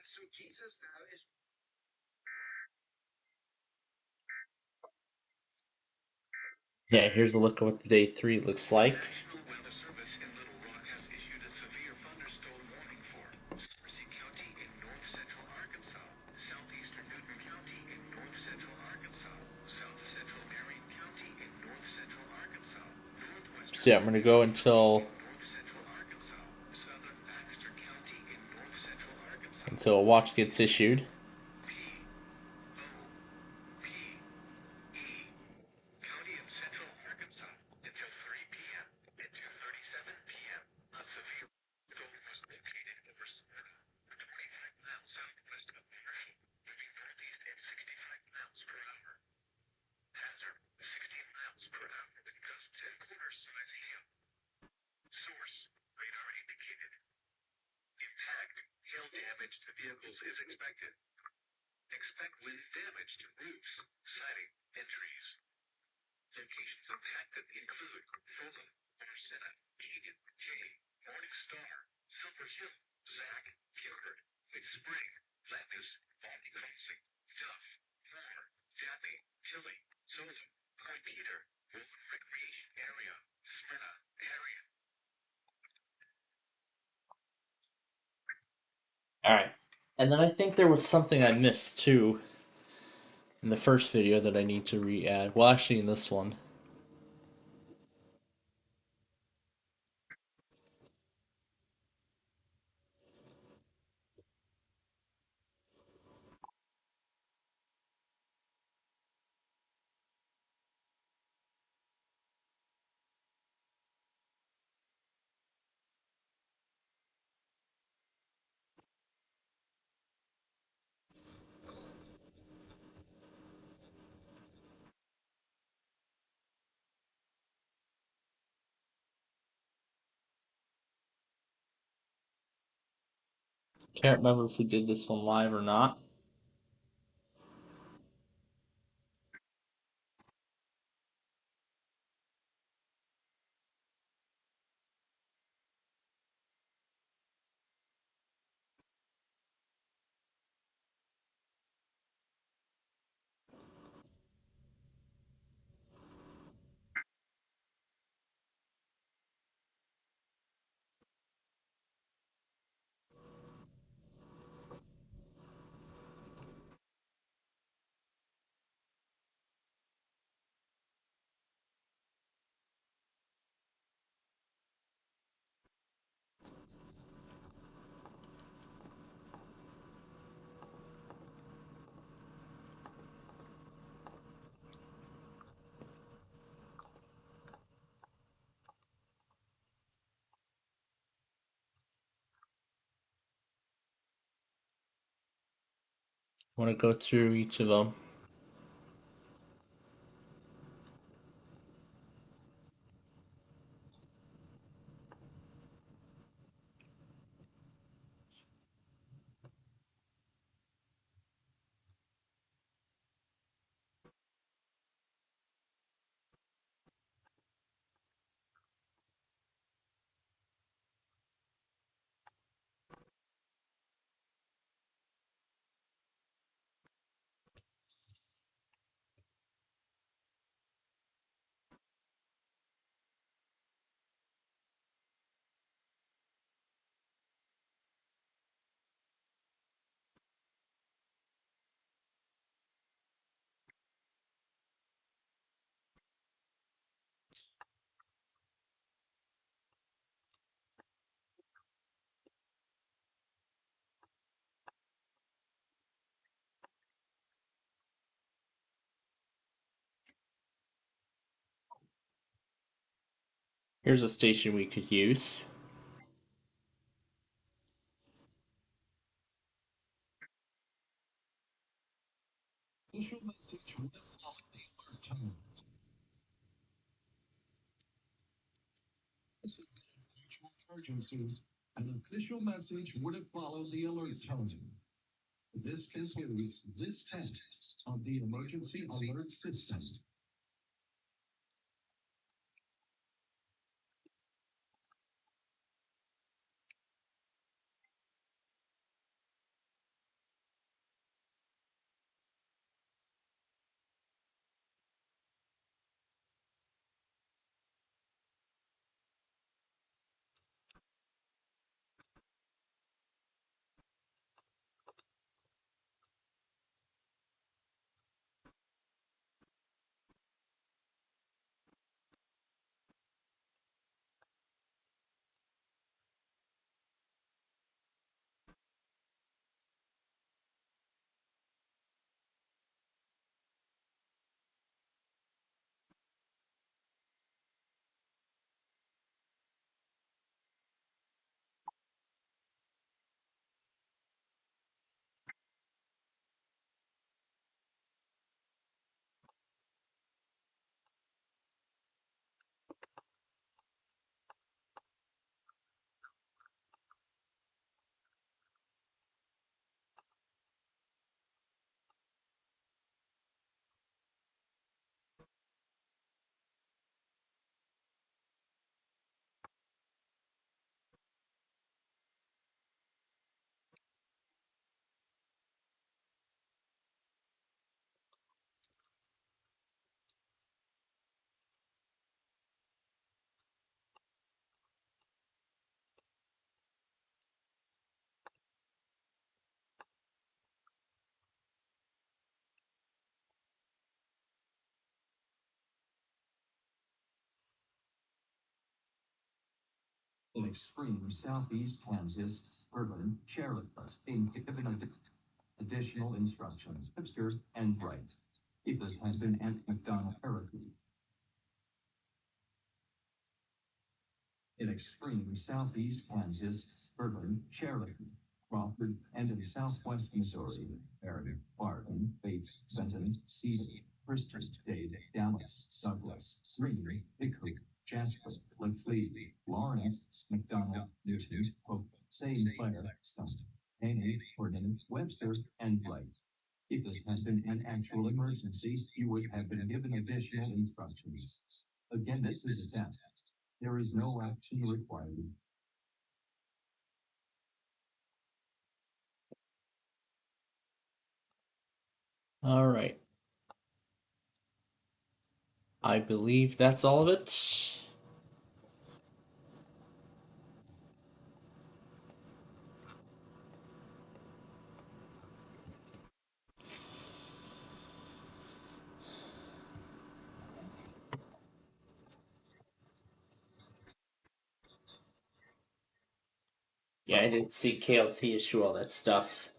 so Jesus now is Yeah, here's a look at what the day 3 looks like. National Weather Service in Little Rock has issued a severe thunderstorm warning for Mercy County in north central Arkansas, southeastern Newton County in north central Arkansas, south central Marion County in north central Arkansas, northwestern So yeah, I'm gonna go until north central Arkansas, southern Baxter County in north central Arkansas, a watch gets issued. County in central Arkansas until 3 p.m. At 2:37 p.m. A severe storm was located over Smyrna, 25 miles southwest of Marshall, moving northeast at 65 miles per hour. Hazard, 16 miles per hour with gusts and quarter size hail. Source, radar indicated. Impact, hail damage to vehicles is expected. Expect wind damage to roofs, siding, and trees. Locations impacted include Fulton, Marcetta, Keegan, Jay, Morning Star, Silver Hill, Zach, Gilbert, McSpring, Landis, Bonnie Crossing, Duff, Moore, Daphne, Tilly, Sullivan, Point Peter, Woodland Recreation Area, Smyrna, area. Alright. And then I think there was something I missed too in the first video that I need to re-add. Well, actually in this one. Can't remember if we did this one live or not. I want to go through each of them. Here's a station we could use. Emergencies, an official message would have followed the alert tone. This concludes this test of the emergency alert system. In extreme southeast Kansas, urban, Cheryl's, in given additional instructions, hipster, and right. If this has been an McDonald hurricane. In extreme southeast Kansas, urban, Cherokee, Crawford, and in southwest Missouri, Aaron, Barton, Bates, Benton, Cedar, Bristol, Dade, Dallas, Douglas, Green, Hickory, Jasper, Lefley, Lawrence, McDonald, Newton, Hope, St. Clair, Stump, Haney, Horton, Webster, and Wright. If this has been an actual emergency, you would have been given additional instructions. Again, this is a test. There is no action required. All right. I believe that's all of it. Yeah, I didn't see KLT issue all that stuff.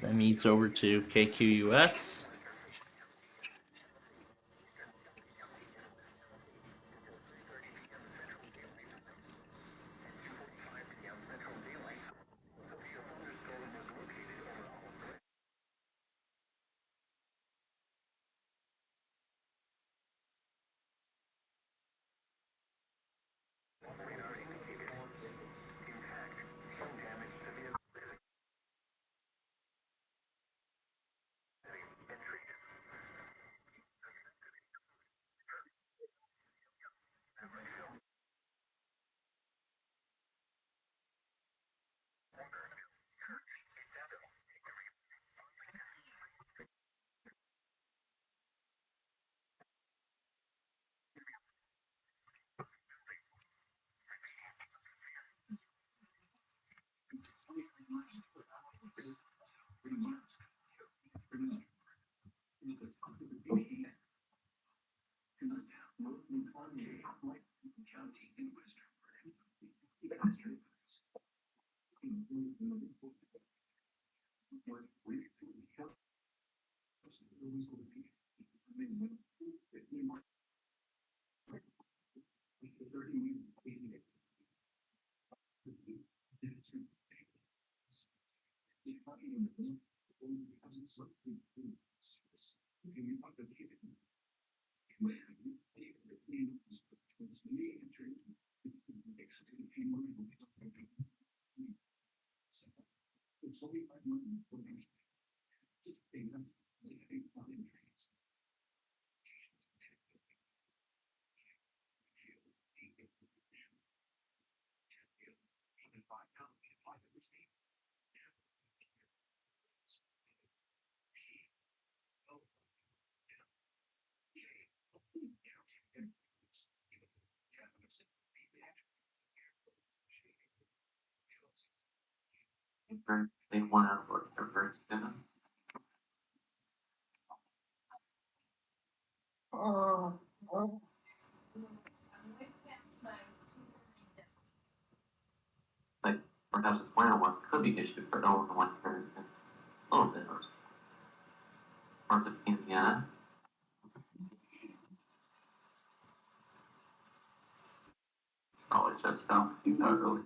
That means over to KQUS. They want to work their first dinner. Like perhaps a final one could be issued for over 1 year, a little bit or parts of Indiana. Probably just early.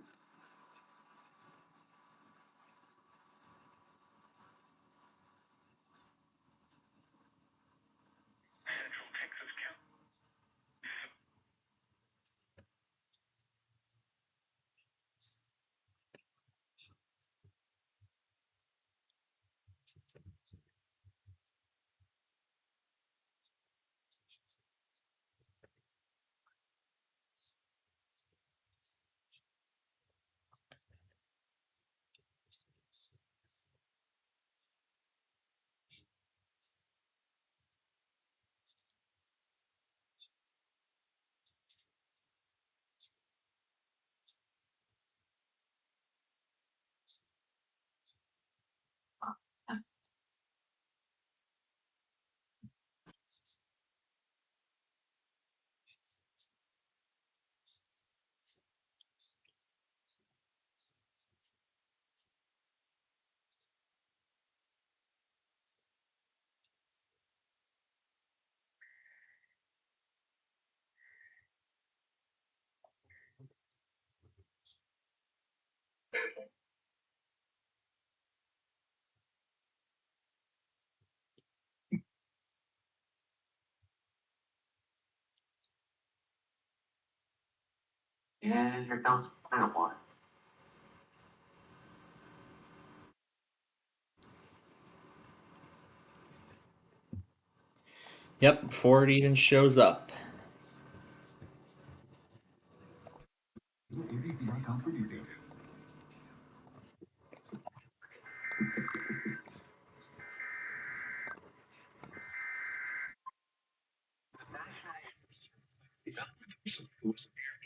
And here comes Planet One. Yep, before it even shows up.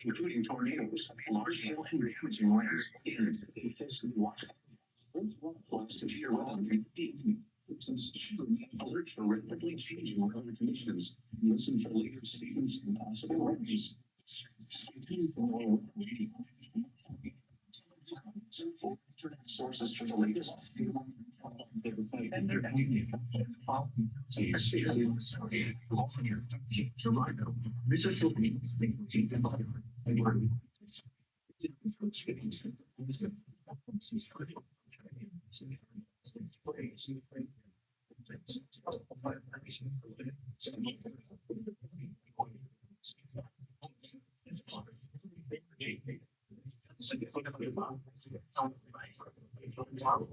Including tornadoes, large hail, and damaging winds, and intensely watch. Severe weather should remain alert for rapidly changing weather conditions. Listen for later statements and possible remedies. Sources for the latest.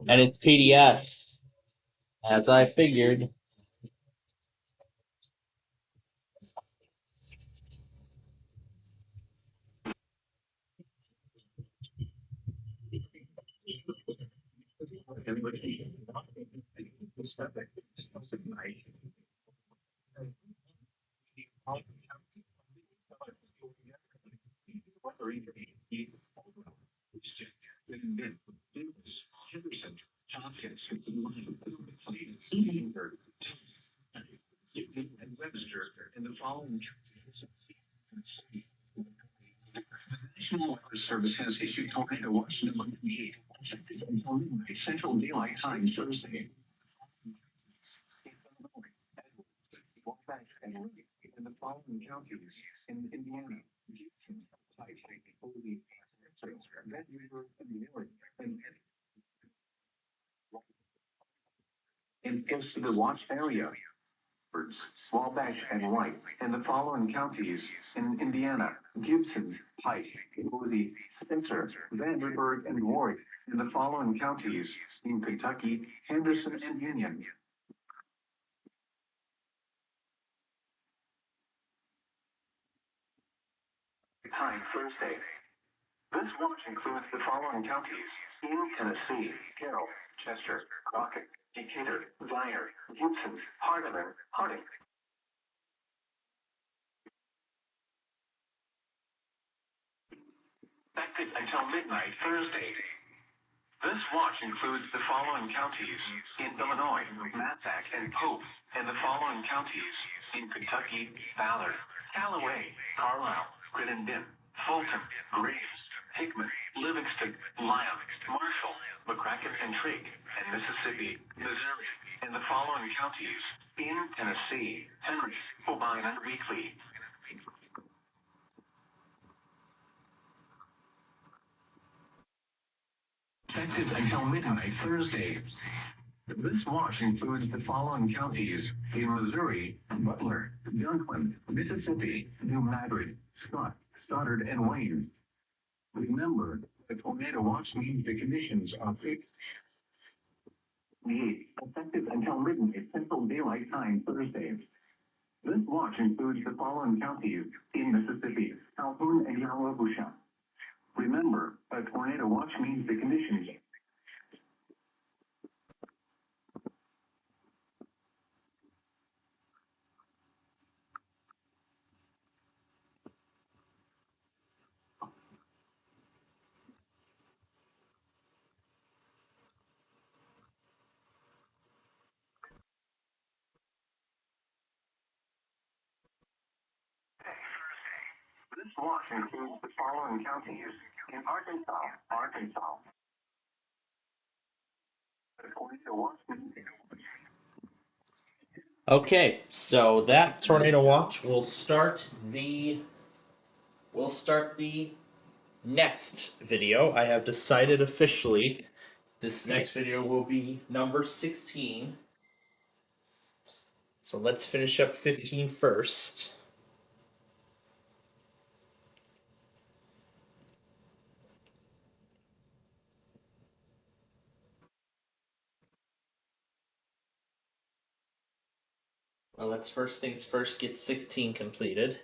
And it's PDS, as I figured. National Weather Service has issued tornado watch number 8 until midnight Central Daylight Time Thursday. In the following counties in Indiana, in the watch area, Wabash and White, and the following counties in Indiana, Gibson, Pike, Boise, Spencer, Vanderburgh, and Warwick, and the following counties in Kentucky, Henderson, and Union. Time Thursday. This watch includes the following counties in Tennessee: Carroll, Chester, Crockett, Decatur, Viner, Gibson, Hardeman, Harding. Effective until midnight Thursday. This watch includes the following counties in Illinois: Matsack and Pope, and the following counties in Kentucky: Ballard, Callaway, Carlisle, Crittenden, Fulton, Graves, Hickman, Livingston, Lyon, Marshall, McCracken and Trigg, and Mississippi, Missouri, and the following counties in Tennessee: Henry, Bovine, and Weakley. Effective until midnight Thursday. This watch includes the following counties in Missouri: Butler, Dunklin, Mississippi, New Madrid, Scott, Stoddard, and Wayne. Remember, the tornado watch means the conditions are fixed. Effective until midnight Central Daylight Time Thursday. This watch includes the following counties in Mississippi: Calhoun and Yalobusha. Remember, a tornado watch means the conditions. This watch includes the following counties in Arkansas. Okay, so that tornado watch will start the next video. I have decided officially this next video will be number 16. So let's finish up 15 first. Well, let's first things first get 16 completed.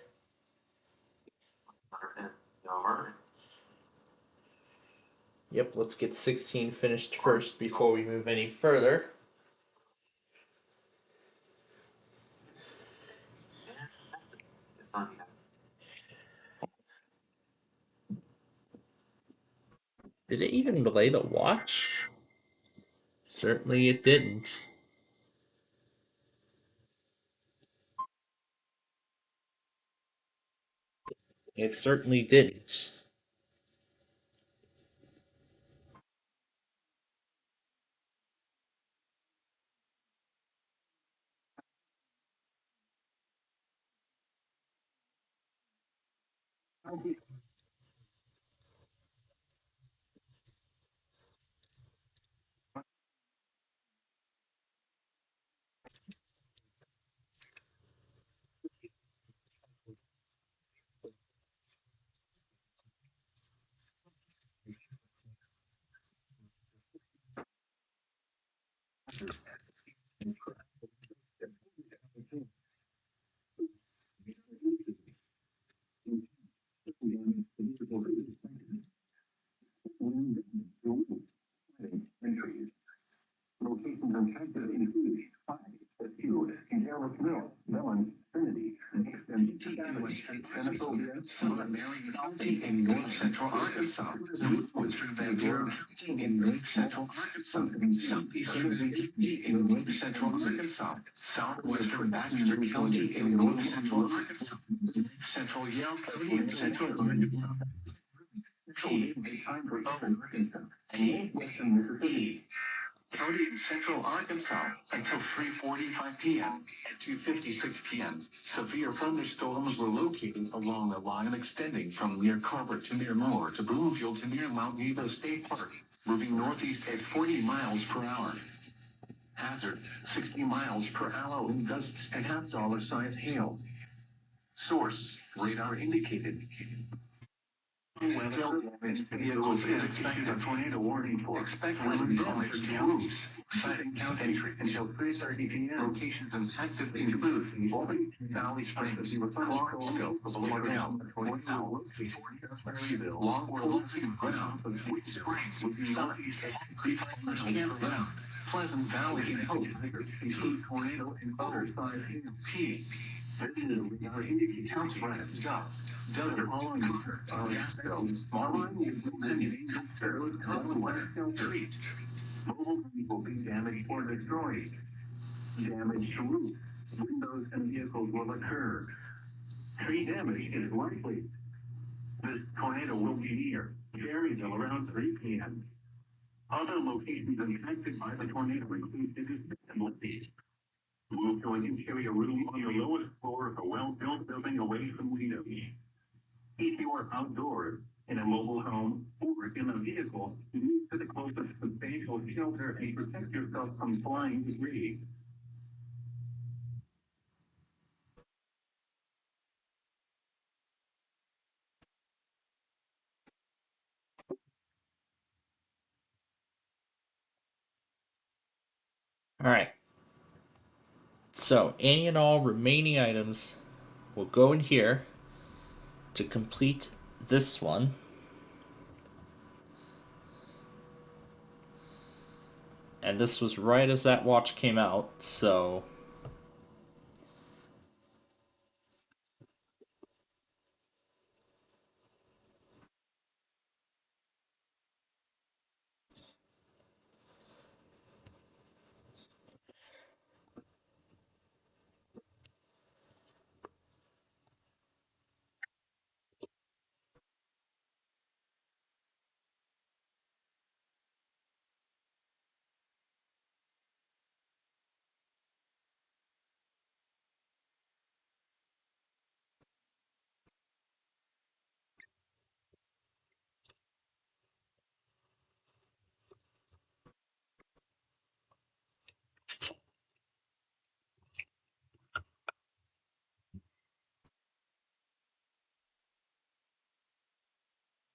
Yep, let's get 16 finished first before we move any further. Did it even delay the watch? Certainly it didn't. It certainly didn't. Locations and sectors include Field, Garlic Mill, Mellon, Trinity, and Minnesota, Marion County in north central Arkansas, northwestern Ventura County in north central Arkansas, southeastern County in north central Arkansas, southwestern Baxter County in north central Arkansas, central Yale County in central Arkansas, Arkansas, and northwestern Mississippi. County in central Arkansas until 3:45 p.m. and 2:56 p.m. Severe thunderstorms were located along a line extending from near Carver to near Moore to Bloomfield to near Mount Nebo State Park, moving northeast at 40 miles per hour. Hazard, 60 miles per hour wind gusts and half-dollar size hail. Source, radar indicated. Weather damage vehicles is expected a tornado warning for. Expect wind damage to roofs. Sighting count entry until 3:30 p.m. Locations and sectors include Albany, Valley Springs, Clarksville, Lauderdale, Woodville, Longville, Ground, Wood Springs, Southeast, 35 miles per hour. Pleasant Valley and Hope, include tornado and other size P. Radar indicates house brands, jobs. Does the following are spells, Marlin, and Fairwood Commonwealth Street. Mobile will be damaged or destroyed. Damage to roof, windows, and vehicles will occur. Tree damage is likely. This tornado will be near Garyville around 3 p.m. Other locations impacted by the tornado include Industry and Liberty. Move to an interior room on the lowest floor of a well-built building away from windows. If you are outdoors, in a mobile home, or in a vehicle, move to the closest substantial shelter and protect yourself from flying debris. Alright. So, any and all remaining items will go in here to complete this one. And this was right as that watch came out, so.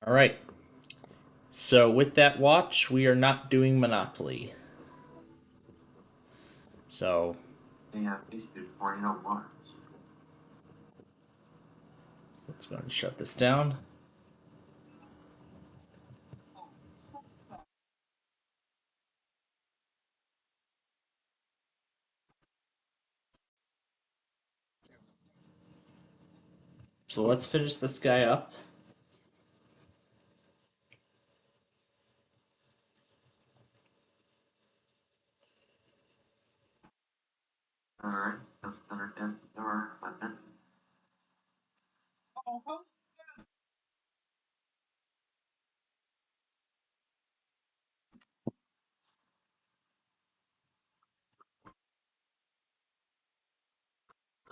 Alright. So, with that watch, we are not doing Monopoly. So, They have issued tornado waters. So let's go ahead and shut this down. So let's finish this guy up. Alright, that's another test door button.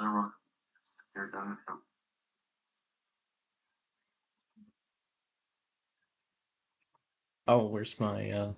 Alright, secure done. Oh, where's my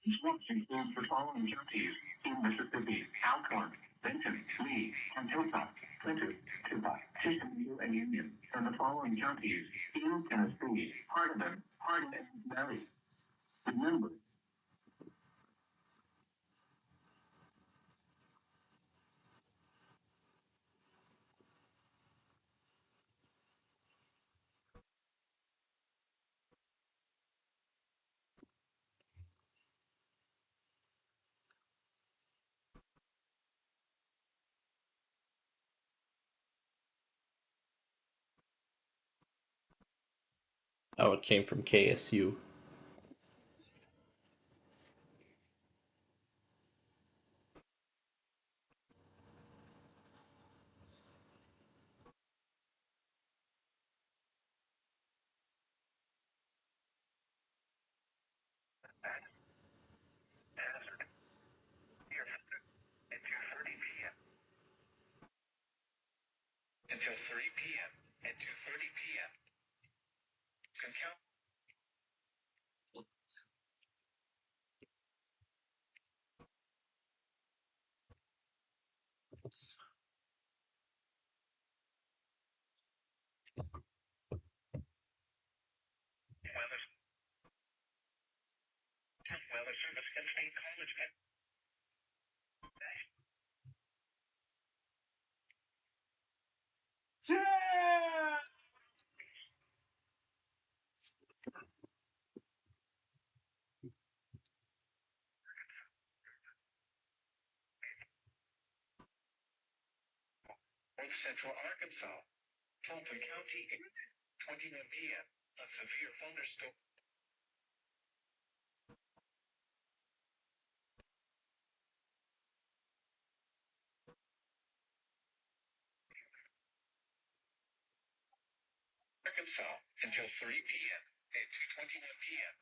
Instructions include the following counties in Mississippi: Alcorn, Benton, Lee, Antioch, Clinton, Tuba, Chisholm, and Union, and the following counties in Tennessee: Hardin, and Valley. Remember, Oh, it came from KSU. until 3 p.m. at 2:30 p.m. Concount weather, weather service and state college. North Central Arkansas, Fulton County, 21 p.m. A severe thunderstorm. Arkansas until 3 p.m. at 2:21 p.m.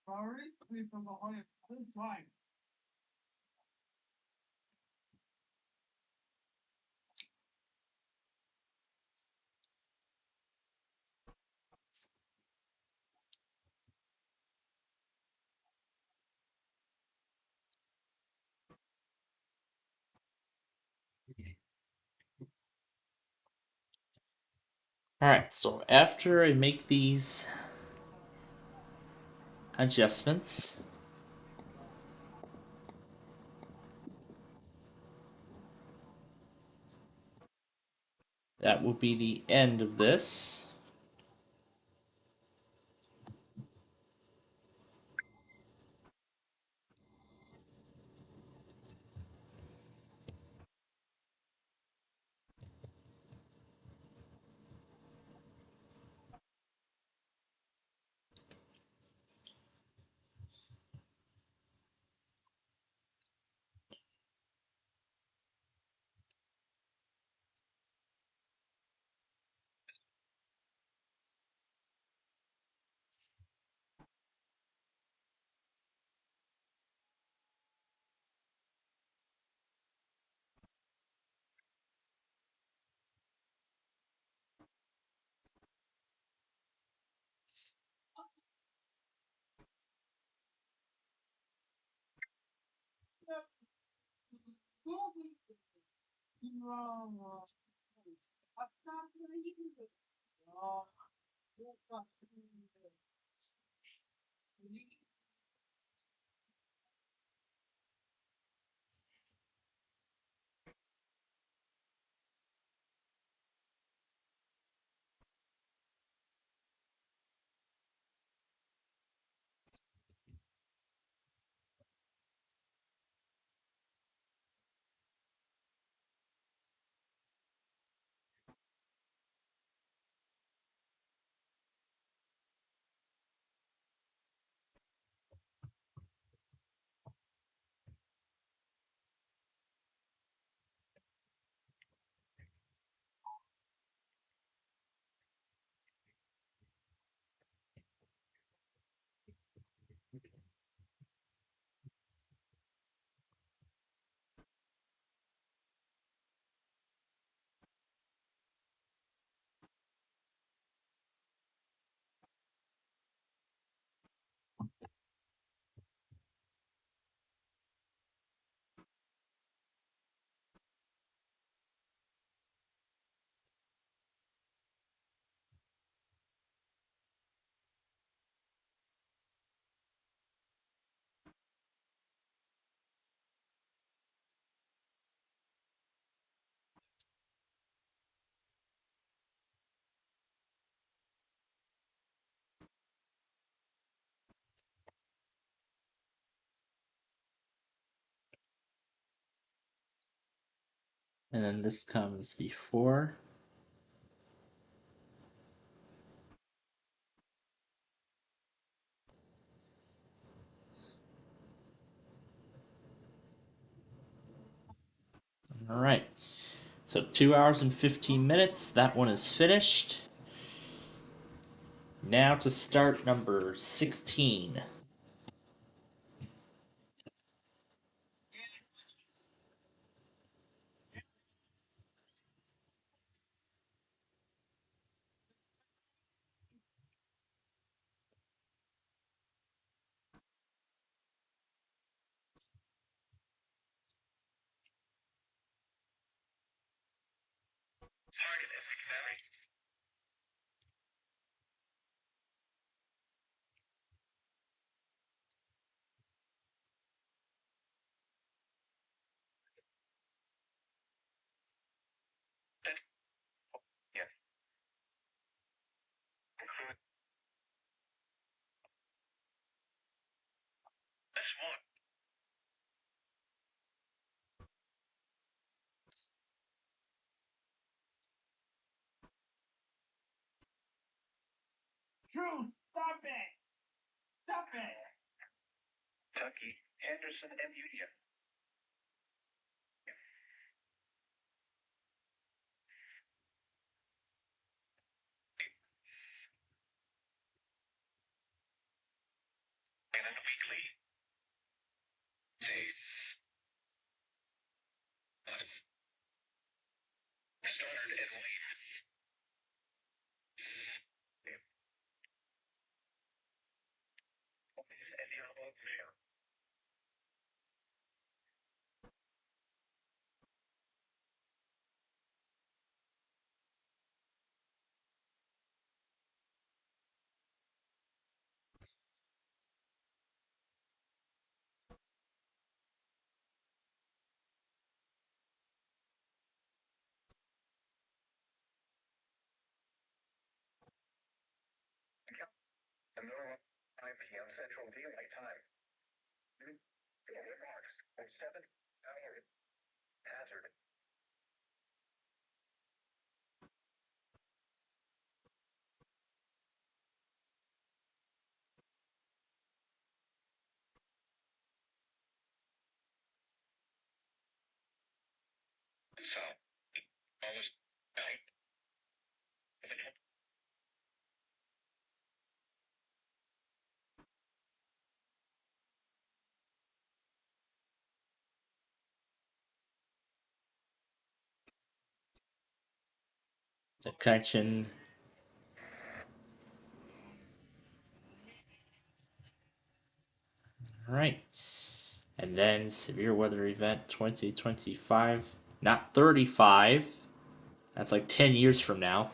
Sorry, please from the high, fine. Alright, so after I make these adjustments, that will be the end of this. And then this comes before. Alright, so 2 hours and 15 minutes. That one is finished. Now to start number 16. Drew, stop it! Stop it! Kentucky, Henderson, and Union. And weekly. Day. Started and leave. And the envelope there. The connection. All right. And then severe weather event 2025. Not 35. That's like 10 years from now.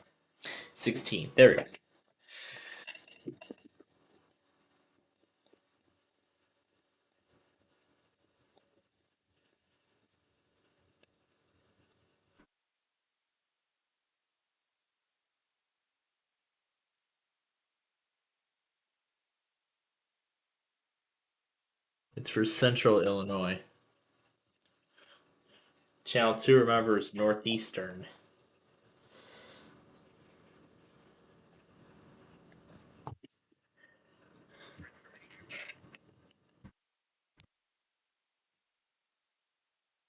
16. There we go. It's for Central Illinois. Channel 2, remember, is Northeastern.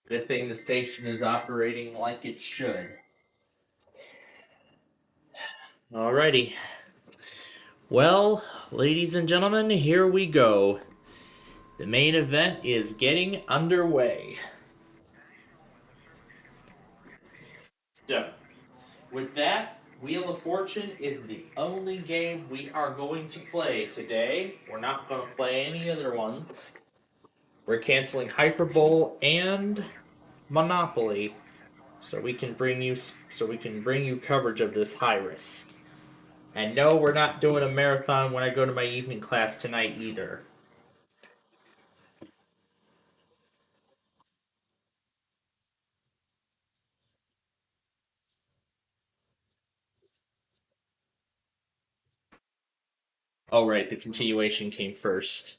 Good thing the station is operating like it should. Alrighty. Well, ladies and gentlemen, here we go. The main event is getting underway. So, with that, Wheel of Fortune is the only game we are going to play today. We're not going to play any other ones. We're canceling Hyperbowl and Monopoly, so we can bring you coverage of this high risk. And no, we're not doing a marathon when I go to my evening class tonight either. Oh right, the continuation came first.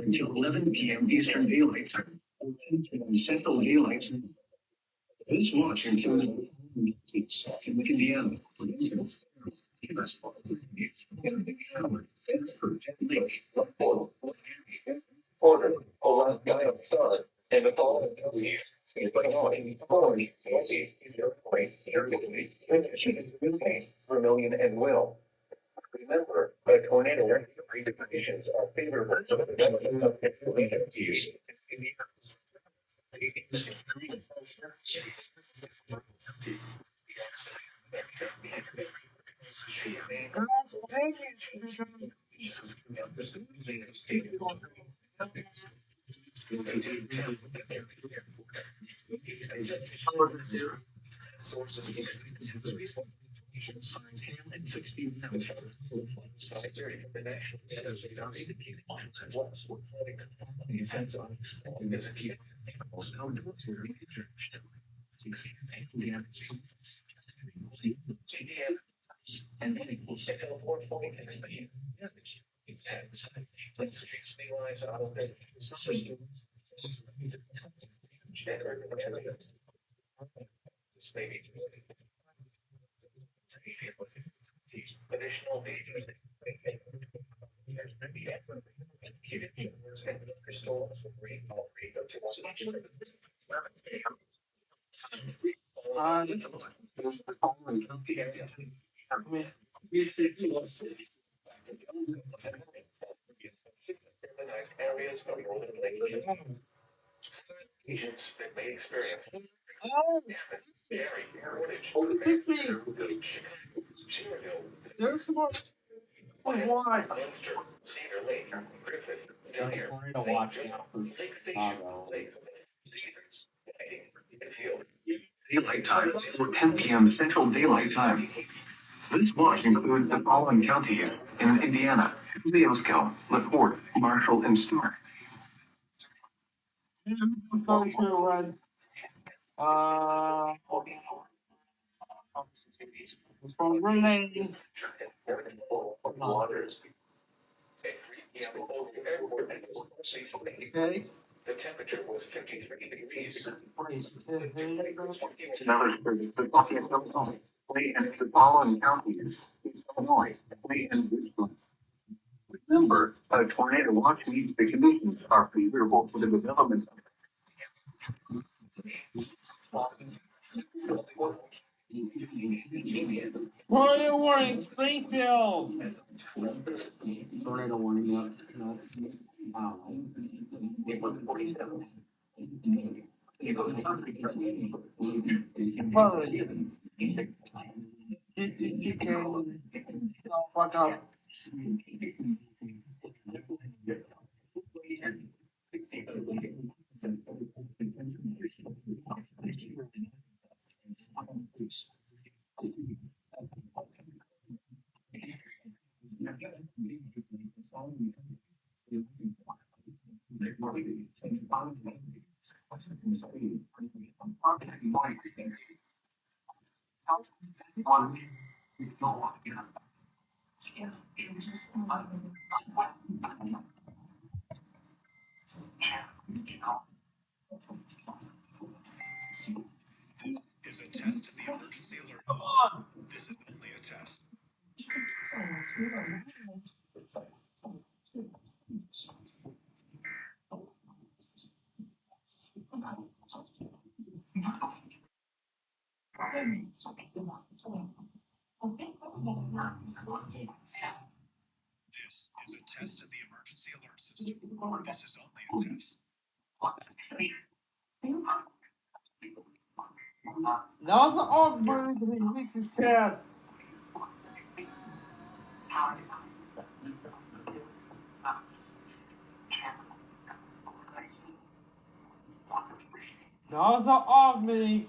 Until 11 p.m. Eastern Daylight Time. Central Daylight This watch includes Indiana. Order, last guy of sun, and the following W. Vermilion and Will. Remember, a tornado conditions are favorable to the development of entities. There's more. Why? To watch Chicago. Daylight time or 10 p.m. Central Daylight Time. This watch includes the following counties in Indiana: Leosco, LaPorte, Marshall, and Stark. Go to red. From Renee. Okay. The temperature was 53 degrees. Another Illinois, Lee and the following counties: Illinois, Lee and Richmond. Remember, a tornado watch means the conditions are favorable to the development. Tornado warning, Springfield. Tornado warning, no. It was 47. Fuck up. Is a test to the emergency alert. Come on. This is only a test. This is a test of the emergency alert system. This is only a test. Now the Augsburg weekly test. Now the Augsburg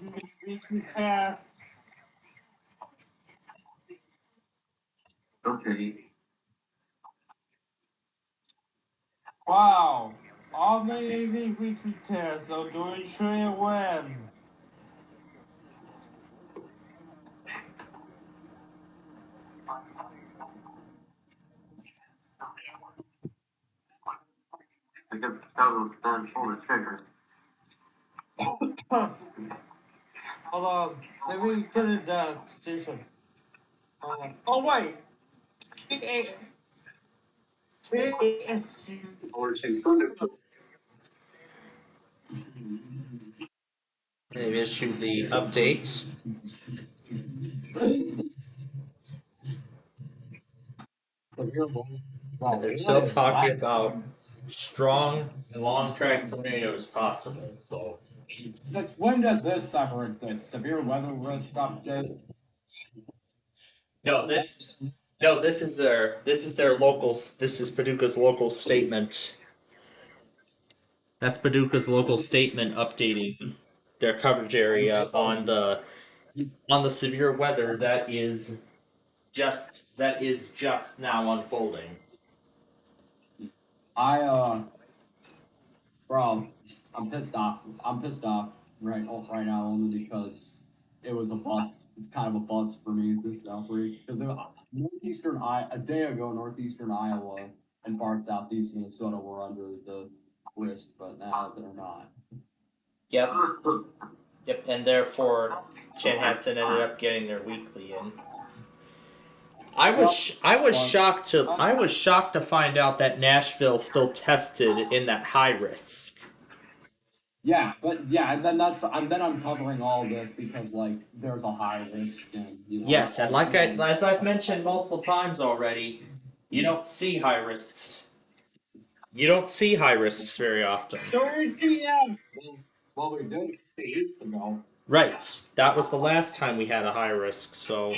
weekly test. Okay. Wow. Augsburg weekly test. So doing sure when. I guess that was done for the trigger. Hold on. Let me get it down, station. Oh, wait. KASQ. They've issued the updates. And they're still talking about strong and long track tornadoes possible. So Since when did this ever exist? Severe weather risk update? no, this is their local. This is Paducah's local statement. That's Paducah's local statement updating their coverage area on the severe weather that is just now unfolding. Bro, I'm pissed off. I'm pissed off right now only because it was a bust. It's kind of a bust for me this outbreak because a day ago northeastern Iowa and far southeast Minnesota were under the risk, but now they're not. Yep. Yep, and therefore Chanhassen ended up getting their weekly in. I was shocked to find out that Nashville still tested in that high risk. Yeah, but yeah, and then I'm covering all this because like there's a high risk and Yes, and as I've mentioned multiple times already, you don't see high risks. You don't see high risks very often. Well, we did 8 weeks ago. Right. That was the last time we had a high risk, so.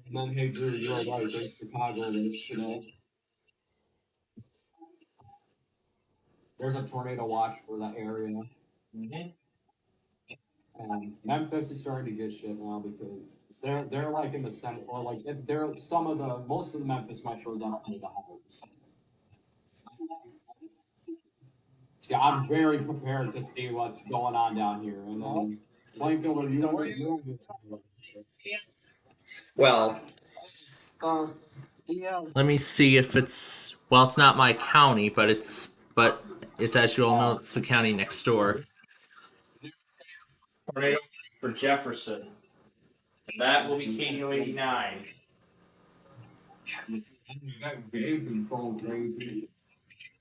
And then, hey, Drew, you're right. There's Chicago alerts today. There's a tornado watch for that area. Mm-hmm. And Memphis is starting to get shit now because they're like in the center, or like they're most of the Memphis metros are under the highways. Yeah, I'm very prepared to see what's going on down here. And then Plainfield, are you? Well, Yeah. let me see if it's it's not my county, but it's as you all know, it's the county next door. Tornado for Jefferson. That will be KDO 89.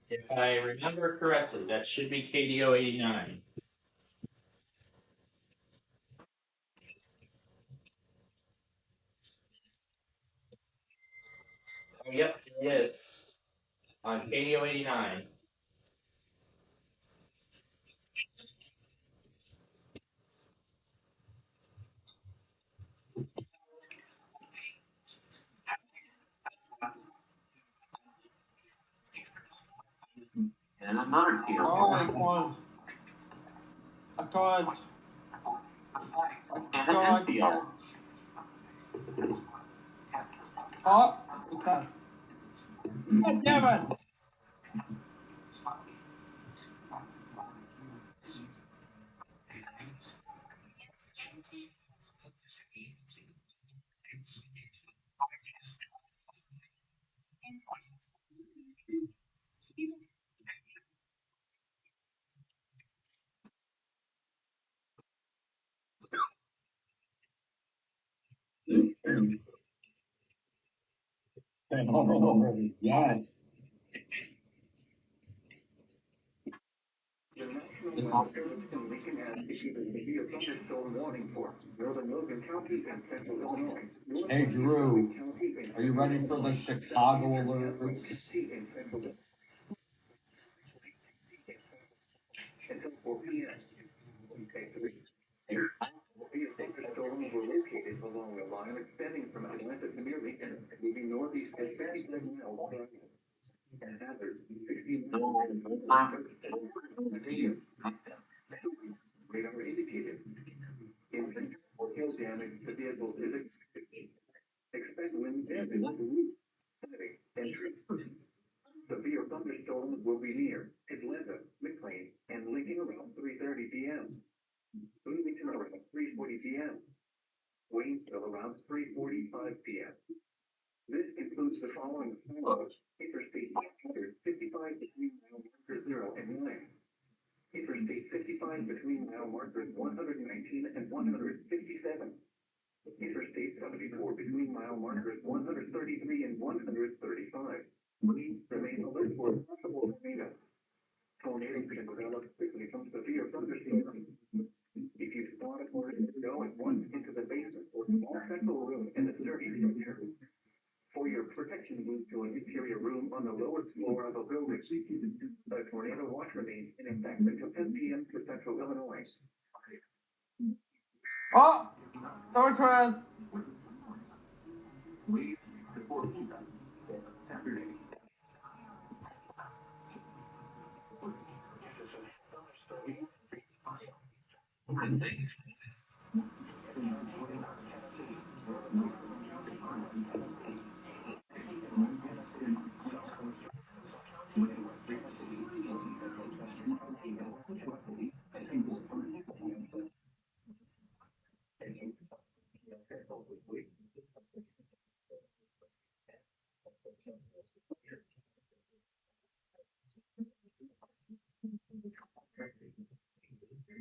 If I remember correctly, that should be KDO 89. Oh, yep, it is. On KDO 89. And another deal. Oh, I can't. And an deal. Oh, okay. God damn it. Oh, yes. The National Weather Service in Lincoln has issued a severe thunderstorm warning for northern Logan County and central Illinois. Hey, Drew, are you ready for the Chicago alerts? Until 4 p.m. Severe thunderstorms were located along a line extending from Atlanta to near Lincoln, moving northeast at 57 miles per hour. And hazard 16 radar indicated. In hail damage to vehicles is expected. Expect wind damage to roof, siding, and trees. Severe thunderstorms will be near Atlanta, McLean, and Lincoln around 3:30 p.m. Bloomington around 3:40 p.m. Waynesville around 3:45 p.m. This includes the following highways: Interstate 155 between mile marker 0 and 9. Interstate 55 between mile markers 119 and 167. Interstate 74 between mile markers 133 and 135. Please remain alert for a possible tornado. Tornadoes can develop quickly from severe thunderstorms. If you spot a tornado, go at once into the basement or small central room in the sturdy structure. For your protection, move to an interior room on the lowest floor of a building. The tornado watch remains in effect until 10 p.m. for Central Illinois. Oh, door turn.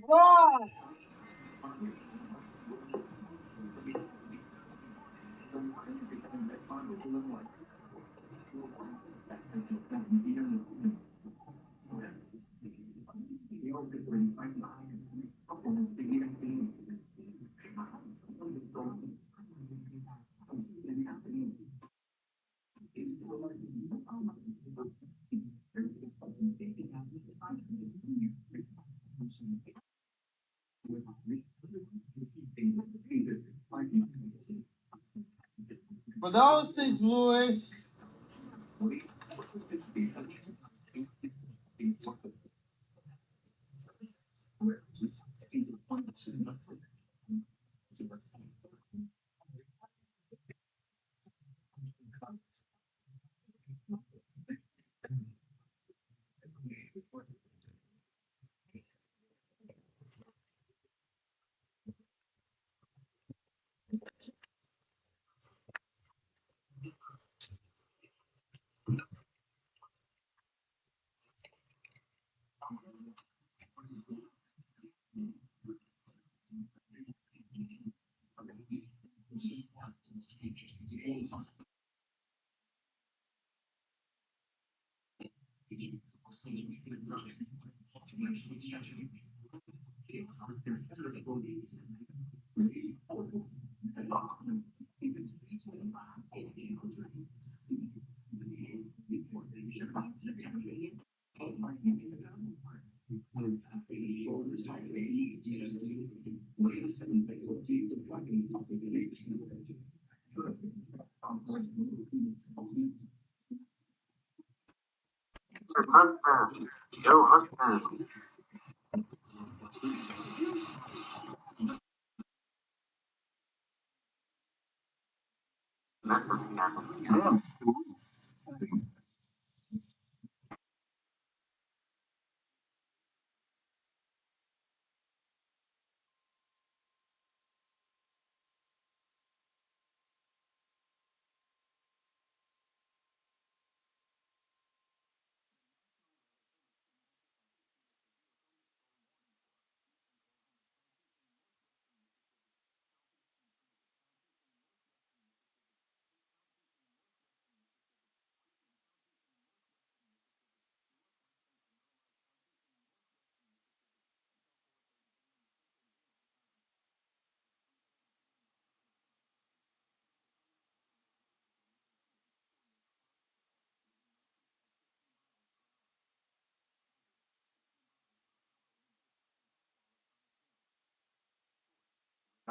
Whoa! For those St. Louis.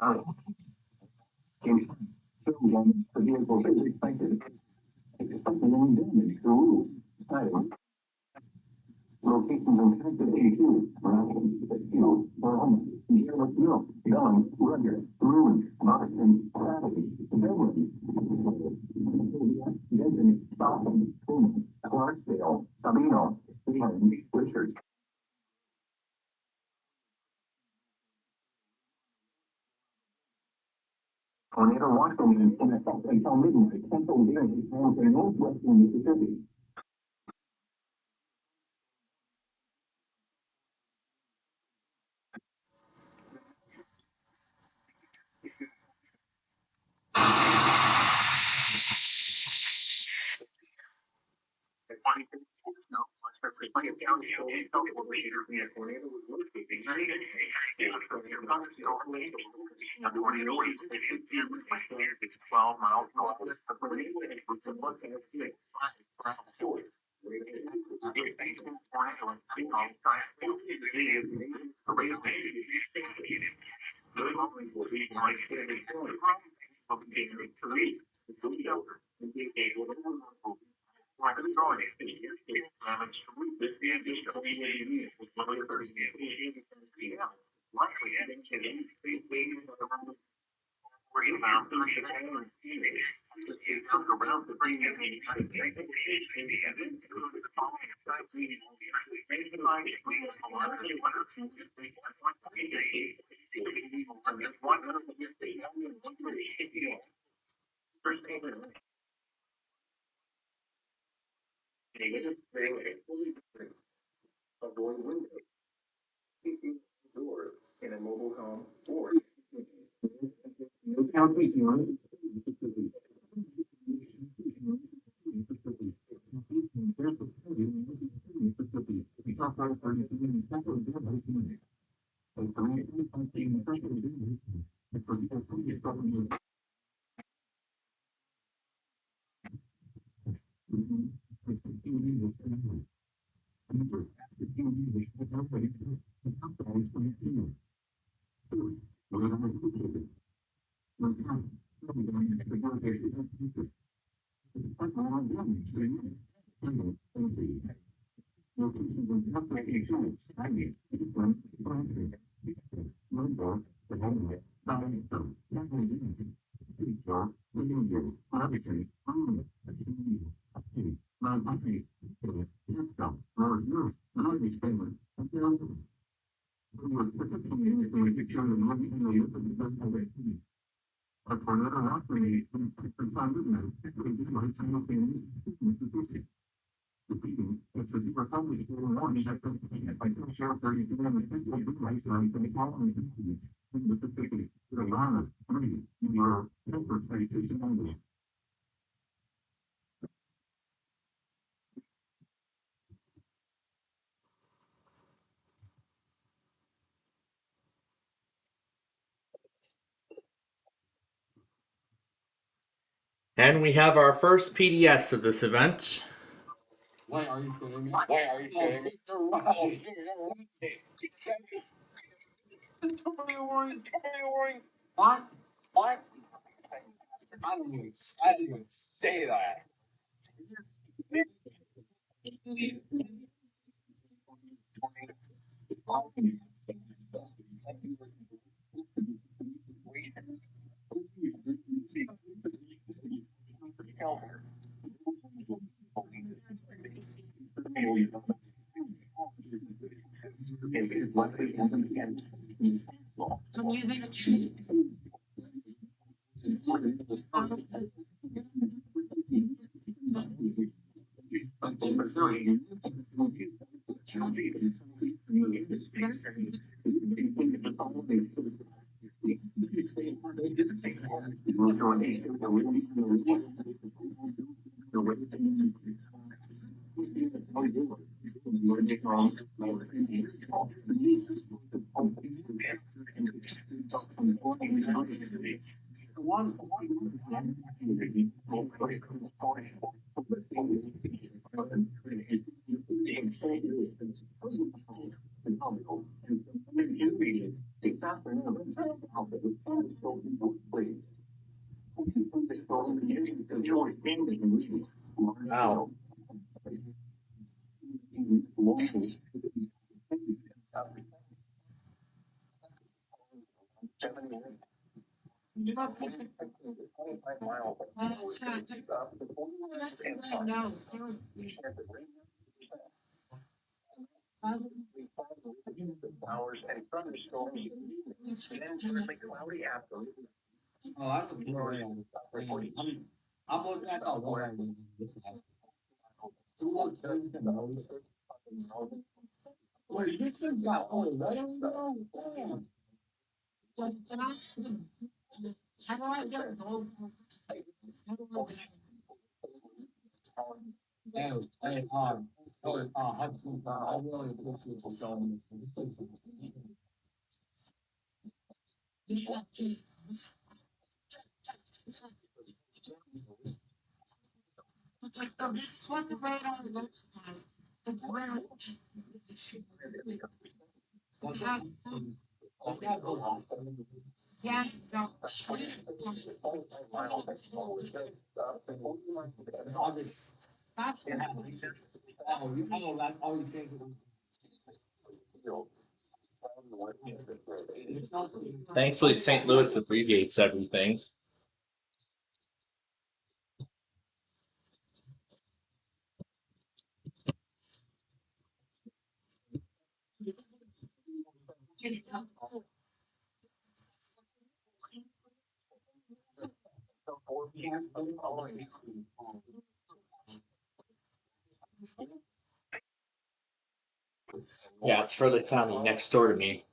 The vehicle is expected. Something damage the roof. Locations in Texas A2, Steel, Oklahoma, Careless Mill, Bellum, Rugged, Ruin, Martin, Savage, Dublin, Denton, Stockton, Pullman, Clarksdale, Sabino, and Richard. Tornado watch remains in effect until midnight, Central Dairy, and northwestern Mississippi. And we have our first PDS of this event. Wait, are you kidding me? Wait, are you kidding me? What? What? I didn't even say that. Wow. Oh, that's a blur. I'm looking at the wire. Wait, this thing's got oil right on the damn. Hey, hold on. Hudson, I really appreciate you showing me this. What the radar looks like. It's really. Yeah, no. Thankfully, St. Louis abbreviates everything. Yeah, it's for the county next door to me.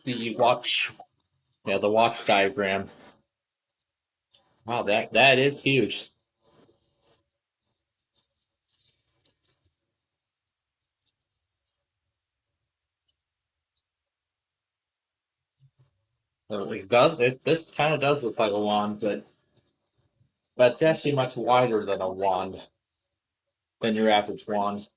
The watch, yeah, the watch diagram. Wow, that is huge. This kind of does look like a wand, but it's actually much wider than a wand, than your average wand.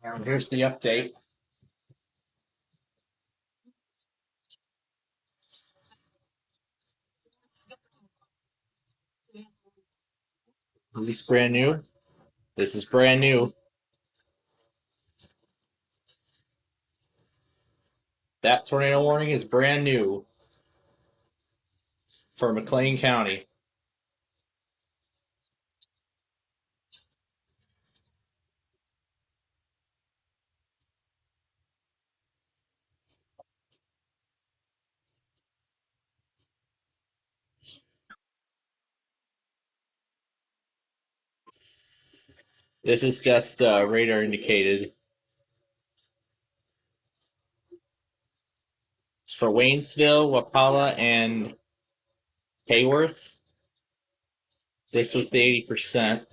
And here's the update. Is this brand new? This is brand new. That tornado warning is brand new for McLean County. This is just radar indicated. It's for Waynesville, Wapala, and Hayworth. This was the 80%.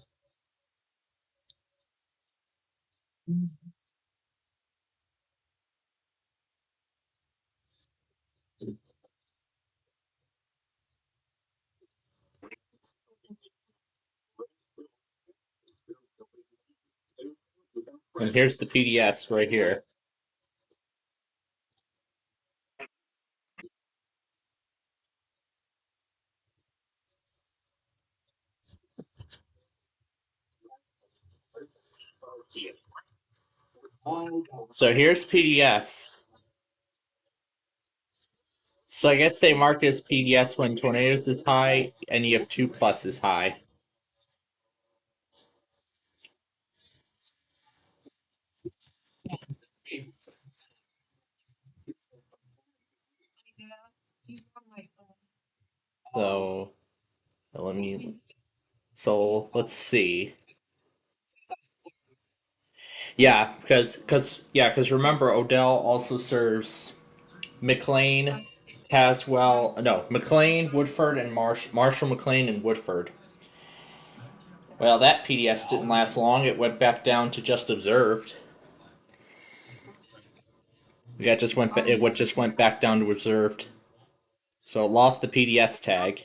And here's the PDS right here. So here's PDS. So I guess they mark as PDS when tornadoes is high and you have 2+ is high. So let me. So let's see. Yeah, because remember Odell also serves McLean, Caswell. No, McLean, Woodford, and Marshall, McLean, and Woodford. Well, that PDS didn't last long. It went back down to just observed. Yeah, it just went back down to observed. So it lost the PDS tag.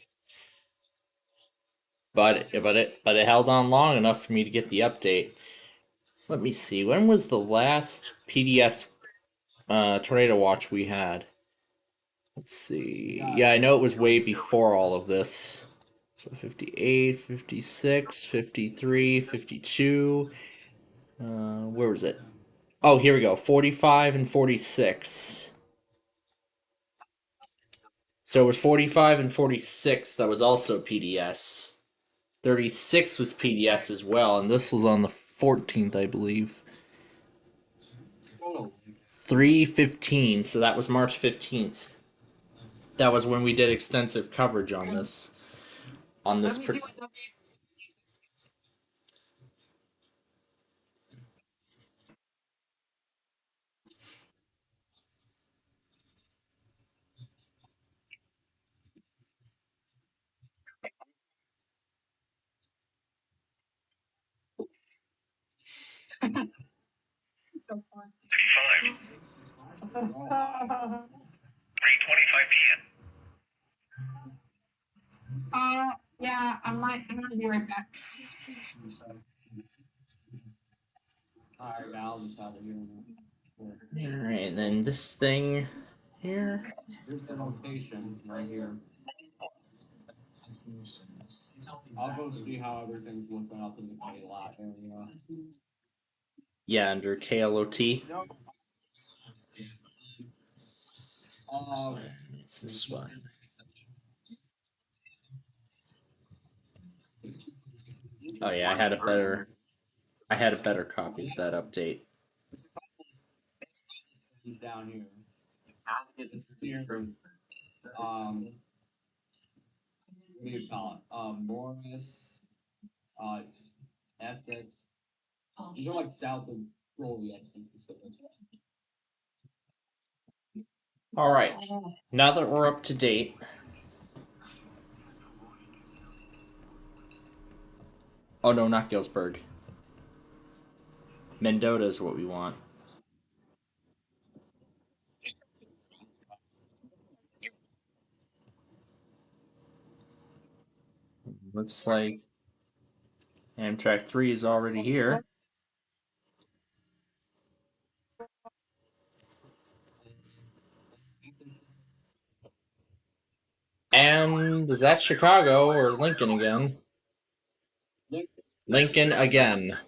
But it held on long enough for me to get the update. Let me see. When was the last PDS tornado watch we had? Let's see. Yeah, I know it was way before all of this. So 58, 56, 53, 52. Where was it? Oh, here we go. 45 and 46. So it was 45 and 46 that was also PDS. 36 was PDS as well, and this was on the 14th, I believe. 3/15, so that was March 15th. That was when we did extensive coverage on this. On this. So fun. 3:25 p.m. Yeah, I'm gonna be right back. Alright, I'll just have it here. Alright, and then this thing here. Here's the rotation right here. I'll go see how everything's looking up in the K-lot area. Yeah, under KLOT. It's this one. Oh yeah, I had a better copy of that update. Down here. What do you call it? Morris, Essex. You go like south of Raleigh, specifically. All right, now that we're up to date. Oh no, not Galesburg. Mendota is what we want. Looks like Amtrak 3 is already here. And is that Chicago or Lincoln again? Lincoln again.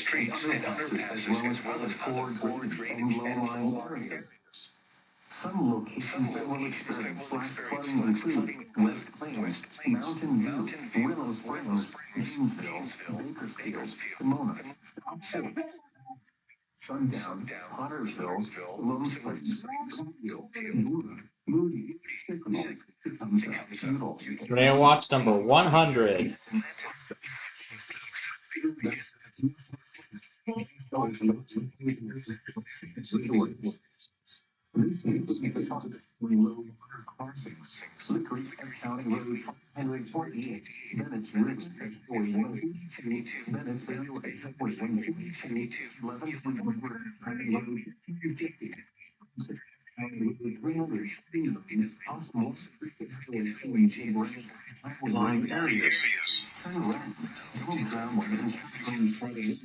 Streets and underpasses as well as four drainage and low areas. Some locations will experience flash flooding include West Plains, Mountain View, Willow Springs, Gainesville, Bakersfield, Pomona, Sundown, Pottersville, Lone Springs, Moody, Sycamore, Utah. Today watch number 100. Slip Creek County Road 148, Bennett's Ridge, 41, Bennett's Freeway, 41, 11, County Road 250. Line areas. Turn left. Home ground line and front of the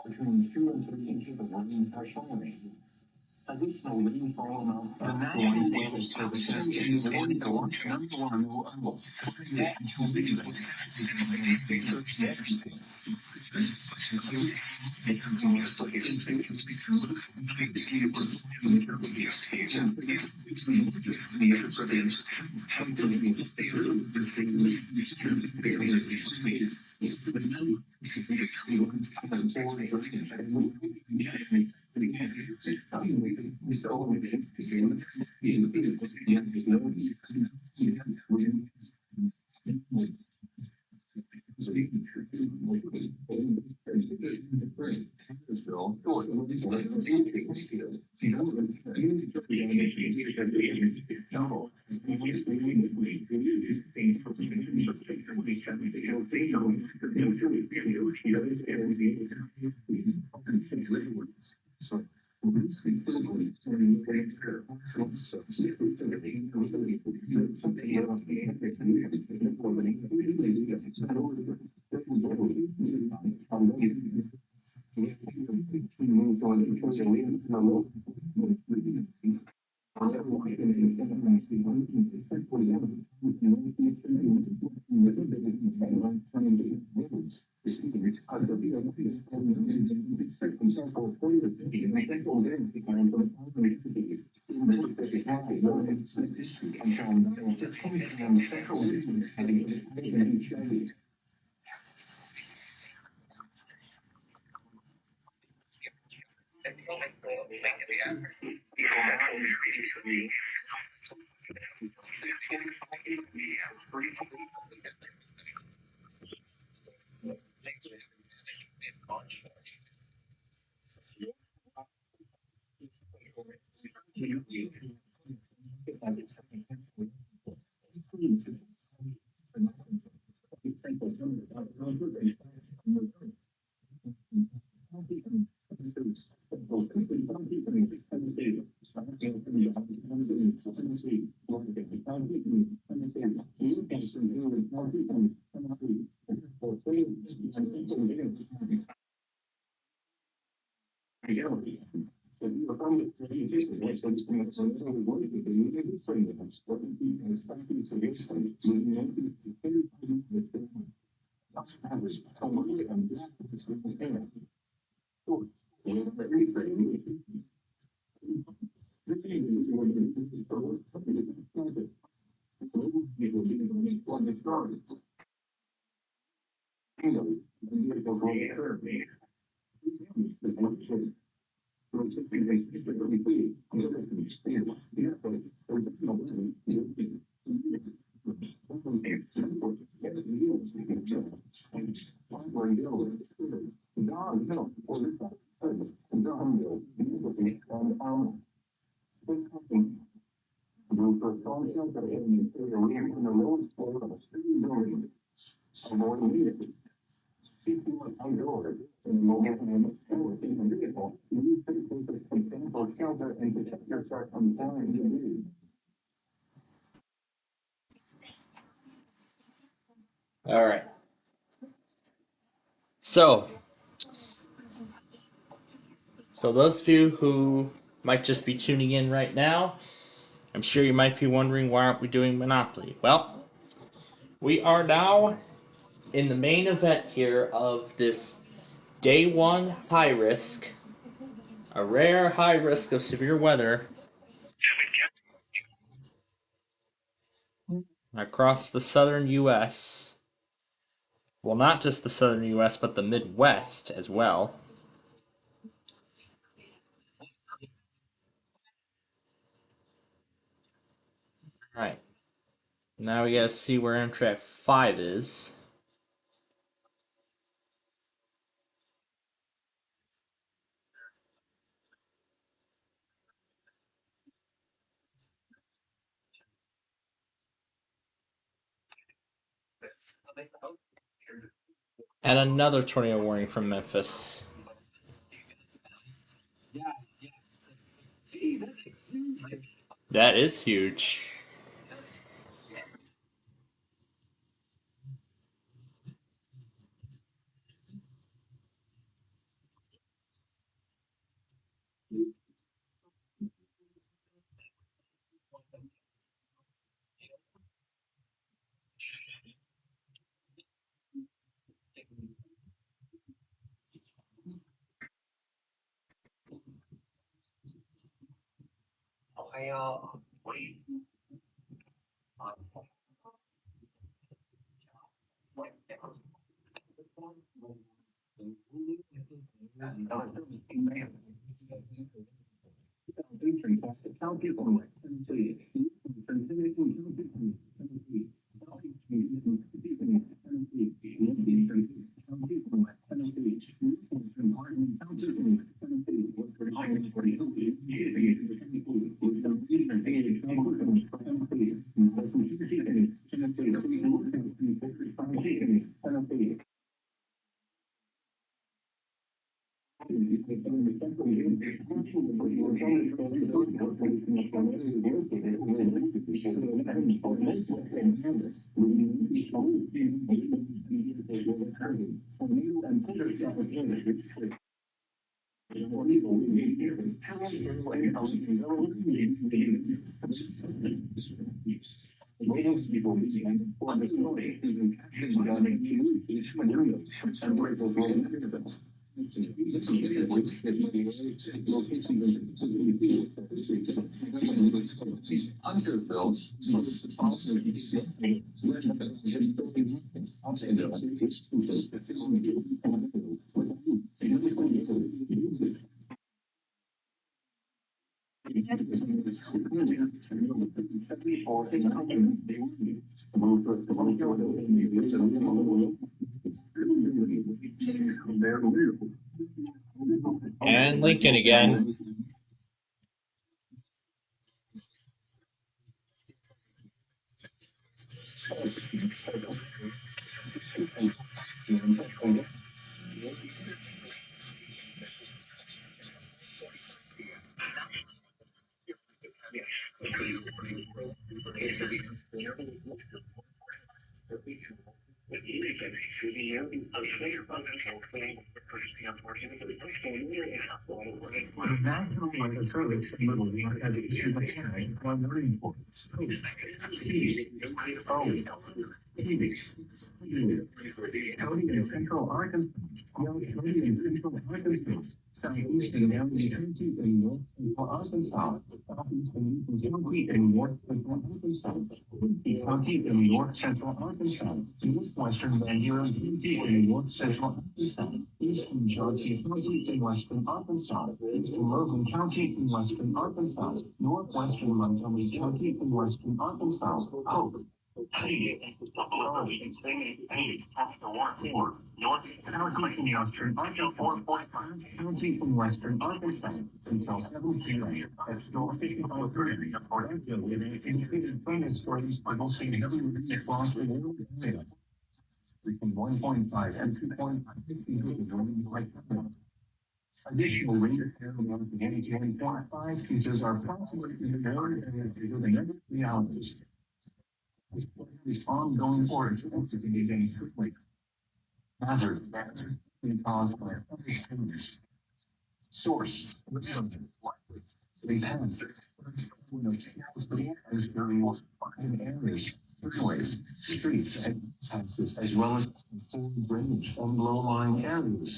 between 2 and 3 inches of rain per showering. Additional rainfall amounts the National Weather Service has warned the number one All right. So those of you who might just be tuning in right now, I'm sure you might be wondering, why aren't we doing Monopoly? Well, we are now in the main event here of this day one high risk, a rare high risk of severe weather across the southern U.S. Well, not just the southern U.S., but the Midwest as well. Alright. Now we gotta see where Amtrak 5 is. And another tornado warning from Memphis. That is huge. And Lincoln again. Southeastern Western Arkansas, 4.5, Southeastern Western Arkansas, until 7 p.m. At still 55% according to the indicated thunderstorms are mostly heavy rain across the area. Between 1.5 and 2.5 feet of rain right now. Additional rain amounts of 1.5 inches are possible in the area for the next 3 hours. This ongoing or expected to be any quickly. Hazard being caused by thunderstorms. Source: they have in areas, freeways, streets, and houses, as well as full drainage and low-lying areas.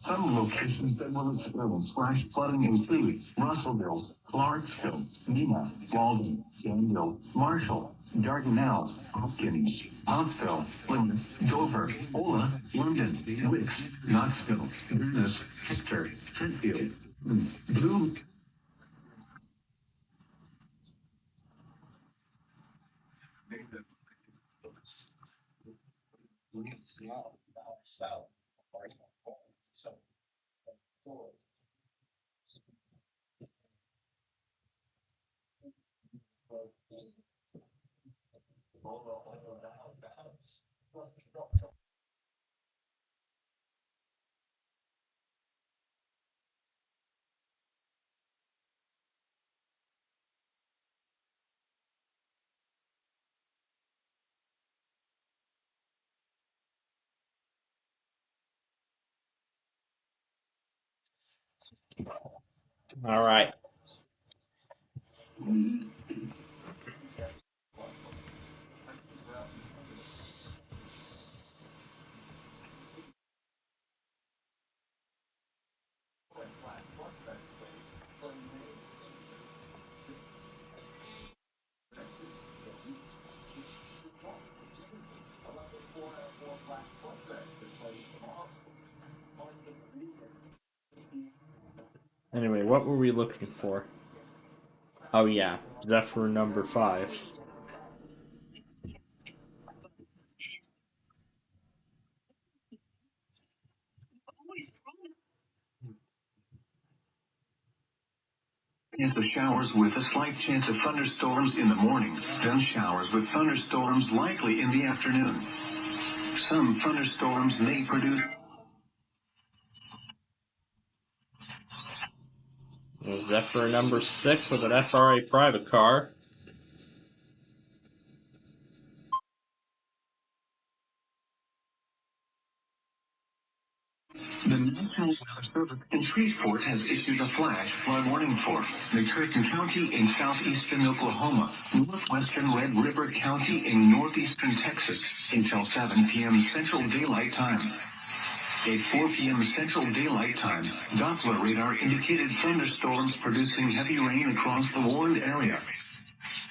Some locations that will experience flash flooding include Russellville, Clarksville, Neenah, Walden, Danville, Marshall, Dardanelle, Hopkins, Pottsville, Plymouth, Dover, Ola, London, Wicks, Knoxville, Venice, Hector, Hatfield, Blue. South. So, All right. Anyway, what were we looking for? Oh yeah, Zephyr number 5. Chance of showers with a slight chance of thunderstorms in the morning, then showers with thunderstorms likely in the afternoon. Some thunderstorms may produce. Zephyr number 6 with an FRA private car. The National Weather Service in Shreveport has issued a flash flood warning for McCurtain County in southeastern Oklahoma, northwestern Red River County in northeastern Texas until 7 p.m. Central Daylight Time. At 4 p.m. Central Daylight Time, Doppler radar indicated thunderstorms producing heavy rain across the warned area.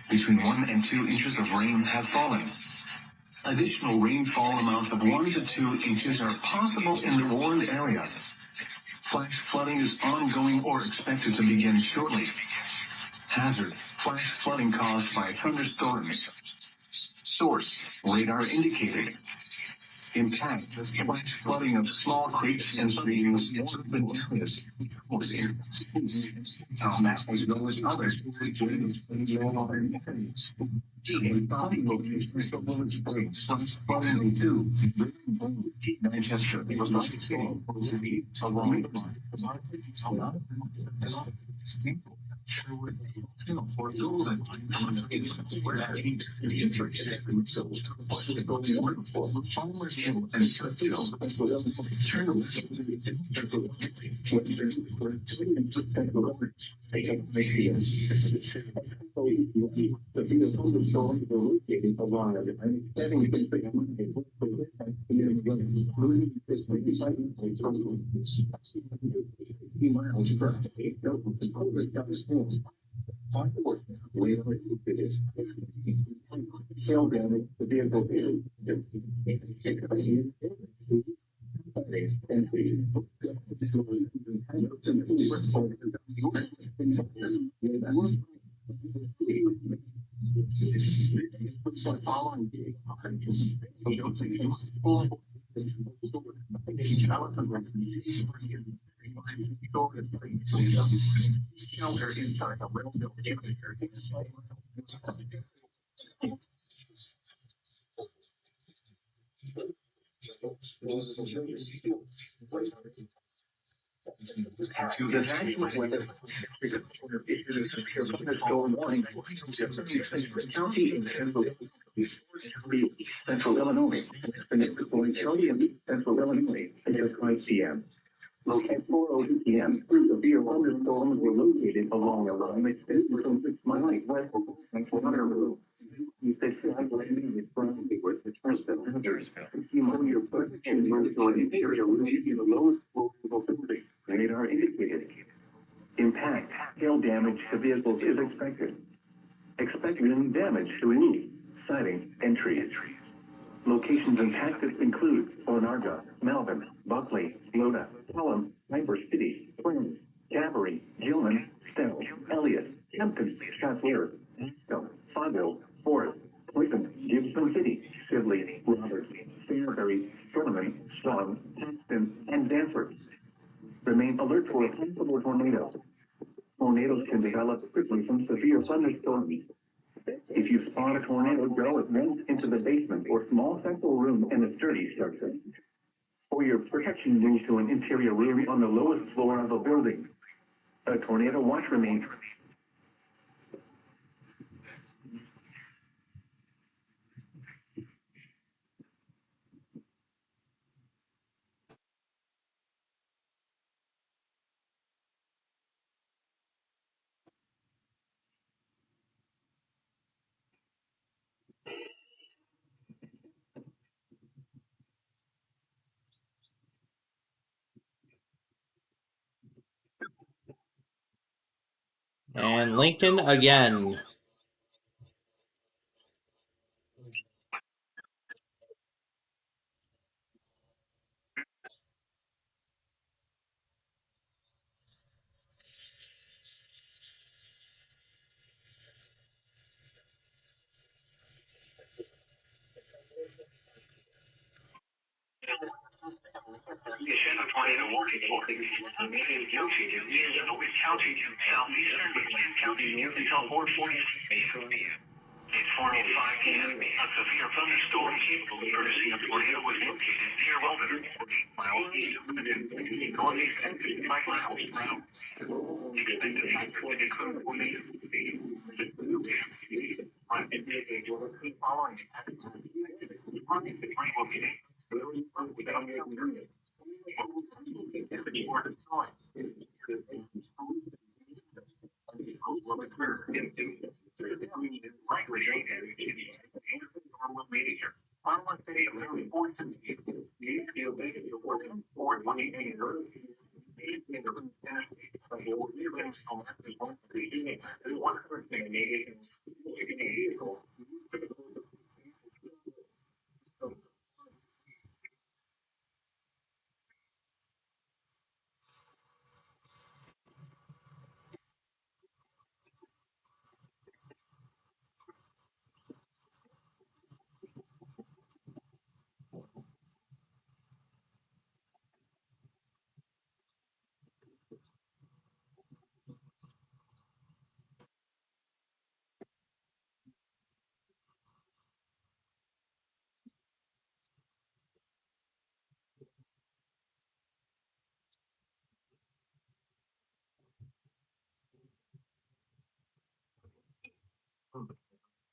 Between 1 and 2 inches of rain have fallen. Additional rainfall amounts of 1 to 2 inches are possible in the warned area. Flash flooding is ongoing or expected to begin shortly. Hazard: flash flooding caused by thunderstorms. Source: radar indicated. Impact: flash flooding of small creeks and streams in urban areas. As well as others. Body locations of Village Springs, flooding to Manchester, was not experienced along the line. For Golden, where that means the interest themselves, Farmers Hill and Sheffield, sail down the vehicle To the National Weather Storm warning County in Central Illinois. Peninsula County in Central Illinois at 5 p.m. At 4:02 p.m., severe thunderstorms were located along a line extending from 6 miles west of Waterloo. You said landing is from the west of Huntersville. Pneumonia protection runs on interior region in the lowest possible temperature. Radar indicated. Impact, hail damage to vehicles is expected. Expected damage to roofs, siding, and trees. Locations impacted include Onarga, Melvin, Buckley, Loda, Pelham, Piper City, Springs, Gabbery, Gilman, Stell, Elliott, Hampton, Chatler, Fargo, Forest, Clinton, Gibson City, Sibley, Roberts, Fairbury, Furman, Swan, Paxton, and Danford. Remain alert for a possible tornado. Tornadoes can develop quickly from severe thunderstorms. If you spot a tornado, go at once into the basement or small central room in a sturdy structure. For your protection, move to an interior room on the lowest floor of a building. A tornado watch remains. And Lincoln again. A tornado warning for Michigan County in Lewis County, southeastern Michigan County until 4:40 a.m. It's 4:05 p.m. A severe thunderstorm capable of producing a tornado was located near Weldon, 48 miles east of Linden, northeast and 55 miles south. Expected factors include tornado. Following the rain will be without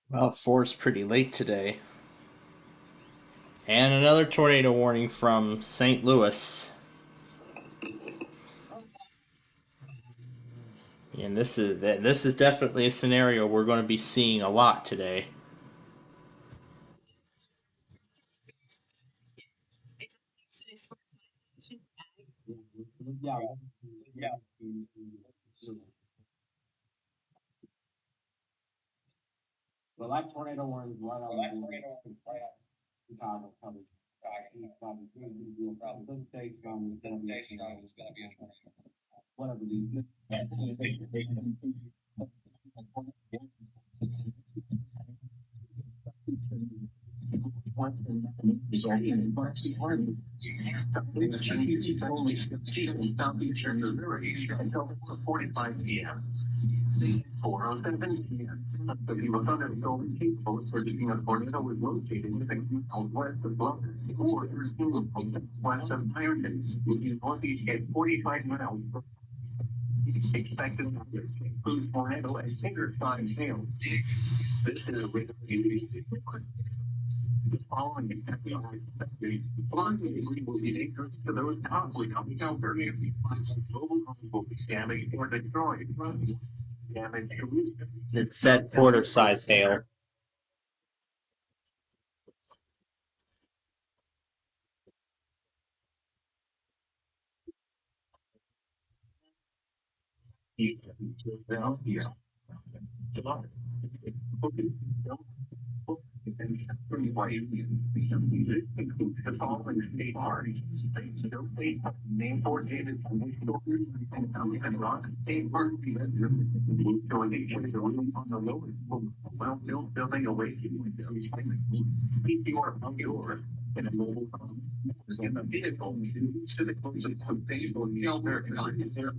Well, four's pretty late today. And another tornado warning from St. Louis. And this is definitely a scenario we're going to be seeing a lot today. Well, that tornado warning is right on Chicago coverage. Doesn't say it's going to be a tornado. Whatever these. resulting in Marcy Harvey. Only 15 in southeastern Missouri until 4:45 p.m. 4:07 p.m. The Viva Thunder stolen case boats predicting a tornado was located within southwest of Bluffton, 413 west of Ironton, moving northeast at 45 miles. Expected to include tornado and bigger size hail. This is a radar indicated. The following is expected. Flooding degree will be dangerous to those caught without shelter. Global homes will be damaged or destroyed. Damage to roofs. It said quarter size hail. The following state parties. Name for David and Rock State Park. Showing each other on the lowest well-built building away from keep your in a mobile home in a vehicle to the closest sustainable shelter and their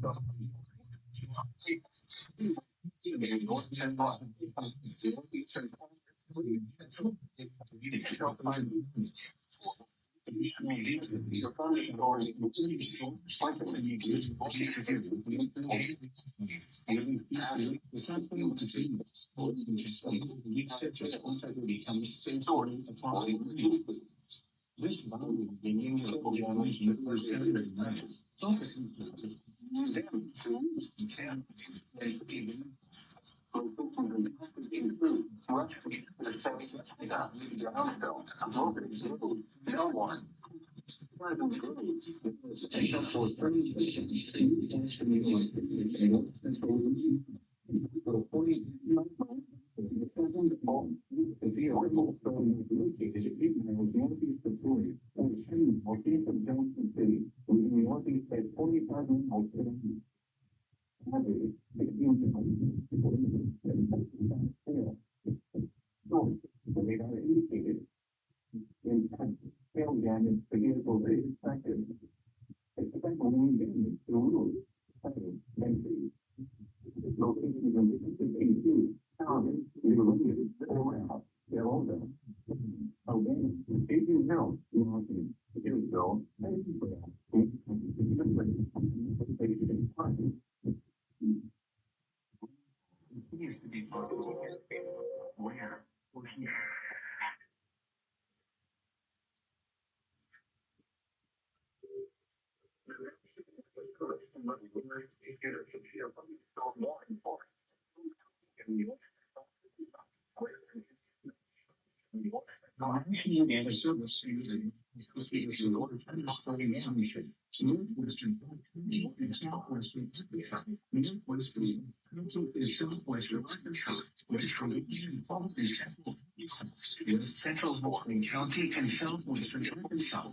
Central Baldwin County and southwestern Arkansas.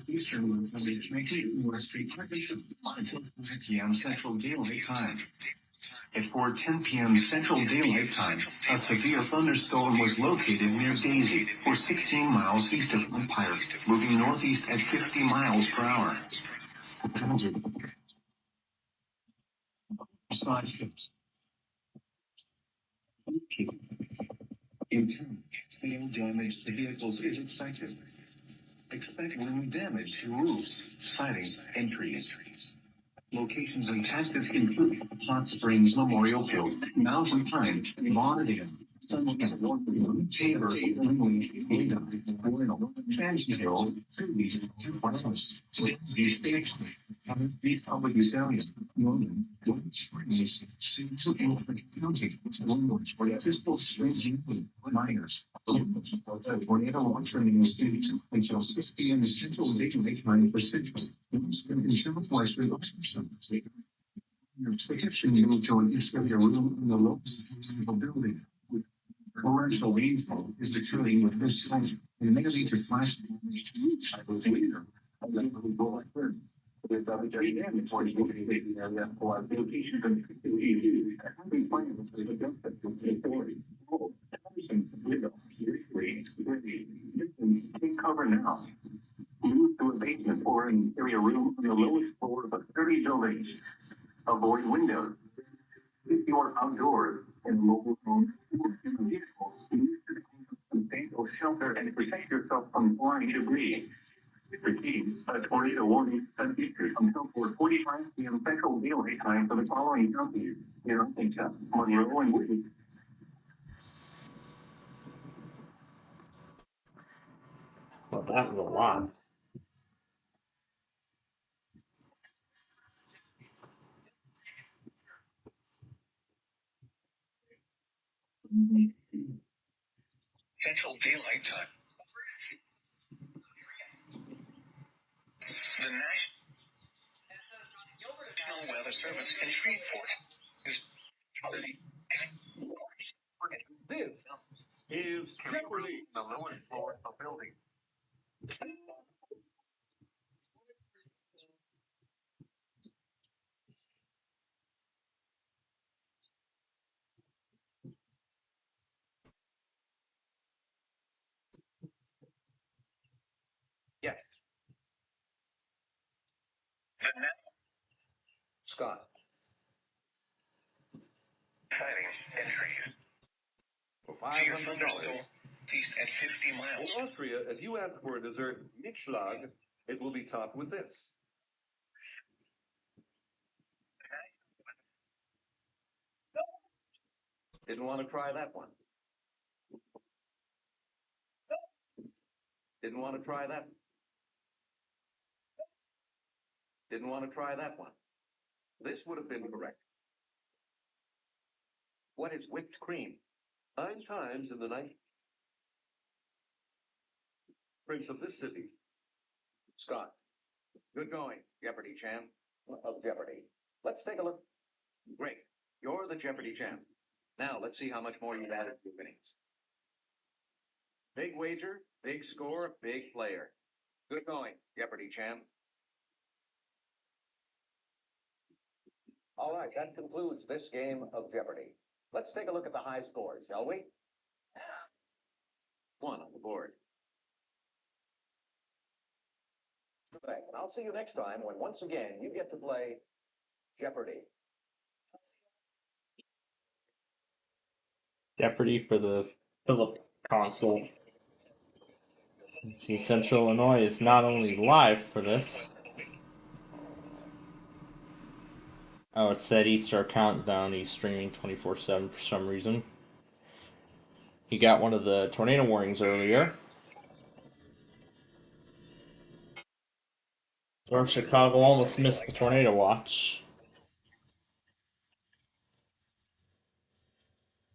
Eastern Village 19 West Street, Arkansas. 5 p.m. Central Daylight Time. At 4:10 p.m. Central Daylight Time, a severe thunderstorm was located near Daisy, or 16 miles east of Empire, moving northeast at 50 miles per hour. In turn, hail damage to vehicles is expected. Expect wind damage to roofs, siding, and trees. Locations in Texas include Hot Springs Memorial Field, Mountain Pine, Lauderdale, Sunshine, Tabor, Linwood, Ada, Royal, Fancy Hill, Cities, West, these states, these public utilities, Norman, White Springs, Sioux, and County, Linwood, Fiscal Springs, Miners, tornado launching in states until 6 p.m. Central Daylight Time for Central, Eastern and Southwestern Arkansas. Protection unit to an exterior room in the local building. Torrential rainfall is occurring with this time and may lead to flash later. With damage for the area for location Take cover now. Move to a basement or an area room on the lowest floor of a sturdy building. Avoid windows. If you are outdoors in mobile homes or vehicles, use the contain or shelter and protect yourself from flying debris. Repeat, a tornado warning has issued until 4:45 p.m. Central Daylight Time for the following counties: Arlington, Monroe, and Woody. Well, that was a lot. Central Daylight Time. The National Weather Service in Shreveport is This is Jeopardy! The lowest floor of a building. Yes. Scott. Exciting entries. For $500. East at 50 miles. In Austria, if you ask for a dessert Mitschlag, it will be topped with this. Didn't want to try that one. Didn't want to try that. Didn't want to try that one. This would have been correct. What is whipped cream? 9 times in the night. Prince of this city. Scott. Good going, Jeopardy champ. Of Jeopardy. Let's take a look. Great. You're the Jeopardy champ. Now let's see how much more you've added to your winnings. Big wager, big score, big player. Good going, Jeopardy champ. All right, that concludes this game of Jeopardy. Let's take a look at the high scores, shall we? 1 on the board. And I'll see you next time when once again you get to play Jeopardy. Jeopardy for the Philip console. See, Central Illinois is not only live for this. Oh, it said Easter Countdown. He's streaming 24/7 for some reason. He got one of the tornado warnings earlier. North Chicago almost missed the tornado watch.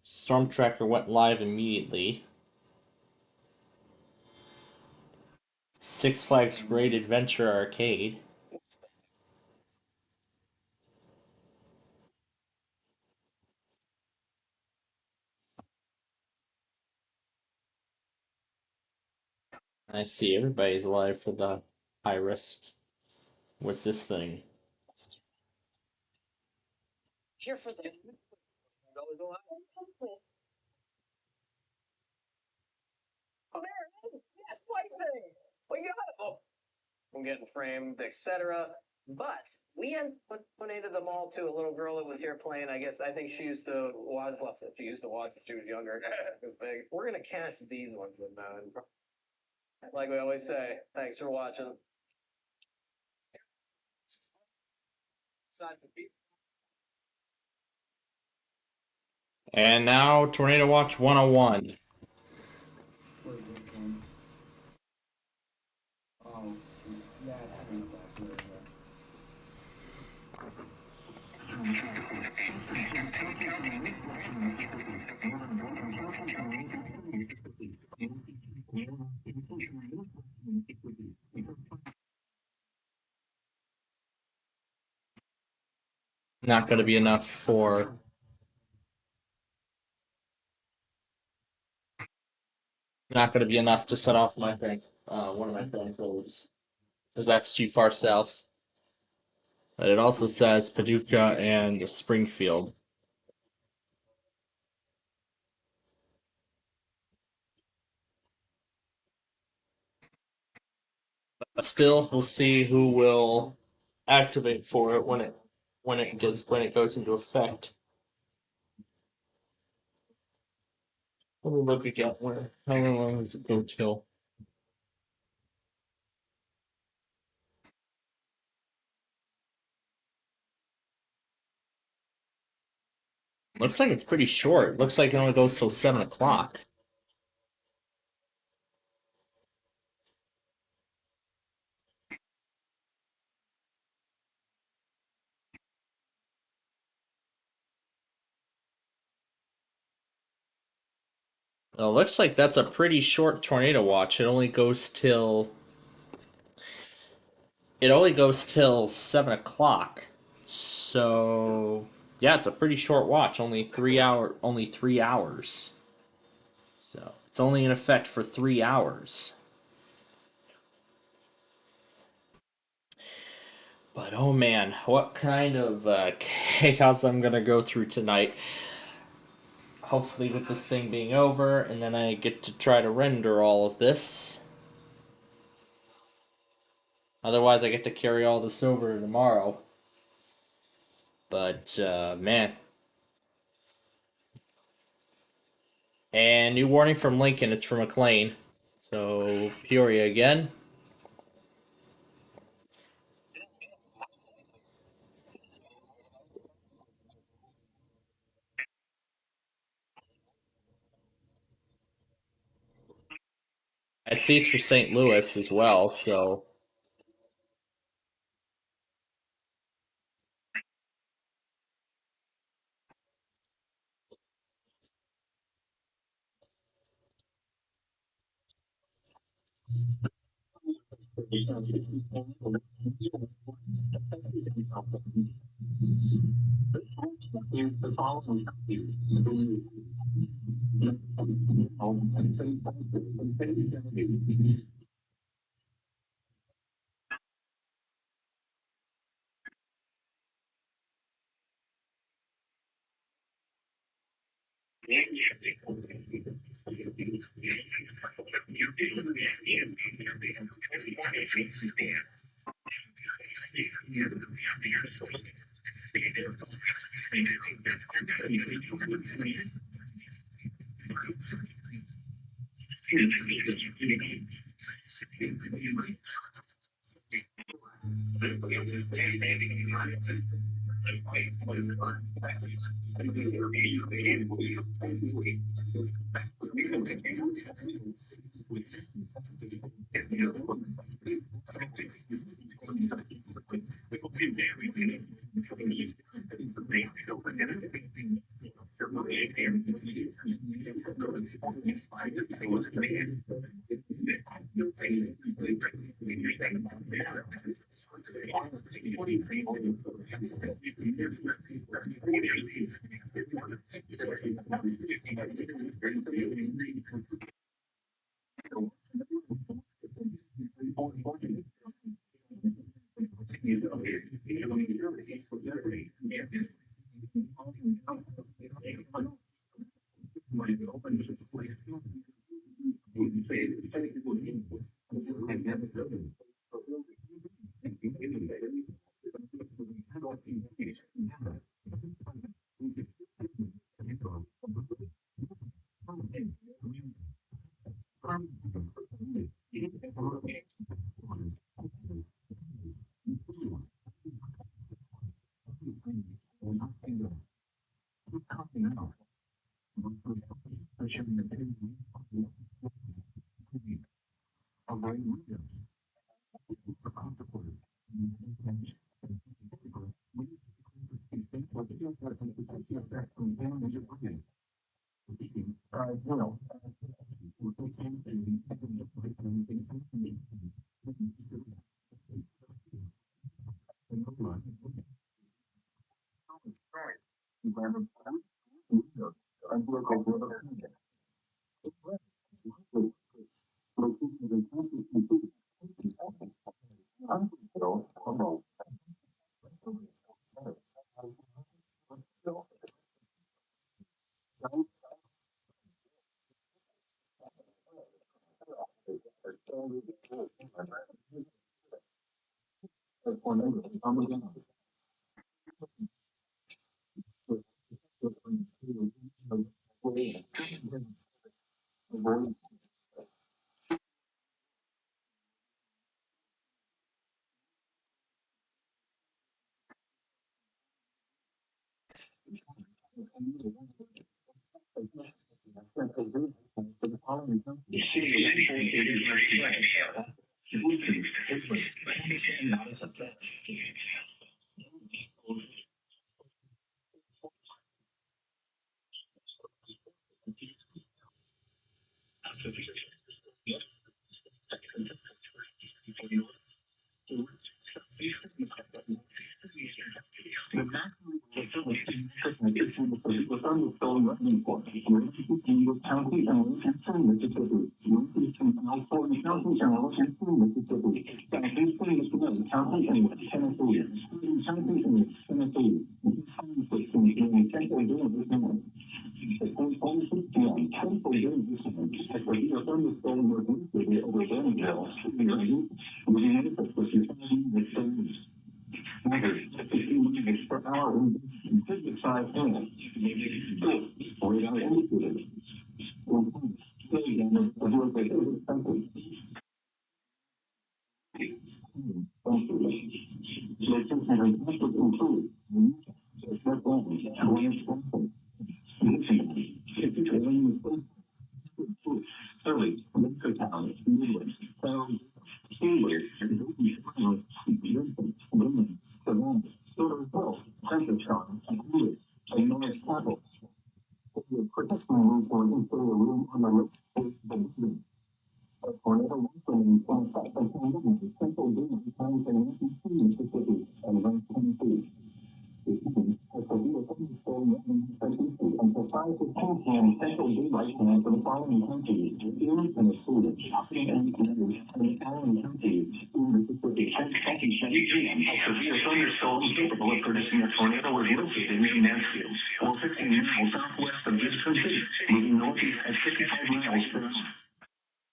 Storm Tracker went live immediately. Six Flags Great Adventure Arcade. I see everybody's live for the high risk. What's this thing? Here for the Oh, there it is. Yes, white thing. We got it. Oh, I'm getting framed, etc. But we had donated them all to a little girl that was here playing. I think she used to watch. Well, she used to watch when she was younger. We're gonna cash these ones in now. Like we always say, thanks for watching. And now Tornado Watch 101. Oh, yeah, Not going to be enough for. Not going to be enough to set off my one of my flamethrowers, because that's too far south. But it also says Paducah and Springfield. Still, we'll see who will activate for it when it goes into effect. Let me look again. How long does it go till? Looks like it's pretty short. Looks like it only goes till 7 o'clock. Well, looks like that's a pretty short tornado watch. It only goes till 7 o'clock. So yeah, it's a pretty short watch. Only 3 hours. So it's only in effect for 3 hours. But oh man, what kind of chaos I'm gonna go through tonight. Hopefully, with this thing being over, and then I get to try to render all of this. Otherwise, I get to carry all this over tomorrow. But, man. And new warning from Lincoln, it's from McLean. So, Peoria again. I see it's for St. Louis as well, so.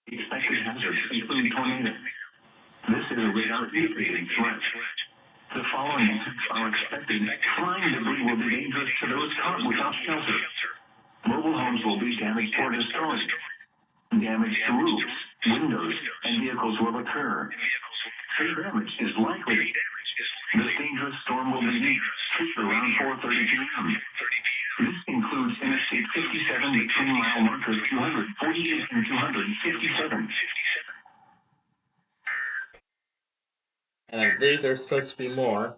Expected hazards include tornado. This is a radar indicating threat. The following are expected. Flying debris will be dangerous to those caught without shelter. Mobile homes will be damaged or destroyed. Damage to roofs, windows, and vehicles will occur. Tree damage is likely. This dangerous storm will be around 4:30 p.m. This includes Interstate 57 between mile markers 248 and 257. And I believe there's supposed to be more.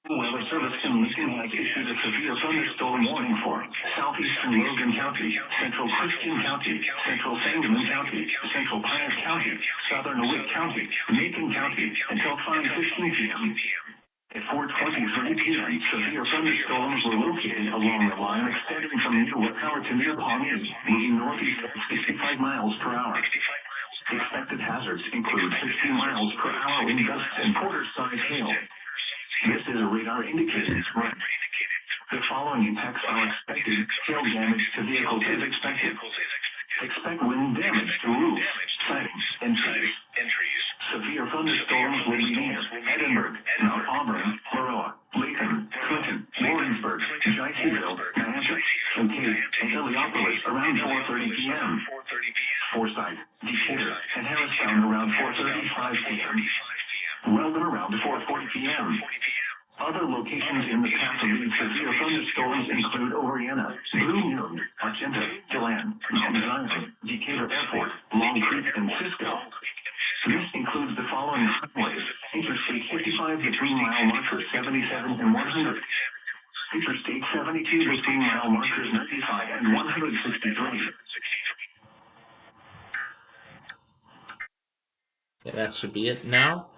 Weather Service in Lincoln has issued a severe thunderstorm warning for southeastern Logan County, central Christian County, central Sangamon County, central Pius County, southern DeWitt County, Macon County, until 5:15 p.m. At 4:23 p.m., severe thunderstorms were located along the line extending from near Westtower to near Pawnee, moving northeast at 65 miles per hour. Expected hazards include 60 miles per hour wind gusts and quarter-size hail. This is a radar indicating threat. The following impacts are expected. Hail damage to vehicles is expected. Expect wind damage to roofs, sidings, and trees. Severe thunderstorms will be near Edinburgh, Mount Auburn, Maroa, Lincoln, Clinton, Warrensburg, Jacksonville, Manhattan, Kincaid, and Heliopolis around 4:30 p.m. Forsyth, Decatur, and Harristown around 4:35 p.m. Weldon around 4:40 p.m. Other locations in the path of these severe thunderstorms include Oriana, Blue Moon, Argenta, Deland, Mount Zion, Decatur Airport, Long Creek, and Cisco. This includes the following highways: Interstate 55 between mile markers 77 and 100. Interstate 72 between mile markers 95 and 163. Okay, that should be it now.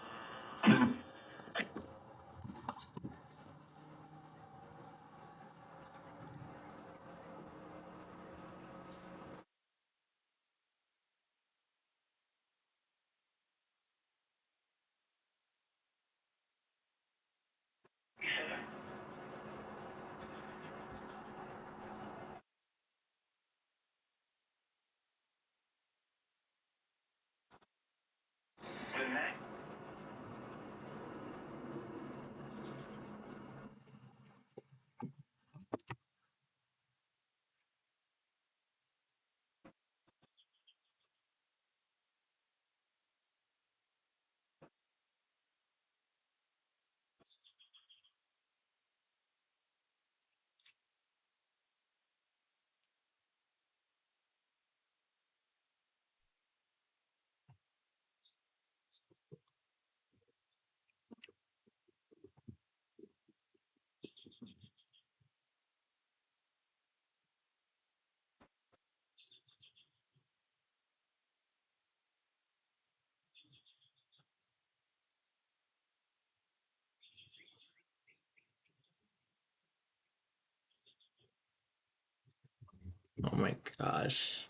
Oh my gosh.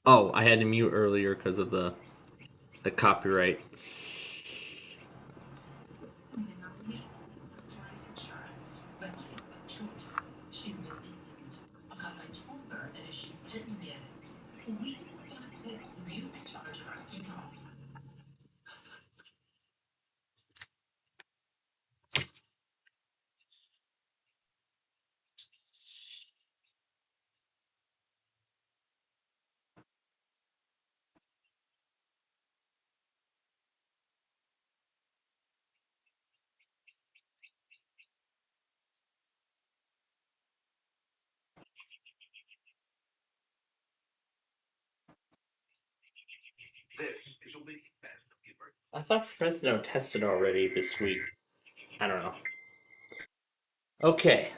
Oh, I had to mute earlier because of the copyright. I thought Fresno tested already this week. I don't know. Okay.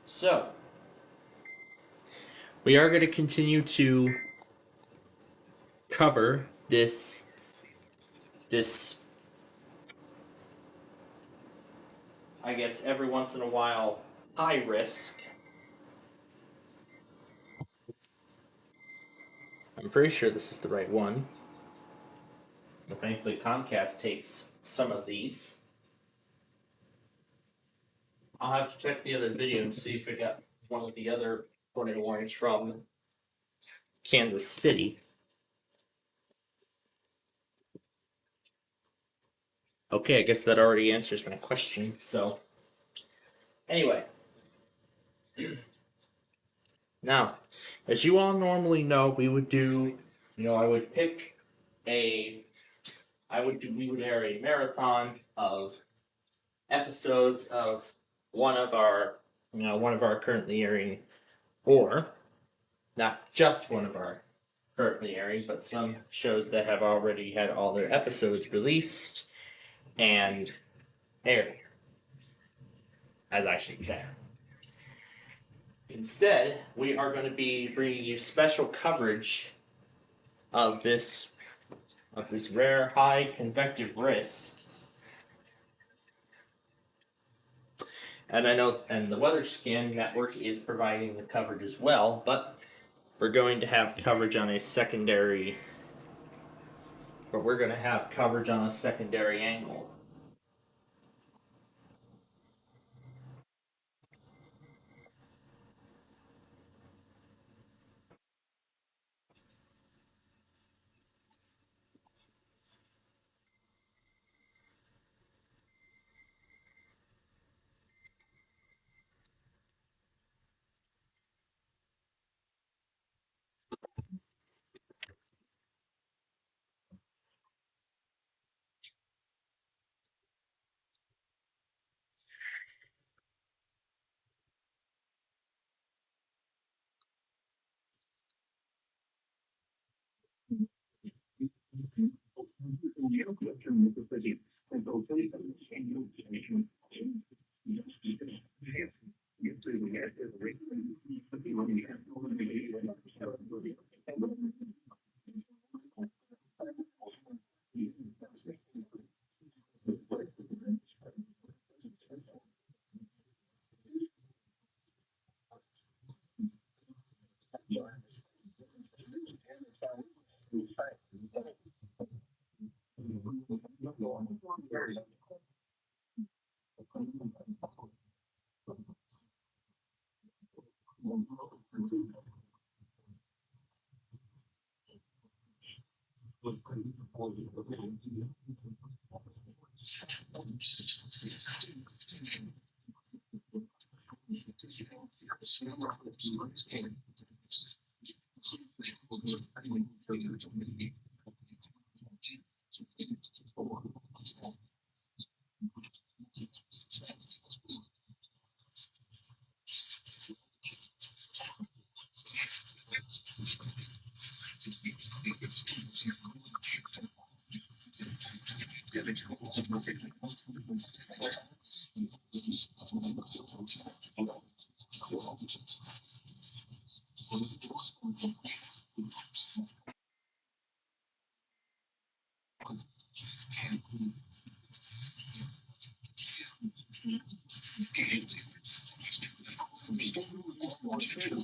So, we are going to continue to cover this I guess every once in a while high risk. I'm pretty sure this is the right one. But thankfully Comcast takes some of these. I'll have to check the other video and see if I got one of the other tornado warnings from Kansas City. Okay, I guess that already answers my question. So, anyway. Now, as you all normally know, we would do, I would pick we would air a marathon of episodes of one of our currently airing, or not just one of our currently airing, but some shows that have already had all their episodes released and aired, as I should say. Instead, we are going to be bringing you special coverage of this rare high convective risk. And I know, and the Weather Scan Network is providing the coverage as well, but we're going to have coverage on a secondary angle.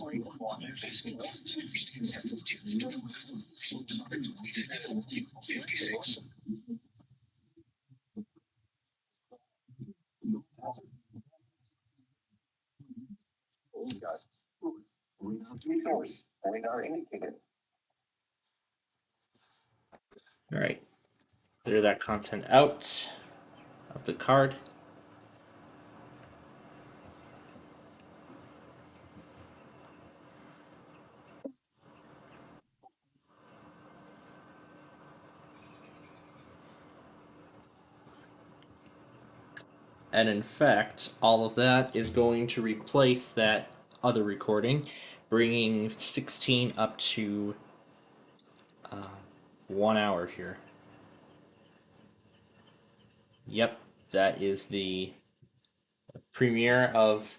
All right, clear that content out of the card. And in fact, all of that is going to replace that other recording, bringing 16 up to 1 hour here. Yep, that is the premiere of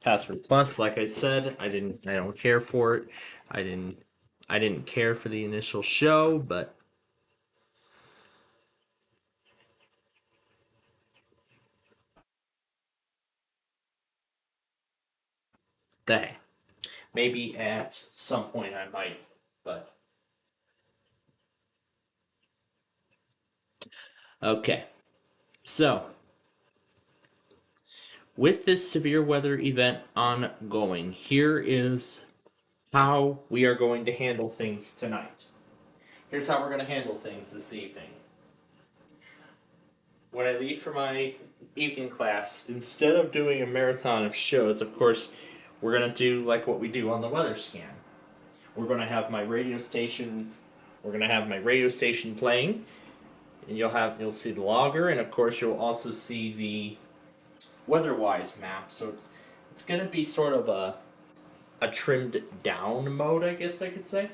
Password Plus. Like I said, I don't care for it. I didn't care for the initial show, but hey, maybe at some point I might, but okay. So, with this severe weather event ongoing, here is how we are going to handle things tonight. Here's how we're going to handle things this evening. When I leave for my evening class, instead of doing a marathon of shows, of course, we're going to do like what we do on the weather scan. We're going to have my radio station. We're going to have my radio station playing, and you'll see the logger, and of course you'll also see the weather-wise map. So it's going to be sort of a trimmed down mode, I guess I could say.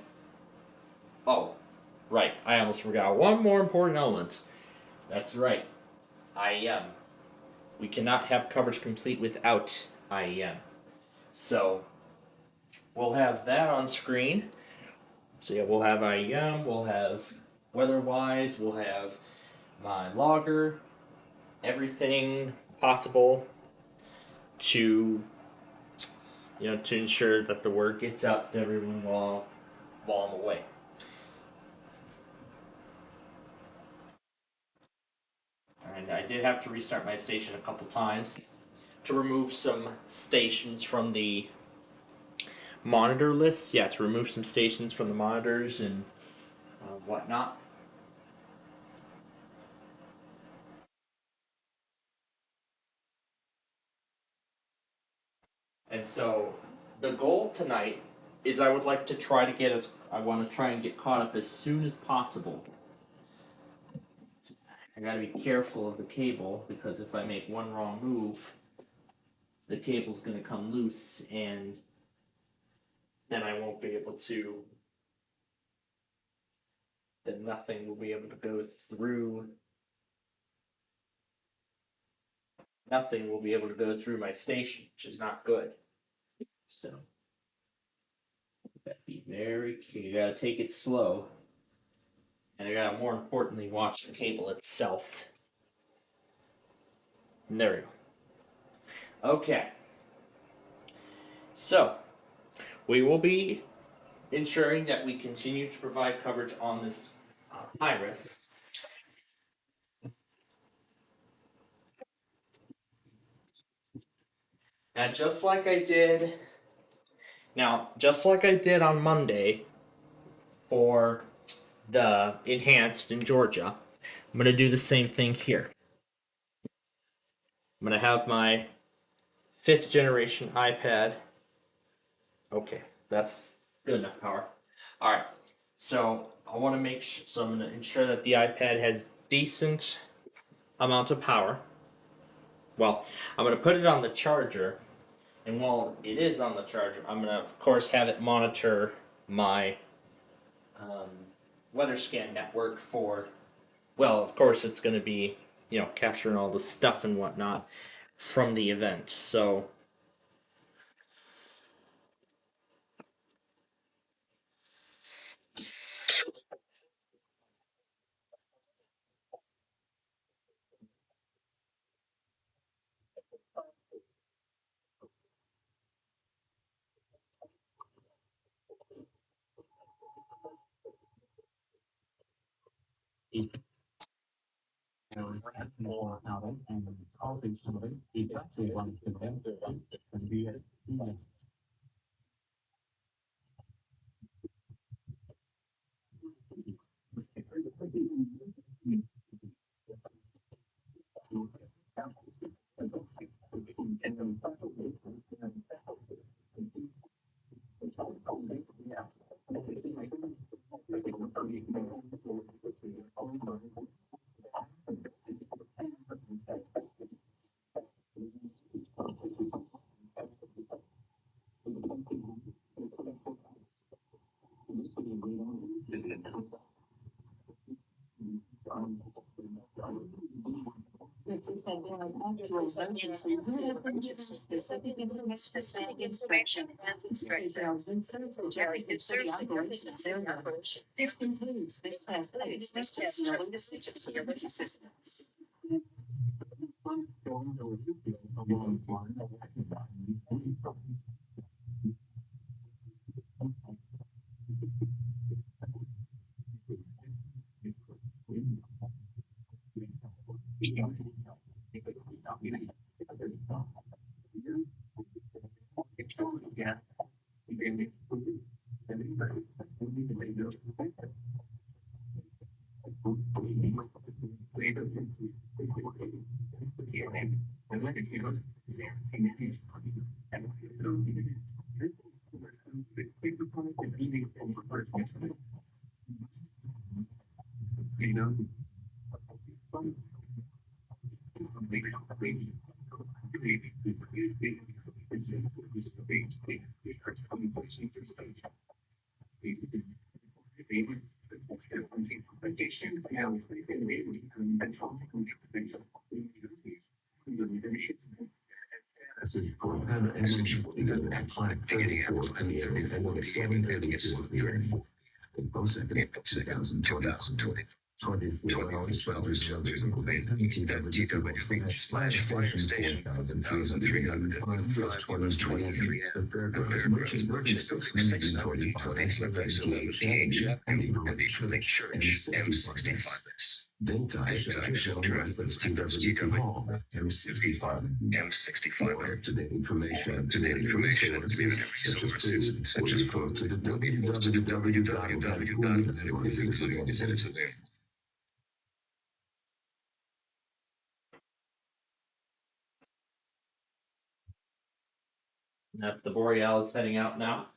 Oh, right. I almost forgot one more important element. That's right. IEM. We cannot have coverage complete without IEM. So we'll have that on screen. So yeah, we'll have IEM, we'll have weather-wise, we'll have my logger, everything possible to to ensure that the word gets out to everyone while I'm away. And I did have to restart my station a couple times to remove some stations from the monitor list. Yeah, to remove some stations from the monitors and whatnot. And so the goal tonight is I would like to try to get I want to try and get caught up as soon as possible. I gotta be careful of the cable because if I make one wrong move, the cable's gonna come loose and then I won't be able to. Then nothing will be able to go through. Nothing will be able to go through my station, which is not good. So, you gotta be very careful. You gotta take it slow. And I gotta, more importantly, watch the cable itself. And there we go. Okay. So, we will be ensuring that we continue to provide coverage on this virus. Now, just like I did on Monday for the enhanced in Georgia, I'm going to do the same thing here. I'm going to have my 5th generation iPad. Okay, that's good enough power. All right, so I want to make sure, so I'm going to ensure that the iPad has decent amount of power. Well, I'm going to put it on the charger, and while it is on the charger, I'm going to, of course, have it monitor my weather scan network for, well, of course, it's going to be, capturing all the stuff and whatnot from the event. So, more out of and all things to it. He got to one to them and be it. Specific information and instructions. Objectives serves the purposes of operation. This concludes this test of efficiency of assistance. Daytime shelter happens to M65. Up-to-date information and community resources such as food to the www.www.including. That's the Borealis heading out now.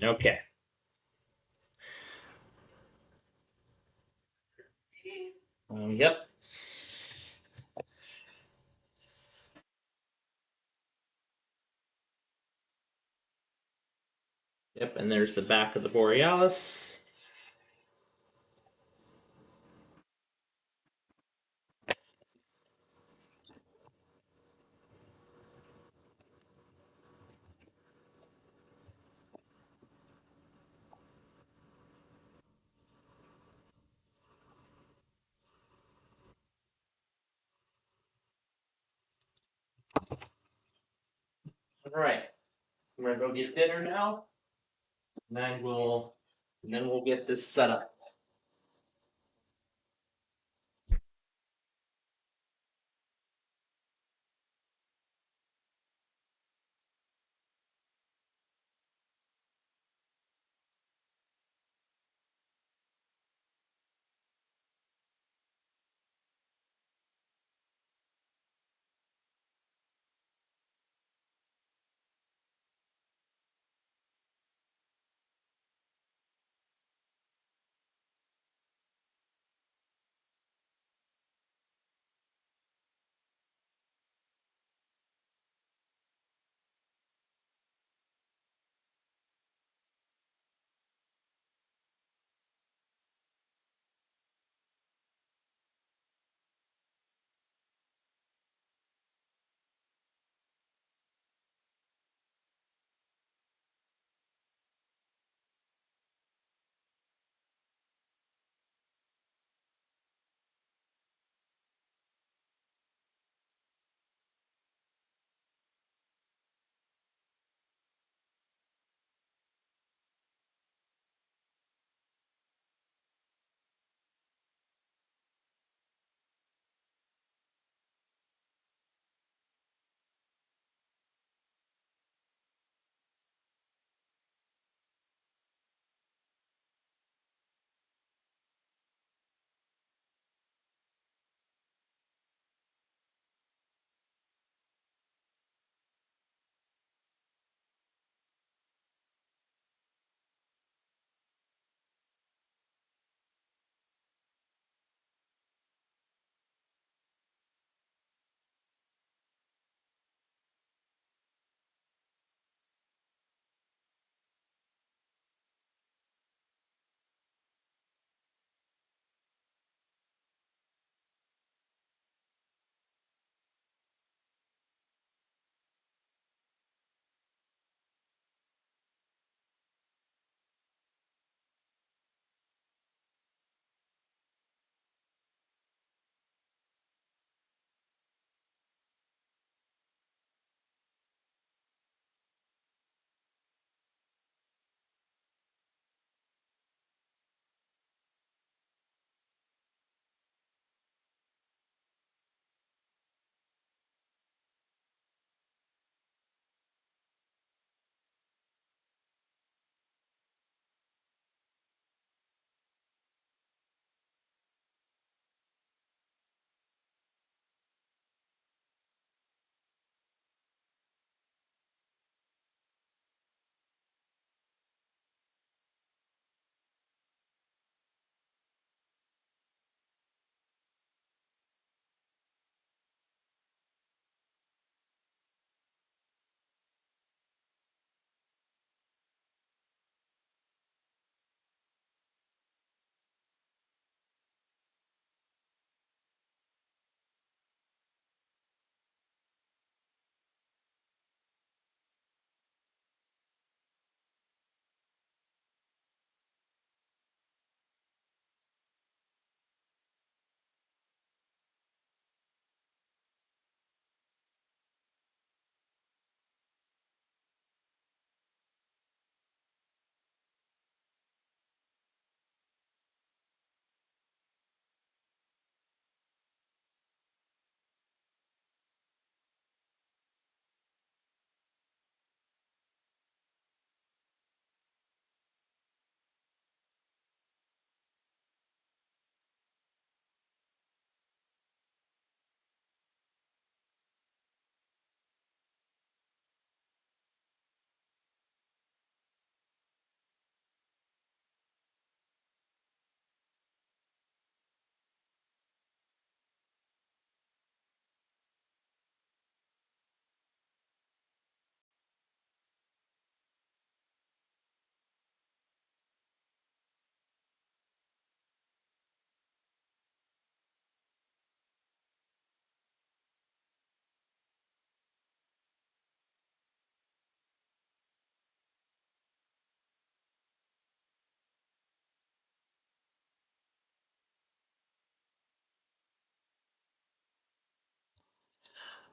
Okay. Yep. Yep, and there's the back of the Borealis. All right. I'm gonna go get dinner now, and then we'll get this set up.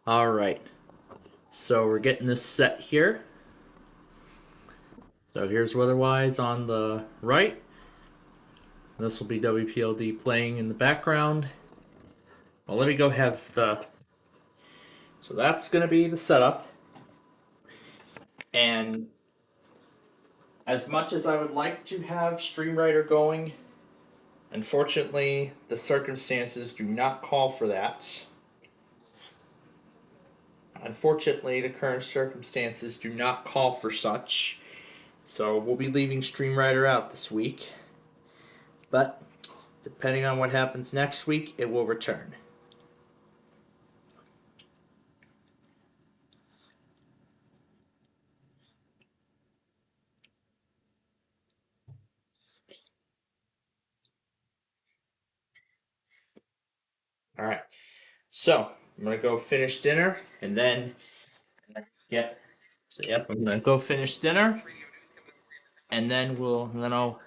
All right. So we're getting this set here. So here's weather-wise on the right. This will be WPLD playing in the background. Well, let me go have the... So that's going to be the setup. And as much as I would like to have StreamWriter going, unfortunately, the circumstances do not call for that. Unfortunately, the current circumstances do not call for such. So we'll be leaving StreamWriter out this week. But depending on what happens next week, it will return. All right. So I'm gonna go finish dinner, and then I'm gonna go finish dinner, and then I'll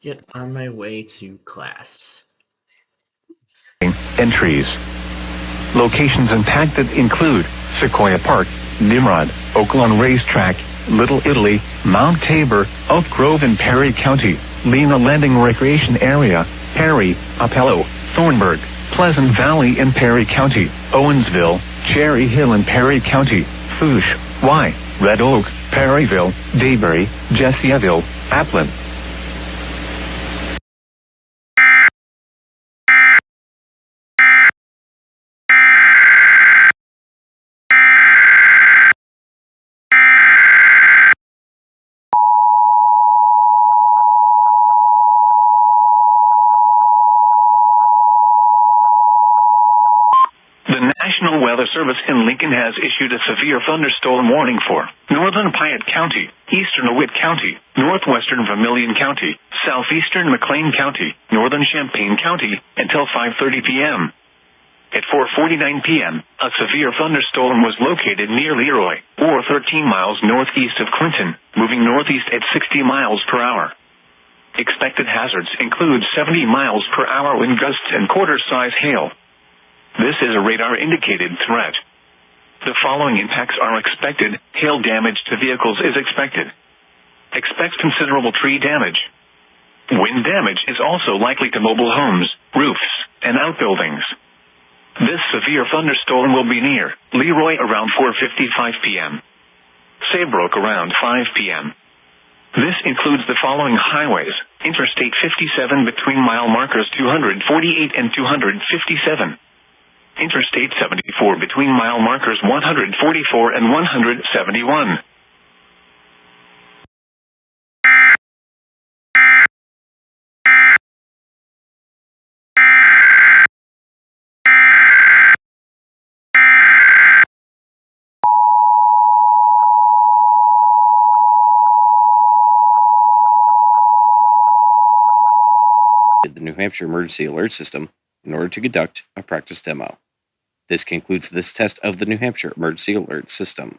get on my way to class. Entries. Locations impacted include Sequoia Park, Nimrod, Oaklawn Racetrack, Little Italy, Mount Tabor, Oak Grove in Perry County, Lena Landing Recreation Area, Perry, Apello, Thornburg, Pleasant Valley in Perry County, Owensville, Cherry Hill in Perry County, Fouche, Y, Red Oak, Perryville, Daybury, Jessiaville, Applin. The National Weather Service in Lincoln has issued a severe thunderstorm warning for northern Piatt County, eastern DeWitt County, northwestern Vermilion County, southeastern McLean County, northern Champaign County, until 5:30 p.m. At 4:49 p.m., a severe thunderstorm was located near Leroy, or 13 miles northeast of Clinton, moving northeast at 60 miles per hour. Expected hazards include 70 miles per hour wind gusts and quarter-size hail. This is a radar-indicated threat. The following impacts are expected. Hail damage to vehicles is expected. Expect considerable tree damage. Wind damage is also likely to mobile homes, roofs, and outbuildings. This severe thunderstorm will be near Leroy around 4:55 p.m. Saybrook around 5 p.m. This includes the following highways: Interstate 57 between mile markers 248 and 257. Interstate 74 between mile markers 144 and 171. The New Hampshire Emergency Alert System in order to conduct a practice demo. This concludes this test of the New Hampshire Emergency Alert System.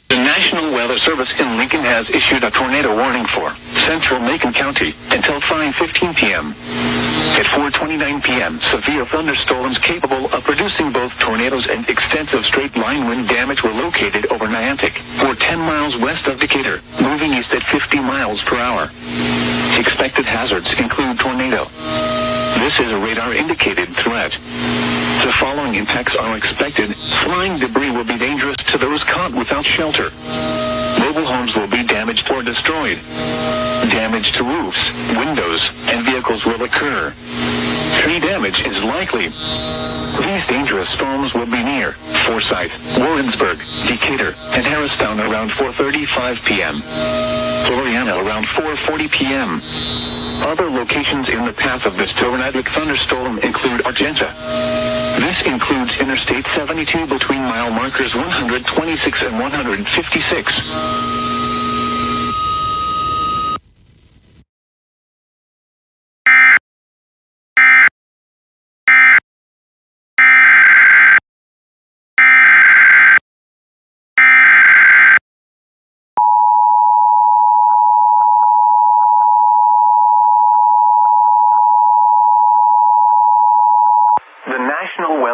The National Weather Service in Lincoln has issued a tornado warning for central Macon County until 5:15 p.m. At 4:29 p.m., severe thunderstorms capable of producing both tornadoes and extensive straight-line wind damage were located over Niantic, or 10 miles west of Decatur, moving east at 50 miles per hour. Expected hazards include tornado. This is a radar-indicated threat. The following impacts are expected. Flying debris will be dangerous to those caught without shelter. Mobile homes will be damaged or destroyed. Damage to roofs, windows, and vehicles will occur. Tree damage is likely. These dangerous storms will be near Forsyth, Warrensburg, Decatur, and Harristown around 4:35 p.m. Floriana around 4:40 p.m. Other locations in the path of this tornadic thunderstorm include Argenta. This includes Interstate 72 between mile markers 126 and 156.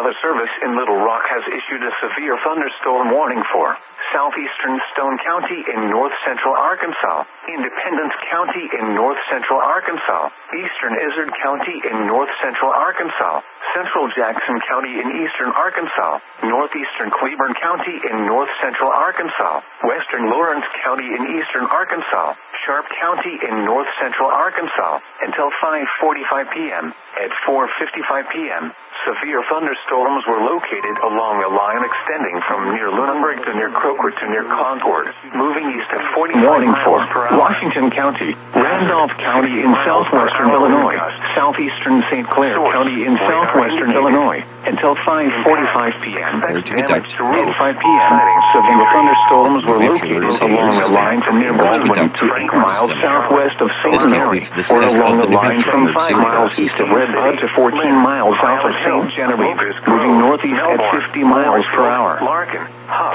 Weather Service in Little Rock has issued a severe thunderstorm warning for southeastern Stone County in north-central Arkansas, Independence County in north-central Arkansas, eastern Izard County in north-central Arkansas, central Jackson County in eastern Arkansas, northeastern Cleburne County in north-central Arkansas, western Lawrence County in eastern Arkansas, Sharp County in north-central Arkansas, until 5:45 p.m. At 4:55 p.m., severe thunderstorms were located along a line extending from near Lunenburg to near Croker to near Concord, moving east at 40 miles per hour. Washington County, Randolph County in southwestern Illinois, southeastern St. Clair County in southwestern Illinois, until 5:45 p.m. At 5 p.m., severe thunderstorms were located along a line from near Baldwin to 8 miles southwest of St. Mary, or along the line from 5 miles east of Red Bud to 14 miles south of St. Genevieve, moving northeast at 50 miles per hour.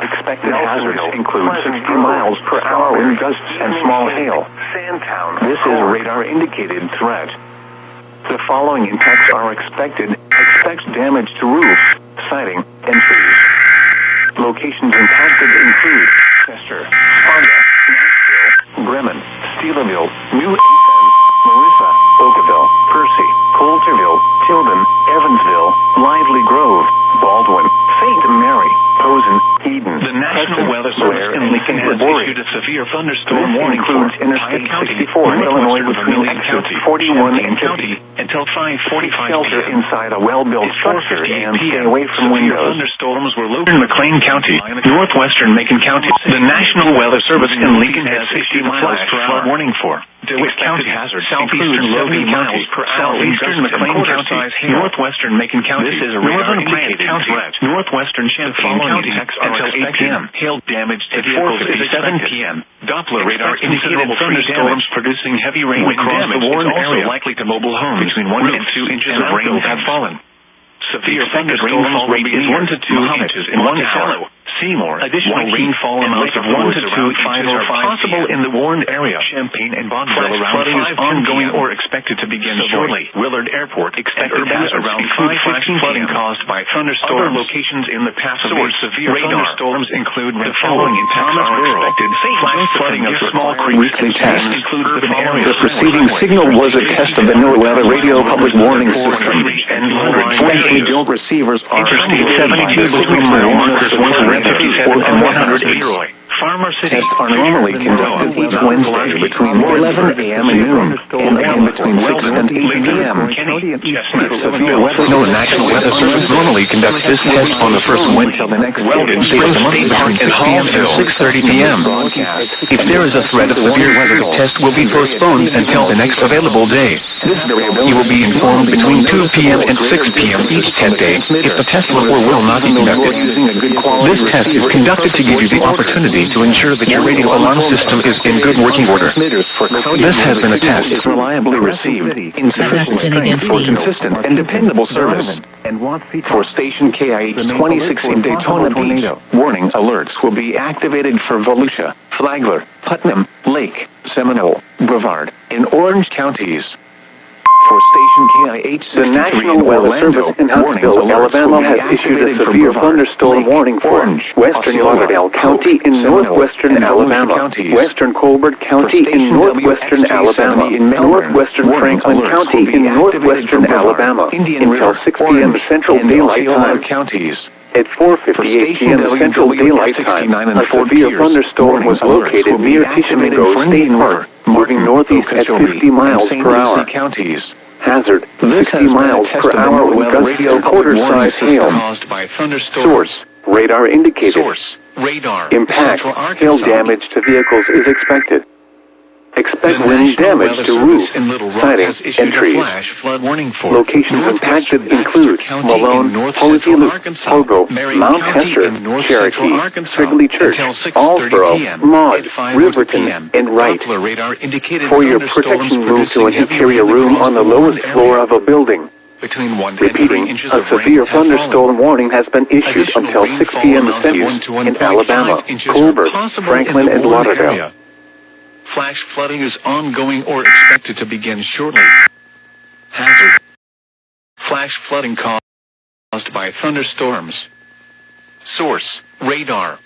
Expected hazards include 60 miles per hour wind gusts and small hail. This is a radar-indicated threat. The following impacts are expected. Expect damage to roofs, siding, and trees. Locations impacted include Chester, Sparta, Nashville, Bremen, Steelerville, New Athens, Marissa, Oakville, Percy, Coulterville, Tilden, Evansville, Lively Grove, Baldwin, St. Mary, Posen, Eden. The National Weather Service in Lincoln has issued a severe thunderstorm warning for Interstate 64 in Illinois between exits 41 and 50 until 5:45 shelter inside a well-built structure and stay away from windows. Thunderstorms were located in McLean County, northwestern Macon County. The National Weather Service in Lincoln has issued a flash flood warning for DeWitt County, southeastern 70 miles per hour, southeastern McLean County, northwestern Macon County, this is a radar-indicated threat, northwestern Champaign County until 8 p.m. Hail damage to vehicles is 7 p.m. Doppler radar-indicated thunderstorms producing heavy rain across the warned area, likely to mobile homes. Between 1 and 2 inches of rain have fallen. Severe rainfall rate is 1 to 2 inches in 1 hour. Seymour, additional rainfall amounts of 1 to 2 inches are possible in the warned area. Champaign and Bonneville around 5 ongoing or expected to begin shortly. Willard Airport expected hazards around 5:15 flooding caused by thunderstorms. Other locations in the path of severe thunderstorms include the following impacts are expected. Flash flooding of small creeks. Weekly test. Include urban areas. The preceding signal was a test of the NOAA radio public warning system. Fortunately, built receivers are Interstate 72 between mile markers 154 and 108. Farmer City. Tests are normally conducted each Wednesday between 11 a.m. and noon, and again between 6 and 8 p.m. Severe weather. The National Weather Service normally conducts this test on the first Wednesday of the next Weldon Spring State Park in Hallville, 6:30 p.m. If there is a threat of severe weather, the test will be postponed until the next available day. You will be informed between 2 p.m. and 6 p.m. each test day if the test will not be conducted. This test is conducted to give you the opportunity to ensure that your radio alarm system is in good working order. This has been a test. Is reliably received, insufficient for consistent and dependable service. For station KIH 26 in Daytona Beach, warning alerts will be activated for Volusia, Flagler, Putnam, Lake, Seminole, Brevard, in Orange counties. For station KIH 63 The National Weather Service in Huntsville, Alabama has issued a severe thunderstorm warning for western Lauderdale County in northwestern Alabama, western Colbert County in northwestern Alabama, northwestern Franklin County in northwestern Alabama, until 6 p.m. Central Daylight Time. At 4:58 p.m. Central Daylight Time, a severe thunderstorm was located near Tishomingo State Park, moving northeast at 50 miles per hour. Hazard, 60 miles per hour with gusts of quarter-size hail. Source, radar indicated. Impact, hail damage to vehicles is expected. Expect wind damage to roofs, siding, and trees. Locations impacted include Malone, Posey Loop, Pogo, Mount Hester, Cherokee, Strigley Church, Allsboro, Maud, Riverton, and Wright. For your protection, move to an interior room on the lowest floor of a building. Repeating, a severe thunderstorm warning has been issued until 6 p.m. Central in Alabama, Colbert, Franklin, and Lauderdale. Flash flooding is ongoing or expected to begin shortly. Hazard. Flash flooding caused caused by thunderstorms. Source, radar.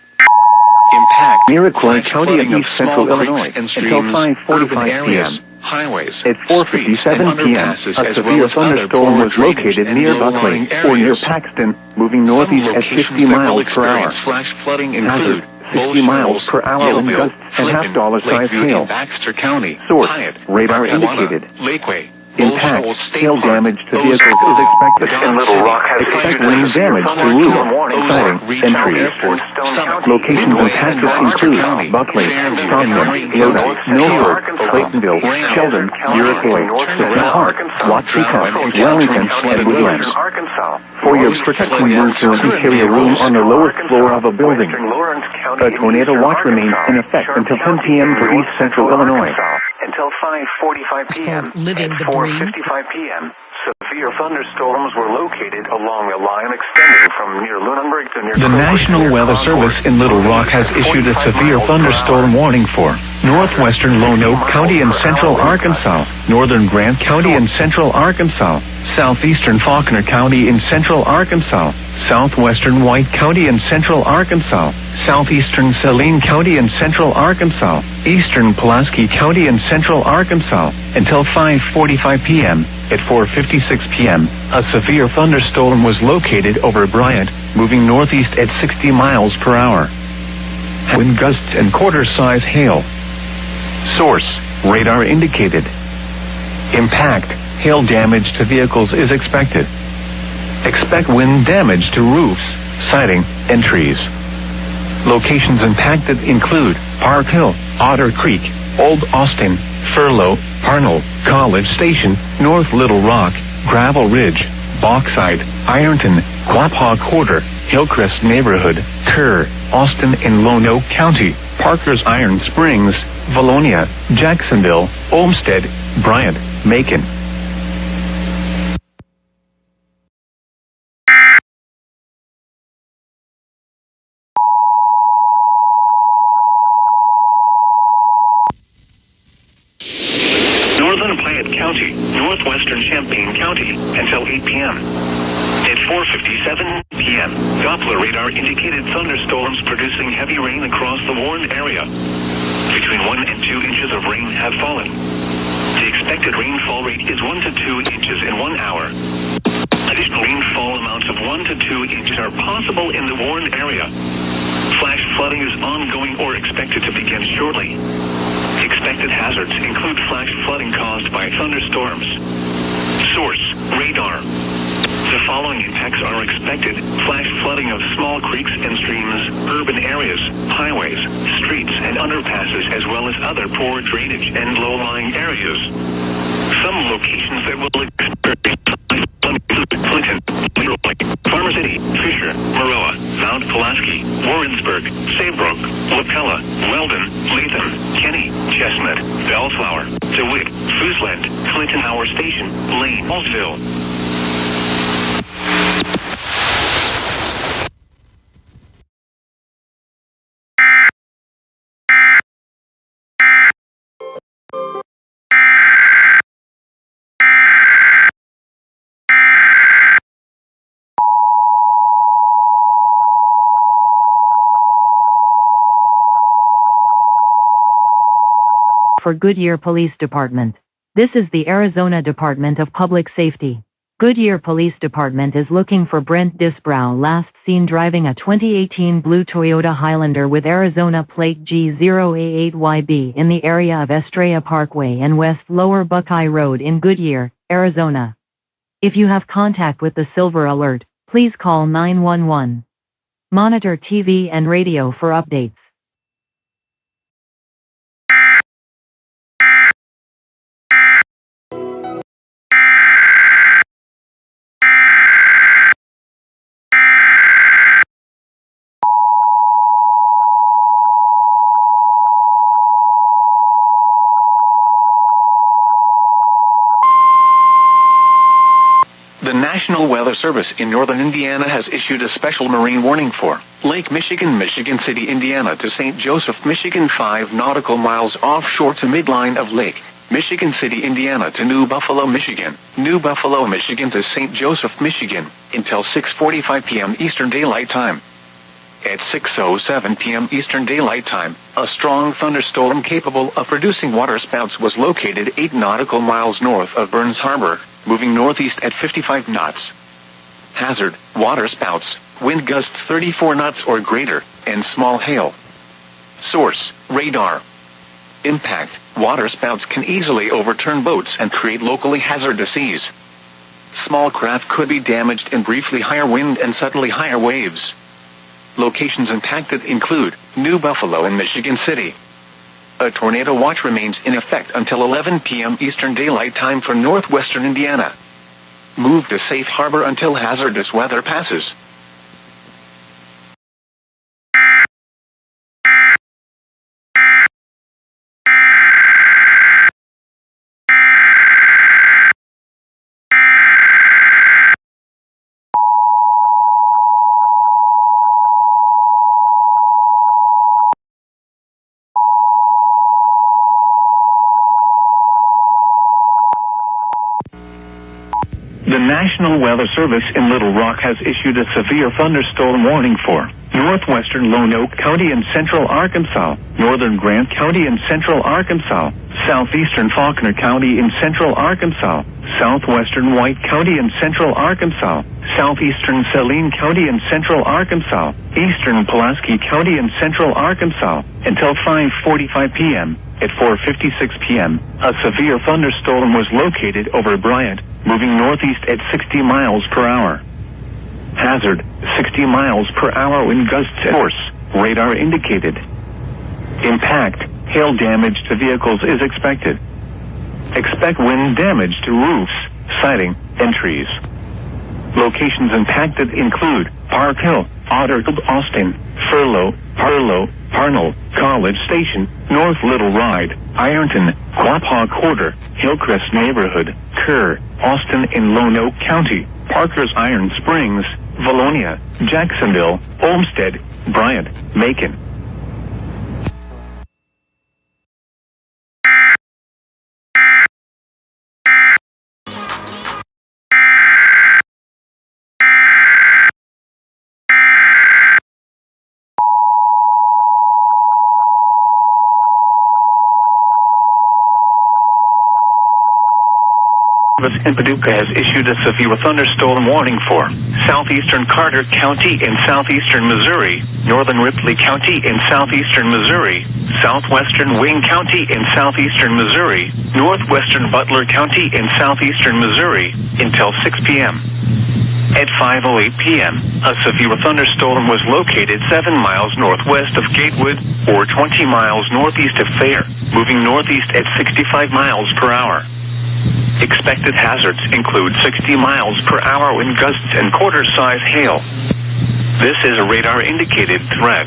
Impact, Iroquois County of East Central Illinois, until 5:45 p.m. Highways, At 4:57 p.m., a severe thunderstorm was located near Buckley, or near Paxton, moving northeast at 50 miles per hour. Flash flooding Hazard, include 60 miles per hour wind gusts and half-dollar-sized hail. Baxter County, Source, Hyatt, radar Lackawanna, indicated. Lakeway, Impact, Ozark State hail Park, damage to Ozark, vehicles is expected. In Little Rock has Expect issued wind a damage to severe roofs, thunderstorm warning siding, for and trees. Airport, Summit, Locations Midway, impacted and include County, Buckley, Fairview, Stockton, Green Lodi, County, Milford, Arkansas, Claytonville, Randall, Sheldon, Iroquois, Clifton Park, Watsika, Wellington, and Woodlands. For your protection, you currently carry a room on the lowest floor of a building. A tornado watch remains in effect until 10 p.m. for East Central Illinois. Until 5:45 p.m. Living At debris. 4:55 p.m. Severe thunderstorms were located along a line extending from near Lunenburg to near The National Weather Service in Little Rock has issued a severe thunderstorm warning for northwestern Lone Oak County and central Arkansas, northern Grant County and central Arkansas, southeastern Faulkner County in central Arkansas, southwestern White County in central Arkansas, southeastern Saline County in central Arkansas, eastern Pulaski County in central Arkansas, until 5:45 p.m. At 4:56 p.m., a severe thunderstorm was located over Bryant, moving northeast at 60 miles per hour. Wind gusts and quarter-size hail. Source, radar indicated. Impact, hail damage to vehicles is expected. Expect wind damage to roofs, siding, and trees. Locations impacted include Park Hill, Otter Creek, Old Austin, Furlow, Parnell, College Station, North Little Rock, Gravel Ridge, Bauxite, Ironton, Quapaw Quarter, Hillcrest Neighborhood, Kerr, Austin and Lone Oak County, Parker's Iron Springs, Valonia, Jacksonville, Olmsted, Bryant, Macon. Northern Piatt County, northwestern Champaign County, until 8 p.m. At 4:57 p.m., Doppler radar indicated thunderstorms producing heavy rain across the warned area. Between 1 and 2 inches of rain have fallen. The expected rainfall rate is 1 to 2 inches in 1 hour. Additional rainfall amounts of 1 to 2 inches are possible in the warned area. Flash flooding is ongoing or expected to begin shortly. Expected hazards include flash flooding caused by thunderstorms. Source, radar. The following impacts are expected: flash flooding of small creeks and streams, urban areas, highways, streets, and underpasses, as well as other poor drainage and low-lying areas. Some locations that will experience flash flooding include Clinton, Leroy, Farmer City, Fisher, Maroa, Mount Pulaski, Warrensburg, Saybrook, Lapella, Weldon, Latham, Kenny, Chestnut, Bellflower, DeWitt, Foosland, Clinton Power Station, Lane, Hallsville. For Goodyear Police Department. This is the Arizona Department of Public Safety. Goodyear Police Department is looking for Brent Disbrow, last seen driving a 2018 blue Toyota Highlander with Arizona plate G0A8YB in the area of Estrella Parkway and West Lower Buckeye Road in Goodyear, Arizona. If you have contact with the Silver Alert, please call 911. Monitor TV and radio for updates. The National Weather Service in northern Indiana has issued a special marine warning for Lake Michigan, Michigan City, Indiana to St. Joseph, Michigan, 5 nautical miles offshore to midline of Lake Michigan City, Indiana to New Buffalo, Michigan, New Buffalo, Michigan to St. Joseph, Michigan, until 6:45 p.m. Eastern Daylight Time. At 6:07 p.m. Eastern Daylight Time, a strong thunderstorm capable of producing waterspouts was located 8 nautical miles north of Burns Harbor, moving northeast at 55 knots. Hazard, waterspouts, wind gusts 34 knots or greater, and small hail. Source, radar. Impact, waterspouts can easily overturn boats and create locally hazardous seas. Small craft could be damaged in briefly higher wind and suddenly higher waves. Locations impacted include New Buffalo and Michigan City. A tornado watch remains in effect until 11 p.m. Eastern Daylight Time for northwestern Indiana. Move to safe harbor until hazardous weather passes. The National Weather Service in Little Rock has issued a severe thunderstorm warning for northwestern Lone Oak County and central Arkansas, northern Grant County and central Arkansas, southeastern Faulkner County in central Arkansas, southwestern White County in central Arkansas, southeastern Saline County in central Arkansas, eastern Pulaski County in central Arkansas, until 5:45 p.m. At 4:56 p.m., a severe thunderstorm was located over Bryant, moving northeast at 60 miles per hour. Hazard, 60 miles per hour wind gusts and force, radar indicated. Impact, hail damage to vehicles is expected. Expect wind damage to roofs, siding, and trees. Locations impacted include Park Hill, Otterfield, Austin, Furlough, Parlow, Parnell, College Station, North Little Ride, Ironton, Quapaw Quarter, Hillcrest Neighborhood, Kerr, Austin in Lone Oak County, Parker's Iron Springs, Valonia, Jacksonville, Olmsted, Bryant, Macon. In Paducah has issued a severe thunderstorm warning for southeastern Carter County in southeastern Missouri, northern Ripley County in southeastern Missouri, southwestern Wayne County in southeastern Missouri, northwestern Butler County in southeastern Missouri, until 6 p.m. At 5:08 p.m., a severe thunderstorm was located 7 miles northwest of Gatewood, or 20 miles northeast of Thayer, moving northeast at 65 miles per hour. Expected hazards include 60 miles per hour wind gusts and quarter-size hail. This is a radar-indicated threat.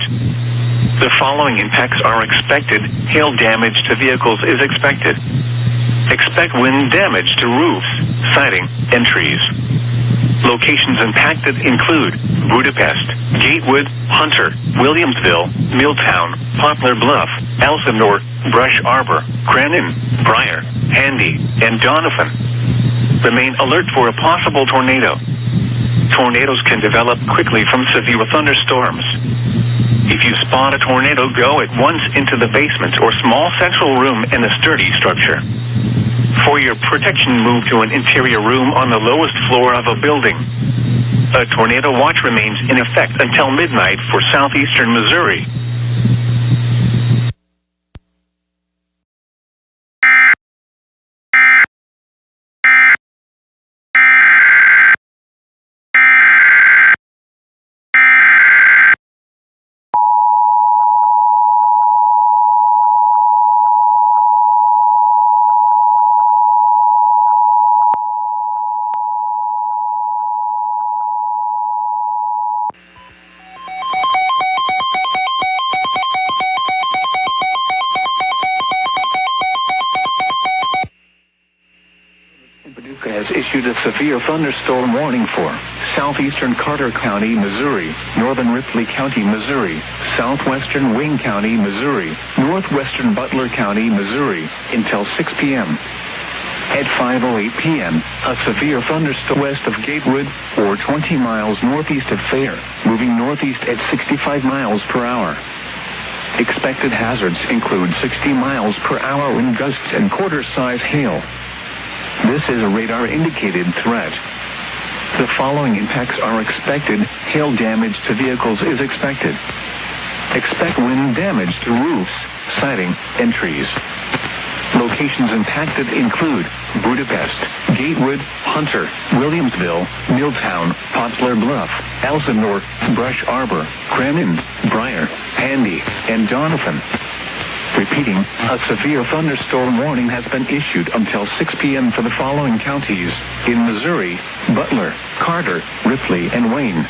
The following impacts are expected. Hail damage to vehicles is expected. Expect wind damage to roofs, siding, and trees. Locations impacted include Budapest, Gatewood, Hunter, Williamsville, Milltown, Poplar Bluff, Elsinore, Brush Arbor, Cranon, Briar, Handy, and Donovan. Remain alert for a possible tornado. Tornadoes can develop quickly from severe thunderstorms. If you spot a tornado, go at once into the basement or small central room in a sturdy structure. For your protection, move to an interior room on the lowest floor of a building. A tornado watch remains in effect until midnight for southeastern Missouri. issued a severe thunderstorm warning for southeastern Carter County, Missouri, northern Ripley County, Missouri, southwestern Wayne County, Missouri, northwestern Butler County, Missouri, until 6 p.m. At 5:08 p.m., a severe thunderstorm west of Gatewood, or 20 miles northeast of Thayer, moving northeast at 65 miles per hour. Expected hazards include 60 miles per hour wind gusts and quarter-size hail. This is a radar-indicated threat. The following impacts are expected. Hail damage to vehicles is expected. Expect wind damage to roofs, siding, and trees. Locations impacted include Budapest, Gatewood, Hunter, Williamsville, Milltown, Poplar Bluff, Elsinore, Brush Arbor, Cremon, Briar, Handy, and Donovan. Repeating, a severe thunderstorm warning has been issued until 6 p.m. for the following counties in Missouri: Butler, Carter, Ripley, and Wayne.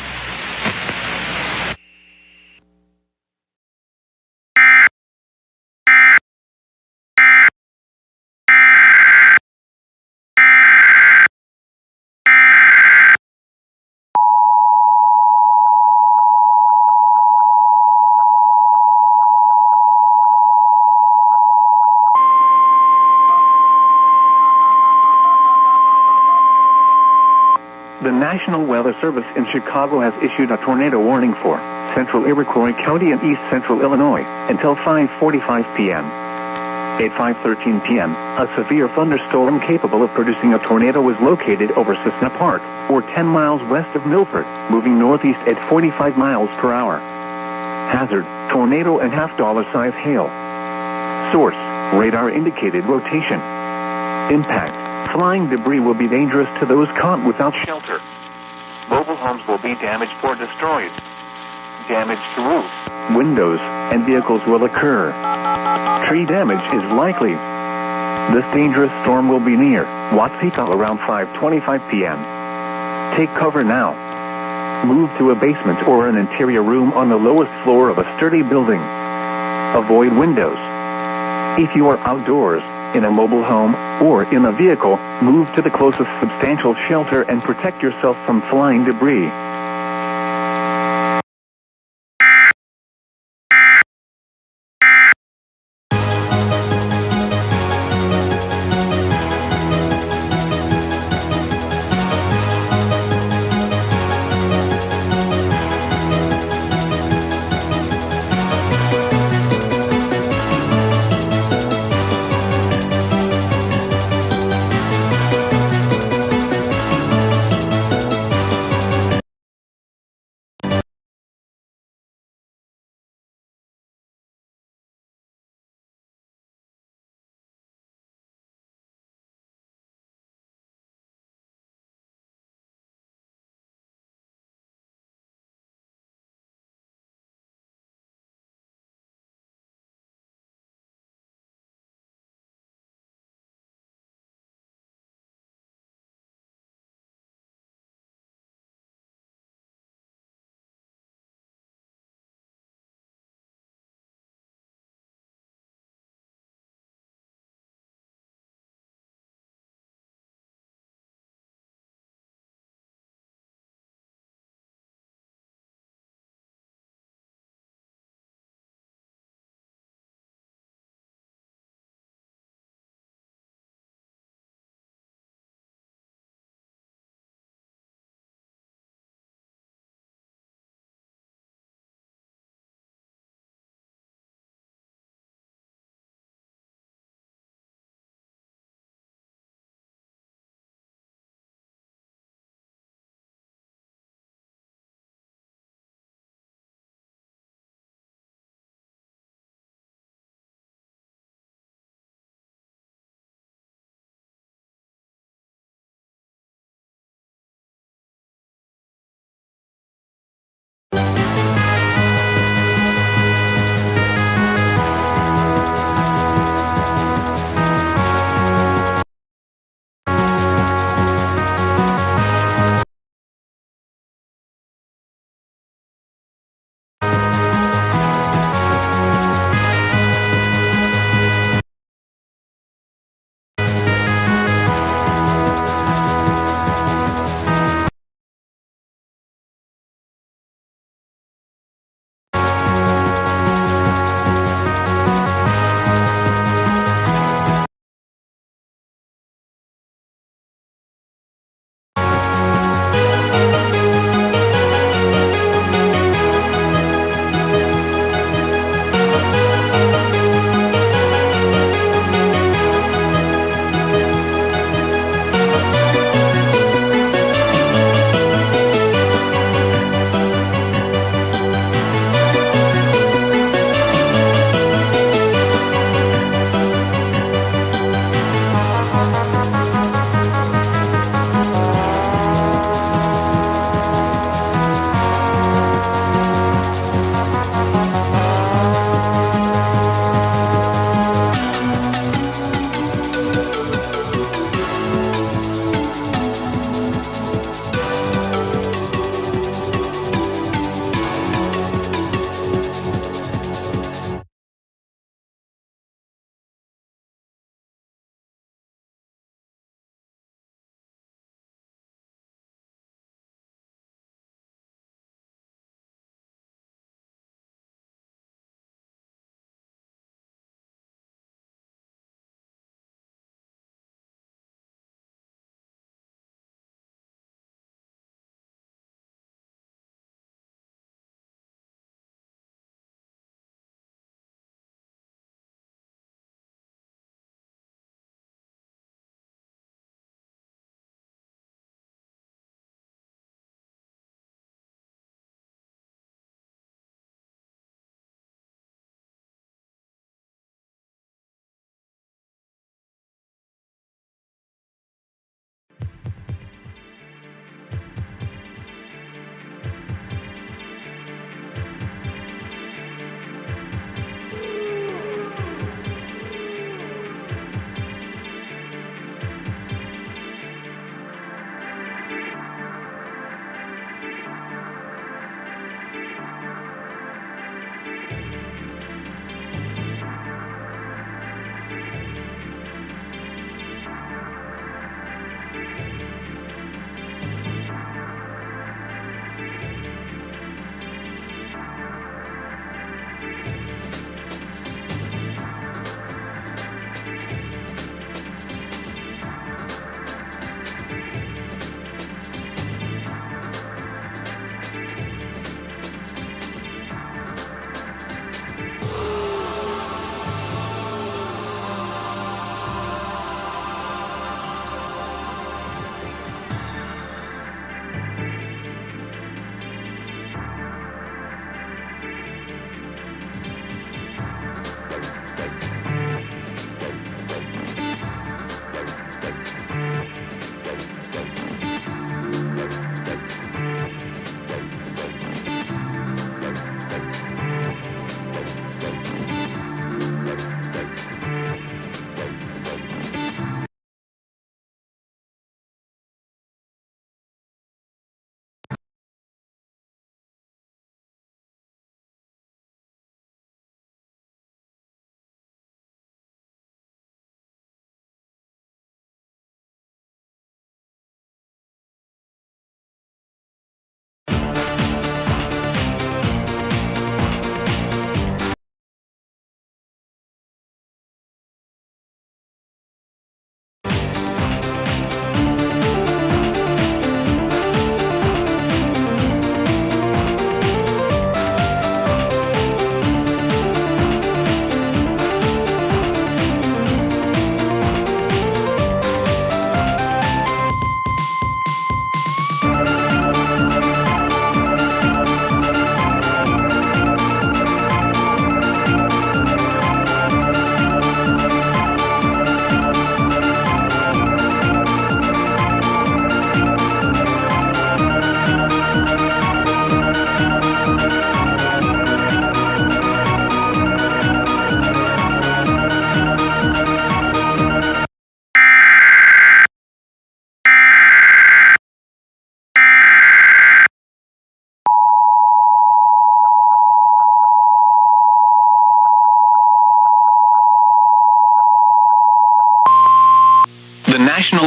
The National Weather Service in Chicago has issued a tornado warning for central Iroquois County and east central Illinois until 5:45 p.m. At 5:13 p.m., a severe thunderstorm capable of producing a tornado was located over Cessna Park, or 10 miles west of Milford, moving northeast at 45 miles per hour. Hazard, tornado and half-dollar-size hail. Source, radar-indicated rotation. Impact, flying debris will be dangerous to those caught without shelter. Mobile homes will be damaged or destroyed. Damage to roofs, windows, and vehicles will occur. Tree damage is likely. This dangerous storm will be near Watseka around 5:25 p.m. Take cover now. Move to a basement or an interior room on the lowest floor of a sturdy building. Avoid windows. If you are outdoors, in a mobile home, or in a vehicle, move to the closest substantial shelter and protect yourself from flying debris.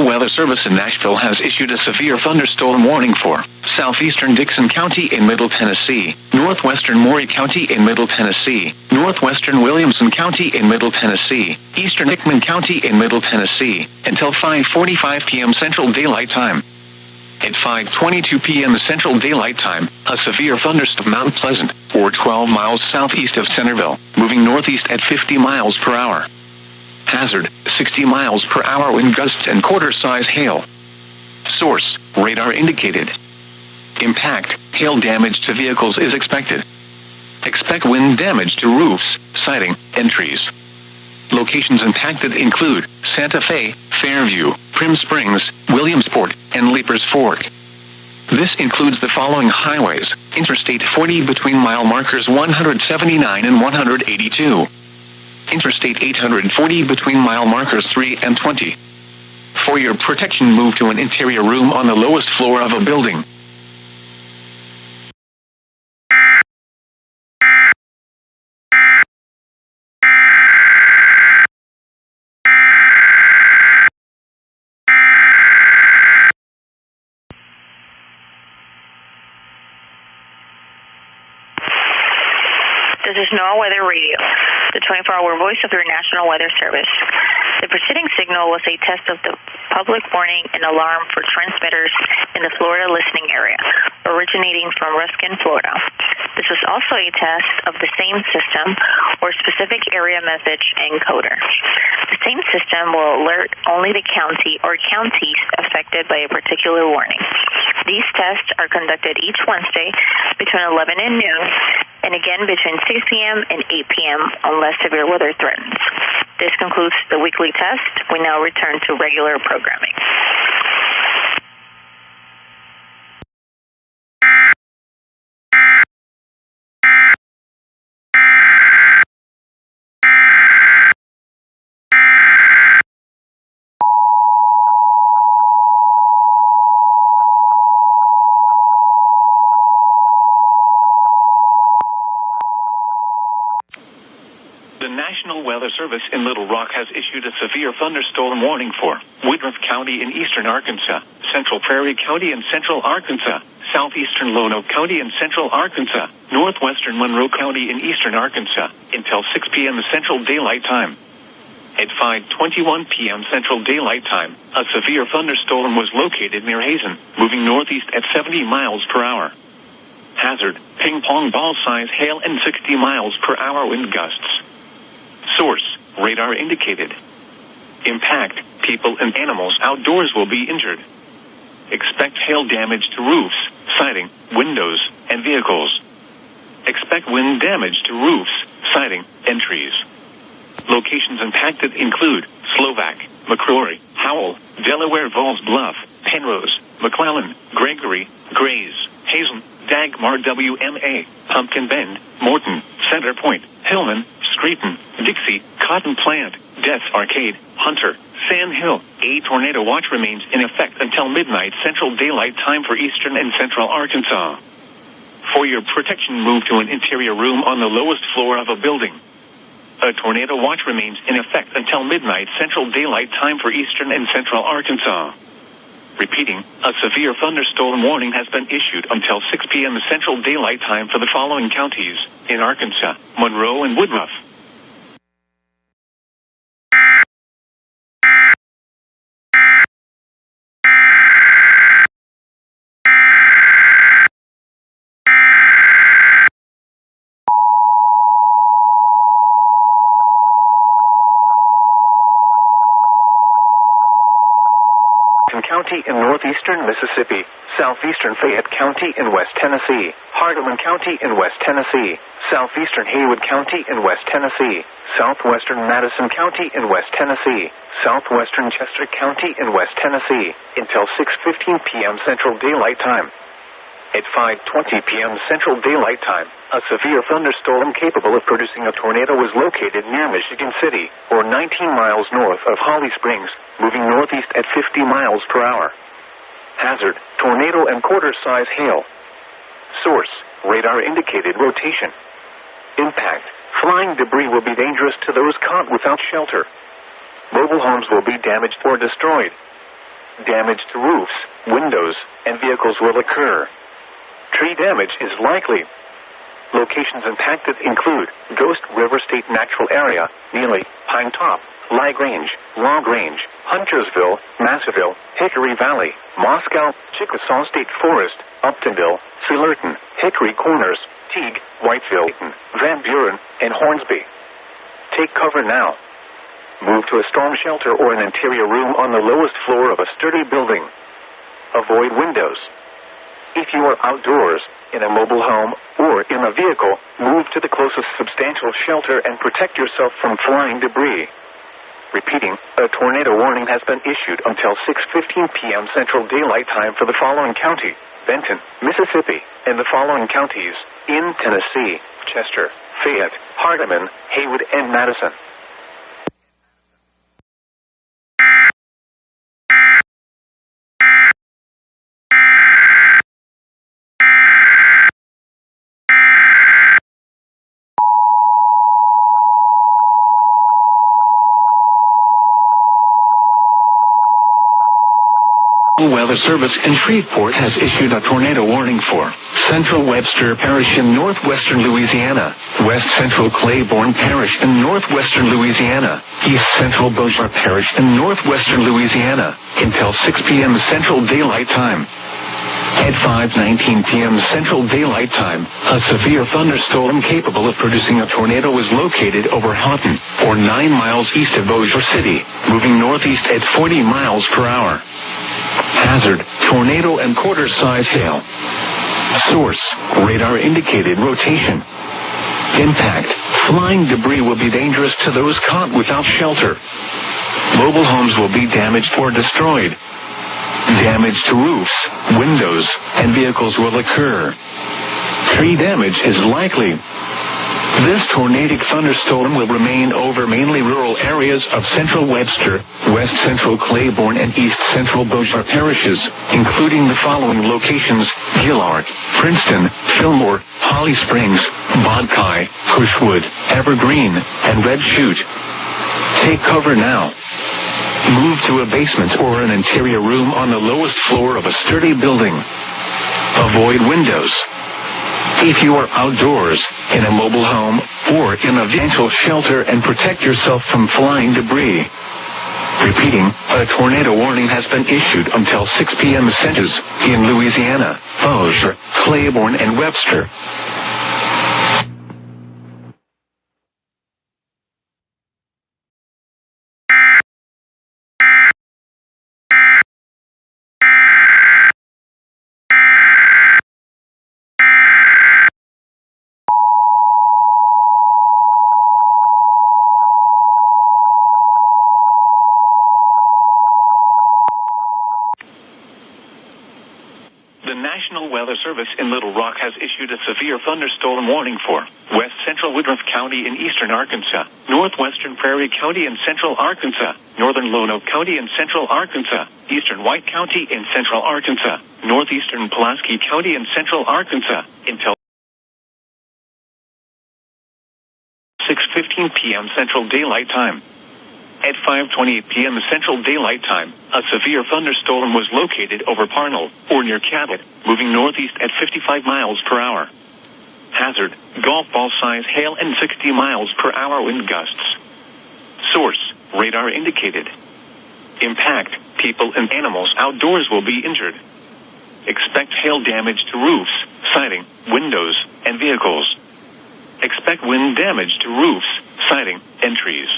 Weather Service in Nashville has issued a severe thunderstorm warning for southeastern Dixon County in Middle Tennessee, northwestern Maury County in Middle Tennessee, northwestern Williamson County in Middle Tennessee, eastern Hickman County in Middle Tennessee, until 5:45 p.m. Central Daylight Time. At 5:22 p.m. Central Daylight Time, a severe thunderstorm Mount Pleasant, or 12 miles southeast of Centerville, moving northeast at 50 miles per hour. Hazard, 60 miles per hour wind gusts and quarter-size hail. Source, radar indicated. Impact, hail damage to vehicles is expected. Expect wind damage to roofs, siding, and trees. Locations impacted include Santa Fe, Fairview, Prim Springs, Williamsport, and Leapers Fork. This includes the following highways: Interstate 40 between mile markers 179 and 182. Interstate 840 between mile markers 3 and 20. For your protection, move to an interior room on the lowest floor of a building. This is NOAA Weather Radio, the 24-hour voice of your National Weather Service. The preceding signal was a test of the public warning and alarm for transmitters in the Florida listening area, originating from Ruskin, Florida. This was also a test of the same system or specific area message encoder. The same system will alert only the county or counties affected by a particular warning. These tests are conducted each Wednesday between 11 and noon, and again between 6 p.m. and 8 p.m. unless severe weather threatens. This concludes the weekly test. We now return to regular programming. The National Weather Service in Little Rock has issued a severe thunderstorm warning for Woodruff County in eastern Arkansas, Central Prairie County in central Arkansas, southeastern Lonoke County in central Arkansas, northwestern Monroe County in eastern Arkansas, until 6 p.m. Central Daylight Time. At 5:21 p.m. Central Daylight Time, a severe thunderstorm was located near Hazen, moving northeast at 70 miles per hour. Hazard, ping-pong ball-size hail and 60 miles per hour wind gusts. Source, radar indicated. Impact, people and animals outdoors will be injured. Expect hail damage to roofs, siding, windows, and vehicles. Expect wind damage to roofs, siding, and trees. Locations impacted include Slovak, McCrory, Howell, Delaware Falls Bluff, Penrose, McClellan, Gregory, Grays, Hazen, Dagmar WMA, Pumpkin Bend, Morton, Center Point, Hillman, Screeton, Dixie, Cotton Plant, Death Arcade, Hunter, Sand Hill. A tornado watch remains in effect until midnight Central Daylight Time for eastern and central Arkansas. For your protection, move to an interior room on the lowest floor of a building. A tornado watch remains in effect until midnight Central Daylight Time for eastern and central Arkansas. Repeating, a severe thunderstorm warning has been issued until 6 p.m. Central Daylight Time for the following counties in Arkansas: Monroe and Woodruff. County in northeastern Mississippi, southeastern Fayette County in West Tennessee, Hardeman County in West Tennessee, southeastern Haywood County in West Tennessee, southwestern Madison County in West Tennessee, southwestern Chester County in West Tennessee, until 6:15 p.m. Central Daylight Time. At 5:20 p.m. Central Daylight Time, a severe thunderstorm capable of producing a tornado was located near Michigan City, or 19 miles north of Holly Springs, moving northeast at 50 miles per hour. Hazard, tornado and quarter-size hail. Source, radar indicated rotation. Impact, flying debris will be dangerous to those caught without shelter. Mobile homes will be damaged or destroyed. damage to roofs, windows, and vehicles will occur. Tree damage is likely. Locations impacted include Ghost River State Natural Area, Neely, Pine Top, LaGrange, LaGrange, Huntersville, Massaville, Hickory Valley, Moscow, Chickasaw State Forest, Uptonville, Fullerton, Hickory Corners, Teague, Whiteville, Van Buren, and Hornsby. Take cover now. Move to a storm shelter or an interior room on the lowest floor of a sturdy building. Avoid windows. If you are outdoors, in a mobile home, or in a vehicle, move to the closest substantial shelter and protect yourself from flying debris. Repeating, a tornado warning has been issued until 6:15 p.m. Central Daylight Time for the following county: Benton, Mississippi, and the following counties: in Tennessee, Chester, Fayette, Hardeman, Haywood, and Madison. Weather Service in Shreveport has issued a tornado warning for Central Webster Parish in northwestern Louisiana, West Central Claiborne Parish in northwestern Louisiana, East Central Bossier Parish in northwestern Louisiana, until 6 p.m. Central Daylight Time. At 5:19 p.m. Central Daylight Time, a severe thunderstorm capable of producing a tornado was located over Houghton, or 9 miles east of Bossier City, moving northeast at 40 miles per hour. Hazard, tornado and quarter-size hail. Source, radar indicated rotation. Impact, flying debris will be dangerous to those caught without shelter. Mobile homes will be damaged or destroyed. Damage to roofs, windows, and vehicles will occur. Tree damage is likely. This tornadic thunderstorm will remain over mainly rural areas of Central Webster, West Central Claiborne, and East Central Bossier parishes, including the following locations: Gillard, Princeton, Fillmore, Holly Springs, Bodkai, Cushwood, Evergreen, and Red Chute. Take cover now. Move to a basement or an interior room on the lowest floor of a sturdy building. Avoid windows. If you are outdoors, in a mobile home, or in a vehicle, shelter and protect yourself from flying debris. Repeating, a tornado warning has been issued until 6 p.m. Central in Louisiana, Bossier, Claiborne, and Webster. The National Weather Service in Little Rock has issued a severe thunderstorm warning for West Central Woodruff County in eastern Arkansas, northwestern Prairie County in central Arkansas, northern Lonoke County in central Arkansas, eastern White County in central Arkansas, northeastern Pulaski County in central Arkansas, until 6:15 p.m. Central Daylight Time. At 5:28 p.m. Central Daylight Time, a severe thunderstorm was located over Parnell, or near Cabot, moving northeast at 55 miles per hour. Hazard, golf ball size hail and 60 miles per hour wind gusts. Source, radar indicated. Impact, people and animals outdoors will be injured. Expect hail damage to roofs, siding, windows, and vehicles. Expect wind damage to roofs, siding, and trees.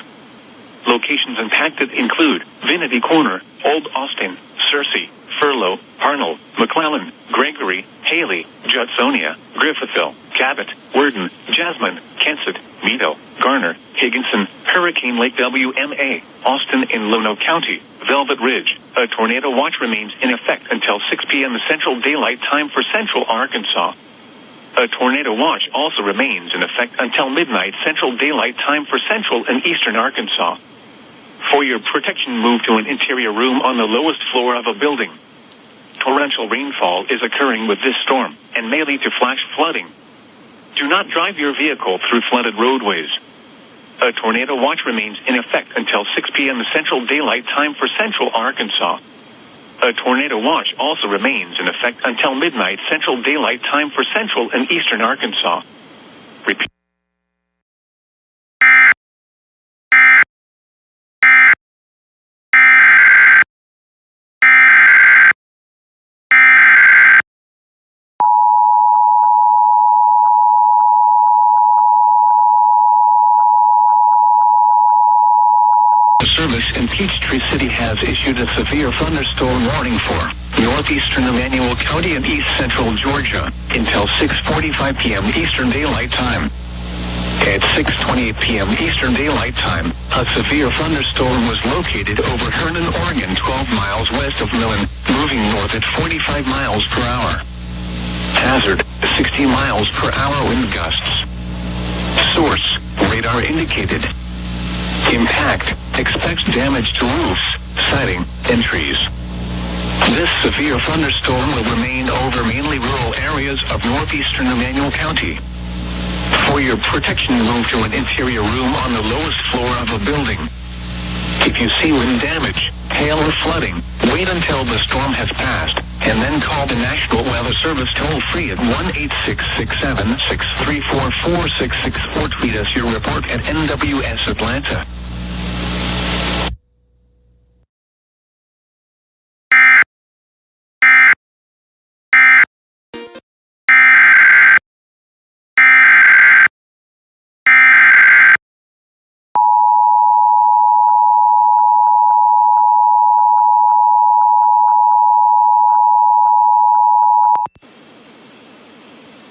Locations impacted include Vinity Corner, Old Austin, Searcy, Furlow, Parnell, McClellan, Gregory, Haley, Judsonia, Griffithville, Cabot, Worden, Jasmine, Kensett, Meadow, Garner, Higginson, Hurricane Lake WMA, Austin in Lonoke County, Velvet Ridge. A tornado watch remains in effect until 6 p.m. Central Daylight Time for central Arkansas. A tornado watch also remains in effect until midnight Central Daylight Time for central and eastern Arkansas. For your protection, move to an interior room on the lowest floor of a building. Torrential rainfall is occurring with this storm and may lead to flash flooding. Do not drive your vehicle through flooded roadways. A tornado watch remains in effect until 6 p.m. Central Daylight Time for central Arkansas. A tornado watch also remains in effect until midnight Central Daylight Time for central and eastern Arkansas. Repeat. Service in Peachtree City has issued a severe thunderstorm warning for northeastern Emmanuel County and east central Georgia until 6:45 p.m. Eastern Daylight Time. At 6:28 p.m. Eastern Daylight Time, a severe thunderstorm was located over Herndon, Oregon, 12 miles west of Millen, moving north at 45 miles per hour. Hazard, 60 miles per hour wind gusts. Source, radar indicated. Impact, expects damage to roofs, siding, and trees. This severe thunderstorm will remain over mainly rural areas of northeastern Emmanuel County. For your protection, move to an interior room on the lowest floor of a building. If you see wind damage, hail or flooding, wait until the storm has passed, and then call the National Weather Service toll-free at 1-866-763-4466 or tweet us your report at NWS Atlanta.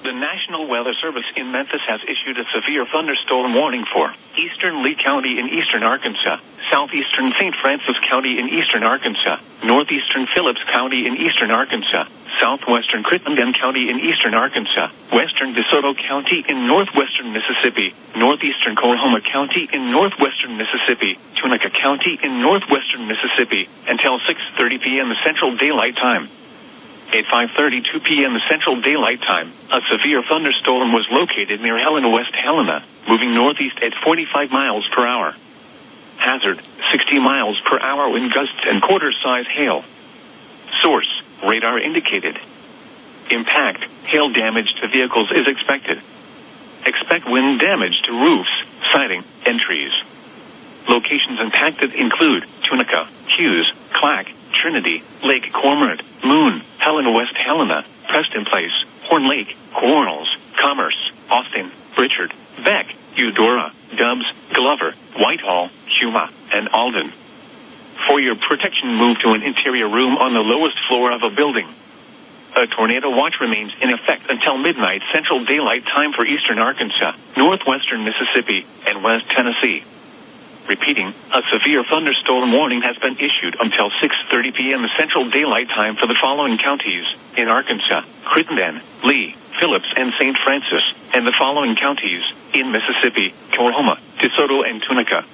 The National Weather Service in Memphis has issued a severe thunderstorm warning for eastern Lee County in eastern Arkansas, southeastern St. Francis County in eastern Arkansas, northeastern Phillips County in eastern Arkansas, southwestern Crittenden County in eastern Arkansas, western DeSoto County in northwestern Mississippi, northeastern Coahoma County in northwestern Mississippi, Tunica County in northwestern Mississippi, until 6:30 p.m. Central Daylight Time. At 5:32 p.m. Central Daylight Time, a severe thunderstorm was located near Helena, West Helena, moving northeast at 45 miles per hour. Hazard, 60 miles per hour wind gusts and quarter-size hail. Source, radar indicated. Impact, hail damage to vehicles is expected. Expect wind damage to roofs, siding, and trees. Locations impacted include Tunica, Hughes, Clack, Trinity, Lake Cormorant, Moon, Helena, West Helena, Preston Place, Horn Lake, Quarles, Commerce, Austin, Richard, Beck, Eudora, Dubs, Glover, Whitehall, Huma, and Alden. For your protection, move to an interior room on the lowest floor of a building. A tornado watch remains in effect until midnight Central Daylight Time for eastern Arkansas, northwestern Mississippi, and West Tennessee. Repeating, a severe thunderstorm warning has been issued until 6:30 p.m. Central Daylight Time for the following counties in Arkansas: Crittenden, Lee, Phillips, and St. Francis, and the following counties in Mississippi: Coahoma, DeSoto, and Tunica.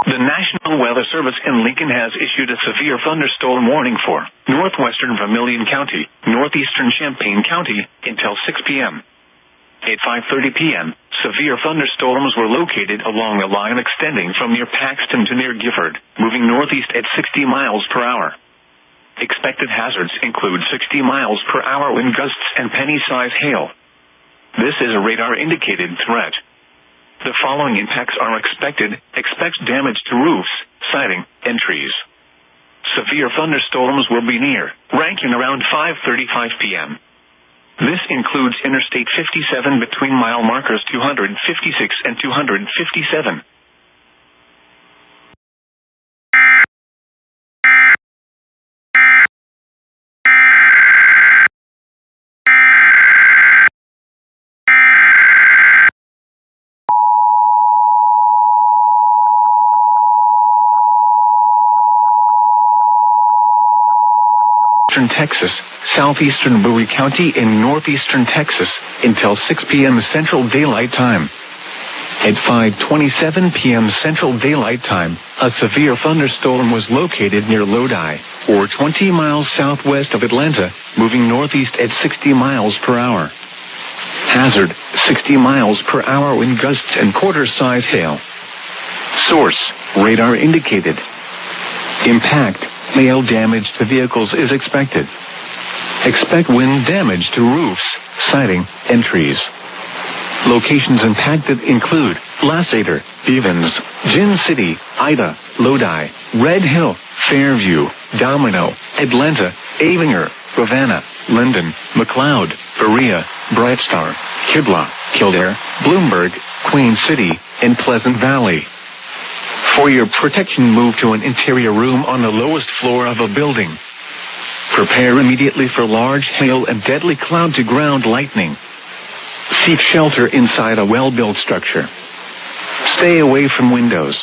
The National Weather Service in Lincoln has issued a severe thunderstorm warning for northwestern Vermilion County, northeastern Champaign County, until 6 p.m. At 5:30 p.m., severe thunderstorms were located along a line extending from near Paxton to near Gifford, moving northeast at 60 miles per hour. Expected hazards include 60 miles per hour wind gusts and penny-size hail. This is a radar-indicated threat. The following impacts are expected. Expect damage to roofs, siding, and trees. Severe thunderstorms will be near Rankin around 5:35 p.m. This includes Interstate 57 between mile markers 256 and 257. Texas, southeastern Bowie County in northeastern Texas, until 6 p.m. Central Daylight Time. At 5:27 p.m. Central Daylight Time, a severe thunderstorm was located near Lodi, or 20 miles southwest of Atlanta, moving northeast at 60 miles per hour. Hazard, 60 miles per hour wind gusts and quarter-size hail. Source, radar indicated. Impact, hail damage to vehicles is expected. Expect wind damage to roofs, siding, and trees. Locations impacted include Lasseter, Bevins, Gin City, Ida, Lodi, Red Hill, Fairview, Domino, Atlanta, Avinger, Ravenna, Linden, McLeod, Berea, Bright Star, Kibla, Kildare, Bloomberg, Queen City, and Pleasant Valley. For your protection, move to an interior room on the lowest floor of a building. Prepare immediately for large hail and deadly cloud-to-ground lightning. Seek shelter inside a well-built structure. Stay away from windows.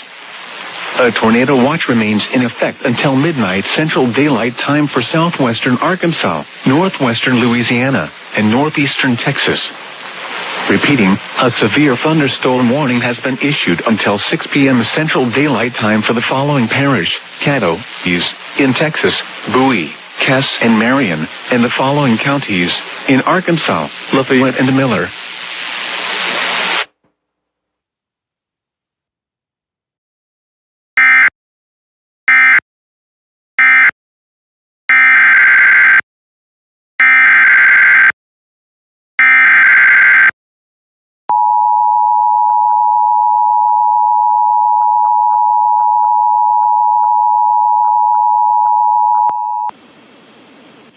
A tornado watch remains in effect until midnight Central Daylight Time for southwestern Arkansas, northwestern Louisiana, and northeastern Texas. Repeating, a severe thunderstorm warning has been issued until 6 p.m. Central Daylight Time for the following parish: Caddo, in Texas, Bowie, Cass, and Marion, and the following counties in Arkansas, Lafayette, and Miller.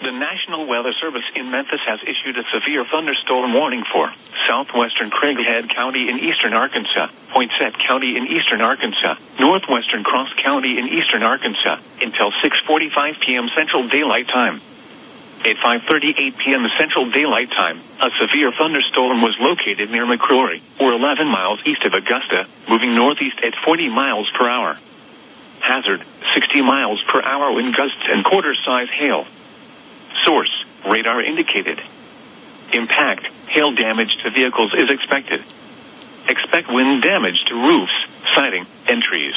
The National Weather Service in Memphis has issued a severe thunderstorm warning for southwestern Craighead County in eastern Arkansas, Poinsett County in eastern Arkansas, northwestern Cross County in eastern Arkansas, until 6:45 p.m. Central Daylight Time. At 5:38 p.m. Central Daylight Time, a severe thunderstorm was located near McCrory, or 11 miles east of Augusta, moving northeast at 40 miles per hour. Hazard, 60 miles per hour wind gusts and quarter-size hail. Source, radar indicated. Impact, hail damage to vehicles is expected. Expect wind damage to roofs, siding, and trees.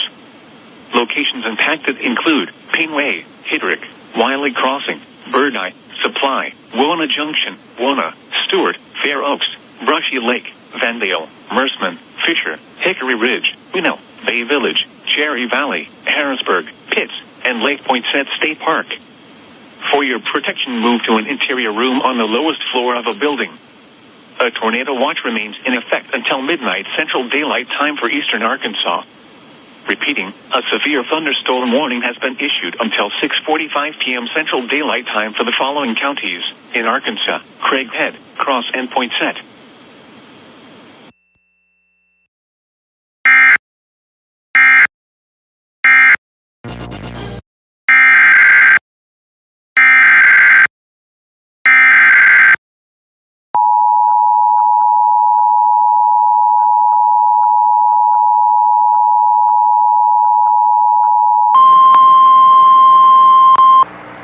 Locations impacted include Payne, Hidrick, Wiley Crossing, Bird Eye, Supply, Wona Junction, Wona, Stewart, Fair Oaks, Brushy Lake, Vandale, Merceman, Fisher, Hickory Ridge, Winnow, Bay Village, Cherry Valley, Harrisburg, Pitts, and Lake Poinsett State Park. For your protection, move to an interior room on the lowest floor of a building. A tornado watch remains in effect until midnight Central Daylight Time for eastern Arkansas. Repeating, a severe thunderstorm warning has been issued until 6:45 p.m. Central Daylight Time for the following counties in Arkansas: Craighead, Cross, and Poinsett.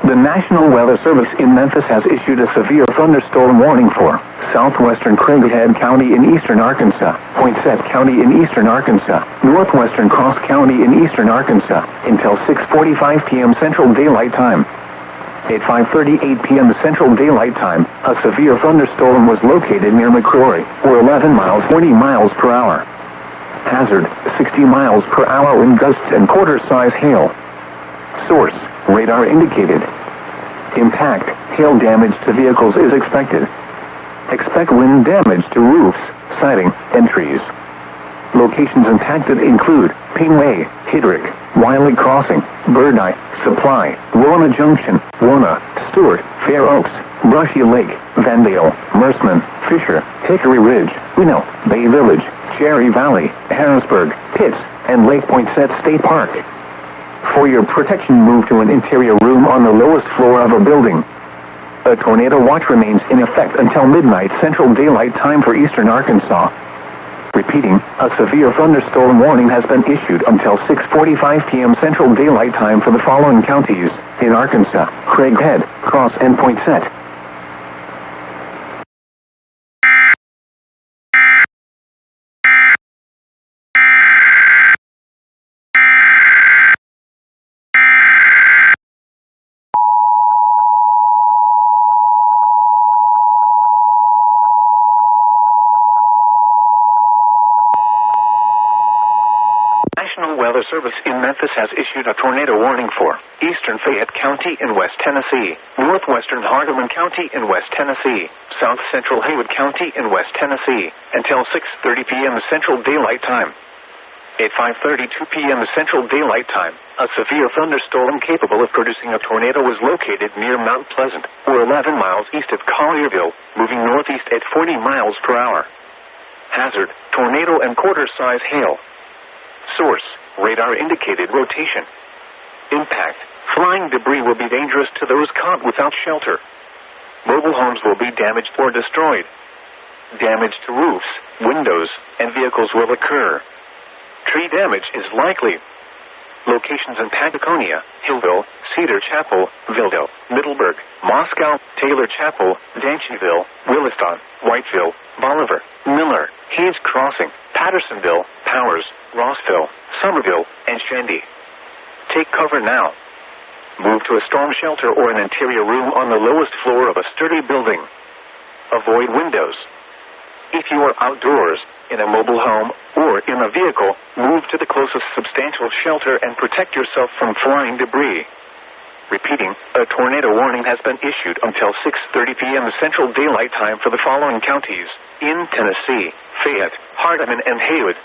The National Weather Service in Memphis has issued a severe thunderstorm warning for southwestern Craighead County in eastern Arkansas, Poinsett County in eastern Arkansas, northwestern Cross County in eastern Arkansas, until 6:45 p.m. Central Daylight Time. At 5:38 p.m. Central Daylight Time, a severe thunderstorm was located near McCrory, or 11 miles, 40 miles per hour. Hazard, 60 miles per hour wind gusts and quarter-size hail. Source, radar indicated. Impact, hail damage to vehicles is expected. Expect wind damage to roofs, siding, and trees. Locations impacted include Payne, Hidrick, Wiley Crossing, Bird Eye, Supply, Wona Junction, Wona, Stewart, Fair Oaks, Brushy Lake, Vandale, Merceman, Fisher, Hickory Ridge, Winnow, Bay Village, Cherry Valley, Harrisburg, Pitts, and Lake Poinsett State Park. For your protection, move to an interior room on the lowest floor of a building. A tornado watch remains in effect until midnight Central Daylight Time for eastern Arkansas. Repeating, a severe thunderstorm warning has been issued until 6:45 p.m. Central Daylight Time for the following counties in Arkansas: Craighead, Cross, and Poinsett. Weather Service in Memphis has issued a tornado warning for eastern Fayette County in West Tennessee, northwestern Hardeman County in West Tennessee, south central Haywood County in West Tennessee, until 6:30 p.m. Central Daylight Time. At 5:32 p.m. Central Daylight Time, a severe thunderstorm capable of producing a tornado was located near Mount Pleasant, or 11 miles east of Collierville, moving northeast at 40 miles per hour. Hazard, tornado and quarter-size hail. Source, radar-indicated rotation. Impact, flying debris will be dangerous to those caught without shelter. Mobile homes will be damaged or destroyed. Damage to roofs, windows, and vehicles will occur. Tree damage is likely. Locations in Patagonia, Hillville, Cedar Chapel, Vildo, Middleburg, Moscow, Taylor Chapel, Dancyville, Williston, Whiteville, Bolivar, Miller, Hayes Crossing, Pattersonville, Powers, Rossville, Somerville, and Shandy. Take cover now. Move to a storm shelter or an interior room on the lowest floor of a sturdy building. Avoid windows. If you are outdoors, in a mobile home, or in a vehicle, move to the closest substantial shelter and protect yourself from flying debris. Repeating, a tornado warning has been issued until 6:30 p.m. Central Daylight Time for the following counties in Tennessee: Fayette, Hardeman, and Haywood.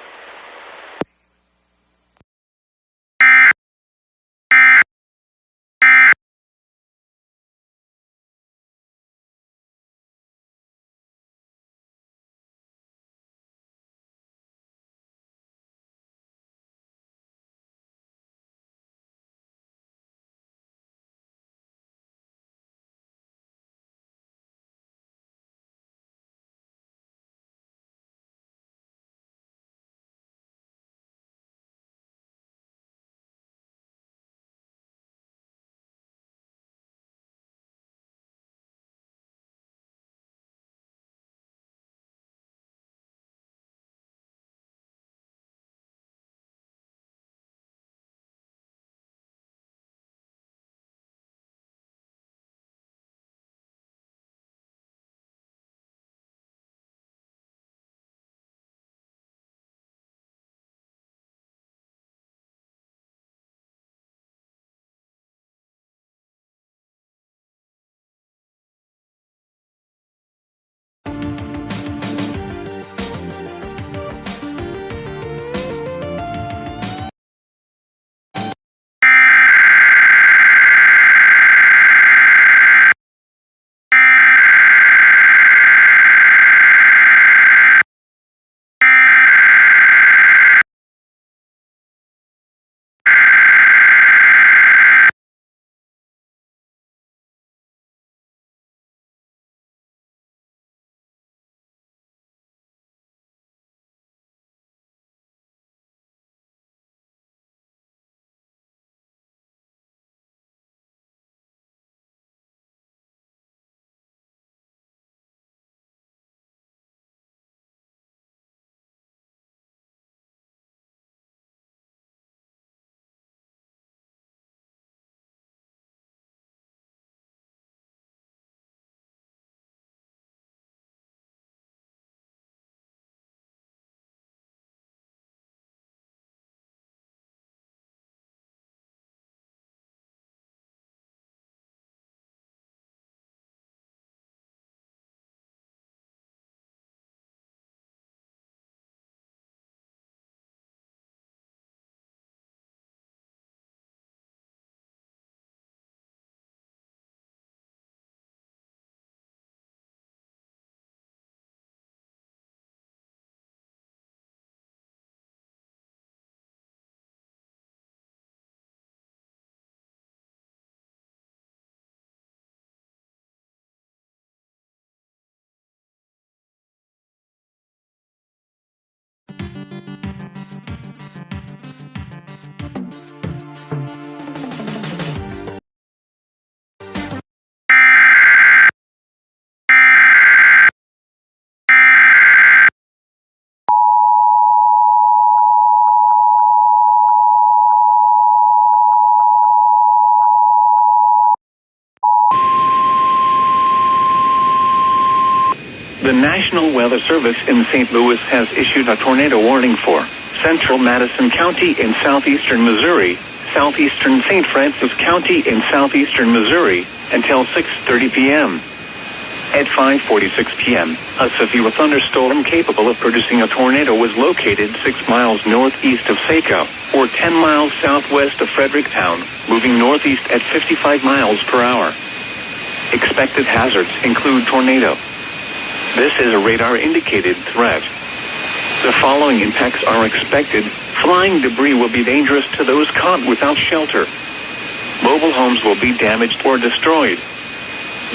The National Weather Service in St. Louis has issued a tornado warning for central Madison County in southeastern Missouri, southeastern St. Francis County in southeastern Missouri, until 6:30 p.m. At 5:46 p.m., a severe thunderstorm capable of producing a tornado was located 6 miles northeast of Saco, or 10 miles southwest of Fredericktown, moving northeast at 55 miles per hour. Expected hazards include tornado. This is a radar-indicated threat. The following impacts are expected. Flying debris will be dangerous to those caught without shelter. Mobile homes will be damaged or destroyed.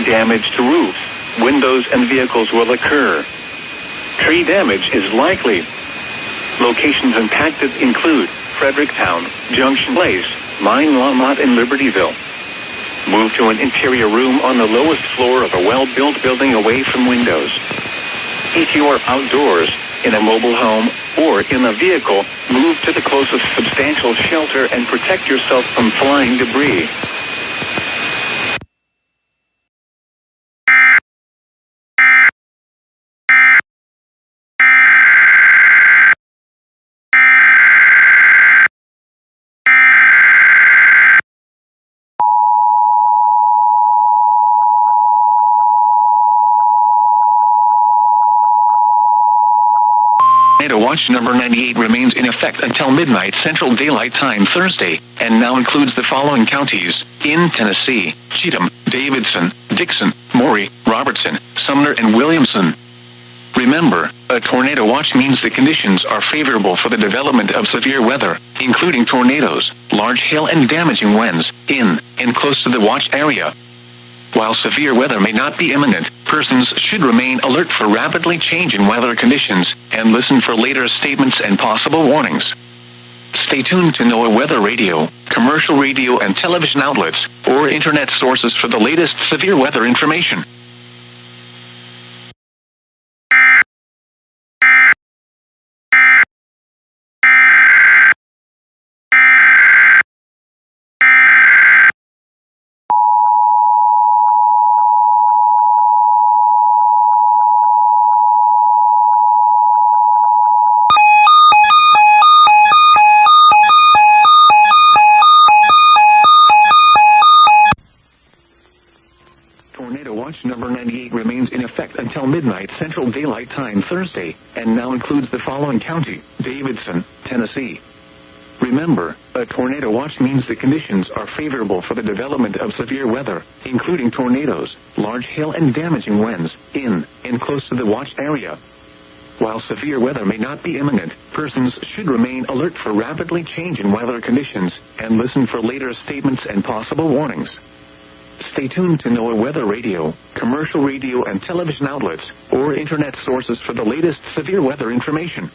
Damage to roofs, windows, and vehicles will occur. Tree damage is likely. Locations impacted include Fredericktown, Junction Place, Mine Lawmont, and Libertyville. Move to an interior room on the lowest floor of a well-built building away from windows. If you are outdoors, in a mobile home, or in a vehicle, move to the closest substantial shelter and protect yourself from flying debris. Tornado Watch number 98 remains in effect until midnight Central Daylight Time Thursday, and now includes the following counties in Tennessee: Cheatham, Davidson, Dixon, Maury, Robertson, Sumner, and Williamson. Remember, a tornado watch means the conditions are favorable for the development of severe weather, including tornadoes, large hail, and damaging winds, in and close to the watch area. While severe weather may not be imminent, persons should remain alert for rapidly changing weather conditions and listen for later statements and possible warnings. Stay tuned to NOAA weather radio, commercial radio and television outlets, or internet sources for the latest severe weather information. Tornado Watch number 98 remains in effect until midnight Central Daylight Time Thursday, and now includes the following county: Davidson, Tennessee. Remember, a tornado watch means the conditions are favorable for the development of severe weather, including tornadoes, large hail, and damaging winds, in and close to the watch area. While severe weather may not be imminent, persons should remain alert for rapidly changing weather conditions and listen for later statements and possible warnings. Stay tuned to NOAA weather radio, commercial radio and television outlets, or internet sources for the latest severe weather information.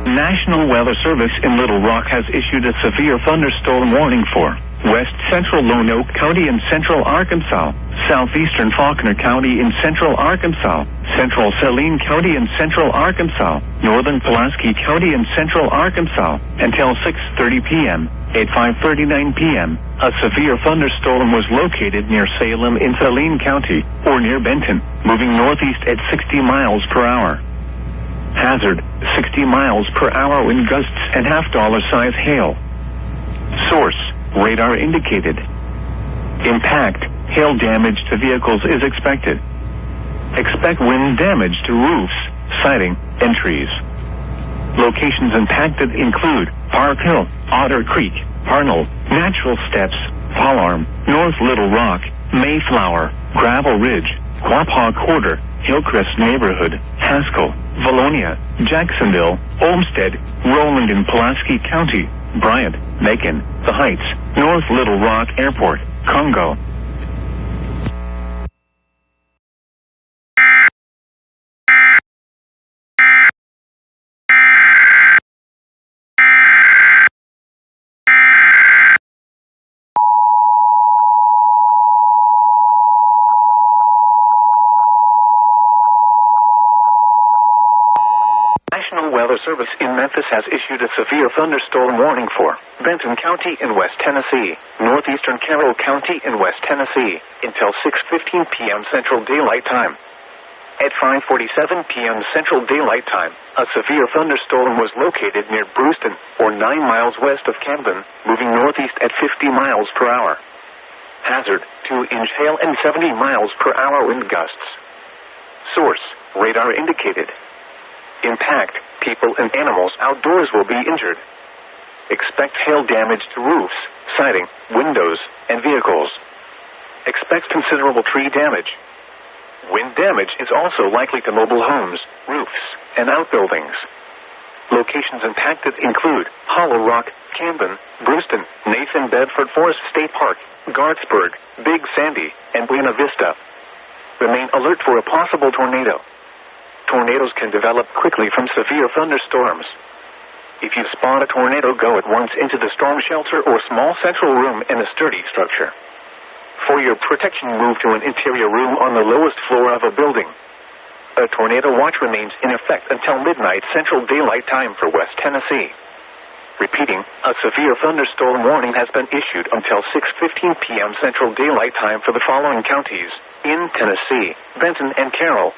National Weather Service in Little Rock has issued a severe thunderstorm warning for west central Lone Oak County in central Arkansas, southeastern Faulkner County in central Arkansas, central Saline County in central Arkansas, northern Pulaski County in central Arkansas, until 6:30 p.m. At 5:39 p.m., a severe thunderstorm was located near Salem in Saline County, or near Benton, moving northeast at 60 miles per hour. Hazard, 60 miles per hour wind gusts and half-dollar size hail. Source, radar indicated. Impact, hail damage to vehicles is expected. Expect wind damage to roofs, siding, and trees. Locations impacted include Park Hill, Otter Creek, Harnell, Natural Steps, Pallarm, North Little Rock, Mayflower, Gravel Ridge, Quapaw Quarter, Hillcrest Neighborhood, Haskell, Valonia, Jacksonville, Olmsted, Roland in Pulaski County, Bryant, Macon, The Heights, North Little Rock Airport, Congo. Weather Service in Memphis has issued a severe thunderstorm warning for Benton County in West Tennessee, northeastern Carroll County in West Tennessee, until 6:15 p.m. Central Daylight Time. At 5:47 p.m. Central Daylight Time, a severe thunderstorm was located near Brewston, or 9 miles west of Camden, moving northeast at 50 miles per hour. Hazard, 2-inch hail and 70 miles per hour wind gusts. Source, radar indicated. Impact, people and animals outdoors will be injured. Expect hail damage to roofs, siding, windows, and vehicles. Expect considerable tree damage. Wind damage is also likely to mobile homes, roofs, and outbuildings. Locations impacted include Hollow Rock, Camden, Brewston, Nathan Bedford Forest State Park, Gartsburg, Big Sandy, and Buena Vista. Remain alert for a possible tornado. Tornadoes can develop quickly from severe thunderstorms. If you spot a tornado, go at once into the storm shelter or small central room in a sturdy structure. For your protection, move to an interior room on the lowest floor of a building. A tornado watch remains in effect until midnight Central Daylight Time for West Tennessee. Repeating, a severe thunderstorm warning has been issued until 6:15 p.m. Central Daylight Time for the following counties in Tennessee: Benton and Carroll.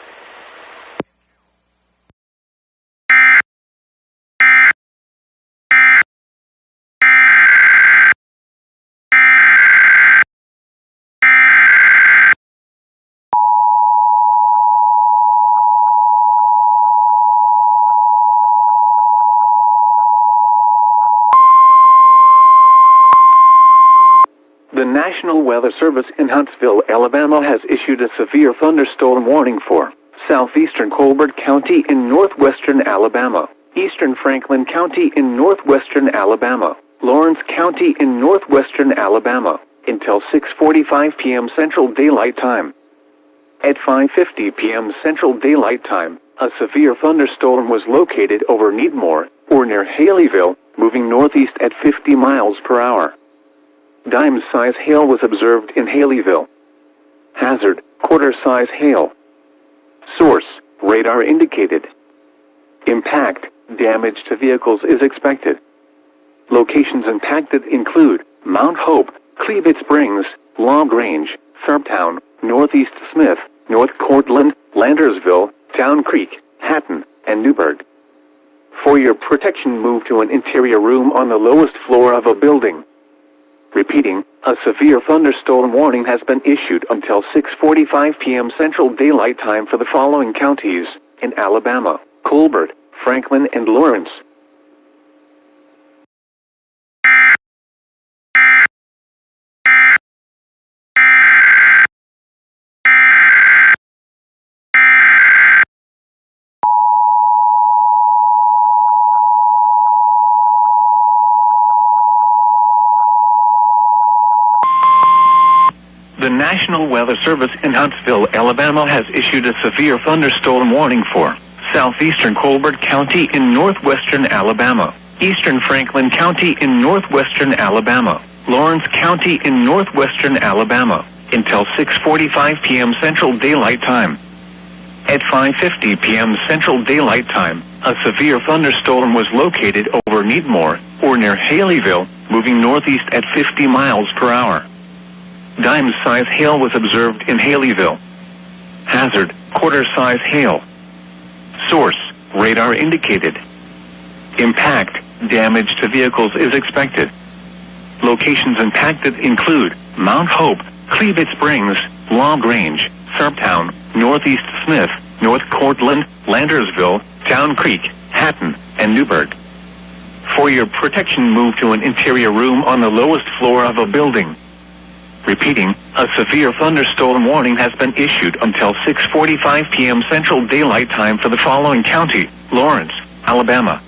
The National Weather Service in Huntsville, Alabama has issued a severe thunderstorm warning for southeastern Colbert County in northwestern Alabama, eastern Franklin County in northwestern Alabama, Lawrence County in northwestern Alabama, until 6:45 p.m. Central Daylight Time. At 5:50 p.m. Central Daylight Time, a severe thunderstorm was located over Needmore, or near Haleyville, moving northeast at 50 miles per hour. Dime-size hail was observed in Haleyville. Hazard, quarter-size hail. Source, radar indicated. Impact, damage to vehicles is expected. Locations impacted include Mount Hope, Cleveland Springs, Long Range, Fairtown, Northeast Smith, North Cortland, Landersville, Town Creek, Hatton, and Newburgh. For your protection, move to an interior room on the lowest floor of a building. Repeating, a severe thunderstorm warning has been issued until 6:45 p.m. Central Daylight Time for the following counties in Alabama: Colbert, Franklin, and Lawrence. The National Weather Service in Huntsville, Alabama has issued a severe thunderstorm warning for southeastern Colbert County in northwestern Alabama, eastern Franklin County in northwestern Alabama, Lawrence County in northwestern Alabama, until 6:45 p.m. Central Daylight Time. At 5:50 p.m. Central Daylight Time, a severe thunderstorm was located over Needmore, or near Haleyville, moving northeast at 50 miles per hour. Dime-size hail was observed in Haleyville. Hazard, quarter-size hail. Source, radar indicated. Impact, damage to vehicles is expected. Locations impacted include Mount Hope, Cleveland Springs, Long Range, Fairtown, Northeast Smith, North Cortland, Landersville, Town Creek, Hatton, and Newburgh. For your protection, move to an interior room on the lowest floor of a building. Repeating, a severe thunderstorm warning has been issued until 6:45 p.m. Central Daylight Time for the following county: Lawrence, Alabama.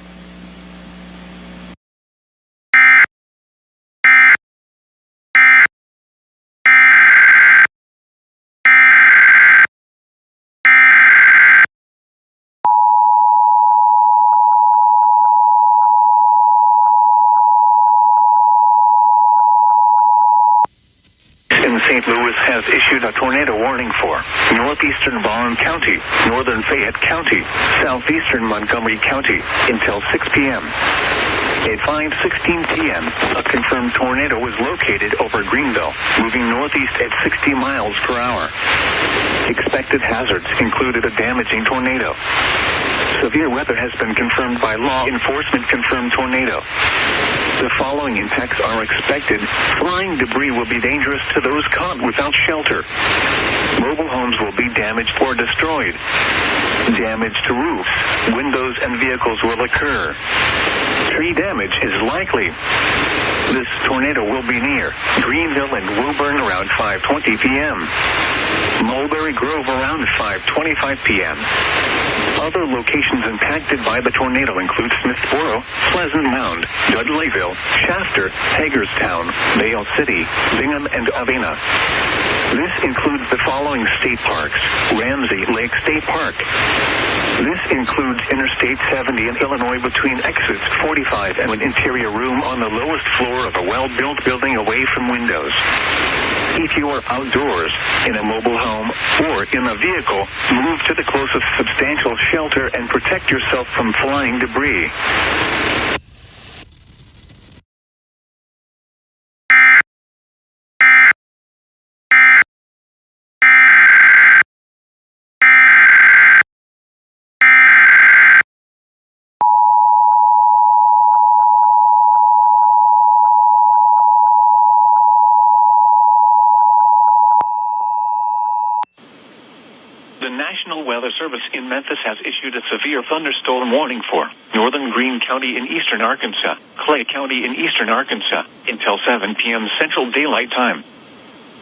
In St. St. Louis has issued a tornado warning for northeastern Vaughn County, northern Fayette County, southeastern Montgomery County until 6 p.m. At 5:16 p.m., a confirmed tornado was located over Greenville, moving northeast at 60 miles per hour. Expected hazards included a damaging tornado. Severe weather has been confirmed by law enforcement. Confirmed tornado. The following impacts are expected. Flying debris will be dangerous to those caught without shelter. Mobile homes will be damaged or destroyed. Damage to roofs, windows, and vehicles will occur. Tree damage is likely. This tornado will be near Greenville and Woburn around 5:20 p.m. Mulberry Grove around 5:25 p.m. Other locations impacted by the tornado include Smithboro, Pleasant Mound, Dudleyville, Shafter, Hagerstown, Vale City, Bingham, and Avena. This includes the following state parks: Ramsey Lake State Park. This includes Interstate 70 in Illinois between exits 45 and an interior room on the lowest floor of a well-built building away from windows. If you are outdoors, in a mobile home, or in a vehicle, move to the closest substantial shelter and protect yourself from flying debris. The National Weather Service in Memphis has issued a severe thunderstorm warning for northern Greene County in eastern Arkansas, Clay County in eastern Arkansas, until 7 p.m. Central Daylight Time.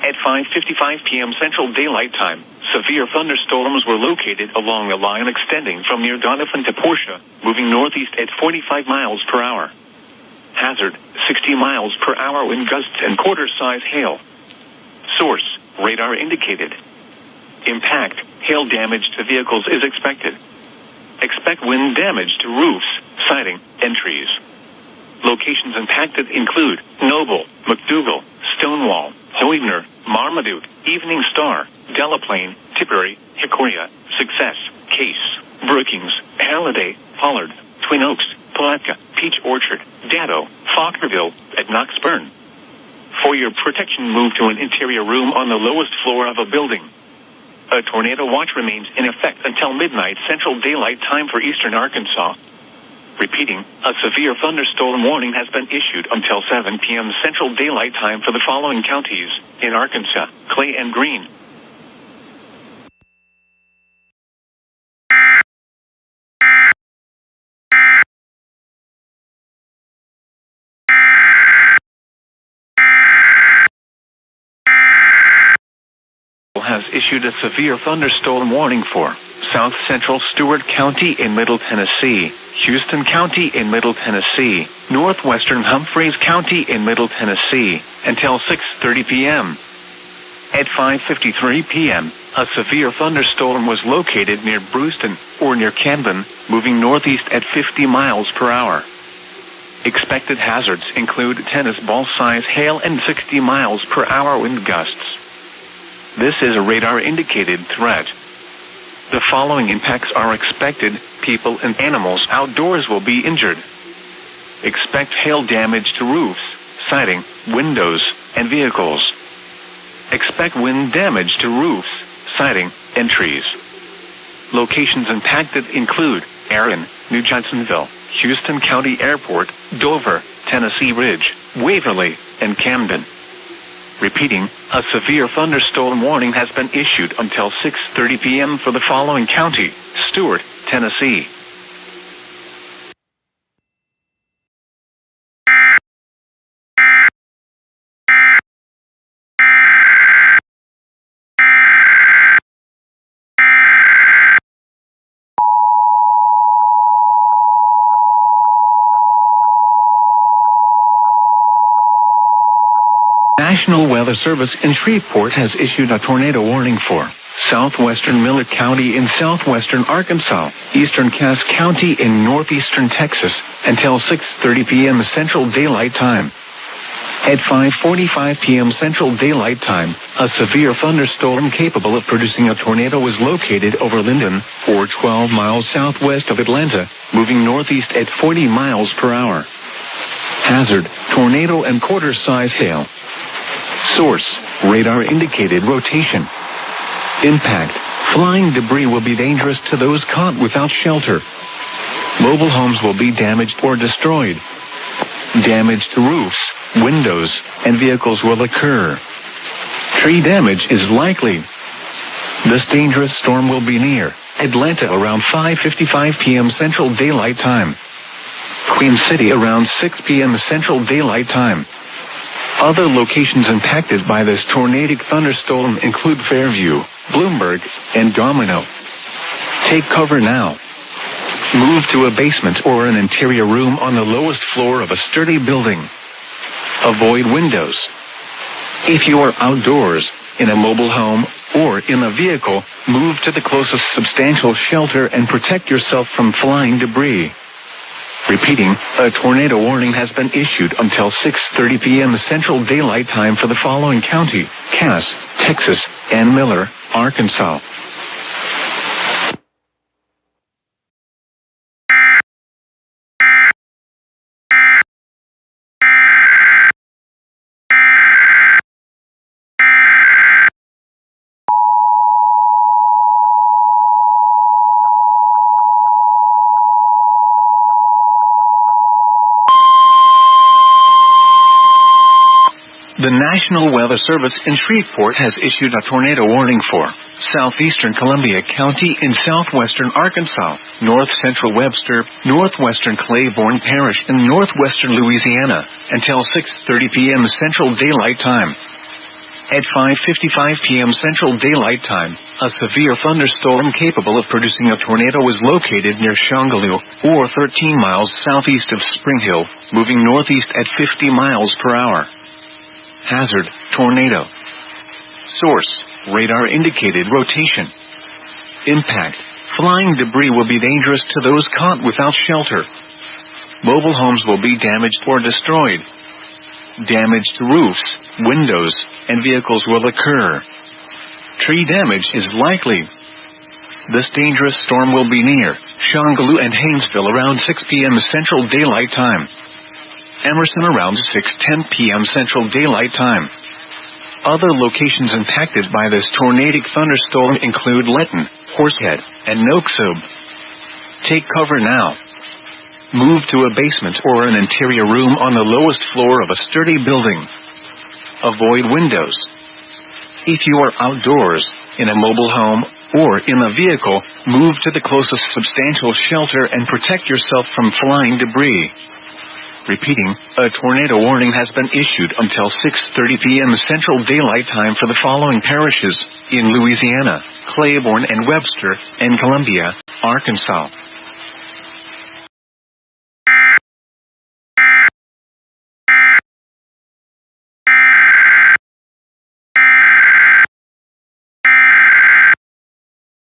At 5:55 p.m. Central Daylight Time, severe thunderstorms were located along a line extending from near Donovan to Portia, moving northeast at 45 miles per hour. Hazard, 60 miles per hour wind gusts and quarter-size hail. Source, radar indicated. Impact, hail damage to vehicles is expected. Expect wind damage to roofs, siding, and trees. Locations impacted include Noble, McDougal, Stonewall, Hoyner, Marmaduke, Evening Star, Delaplane, Tipperary, Hickoria, Success, Case, Brookings, Halliday, Pollard, Twin Oaks, Palatka, Peach Orchard, Dado, Falkerville, and Knoxburn. For your protection, move to an interior room on the lowest floor of a building. A tornado watch remains in effect until midnight Central Daylight Time for eastern Arkansas. Repeating, a severe thunderstorm warning has been issued until 7 p.m. Central Daylight Time for the following counties in Arkansas: Clay and Greene. Has issued a severe thunderstorm warning for South Central Stewart County in Middle Tennessee, Houston County in Middle Tennessee, Northwestern Humphreys County in Middle Tennessee, until 6:30 p.m. At 5:53 p.m., a severe thunderstorm was located near Brewston, or near Camden, moving northeast at 50 miles per hour. Expected hazards include tennis ball-size hail and 60 miles per hour wind gusts. This is a radar-indicated threat. The following impacts are expected: people and animals outdoors will be injured. Expect hail damage to roofs, siding, windows, and vehicles. Expect wind damage to roofs, siding, and trees. Locations impacted include Erin, New Johnsonville, Houston County Airport, Dover, Tennessee Ridge, Waverly, and Camden. Repeating, a severe thunderstorm warning has been issued until 6:30 p.m. for the following county: Stewart, Tennessee. National Weather Service in Shreveport has issued a tornado warning for southwestern Millard County in southwestern Arkansas, eastern Cass County in northeastern Texas, until 6:30 p.m. Central Daylight Time. At 5:45 p.m. Central Daylight Time, a severe thunderstorm capable of producing a tornado was located over Linden, or 12 miles southwest of Atlanta, moving northeast at 40 miles per hour. Hazard, tornado and quarter-size hail. Source, radar indicated rotation. Impact, flying debris will be dangerous to those caught without shelter. Mobile homes will be damaged or destroyed. Damage to roofs, windows, and vehicles will occur. Tree damage is likely. This dangerous storm will be near Atlanta around 5:55 p.m. Central Daylight Time. Queen City around 6 p.m. Central Daylight Time. Other locations impacted by this tornadic thunderstorm include Fairview, Bloomberg, and Domino. Take cover now. Move to a basement or an interior room on the lowest floor of a sturdy building. Avoid windows. If you are outdoors, in a mobile home, or in a vehicle, move to the closest substantial shelter and protect yourself from flying debris. Repeating, a tornado warning has been issued until 6:30 p.m. Central Daylight Time for the following county: Cass, Texas, and Miller, Arkansas. The National Weather Service in Shreveport has issued a tornado warning for southeastern Columbia County in southwestern Arkansas, north-central Webster, northwestern Claiborne Parish, and northwestern Louisiana until 6:30 p.m. Central Daylight Time. At 5:55 p.m. Central Daylight Time, a severe thunderstorm capable of producing a tornado was located near Shongaloo, or 13 miles southeast of Spring Hill, moving northeast at 50 miles per hour. Hazard, tornado. Source, radar indicated rotation. Impact, flying debris will be dangerous to those caught without shelter. Mobile homes will be damaged or destroyed. Damage to roofs, windows, and vehicles will occur. Tree damage is likely. This dangerous storm will be near Shongaloo and Haynesville around 6 p.m. Central Daylight Time. Emerson around 6:10 p.m. Central Daylight Time. Other locations impacted by this tornadic thunderstorm include Letton, Horsehead, and Noxube. Take cover now. Move to a basement or an interior room on the lowest floor of a sturdy building. Avoid windows. If you are outdoors, in a mobile home, or in a vehicle, move to the closest substantial shelter and protect yourself from flying debris. Repeating, a tornado warning has been issued until 6:30 p.m. Central Daylight Time for the following parishes in Louisiana: Claiborne and Webster, and Columbia, Arkansas.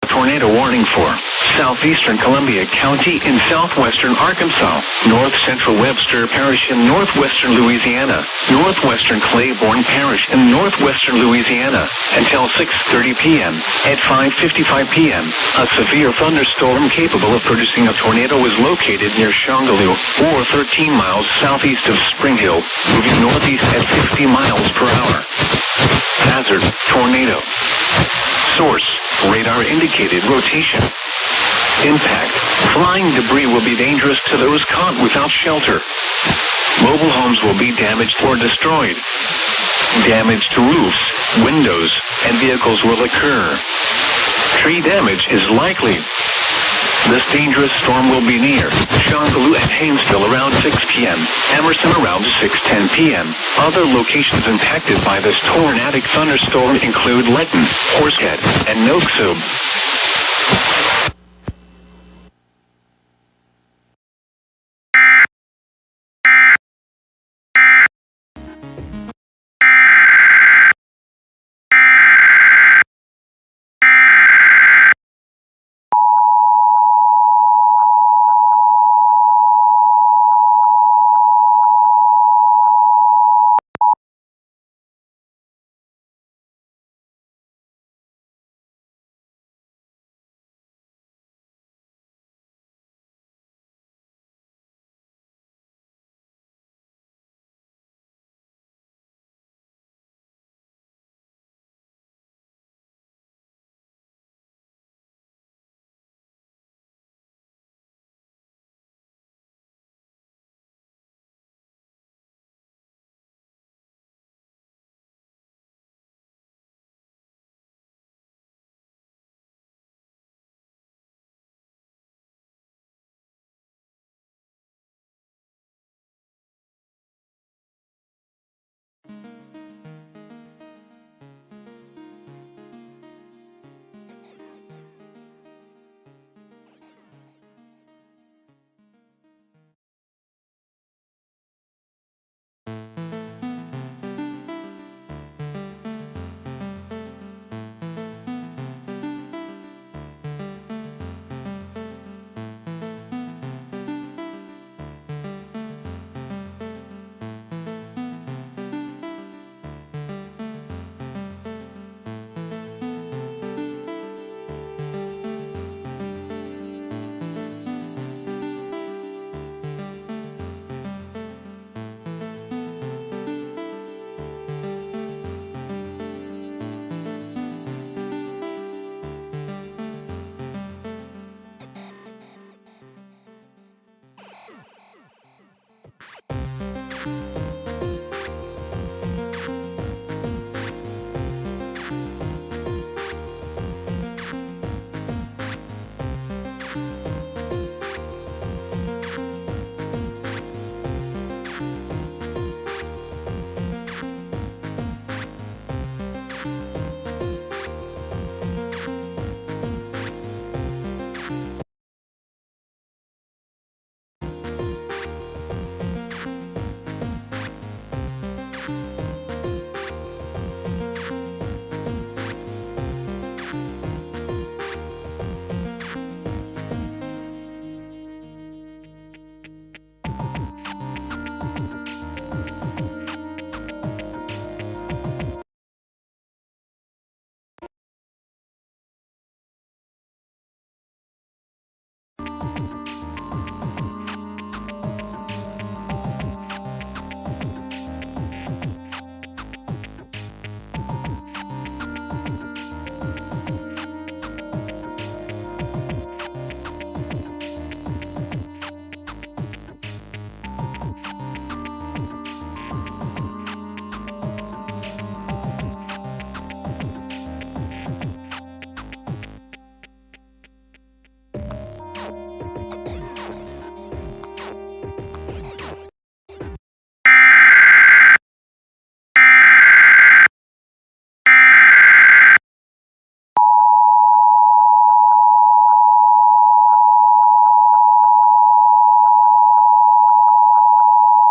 Tornado warning for southeastern Columbia County in southwestern Arkansas, north-central Webster Parish in northwestern Louisiana, northwestern Claiborne Parish in northwestern Louisiana, until 6:30 p.m. At 5:55 p.m., a severe thunderstorm capable of producing a tornado was located near Shongaloo, or 13 miles southeast of Spring Hill, moving northeast at 50 miles per hour. Hazard, tornado. Source, radar indicated rotation. Impact, flying debris will be dangerous to those caught without shelter. Mobile homes will be damaged or destroyed. Damage to roofs, windows, and vehicles will occur. Tree damage is likely. This dangerous storm will be near Shongaloo and Haynesville around 6 p.m., Emerson around 6:10 p.m. Other locations impacted by this tornadic thunderstorm include Letton, Horsehead, and Noxube.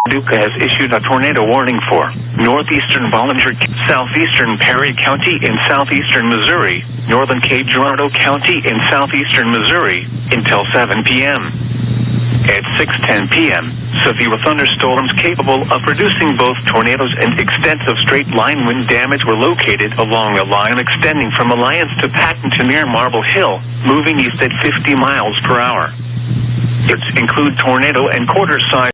Duca has issued a tornado warning for northeastern Bollinger, southeastern Perry County in southeastern Missouri, northern Cape Girardeau County in southeastern Missouri, until 7 p.m. At 6:10 p.m., severe thunderstorms capable of producing both tornadoes and extensive straight-line wind damage were located along a line extending from Alliance to Patenton near Marble Hill, moving east at 50 miles per hour. It include tornado and quarter-size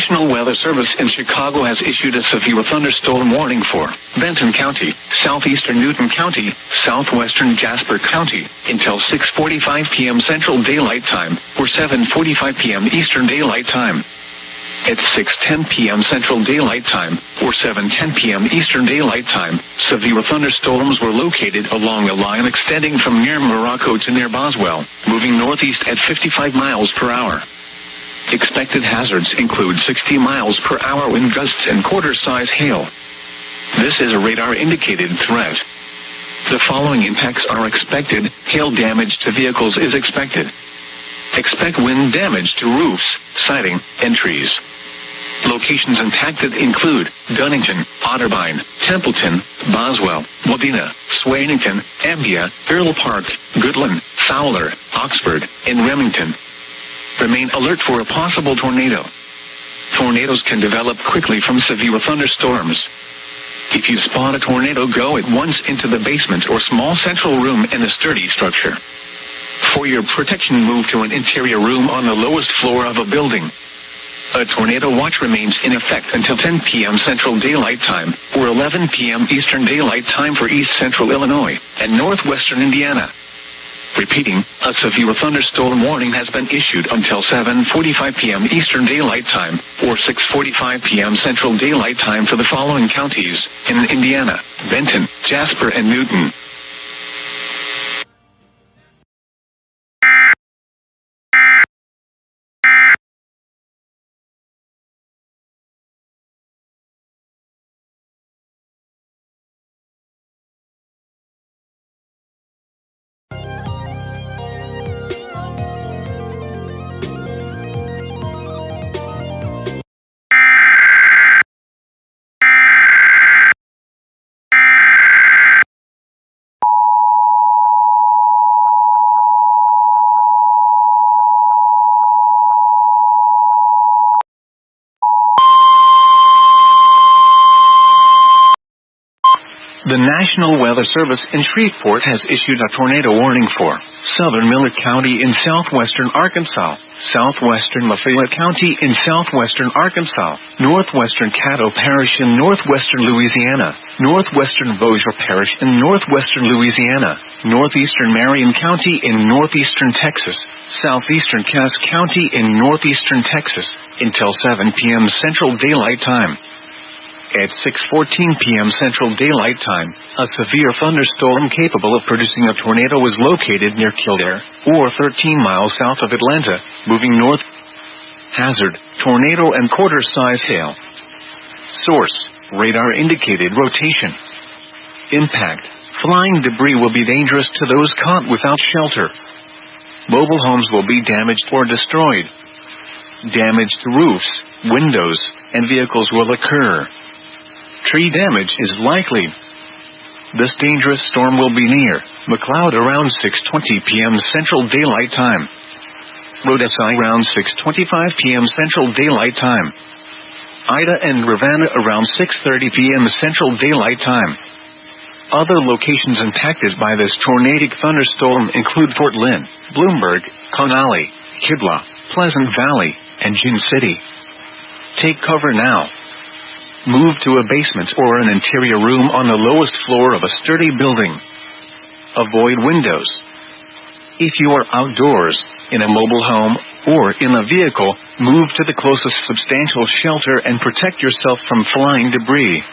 National Weather Service in Chicago has issued a severe thunderstorm warning for Benton County, southeastern Newton County, southwestern Jasper County, until 6:45 p.m. Central Daylight Time, or 7:45 p.m. Eastern Daylight Time. At 6:10 p.m. Central Daylight Time, or 7:10 p.m. Eastern Daylight Time, severe thunderstorms were located along a line extending from near Morocco to near Boswell, moving northeast at 55 miles per hour. Expected hazards include 60 miles per hour wind gusts and quarter-size hail. This is a radar-indicated threat. The following impacts are expected. Hail damage to vehicles is expected. Expect wind damage to roofs, siding, and trees. Locations impacted include Dunnington, Otterbein, Templeton, Boswell, Wadena, Swainington, Ambia, Earl Park, Goodland, Fowler, Oxford, and Remington. Remain alert for a possible tornado. Tornadoes can develop quickly from severe thunderstorms. If you spot a tornado, go at once into the basement or small central room in a sturdy structure. For your protection, move to an interior room on the lowest floor of a building. A tornado watch remains in effect until 10 p.m. Central Daylight Time, or 11 p.m. Eastern Daylight Time for East Central Illinois and Northwestern Indiana. Repeating, a severe thunderstorm warning has been issued until 7:45 p.m. Eastern Daylight Time, or 6:45 p.m. Central Daylight Time for the following counties in Indiana: Benton, Jasper, and Newton. The National Weather Service in Shreveport has issued a tornado warning for southern Miller County in southwestern Arkansas, southwestern Lafayette County in southwestern Arkansas, northwestern Caddo Parish in northwestern Louisiana, northwestern Bossier Parish in northwestern Louisiana, northeastern Marion County in northeastern Texas, southeastern Cass County in northeastern Texas, until 7 p.m. Central Daylight Time. At 6:14 p.m. Central Daylight Time, a severe thunderstorm capable of producing a tornado was located near Kildare, or 13 miles south of Atlanta, moving north. Hazard, tornado and quarter-size hail. Source, radar indicated rotation. Impact, flying debris will be dangerous to those caught without shelter. Mobile homes will be damaged or destroyed. Damage to roofs, windows, and vehicles will occur. Tree damage is likely. This dangerous storm will be near McLeod around 6:20 p.m. Central Daylight Time. Rhodesi around 6:25 p.m. Central Daylight Time. Ida and Ravenna around 6:30 p.m. Central Daylight Time. Other locations impacted by this tornadic thunderstorm include Fort Lynn, Bloomberg, Connally, Kibla, Pleasant Valley, and Gin City. Take cover now. Move to a basement or an interior room on the lowest floor of a sturdy building. Avoid windows. If you are outdoors, in a mobile home, or in a vehicle, move to the closest substantial shelter and protect yourself from flying debris.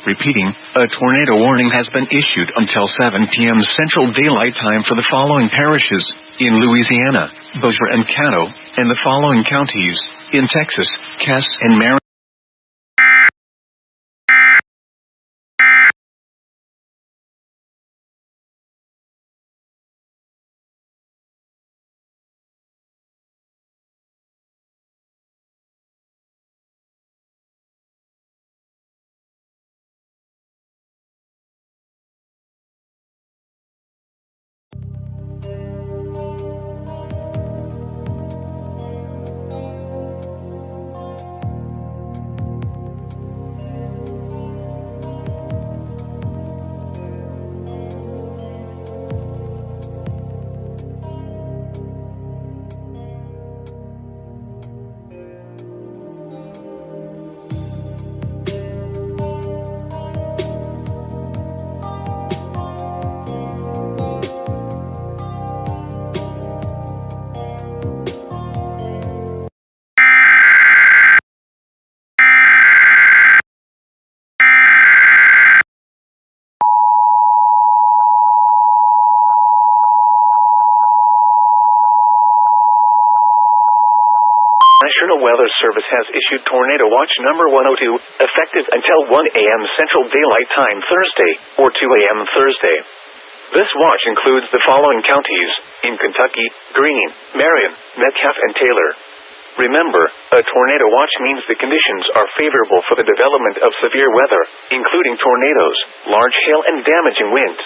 Repeating, a tornado warning has been issued until 7 p.m. Central Daylight Time for the following parishes, in Louisiana, Bossier and Caddo, and the following counties, in Texas, Cass and Marion. National Weather Service has issued Tornado Watch number 102, effective until 1 a.m. Central Daylight Time Thursday, or 2 a.m. Thursday. This watch includes the following counties, in Kentucky, Greene, Marion, Metcalfe, and Taylor. Remember, a tornado watch means the conditions are favorable for the development of severe weather, including tornadoes, large hail, and damaging winds.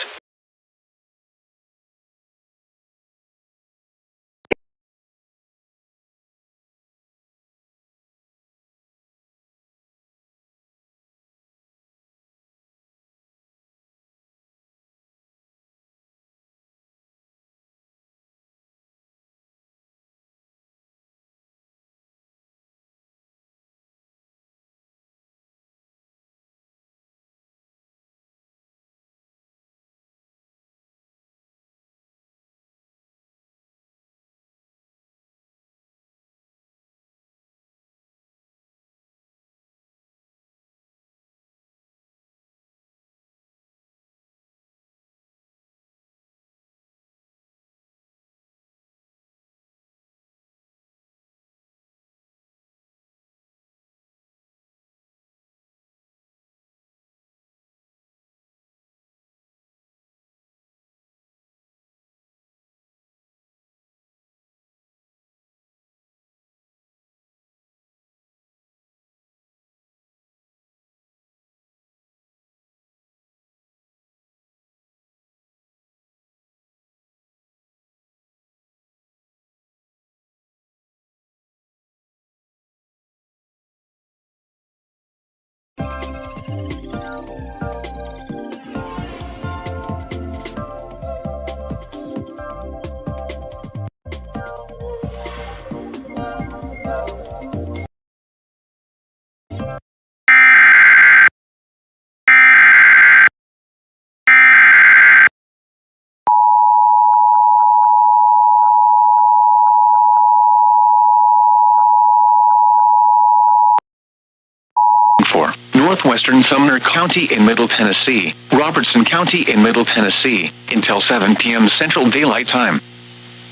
southwestern Sumner County in Middle Tennessee, Robertson County in Middle Tennessee, until 7 p.m. Central Daylight Time.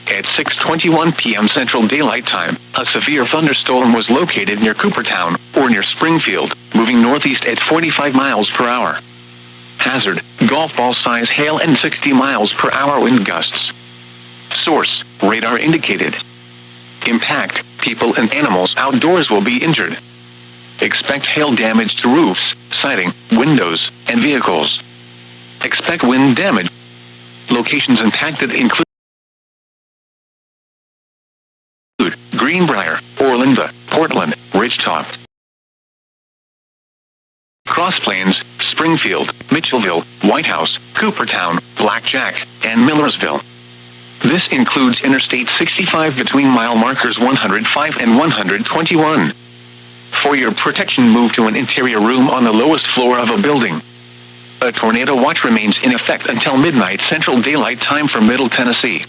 At 6:21 p.m. Central Daylight Time, a severe thunderstorm was located near Coopertown, or near Springfield, moving northeast at 45 miles per hour. Hazard, golf ball size hail and 60 miles per hour wind gusts. Source, radar indicated. Impact, people and animals outdoors will be injured. Expect hail damage to roofs, siding, windows, and vehicles. Expect wind damage. Locations impacted include Greenbrier, Orlinda, Portland, Ridgetop, Cross Plains, Springfield, Mitchellville, White House, Coopertown, Blackjack, and Millersville. This includes Interstate 65 between mile markers 105 and 121. For your protection, move to an interior room on the lowest floor of a building. A tornado watch remains in effect until midnight Central Daylight Time for Middle Tennessee.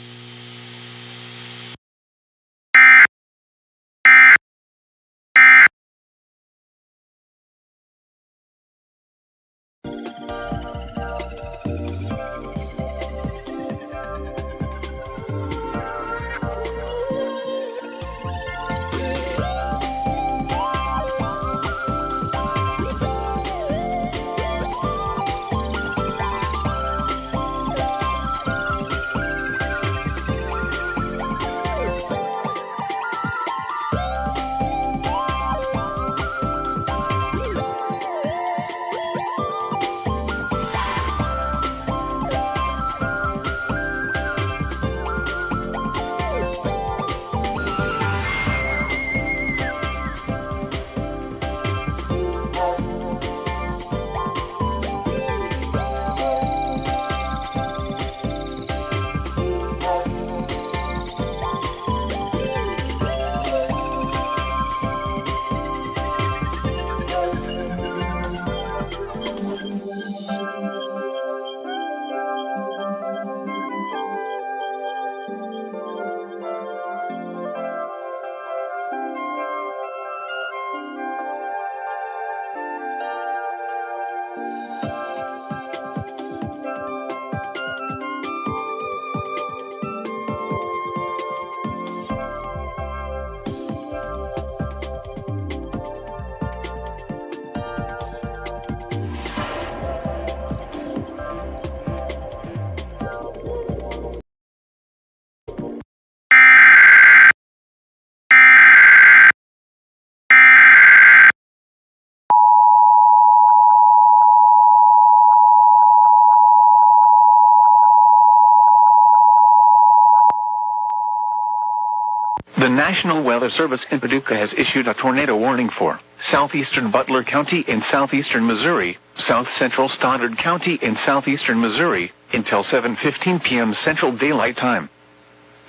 The National Weather Service in Paducah has issued a tornado warning for southeastern Butler County in southeastern Missouri, south central Stoddard County in southeastern Missouri, until 7:15 p.m. Central Daylight Time.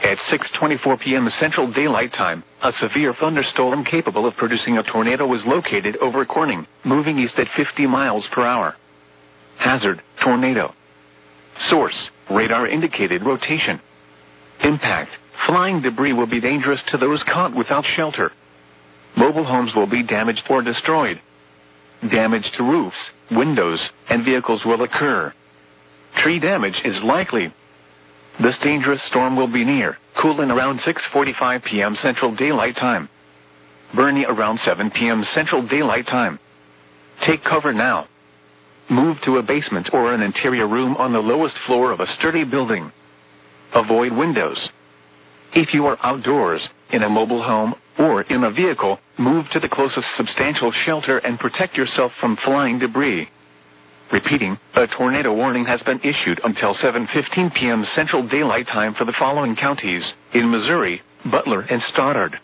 At 6:24 p.m. Central Daylight Time, a severe thunderstorm capable of producing a tornado was located over Corning, moving east at 50 miles per hour. Hazard, tornado. Source, radar indicated rotation. Impact, flying debris will be dangerous to those caught without shelter. Mobile homes will be damaged or destroyed. Damage to roofs, windows, and vehicles will occur. Tree damage is likely. This dangerous storm will be near Coolin around 6:45 p.m. Central Daylight Time. Bernie around 7 p.m. Central Daylight Time. Take cover now. Move to a basement or an interior room on the lowest floor of a sturdy building. Avoid windows. If you are outdoors, in a mobile home, or in a vehicle, move to the closest substantial shelter and protect yourself from flying debris. Repeating, a tornado warning has been issued until 7:15 p.m. Central Daylight Time for the following counties, in Missouri, Butler and Stoddard.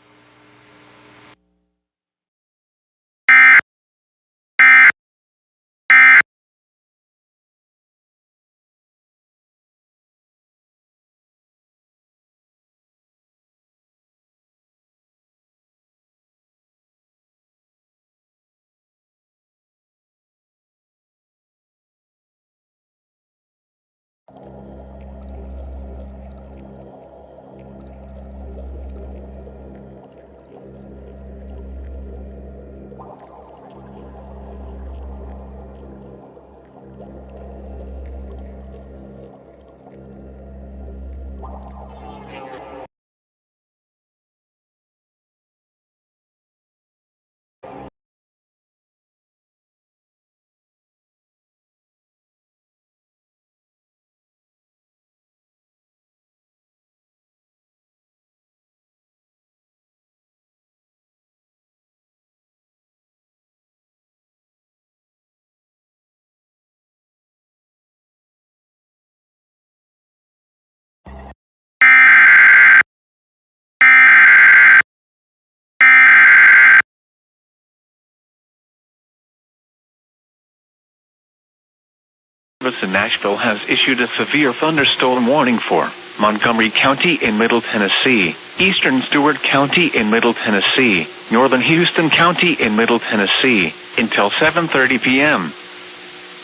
Service in Nashville has issued a severe thunderstorm warning for Montgomery County in Middle Tennessee, Eastern Stewart County in Middle Tennessee, Northern Houston County in Middle Tennessee, until 7:30 p.m.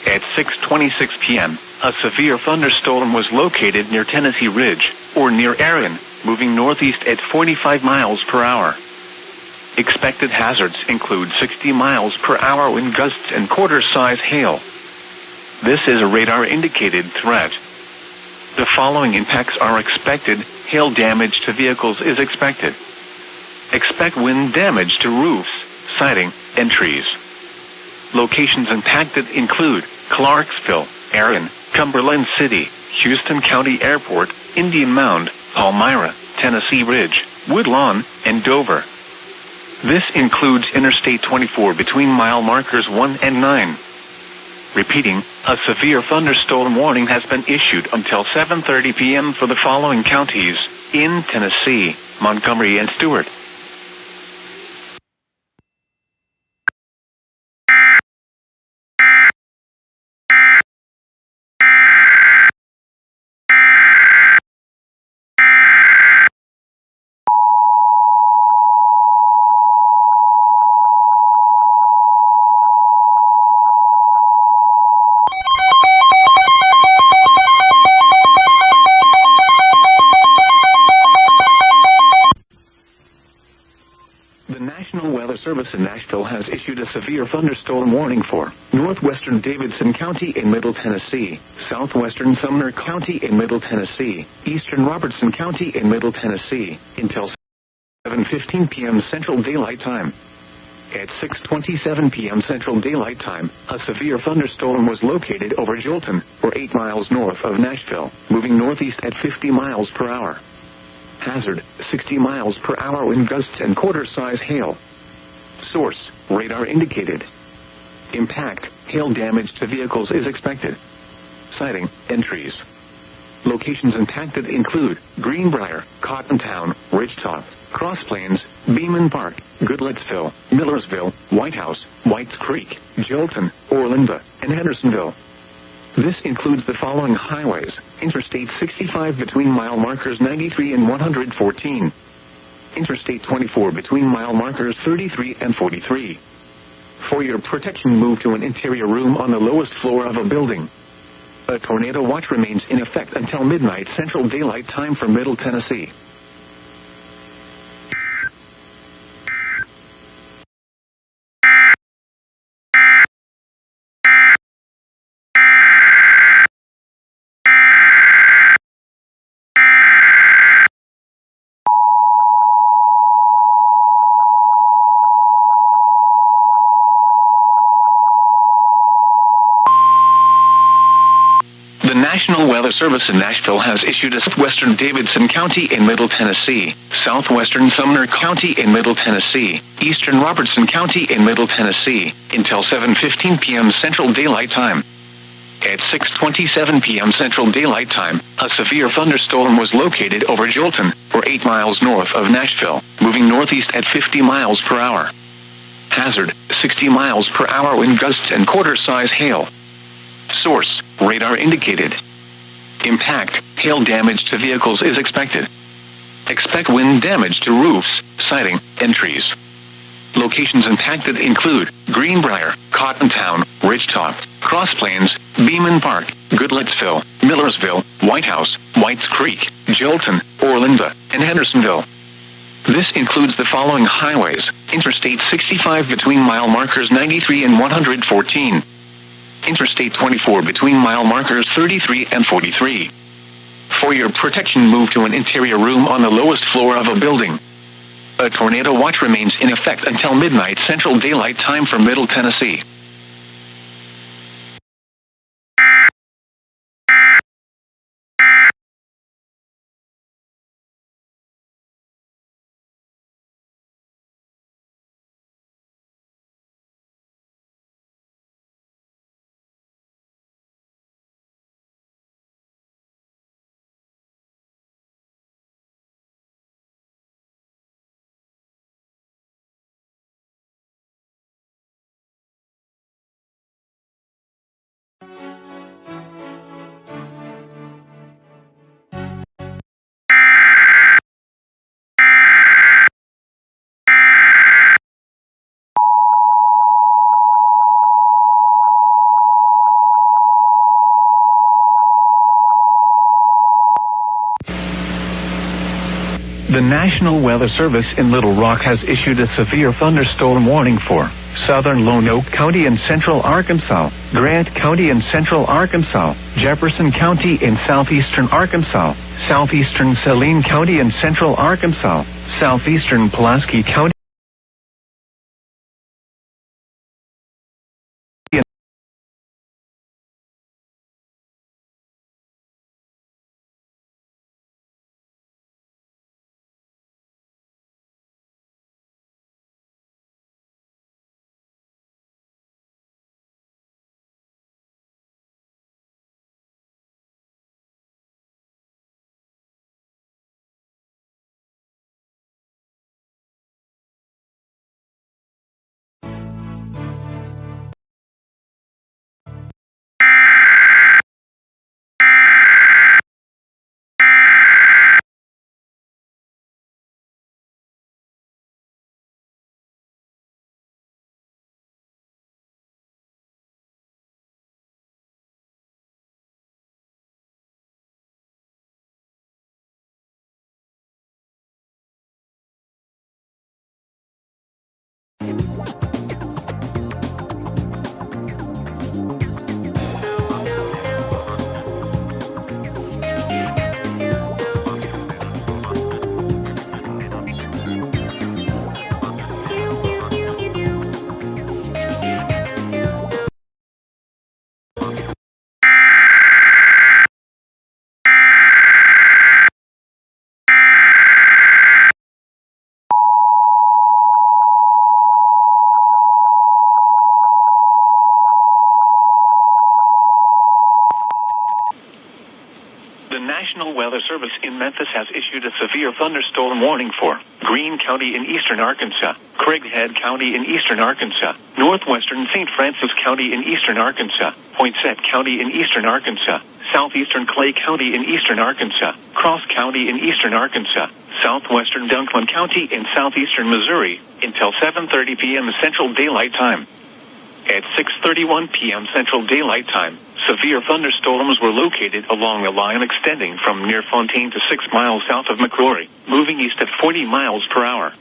At 6:26 p.m., a severe thunderstorm was located near Tennessee Ridge, or near Erin, moving northeast at 45 miles per hour. Expected hazards include 60 miles per hour wind gusts and quarter-size hail. This is a radar-indicated threat. The following impacts are expected. Hail damage to vehicles is expected. Expect wind damage to roofs, siding, and trees. Locations impacted include Clarksville, Erin, Cumberland City, Houston County Airport, Indian Mound, Palmyra, Tennessee Ridge, Woodlawn, and Dover. This includes Interstate 24 between mile markers 1 and 9. Repeating, a severe thunderstorm warning has been issued until 7:30 p.m. for the following counties in Tennessee: Montgomery and Stewart. The National Weather Service in Nashville has issued a severe thunderstorm warning for northwestern Davidson County in Middle Tennessee, southwestern Sumner County in Middle Tennessee, eastern Robertson County in Middle Tennessee, until 7:15 p.m. Central Daylight Time. At 6:27 p.m. Central Daylight Time, a severe thunderstorm was located over Jolton, or 8 miles north of Nashville, moving northeast at 50 miles per hour. Hazard, 60 miles per hour wind gusts and quarter-size hail. Source, radar indicated. Impact, hail damage to vehicles is expected. Sighting, entries. Locations impacted include Greenbrier, Cottontown, Ridgetop, Cross Plains, Beeman Park, Goodlettsville, Millersville, White House, Whites Creek, Jolton, Orlinda, and Hendersonville. This includes the following highways: Interstate 65 between mile markers 93 and 114. Interstate 24 between mile markers 33 and 43. For your protection, move to an interior room on the lowest floor of a building. A tornado watch remains in effect until midnight Central Daylight Time for Middle Tennessee. The National Weather Service in Nashville has issued a southwestern Davidson County in Middle Tennessee, southwestern Sumner County in Middle Tennessee, eastern Robertson County in Middle Tennessee, until 7:15 p.m. Central Daylight Time. At 6:27 p.m. Central Daylight Time, a severe thunderstorm was located over Jolton, or 8 miles north of Nashville, moving northeast at 50 miles per hour. Hazard, 60 miles per hour wind gusts and quarter-size hail. Source, radar indicated. Impact, hail damage to vehicles is expected. Expect wind damage to roofs, siding, and trees. Locations impacted include Greenbrier, Cottontown, Ridgetop, Cross Plains, Beeman Park, Goodlettsville, Millersville, White House, Whites Creek, Jolton, Orlinda, and Hendersonville. This includes the following highways: Interstate 65 between mile markers 93 and 114. Interstate 24 between mile markers 33 and 43. For your protection, move to an interior room on the lowest floor of a building. A tornado watch remains in effect until midnight Central Daylight Time for Middle Tennessee. The National Weather Service in Little Rock has issued a severe thunderstorm warning for southern Lone Oak County in central Arkansas, Grant County in central Arkansas, Jefferson County in southeastern Arkansas, southeastern Saline County in central Arkansas, southeastern Pulaski County. The National Weather Service in Memphis has issued a severe thunderstorm warning for Greene County in eastern Arkansas, Craighead County in eastern Arkansas, northwestern St. Francis County in eastern Arkansas, Poinsett County in eastern Arkansas, southeastern Clay County in eastern Arkansas, Cross County in eastern Arkansas, southwestern Dunklin County in southeastern Missouri, until 7:30 p.m. Central Daylight Time. At 6:31 p.m. Central Daylight Time, severe thunderstorms were located along a line extending from near Fontaine to 6 miles south of McCrory, moving east at 40 miles per hour.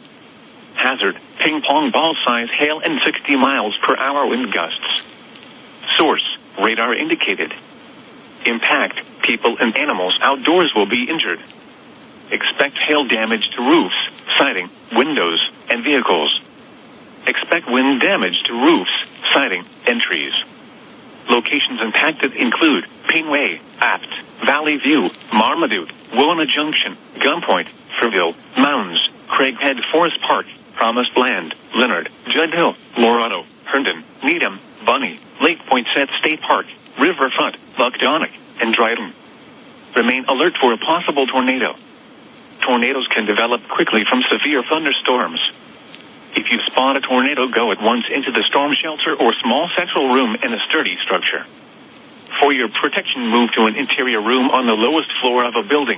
Hazard, ping-pong ball-size hail and 60 miles per hour wind gusts. Source, radar indicated. Impact, people and animals outdoors will be injured. Expect hail damage to roofs, siding, windows, and vehicles. Expect wind damage to roofs, siding, and trees. Locations impacted include Payne Apt, Valley View, Marmaduke, Wona Junction, Gunpoint, Fairville, Mounds, Craighead Forest Park, Promised Land, Leonard, Judd Hill, Lorado, Herndon, Needham, Bunny, Lake Poinsett State Park, Riverfront, Buckdonick, and Dryden. Remain alert for a possible tornado. Tornadoes can develop quickly from severe thunderstorms. If you spot a tornado, go at once into the storm shelter or small central room in a sturdy structure. For your protection, move to an interior room on the lowest floor of a building.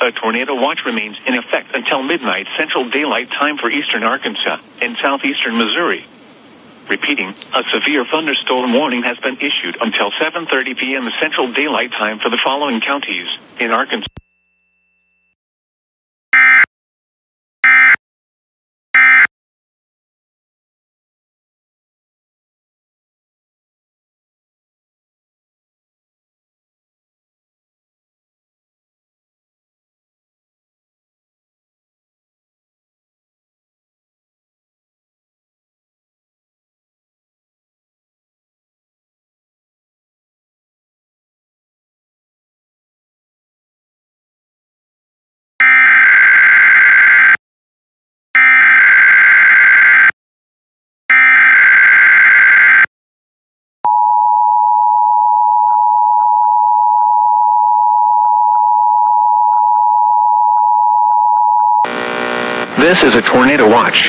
A tornado watch remains in effect until midnight Central Daylight Time for eastern Arkansas and southeastern Missouri. Repeating, a severe thunderstorm warning has been issued until 7:30 p.m. Central Daylight Time for the following counties in Arkansas. This is a tornado watch.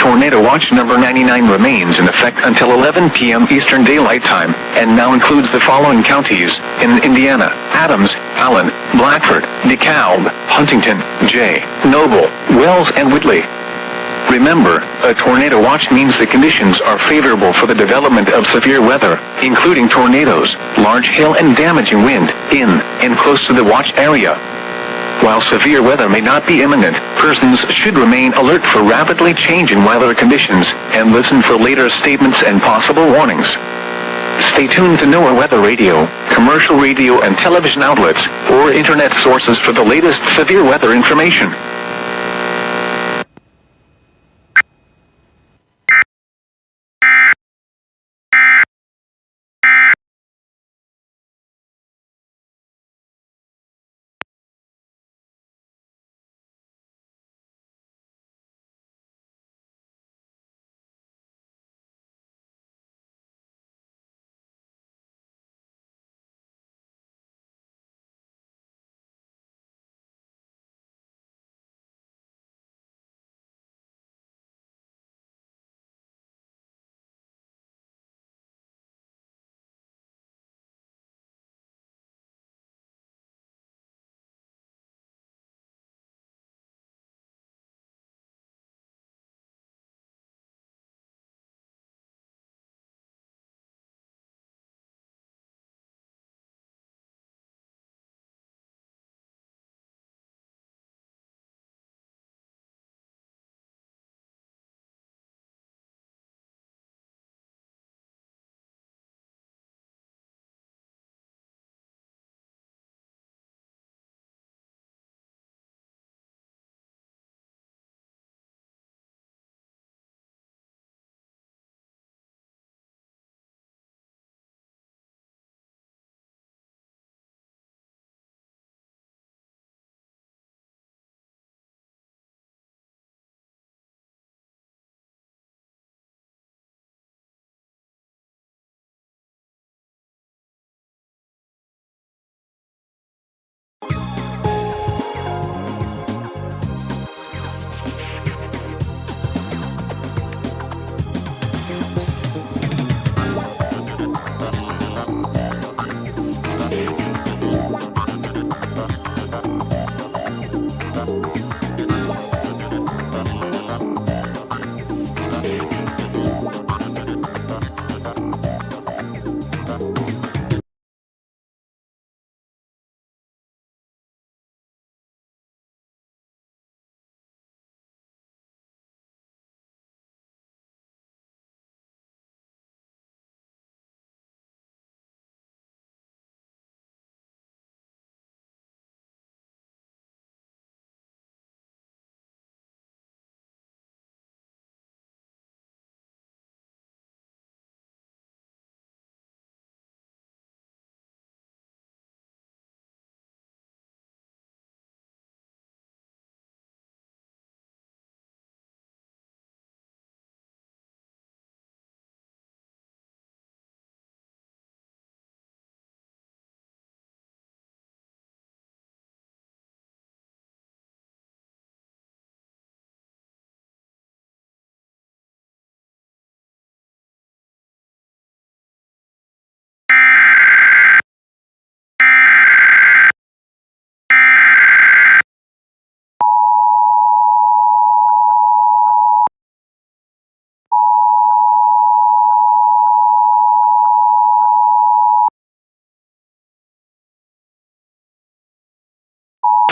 Tornado watch number 99 remains in effect until 11 p.m. Eastern Daylight Time, and now includes the following counties in Indiana: Adams, Allen, Blackford, DeKalb, Huntington, Jay, Noble, Wells, and Whitley. Remember, a tornado watch means the conditions are favorable for the development of severe weather, including tornadoes, large hail, and damaging wind, in and close to the watch area. While severe weather may not be imminent, persons should remain alert for rapidly changing weather conditions and listen for later statements and possible warnings. Stay tuned to NOAA Weather Radio, commercial radio and television outlets, or internet sources for the latest severe weather information.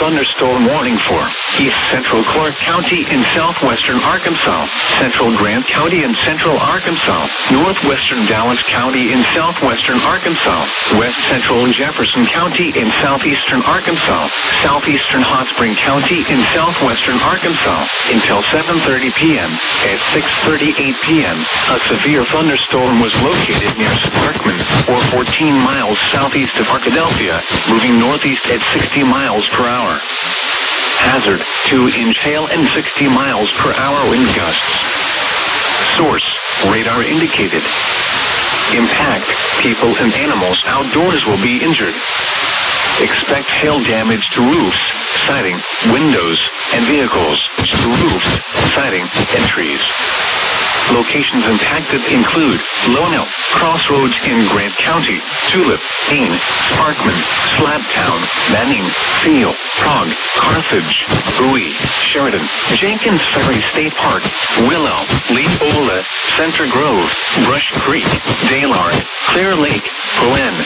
Thunderstorm warning for East Central Clark County in southwestern Arkansas, Central Grant County in central Arkansas, northwestern Dallas County in southwestern Arkansas, west central Jefferson County in southeastern Arkansas, southeastern Hot Spring County in southwestern Arkansas, until 7:30 p.m. At 6:38 p.m., a severe thunderstorm was located near Sparkman, or 14 miles southeast of Arkadelphia, moving northeast at 60 miles per hour. Hazard, 2-inch hail and 60 miles per hour wind gusts. Source, radar indicated. Impact, people and animals outdoors will be injured. Expect hail damage to roofs, siding, windows, and vehicles, to roofs, siding, and trees. Locations impacted include Lonell, Crossroads in Grant County, Tulip, Ain, Sparkman, Slabtown, Manning, Thiel, Prague, Carthage, Bowie, Sheridan, Jenkins Ferry State Park, Willow, Lee-Ola, Center Grove, Brush Creek, Daylard, Clear Lake, Poen.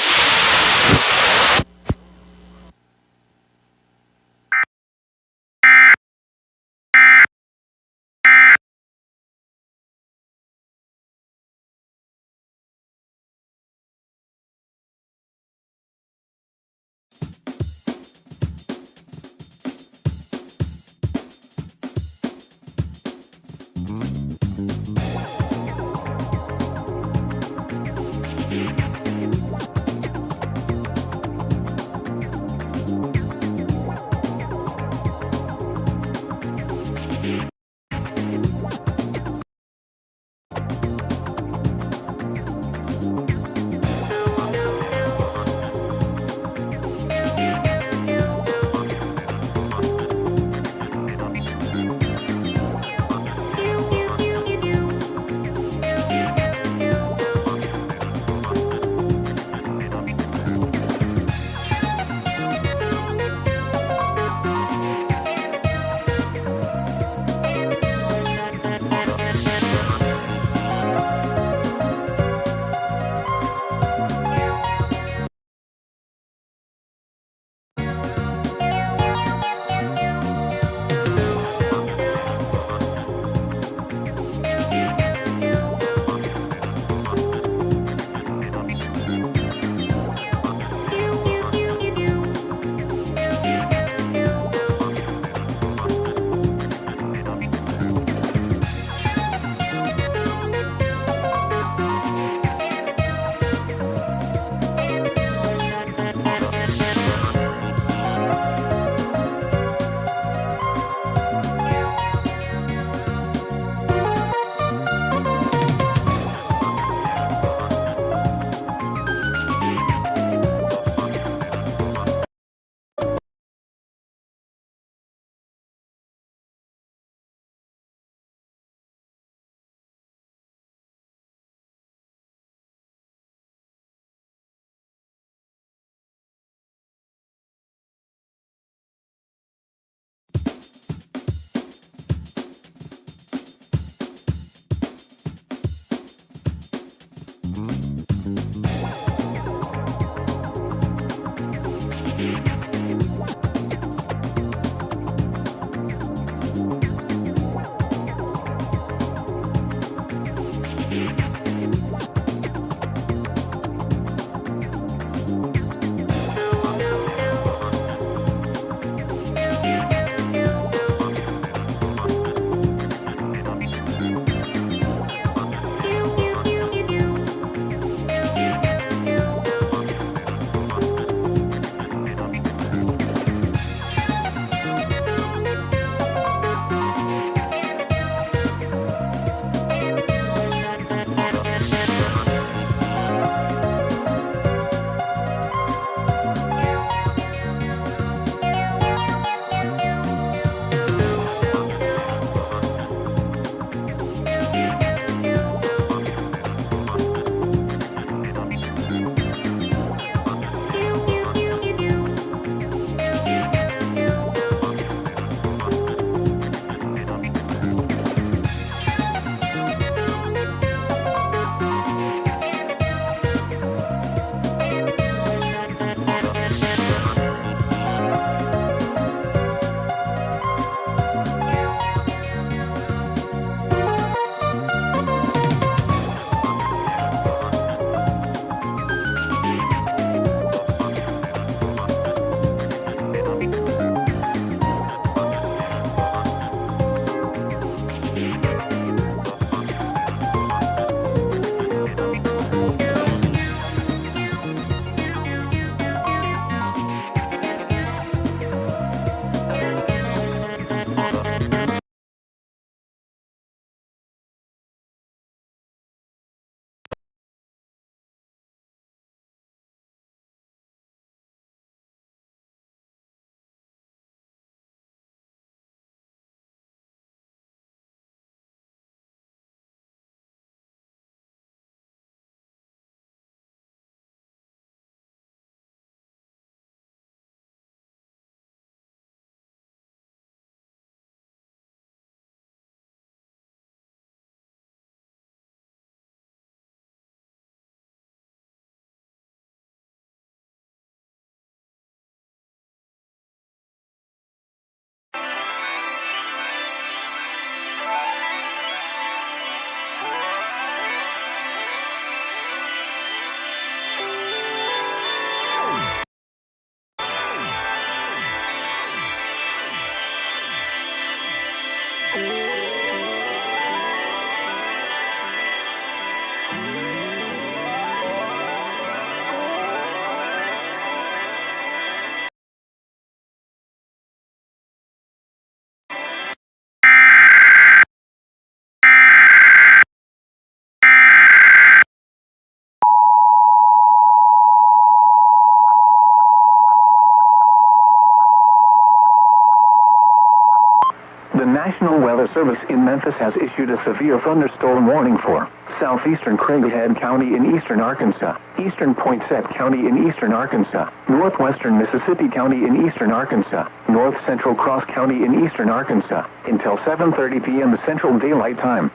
National Weather Service in Memphis has issued a severe thunderstorm warning for southeastern Craighead County in eastern Arkansas, eastern Poinsett County in eastern Arkansas, northwestern Mississippi County in eastern Arkansas, north central Cross County in eastern Arkansas, until 7:30 p.m. Central Daylight Time.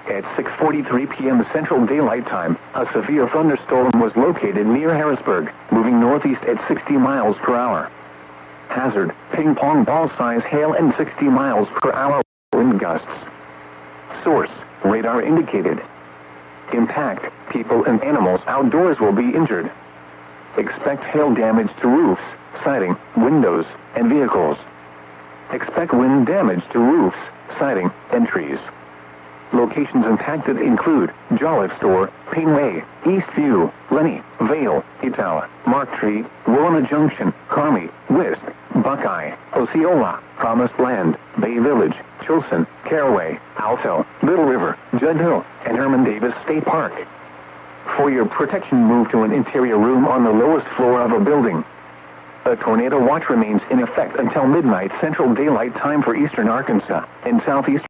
At 6:43 p.m. Central Daylight Time, a severe thunderstorm was located near Harrisburg, moving northeast at 60 miles per hour. Hazard, ping pong ball size hail and 60 miles per hour wind gusts. Source, radar indicated. Impact, people and animals outdoors will be injured. Expect hail damage to roofs, siding, windows, and vehicles. Expect wind damage to roofs, siding, and trees. Locations impacted include Jolliffe Store, Payne Eastview, Lenny, Vale, Itala, Marktree, Willamette Junction, Carmi, West, Buckeye, Osceola, Promised Land, Bay Village, Chilson, Caraway, Alto, Little River, Judd Hill, and Herman Davis State Park. For your protection, move to an interior room on the lowest floor of a building. A tornado watch remains in effect until midnight Central Daylight Time for eastern Arkansas and southeast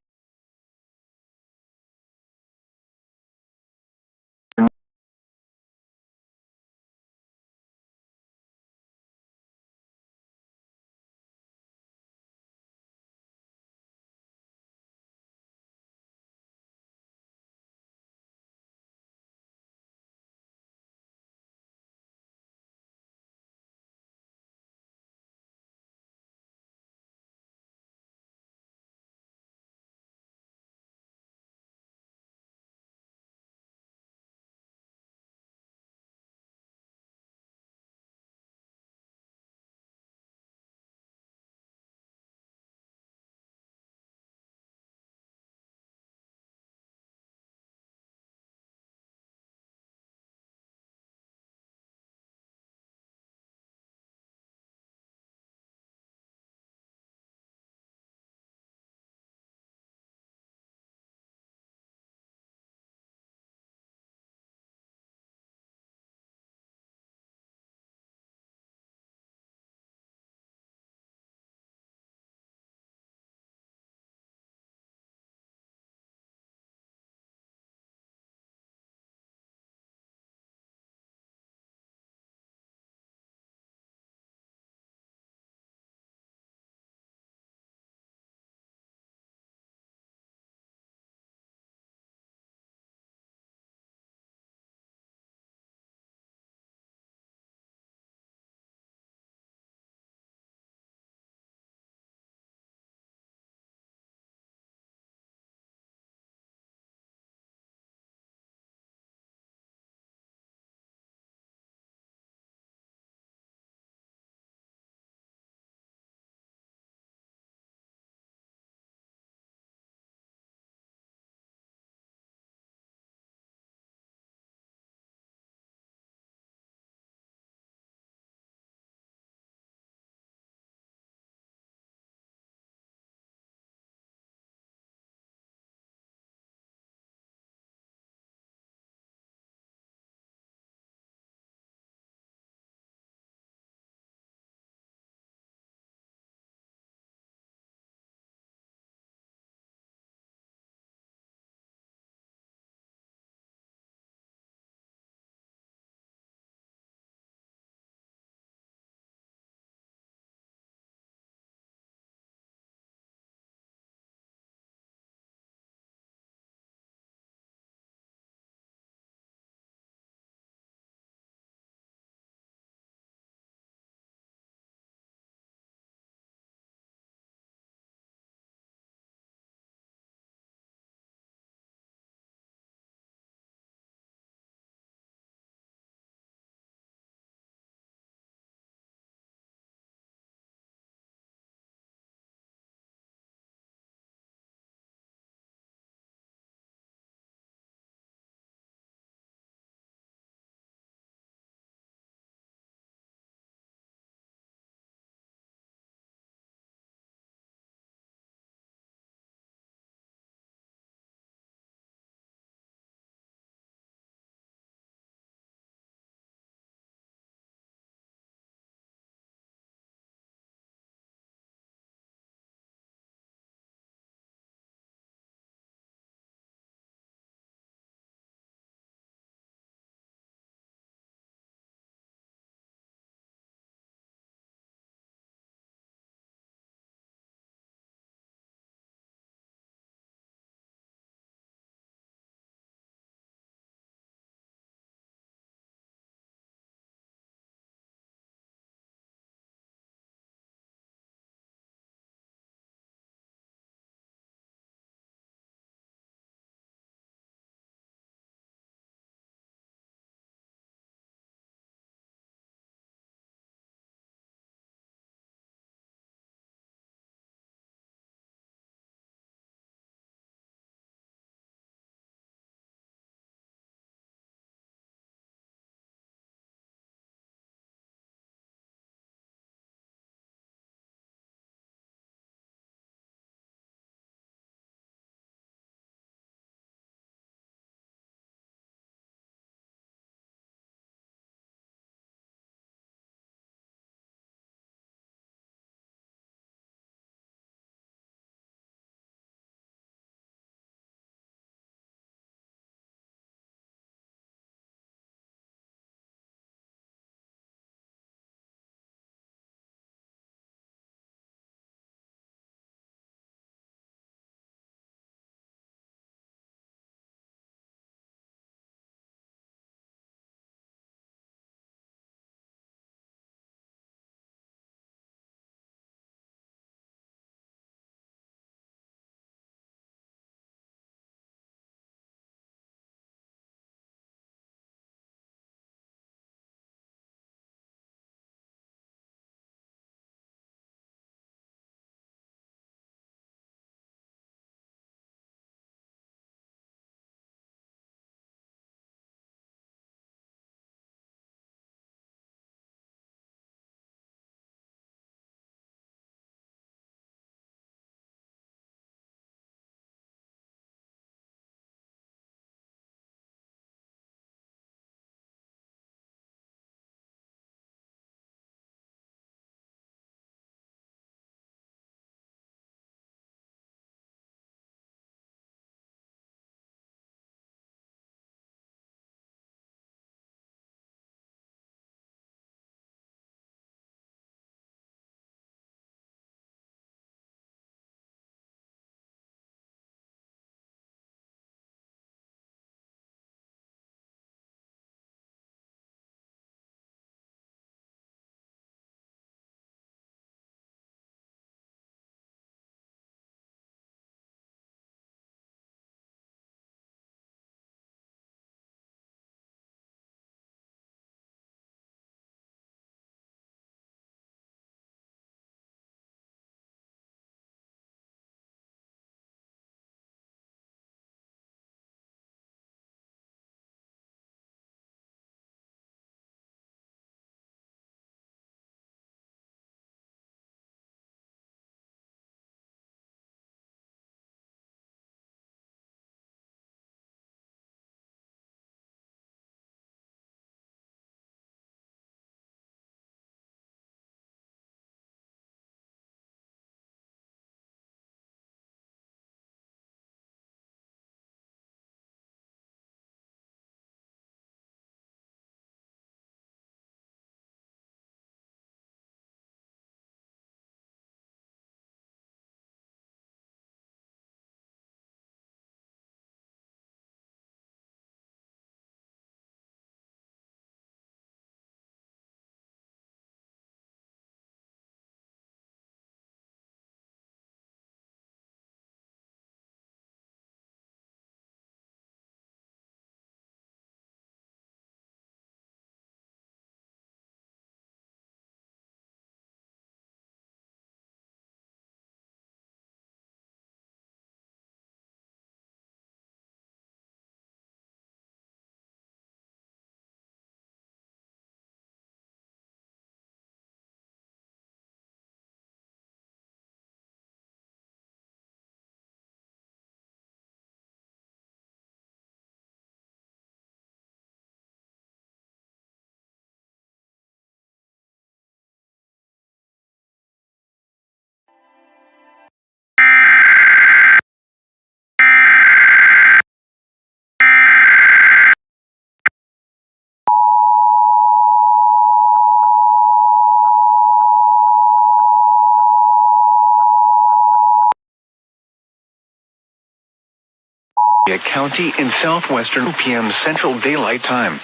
Columbia County in southwestern p.m. Central Daylight Time.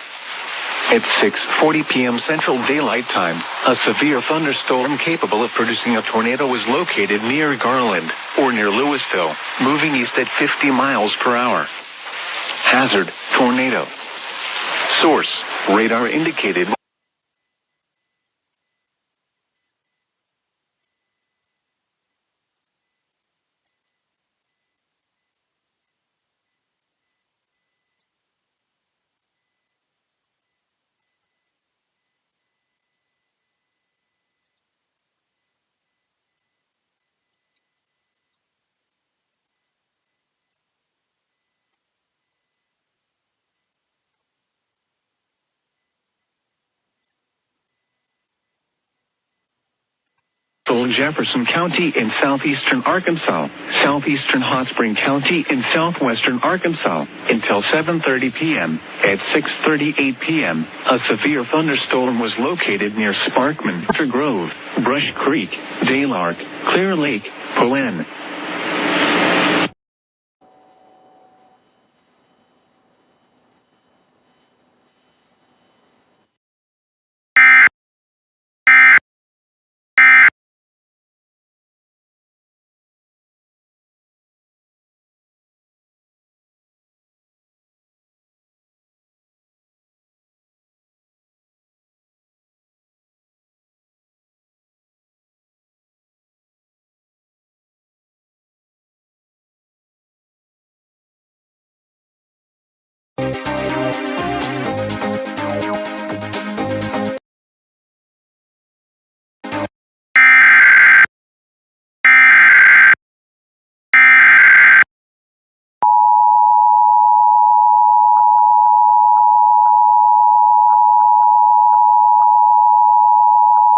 At 6:40 p.m. Central Daylight Time, a severe thunderstorm capable of producing a tornado was located near Garland, or near Louisville, moving east at 50 miles per hour. Hazard, tornado. Source, radar indicated. Jefferson County in southeastern Arkansas, southeastern Hot Spring County in southwestern Arkansas, until 7:30 p.m. At 6:38 p.m., a severe thunderstorm was located near Sparkman, Grove, Brush Creek, Daylark, Clear Lake, Poen.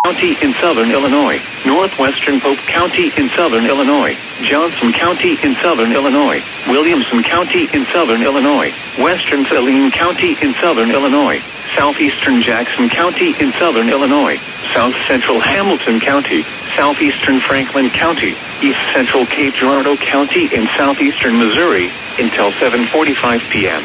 County in southern Illinois, northwestern Pope County in southern Illinois, Johnson County in southern Illinois, Williamson County in southern Illinois, western Saline County in southern Illinois, southeastern Jackson County in southern Illinois, south central Hamilton County, southeastern Franklin County, east central Cape Girardeau County in southeastern Missouri, until 7:45 p.m.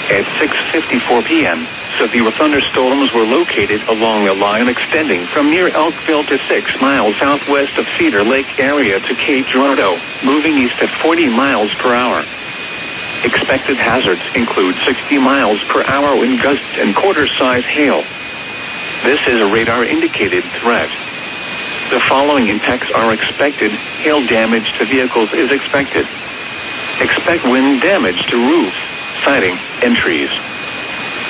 At 6:54 p.m., severe thunderstorms were located along a line extending from near Elkville to 6 miles southwest of Cedar Lake area to Cape Girardeau, moving east at 40 miles per hour. Expected hazards include 60 miles per hour wind gusts and quarter-size hail. This is a radar-indicated threat. The following impacts are expected. Hail damage to vehicles is expected. Expect wind damage to roofs, siding, and trees.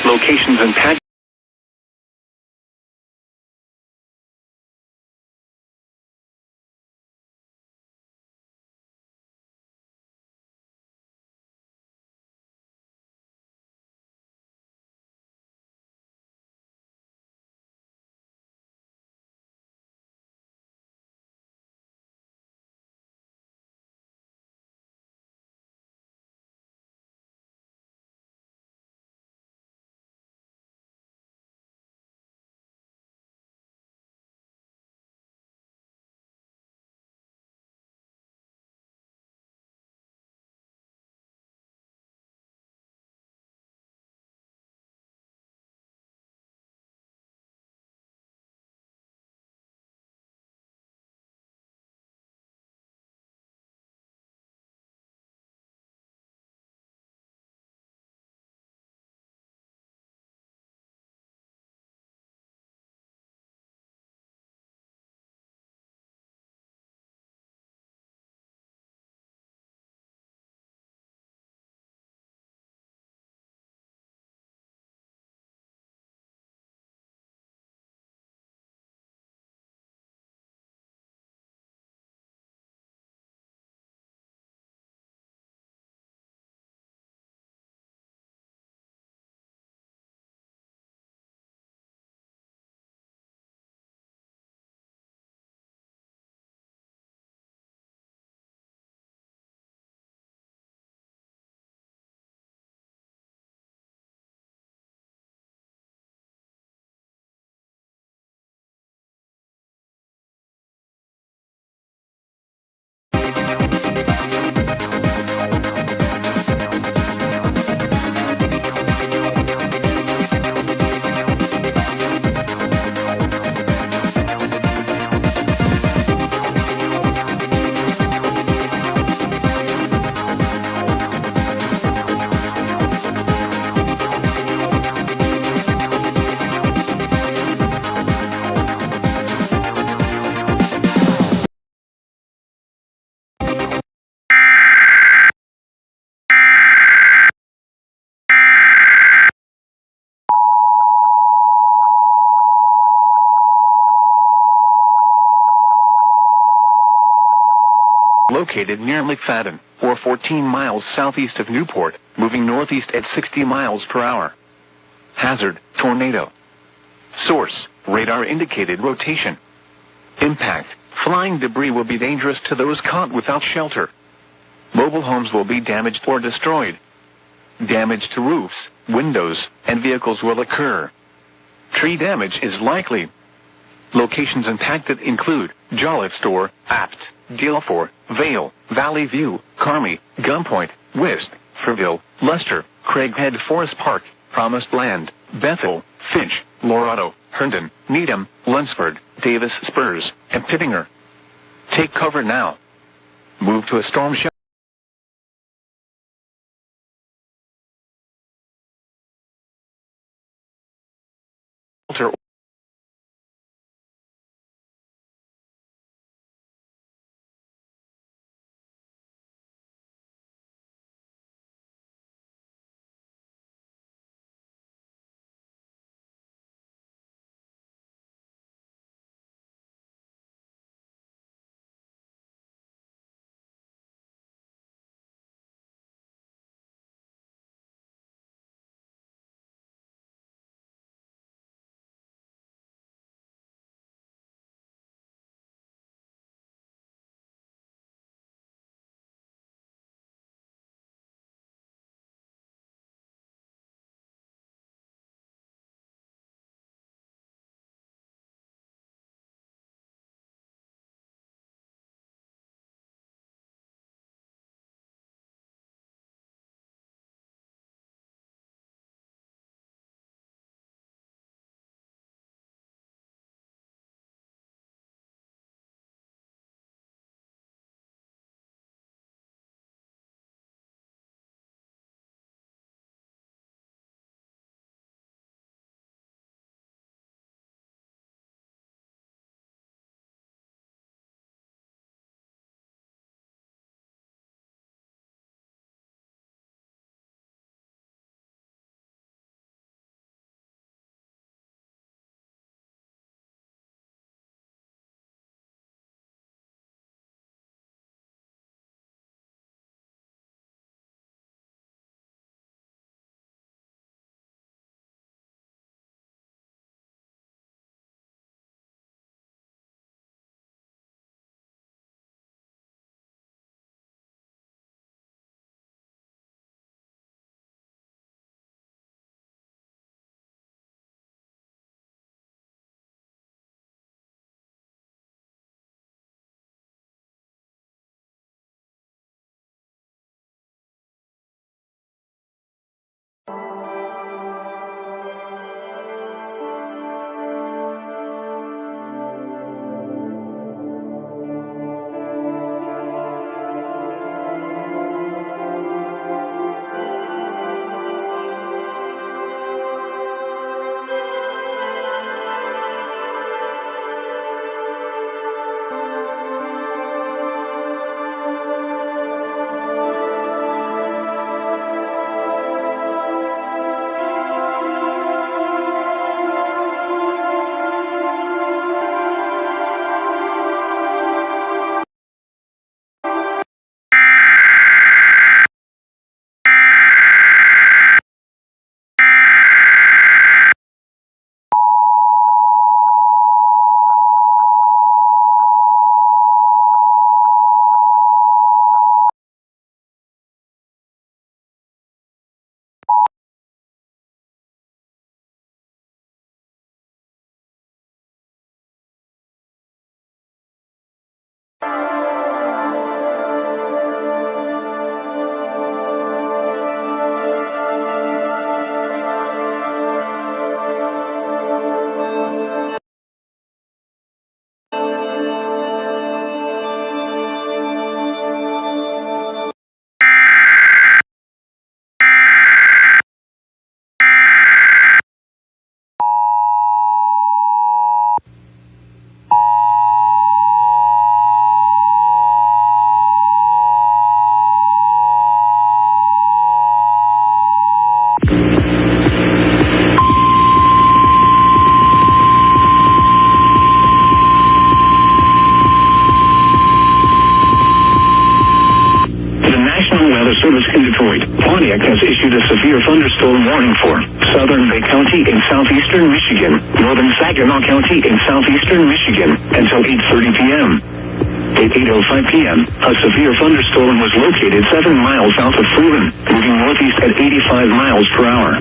Locations and patches. located near McFadden, or 14 miles southeast of Newport, moving northeast at 60 miles per hour. Hazard, tornado. Source, radar indicated rotation. Impact, flying debris will be dangerous to those caught without shelter. Mobile homes will be damaged or destroyed. Damage to roofs, windows, and vehicles will occur. Tree damage is likely. Locations impacted include Jolliffe Store, Apt, Guilford, Vale, Valley View, Carmi, Gunpoint, Wisp, Fairville, Leicester, Craighead Forest Park, Promised Land, Bethel, Finch, Lorado, Herndon, Needham, Lunsford, Davis Spurs, and Pittinger. Take cover now. Move to a storm shelter Service in Detroit. Pontiac has issued a severe thunderstorm warning for southern Bay County in southeastern Michigan, northern Saginaw County in southeastern Michigan until 8:30 p.m. At 8:05 p.m., a severe thunderstorm was located 7 miles south of Freeland, moving northeast at 85 miles per hour.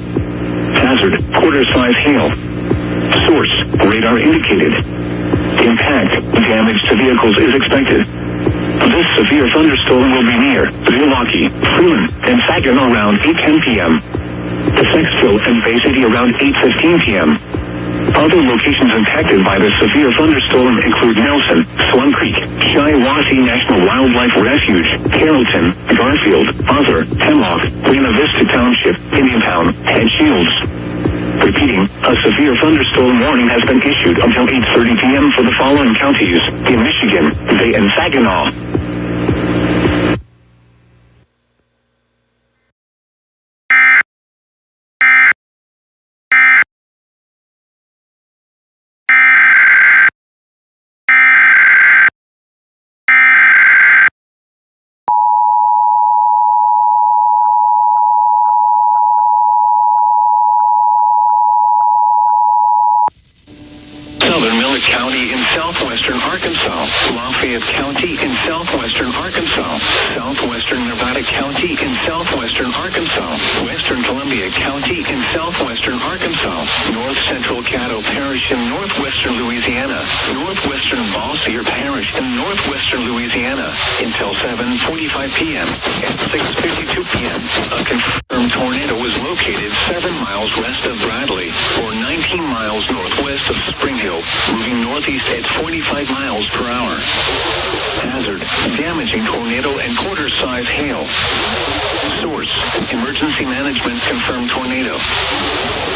Hazard, quarter-size hail. Source, radar indicated. Impact, damage to vehicles is expected. This severe thunderstorm will be near Milwaukee, Freeland, and Saginaw around 8:10 p.m. Sexville and Bay City around 8:15 p.m. Other locations impacted by the severe thunderstorm include Nelson, Swan Creek, Shiawassee National Wildlife Refuge, Carrollton, Garfield, Arthur, Hemlock, Lena Vista Township, Indiantown, and Shields. Repeating, a severe thunderstorm warning has been issued until 8:30 p.m. for the following counties in Michigan, Bay and Saginaw. Southern Millard County in southwestern Arkansas, Lafayette County in southwestern Arkansas, southwestern Nevada County in southwestern Arkansas, western Columbia County in southwestern Arkansas, north central Caddo Parish in northwestern Louisiana, northwestern Bossier Parish in northwestern Louisiana, until 7:45 p.m. At 6:52 p.m., a confirmed tornado was located 7 miles west of Bradley, or 19 miles northwest of Spring Hill, moving northeast at 45 miles per hour. Hazard, damaging tornado and quarter-size hail. Source, emergency management confirmed tornado.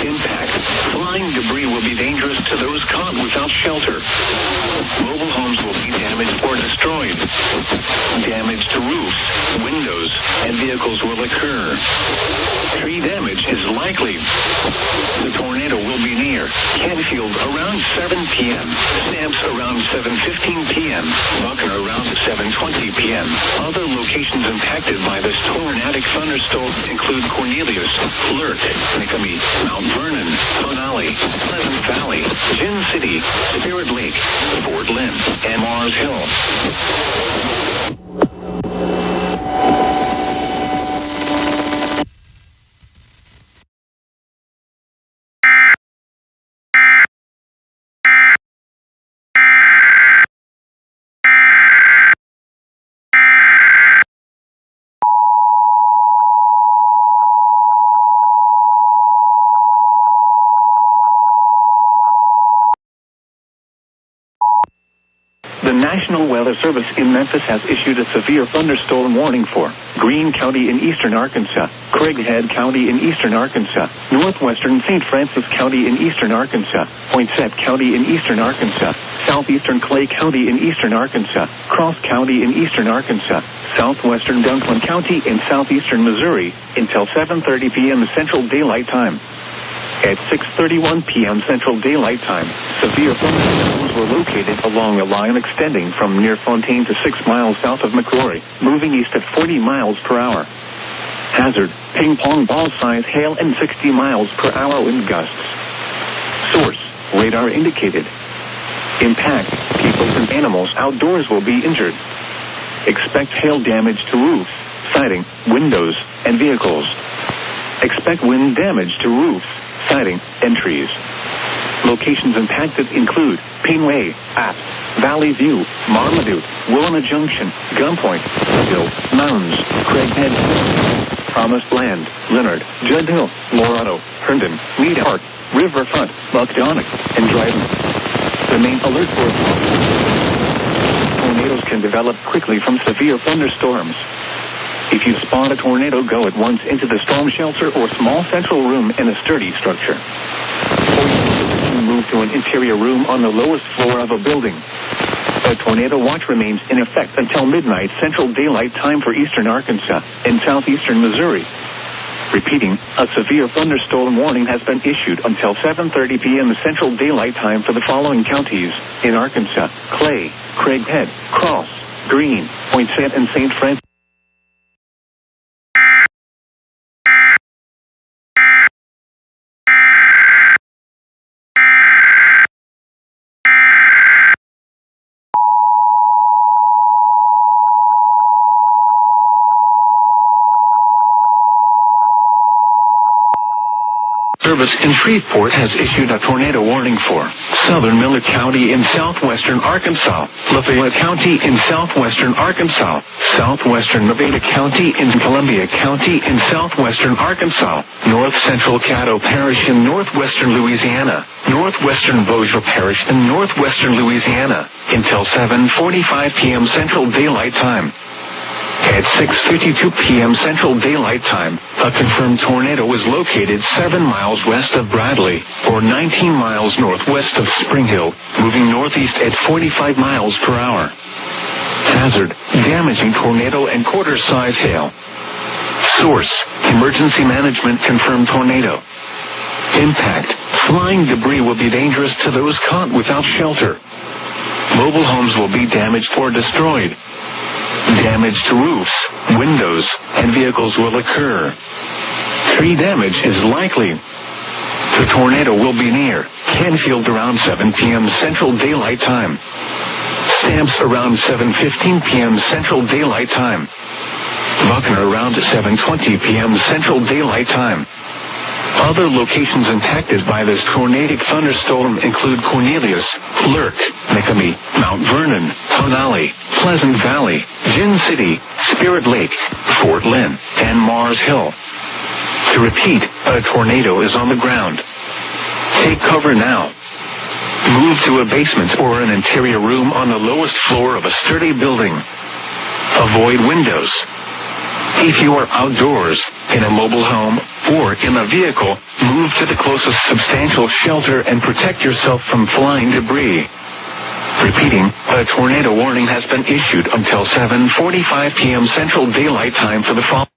Impact, flying debris will be dangerous to those caught without shelter. Mobile homes will be damaged or destroyed. Damage to roofs, windows, and vehicles will occur. Tree damage is likely. The tornado will be near Canfield around 7 p.m., Stamps around 7:15 p.m., Buckner around 7:20 p.m. Other locations impacted by this tornadic thunderstorm include Cornelius, Lurk, Nickamie, Mount Vernon, Tonale, Pleasant Valley, Gin City, Spirit Lake, Fort Lynn, and Mars Hill. The National Weather Service in Memphis has issued a severe thunderstorm warning for Greene County in eastern Arkansas, Craighead County in eastern Arkansas, northwestern St. Francis County in eastern Arkansas, Poinsett County in eastern Arkansas, southeastern Clay County in eastern Arkansas, Cross County in eastern Arkansas, southwestern Dunklin County in southeastern Missouri until 7:30 p.m. Central Daylight Time. At 6:31 p.m. Central Daylight Time, severe thunderstorms were located along a line extending from near Fontaine to 6 miles south of McCrory, moving east at 40 miles per hour. Hazard, ping-pong ball-size hail and 60 miles per hour wind gusts. Source, radar indicated. Impact, people and animals outdoors will be injured. Expect hail damage to roofs, siding, windows, and vehicles. Expect wind damage to roofs, siding, and trees. Locations impacted include Peenway, Apt, Valley View, Marmaduke, Wilna Junction, Gunpoint, Hill, Mounds, Craighead, Promised Land, Leonard, Judd Hill, Lorado, Herndon, Mead Park, Riverfront, Buckdonic, and Dryden. Remain alert for tornadoes can develop quickly from severe thunderstorms. If you spot a tornado, go at once into the storm shelter or small central room in a sturdy structure. Or move to an interior room on the lowest floor of a building. A tornado watch remains in effect until midnight Central Daylight Time for eastern Arkansas and southeastern Missouri. Repeating, a severe thunderstorm warning has been issued until 7:30 p.m. Central Daylight Time for the following counties in Arkansas: Clay, Craighead, Cross, Greene, Poinsett, and St. Francis. Service in Shreveport has issued a tornado warning for southern Miller County in southwestern Arkansas, Lafayette County in southwestern Arkansas, southwestern Nevada County in Columbia County in southwestern Arkansas, north central Caddo Parish in northwestern Louisiana, northwestern Bossier Parish in northwestern Louisiana, until 7:45 p.m. Central Daylight Time. At 6:52 p.m. Central Daylight Time, a confirmed tornado was located 7 miles west of Bradley, or 19 miles northwest of Spring Hill, moving northeast at 45 miles per hour. Hazard, damaging tornado and quarter-size hail. Source, Emergency Management confirmed tornado. Impact, flying debris will be dangerous to those caught without shelter. Mobile homes will be damaged or destroyed. Damage to roofs, windows, and vehicles will occur. Tree damage is likely. The tornado will be near Canfield around 7 p.m. Central Daylight Time. Stamps around 7:15 p.m. Central Daylight Time. Buckner around 7:20 p.m. Central Daylight Time. Other locations impacted by this tornadic thunderstorm include Cornelius, Lurk, McCamey, Mount Vernon, Tonale, Pleasant Valley, Gin City, Spirit Lake, Fort Lynn, and Mars Hill. To repeat, a tornado is on the ground. Take cover now. Move to a basement or an interior room on the lowest floor of a sturdy building. Avoid windows. If you are outdoors, in a mobile home, or in a vehicle, move to the closest substantial shelter and protect yourself from flying debris. Repeating, a tornado warning has been issued until 7:45 p.m. Central Daylight Time for the following.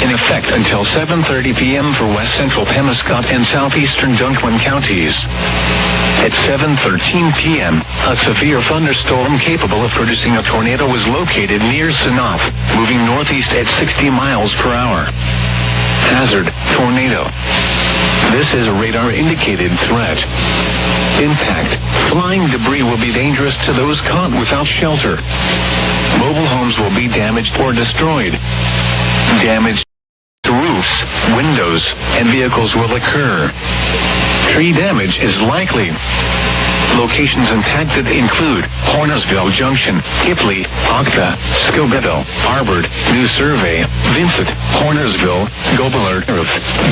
in effect until 7:30 p.m. for west central Pemiscot and southeastern Dunklin counties. At 7:13 p.m., a severe thunderstorm capable of producing a tornado was located near Sinoff, moving northeast at 60 miles per hour. Hazard, tornado. This is a radar-indicated threat. Impact, flying debris will be dangerous to those caught without shelter. Mobile homes will be damaged or destroyed. Damage to roofs, windows, and vehicles will occur. Tree damage is likely. Locations impacted include Hornersville Junction, Hipley, Ogta, Scobetto, Arbord, New Survey, Vincent, Hornersville, Gobelert,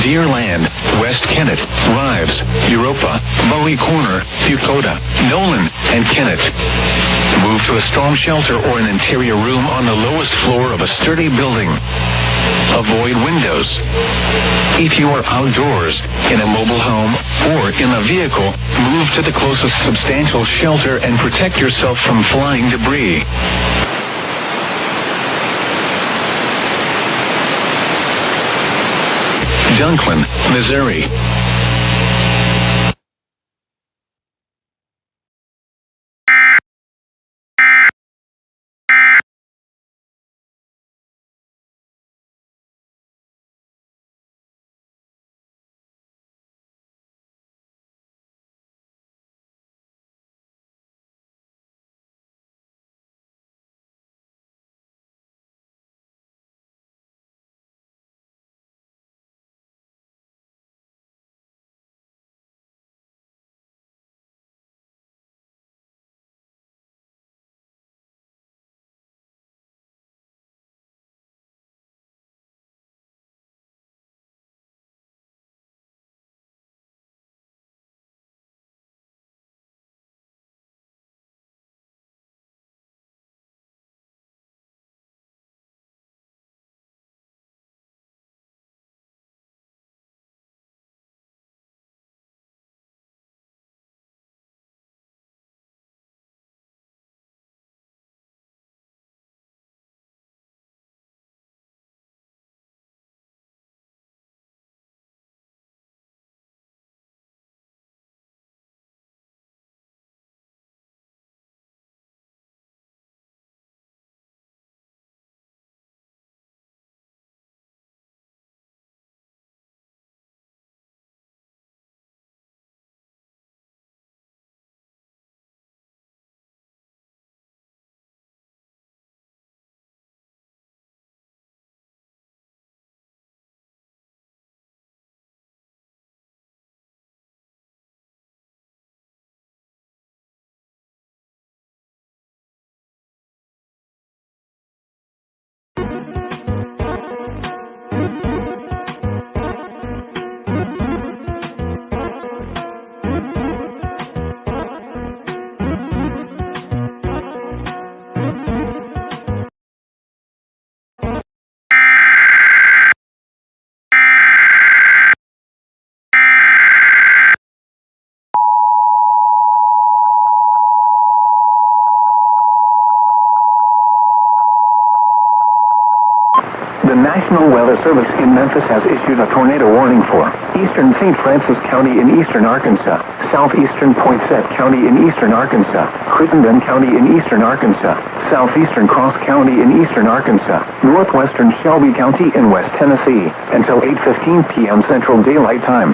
Deerland, West Kennett, Rives, Europa, Bowie Corner, Bucota, Nolan, and Kennett. Move to a storm shelter or an interior room on the lowest floor of a sturdy building. Avoid windows. If you are outdoors, in a mobile home, or in a vehicle, move to the closest substantial shelter and protect yourself from flying debris. Dunklin, Missouri. The National Weather Service in Memphis has issued a tornado warning for eastern St. Francis County in eastern Arkansas, southeastern Poinsett County in eastern Arkansas, Crittenden County in eastern Arkansas, southeastern Cross County in eastern Arkansas, northwestern Shelby County in West Tennessee, until 8:15 p.m. Central Daylight Time.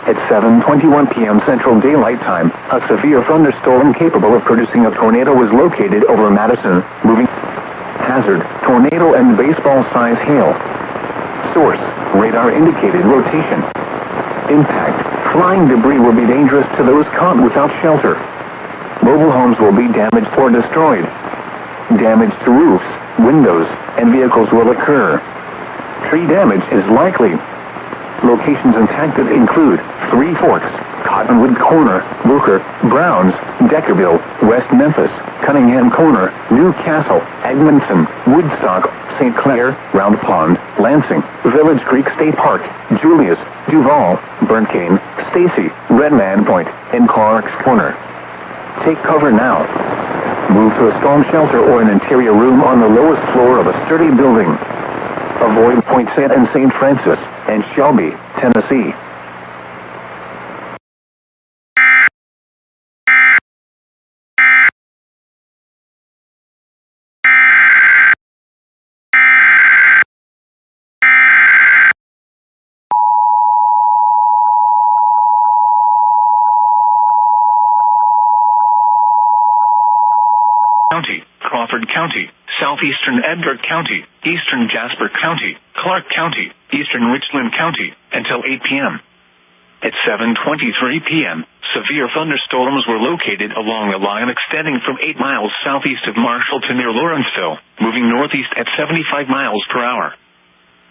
At 7:21 p.m. Central Daylight Time, a severe thunderstorm capable of producing a tornado was located over Madison, moving. Hazard, tornado and baseball-size hail. Source, radar-indicated rotation. Impact, flying debris will be dangerous to those caught without shelter. Mobile homes will be damaged or destroyed. Damage to roofs, windows, and vehicles will occur. Tree damage is likely. Locations impacted include Three Forks, Cottonwood Corner, Booker, Browns, Deckerville, West Memphis, Cunningham Corner, New Castle, Edmonton, Woodstock, St. Clair, Round Pond, Lansing, Village Creek State Park, Julius, Duval, Burntcane, Stacy, Redman Point, and Clark's Corner. Take cover now. Move to a storm shelter or an interior room on the lowest floor of a sturdy building. Avoid Poinsett and St. Francis, and Shelby, Tennessee. County, Crawford County, southeastern Edgar County, eastern Jasper County, Clark County, eastern Richland County, until 8 p.m. At 7:23 p.m., severe thunderstorms were located along a line extending from 8 miles southeast of Marshall to near Lawrenceville, moving northeast at 75 miles per hour.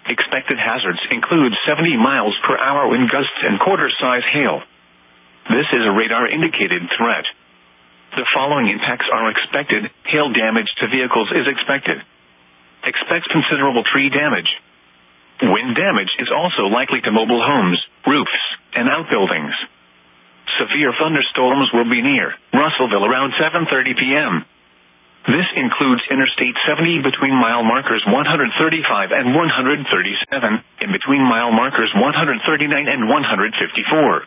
Expected hazards include 70 miles per hour wind gusts and quarter-size hail. This is a radar-indicated threat. The following impacts are expected. Hail damage to vehicles is expected. Expect considerable tree damage. Wind damage is also likely to mobile homes, roofs, and outbuildings. Severe thunderstorms will be near Russellville around 7:30 p.m. This includes Interstate 70 between mile markers 135 and 137, and between mile markers 139 and 154.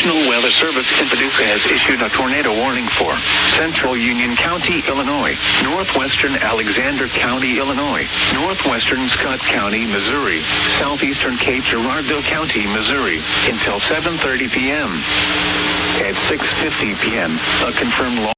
National Weather Service in Paducah has issued a tornado warning for Central Union County, Illinois, Northwestern Alexander County, Illinois, Northwestern Scott County, Missouri, Southeastern Cape Girardeau County, Missouri, until 7:30 p.m. At 6:50 p.m., a confirmed law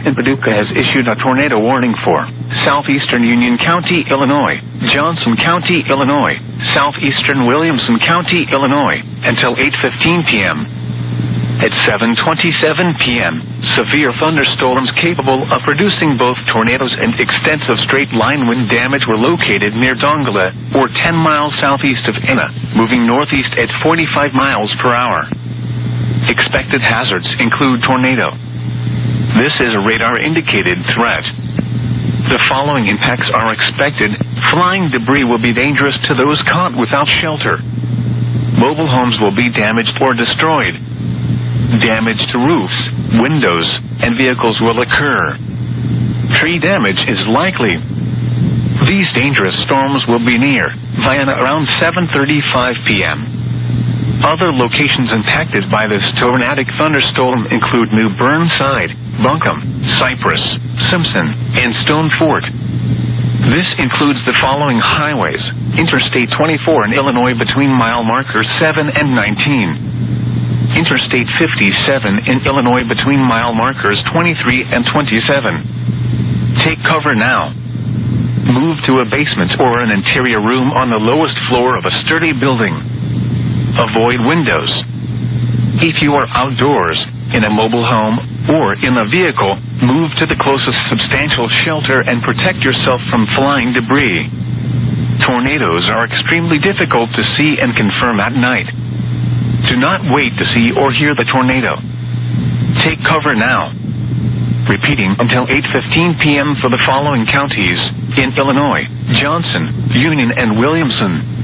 in Paducah has issued a tornado warning for Southeastern Union County, Illinois, Johnson County, Illinois, Southeastern Williamson County, Illinois, until 8:15 p.m. At 7:27 p.m., severe thunderstorms capable of producing both tornadoes and extensive straight-line wind damage were located near Dongala, or 10 miles southeast of Enna, moving northeast at 45 miles per hour. Expected hazards include tornado. This is a radar-indicated threat. the following impacts are expected. Flying debris will be dangerous to those caught without shelter. Mobile homes will be damaged or destroyed. Damage to roofs, windows, and vehicles will occur. Tree damage is likely. These dangerous storms will be near Vienna around 7:35 p.m. Other locations impacted by this tornadic thunderstorm include New Burnside, Buncombe, Cypress, Simpson, and Stone Fort. This includes the following highways: Interstate 24 in Illinois between mile markers 7 and 19. Interstate 57 in Illinois between mile markers 23 and 27. Take cover now. Move to a basement or an interior room on the lowest floor of a sturdy building. Avoid windows. If you are outdoors, in a mobile home, or in a vehicle, move to the closest substantial shelter and protect yourself from flying debris. Tornadoes are extremely difficult to see and confirm at night. Do not wait to see or hear the tornado. Take cover now. Repeating until 8:15 p.m. for the following counties in Illinois: Johnson, Union, and Williamson.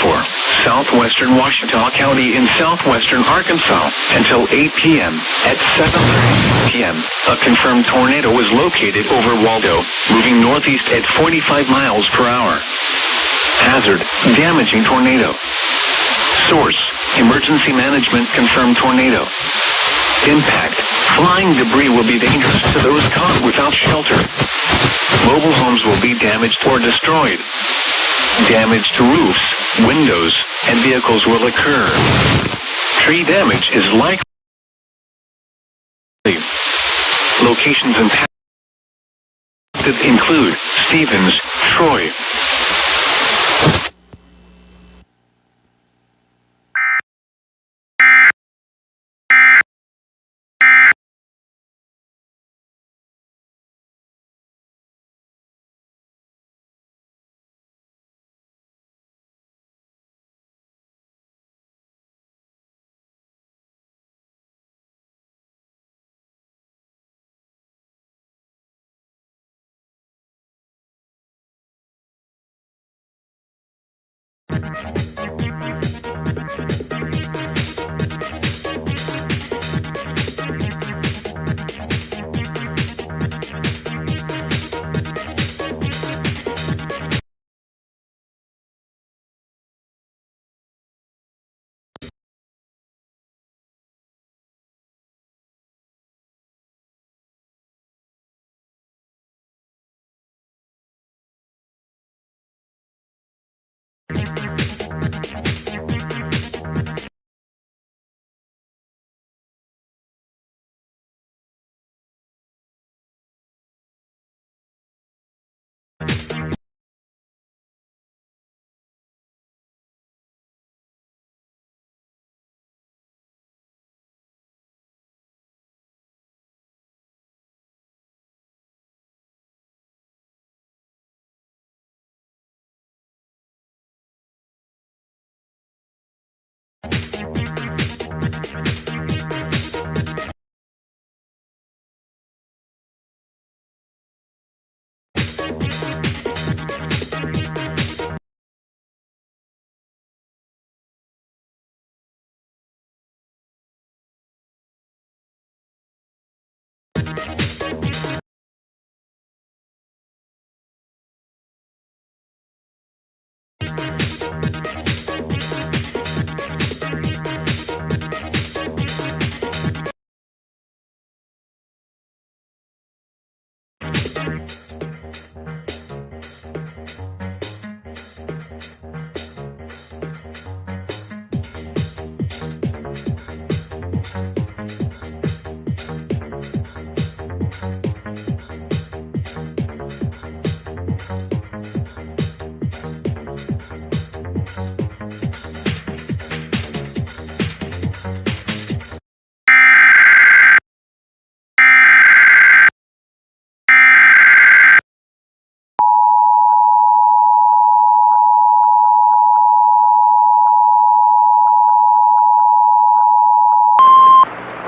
for southwestern Ouachita County in southwestern Arkansas until 8 p.m. At 7:30 p.m., a confirmed tornado was located over Waldo, moving northeast at 45 miles per hour. Hazard, damaging tornado. Source, emergency management confirmed tornado. Impact, flying debris will be dangerous to those caught without shelter. Mobile homes will be damaged or destroyed. Damage to roofs, windows, and vehicles will occur. Tree damage is likely. Locations impacted include Stevens, Troy.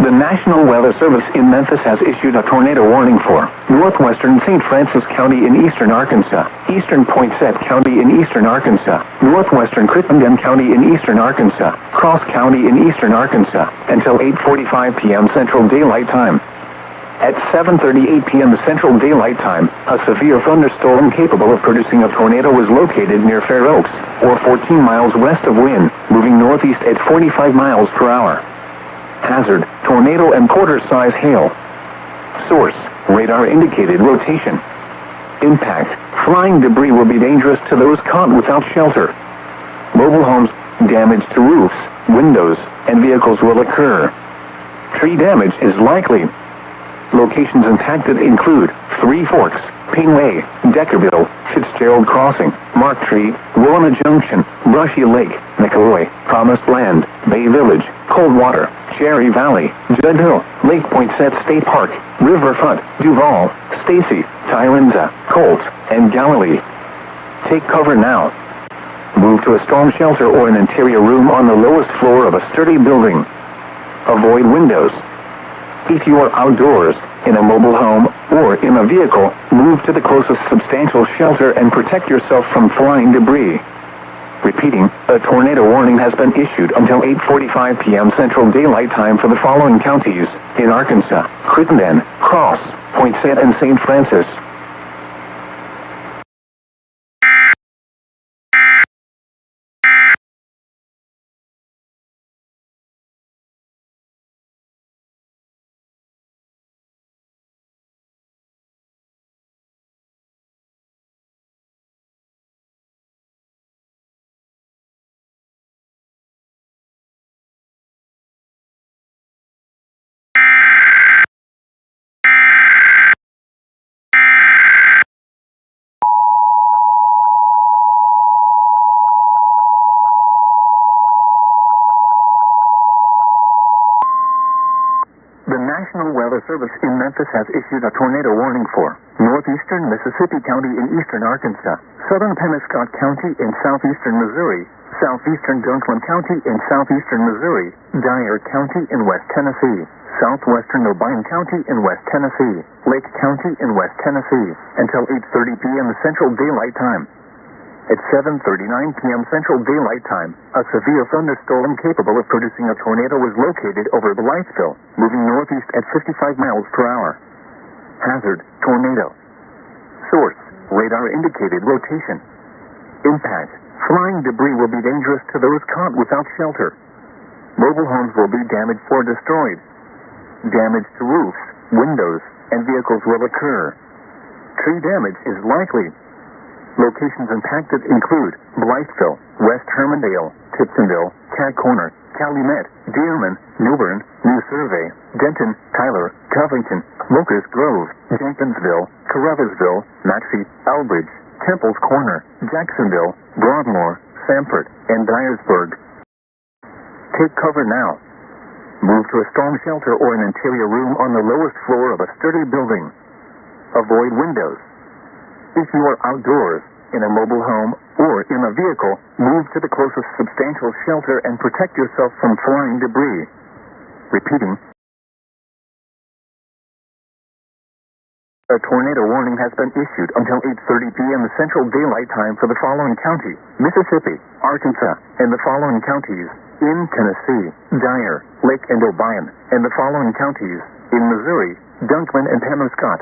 The National Weather Service in Memphis has issued a tornado warning for northwestern St. Francis County in eastern Arkansas, eastern Poinsett County in eastern Arkansas, northwestern Crittenden County in eastern Arkansas, Cross County in eastern Arkansas, until 8:45 p.m. Central Daylight Time. At 7:38 p.m. Central Daylight Time, a severe thunderstorm capable of producing a tornado was located near Fair Oaks, or 14 miles west of Wynn, moving northeast at 45 miles per hour. Hazard, tornado and quarter-size hail. Source, radar-indicated rotation. Impact, flying debris will be dangerous to those caught without shelter. Mobile homes, damage to roofs, windows, and vehicles will occur. Tree damage is likely. Locations impacted include Three Forks, Payne, Deckerville, Fitzgerald Crossing, Mark Tree, Willona Junction, Brushy Lake, McElroy, Promised Land, Bay Village, Coldwater, Cherry Valley, Judd Hill, Lake Poinsett State Park, Riverfront, Duval, Stacy, Tylenza, Colt, and Galilee. Take cover now. Move to a storm shelter or an interior room on the lowest floor of a sturdy building. Avoid windows. If you are outdoors, in a mobile home, or in a vehicle, move to the closest substantial shelter and protect yourself from flying debris. Repeating, a tornado warning has been issued until 8:45 p.m. Central Daylight Time for the following counties in Arkansas: Crittenden, Cross, Poinsett, and St. Francis. The National Weather Service in Memphis has issued a tornado warning for northeastern Mississippi County in eastern Arkansas, southern Penobscot County in southeastern Missouri, southeastern Dunklin County in southeastern Missouri, Dyer County in West Tennessee, southwestern Obion County in West Tennessee, Lake County in West Tennessee, until 8:30 p.m. Central Daylight Time. At 7:39 p.m. Central Daylight Time, a severe thunderstorm capable of producing a tornado was located over Blytheville, moving northeast at 55 miles per hour. Hazard: tornado. Source: radar indicated rotation. Impact: flying debris will be dangerous to those caught without shelter. Mobile homes will be damaged or destroyed. Damage to roofs, windows, and vehicles will occur. Tree damage is likely. Locations impacted include Blytheville, West Hermondale, Tiptonville, Cat Corner, Calumet, Dearman, Newbern, New Survey, Denton, Tyler, Covington, Locust Grove, Jenkinsville, Caruthersville, Maxey, Elbridge, Temple's Corner, Jacksonville, Broadmoor, Sanford, and Dyersburg. Take cover now. Move to a storm shelter or an interior room on the lowest floor of a sturdy building. Avoid windows. If you are outdoors, in a mobile home, or in a vehicle, move to the closest substantial shelter and protect yourself from flying debris. Repeating, a tornado warning has been issued until 8:30 p.m. Central Daylight Time for the following county: Mississippi, Arkansas, and the following counties in Tennessee: Dyer, Lake, and Obion, and the following counties in Missouri: Dunklin and Penobscot.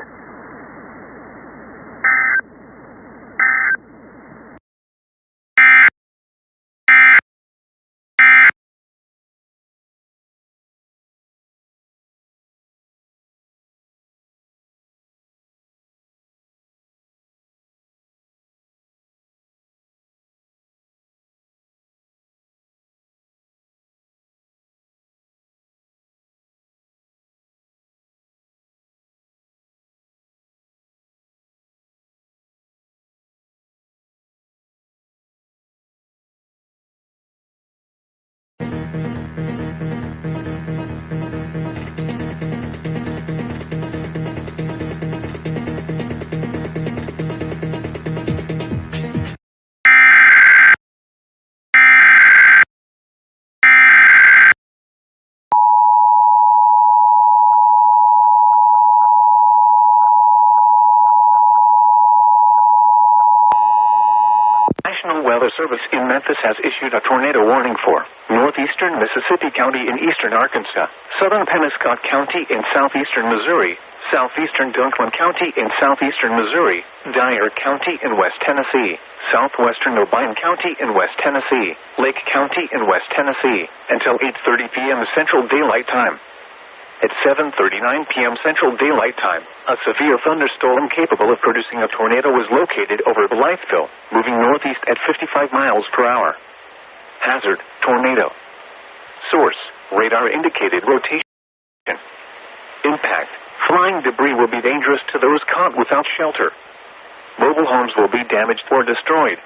National Weather Service in Memphis has issued a tornado warning for northeastern Mississippi County in eastern Arkansas, southern Penobscot County in southeastern Missouri, southeastern Dunklin County in southeastern Missouri, Dyer County in West Tennessee, southwestern Obion County in West Tennessee, Lake County in West Tennessee, until 8:30 p.m. Central Daylight Time. At 7:39 p.m. Central Daylight Time, a severe thunderstorm capable of producing a tornado was located over Blytheville, moving northeast at 55 miles per hour. Hazard: tornado. Source: radar indicated rotation. Impact: flying debris will be dangerous to those caught without shelter. Mobile homes will be damaged or destroyed.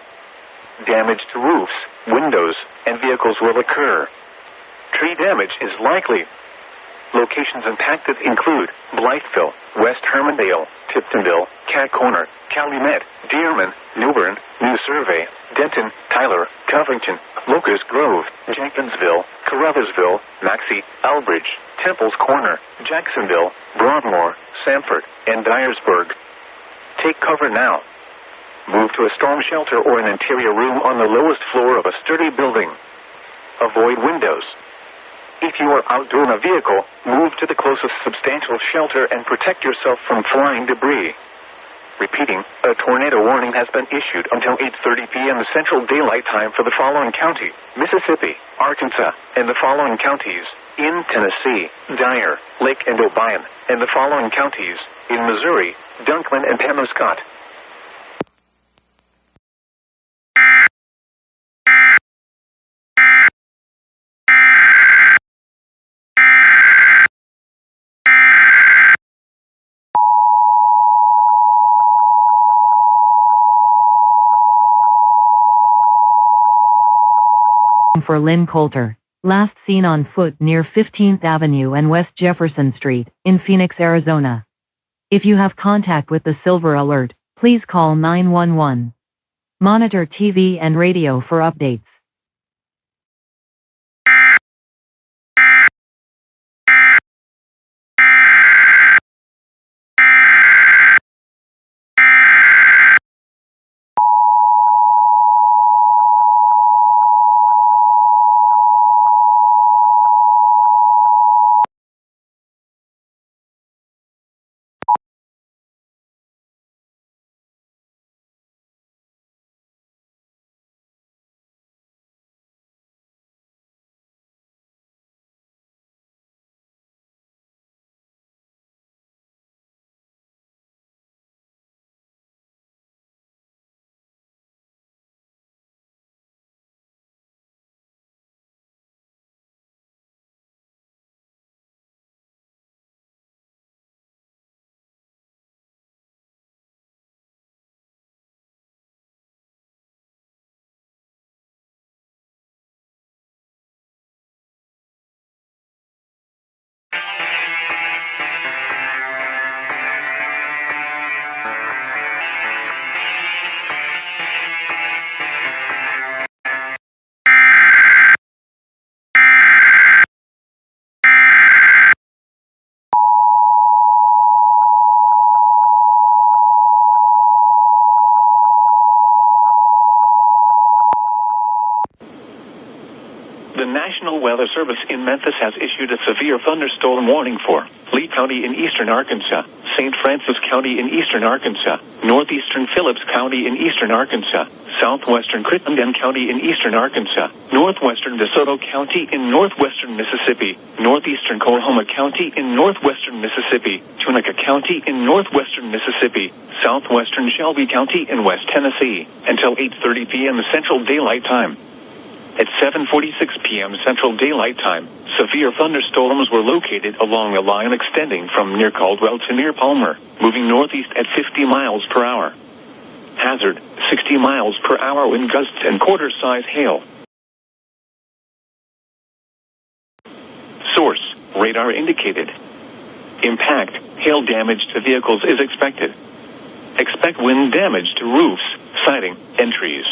Damage to roofs, windows, and vehicles will occur. Tree damage is likely. Locations impacted include Blytheville, West Hermondale, Tiptonville, Cat Corner, Calumet, Dearman, Newbern, New Survey, Denton, Tyler, Covington, Locust Grove, Jenkinsville, Caruthersville, Maxey, Elbridge, Temple's Corner, Jacksonville, Broadmoor, Sanford, and Dyersburg. Take cover now. Move to a storm shelter or an interior room on the lowest floor of a sturdy building. Avoid windows. If you are outdoor in a vehicle, move to the closest substantial shelter and protect yourself from flying debris. Repeating, a tornado warning has been issued until 8:30 p.m. Central Daylight Time for the following county: Mississippi, Arkansas, and the following counties in Tennessee: Dyer, Lake and Obion, and the following counties in Missouri: Dunklin and Penobscot. For Lynn Coulter. Last seen on foot near 15th Avenue and West Jefferson Street, in Phoenix, Arizona. If you have contact with the Silver Alert, please call 911. Monitor TV and radio for updates. The National Weather Service in Memphis has issued a severe thunderstorm warning for Lee County in eastern Arkansas, St. Francis County in eastern Arkansas, northeastern Phillips County in eastern Arkansas, southwestern Crittenden County in eastern Arkansas, northwestern DeSoto County in northwestern Mississippi, northeastern Coahoma County in northwestern Mississippi, Tunica County in northwestern Mississippi, southwestern Shelby County in West Tennessee, until 8:30 p.m. Central Daylight Time. At 7:46 p.m. Central Daylight Time, severe thunderstorms were located along a line extending from near Caldwell to near Palmer, moving northeast at 50 miles per hour. Hazard, 60 miles per hour wind gusts and quarter-size hail. Source, radar indicated. Impact, hail damage to vehicles is expected. Expect wind damage to roofs, siding, and trees.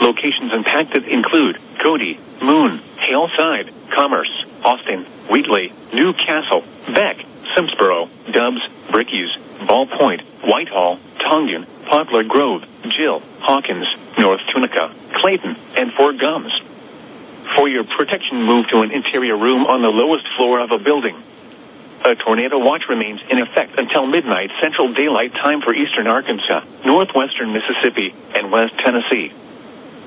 Locations impacted include Cody, Moon, Hillside, Commerce, Austin, Wheatley, Newcastle, Beck, Simsboro, Dubs, Bricky's, Ball Point, Whitehall, Tongan, Poplar Grove, Jill, Hawkins, North Tunica, Clayton, and Fort Gums. For your protection, move to an interior room on the lowest floor of a building. A tornado watch remains in effect until midnight Central Daylight Time for eastern Arkansas, northwestern Mississippi, and West Tennessee.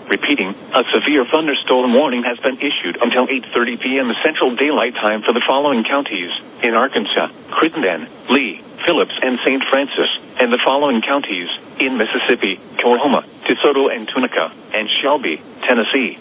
Repeating, a severe thunderstorm warning has been issued until 8:30 p.m. Central Daylight Time for the following counties in Arkansas: Crittenden, Lee, Phillips, and St. Francis, and the following counties in Mississippi: Coahoma, DeSoto and Tunica, and Shelby, Tennessee.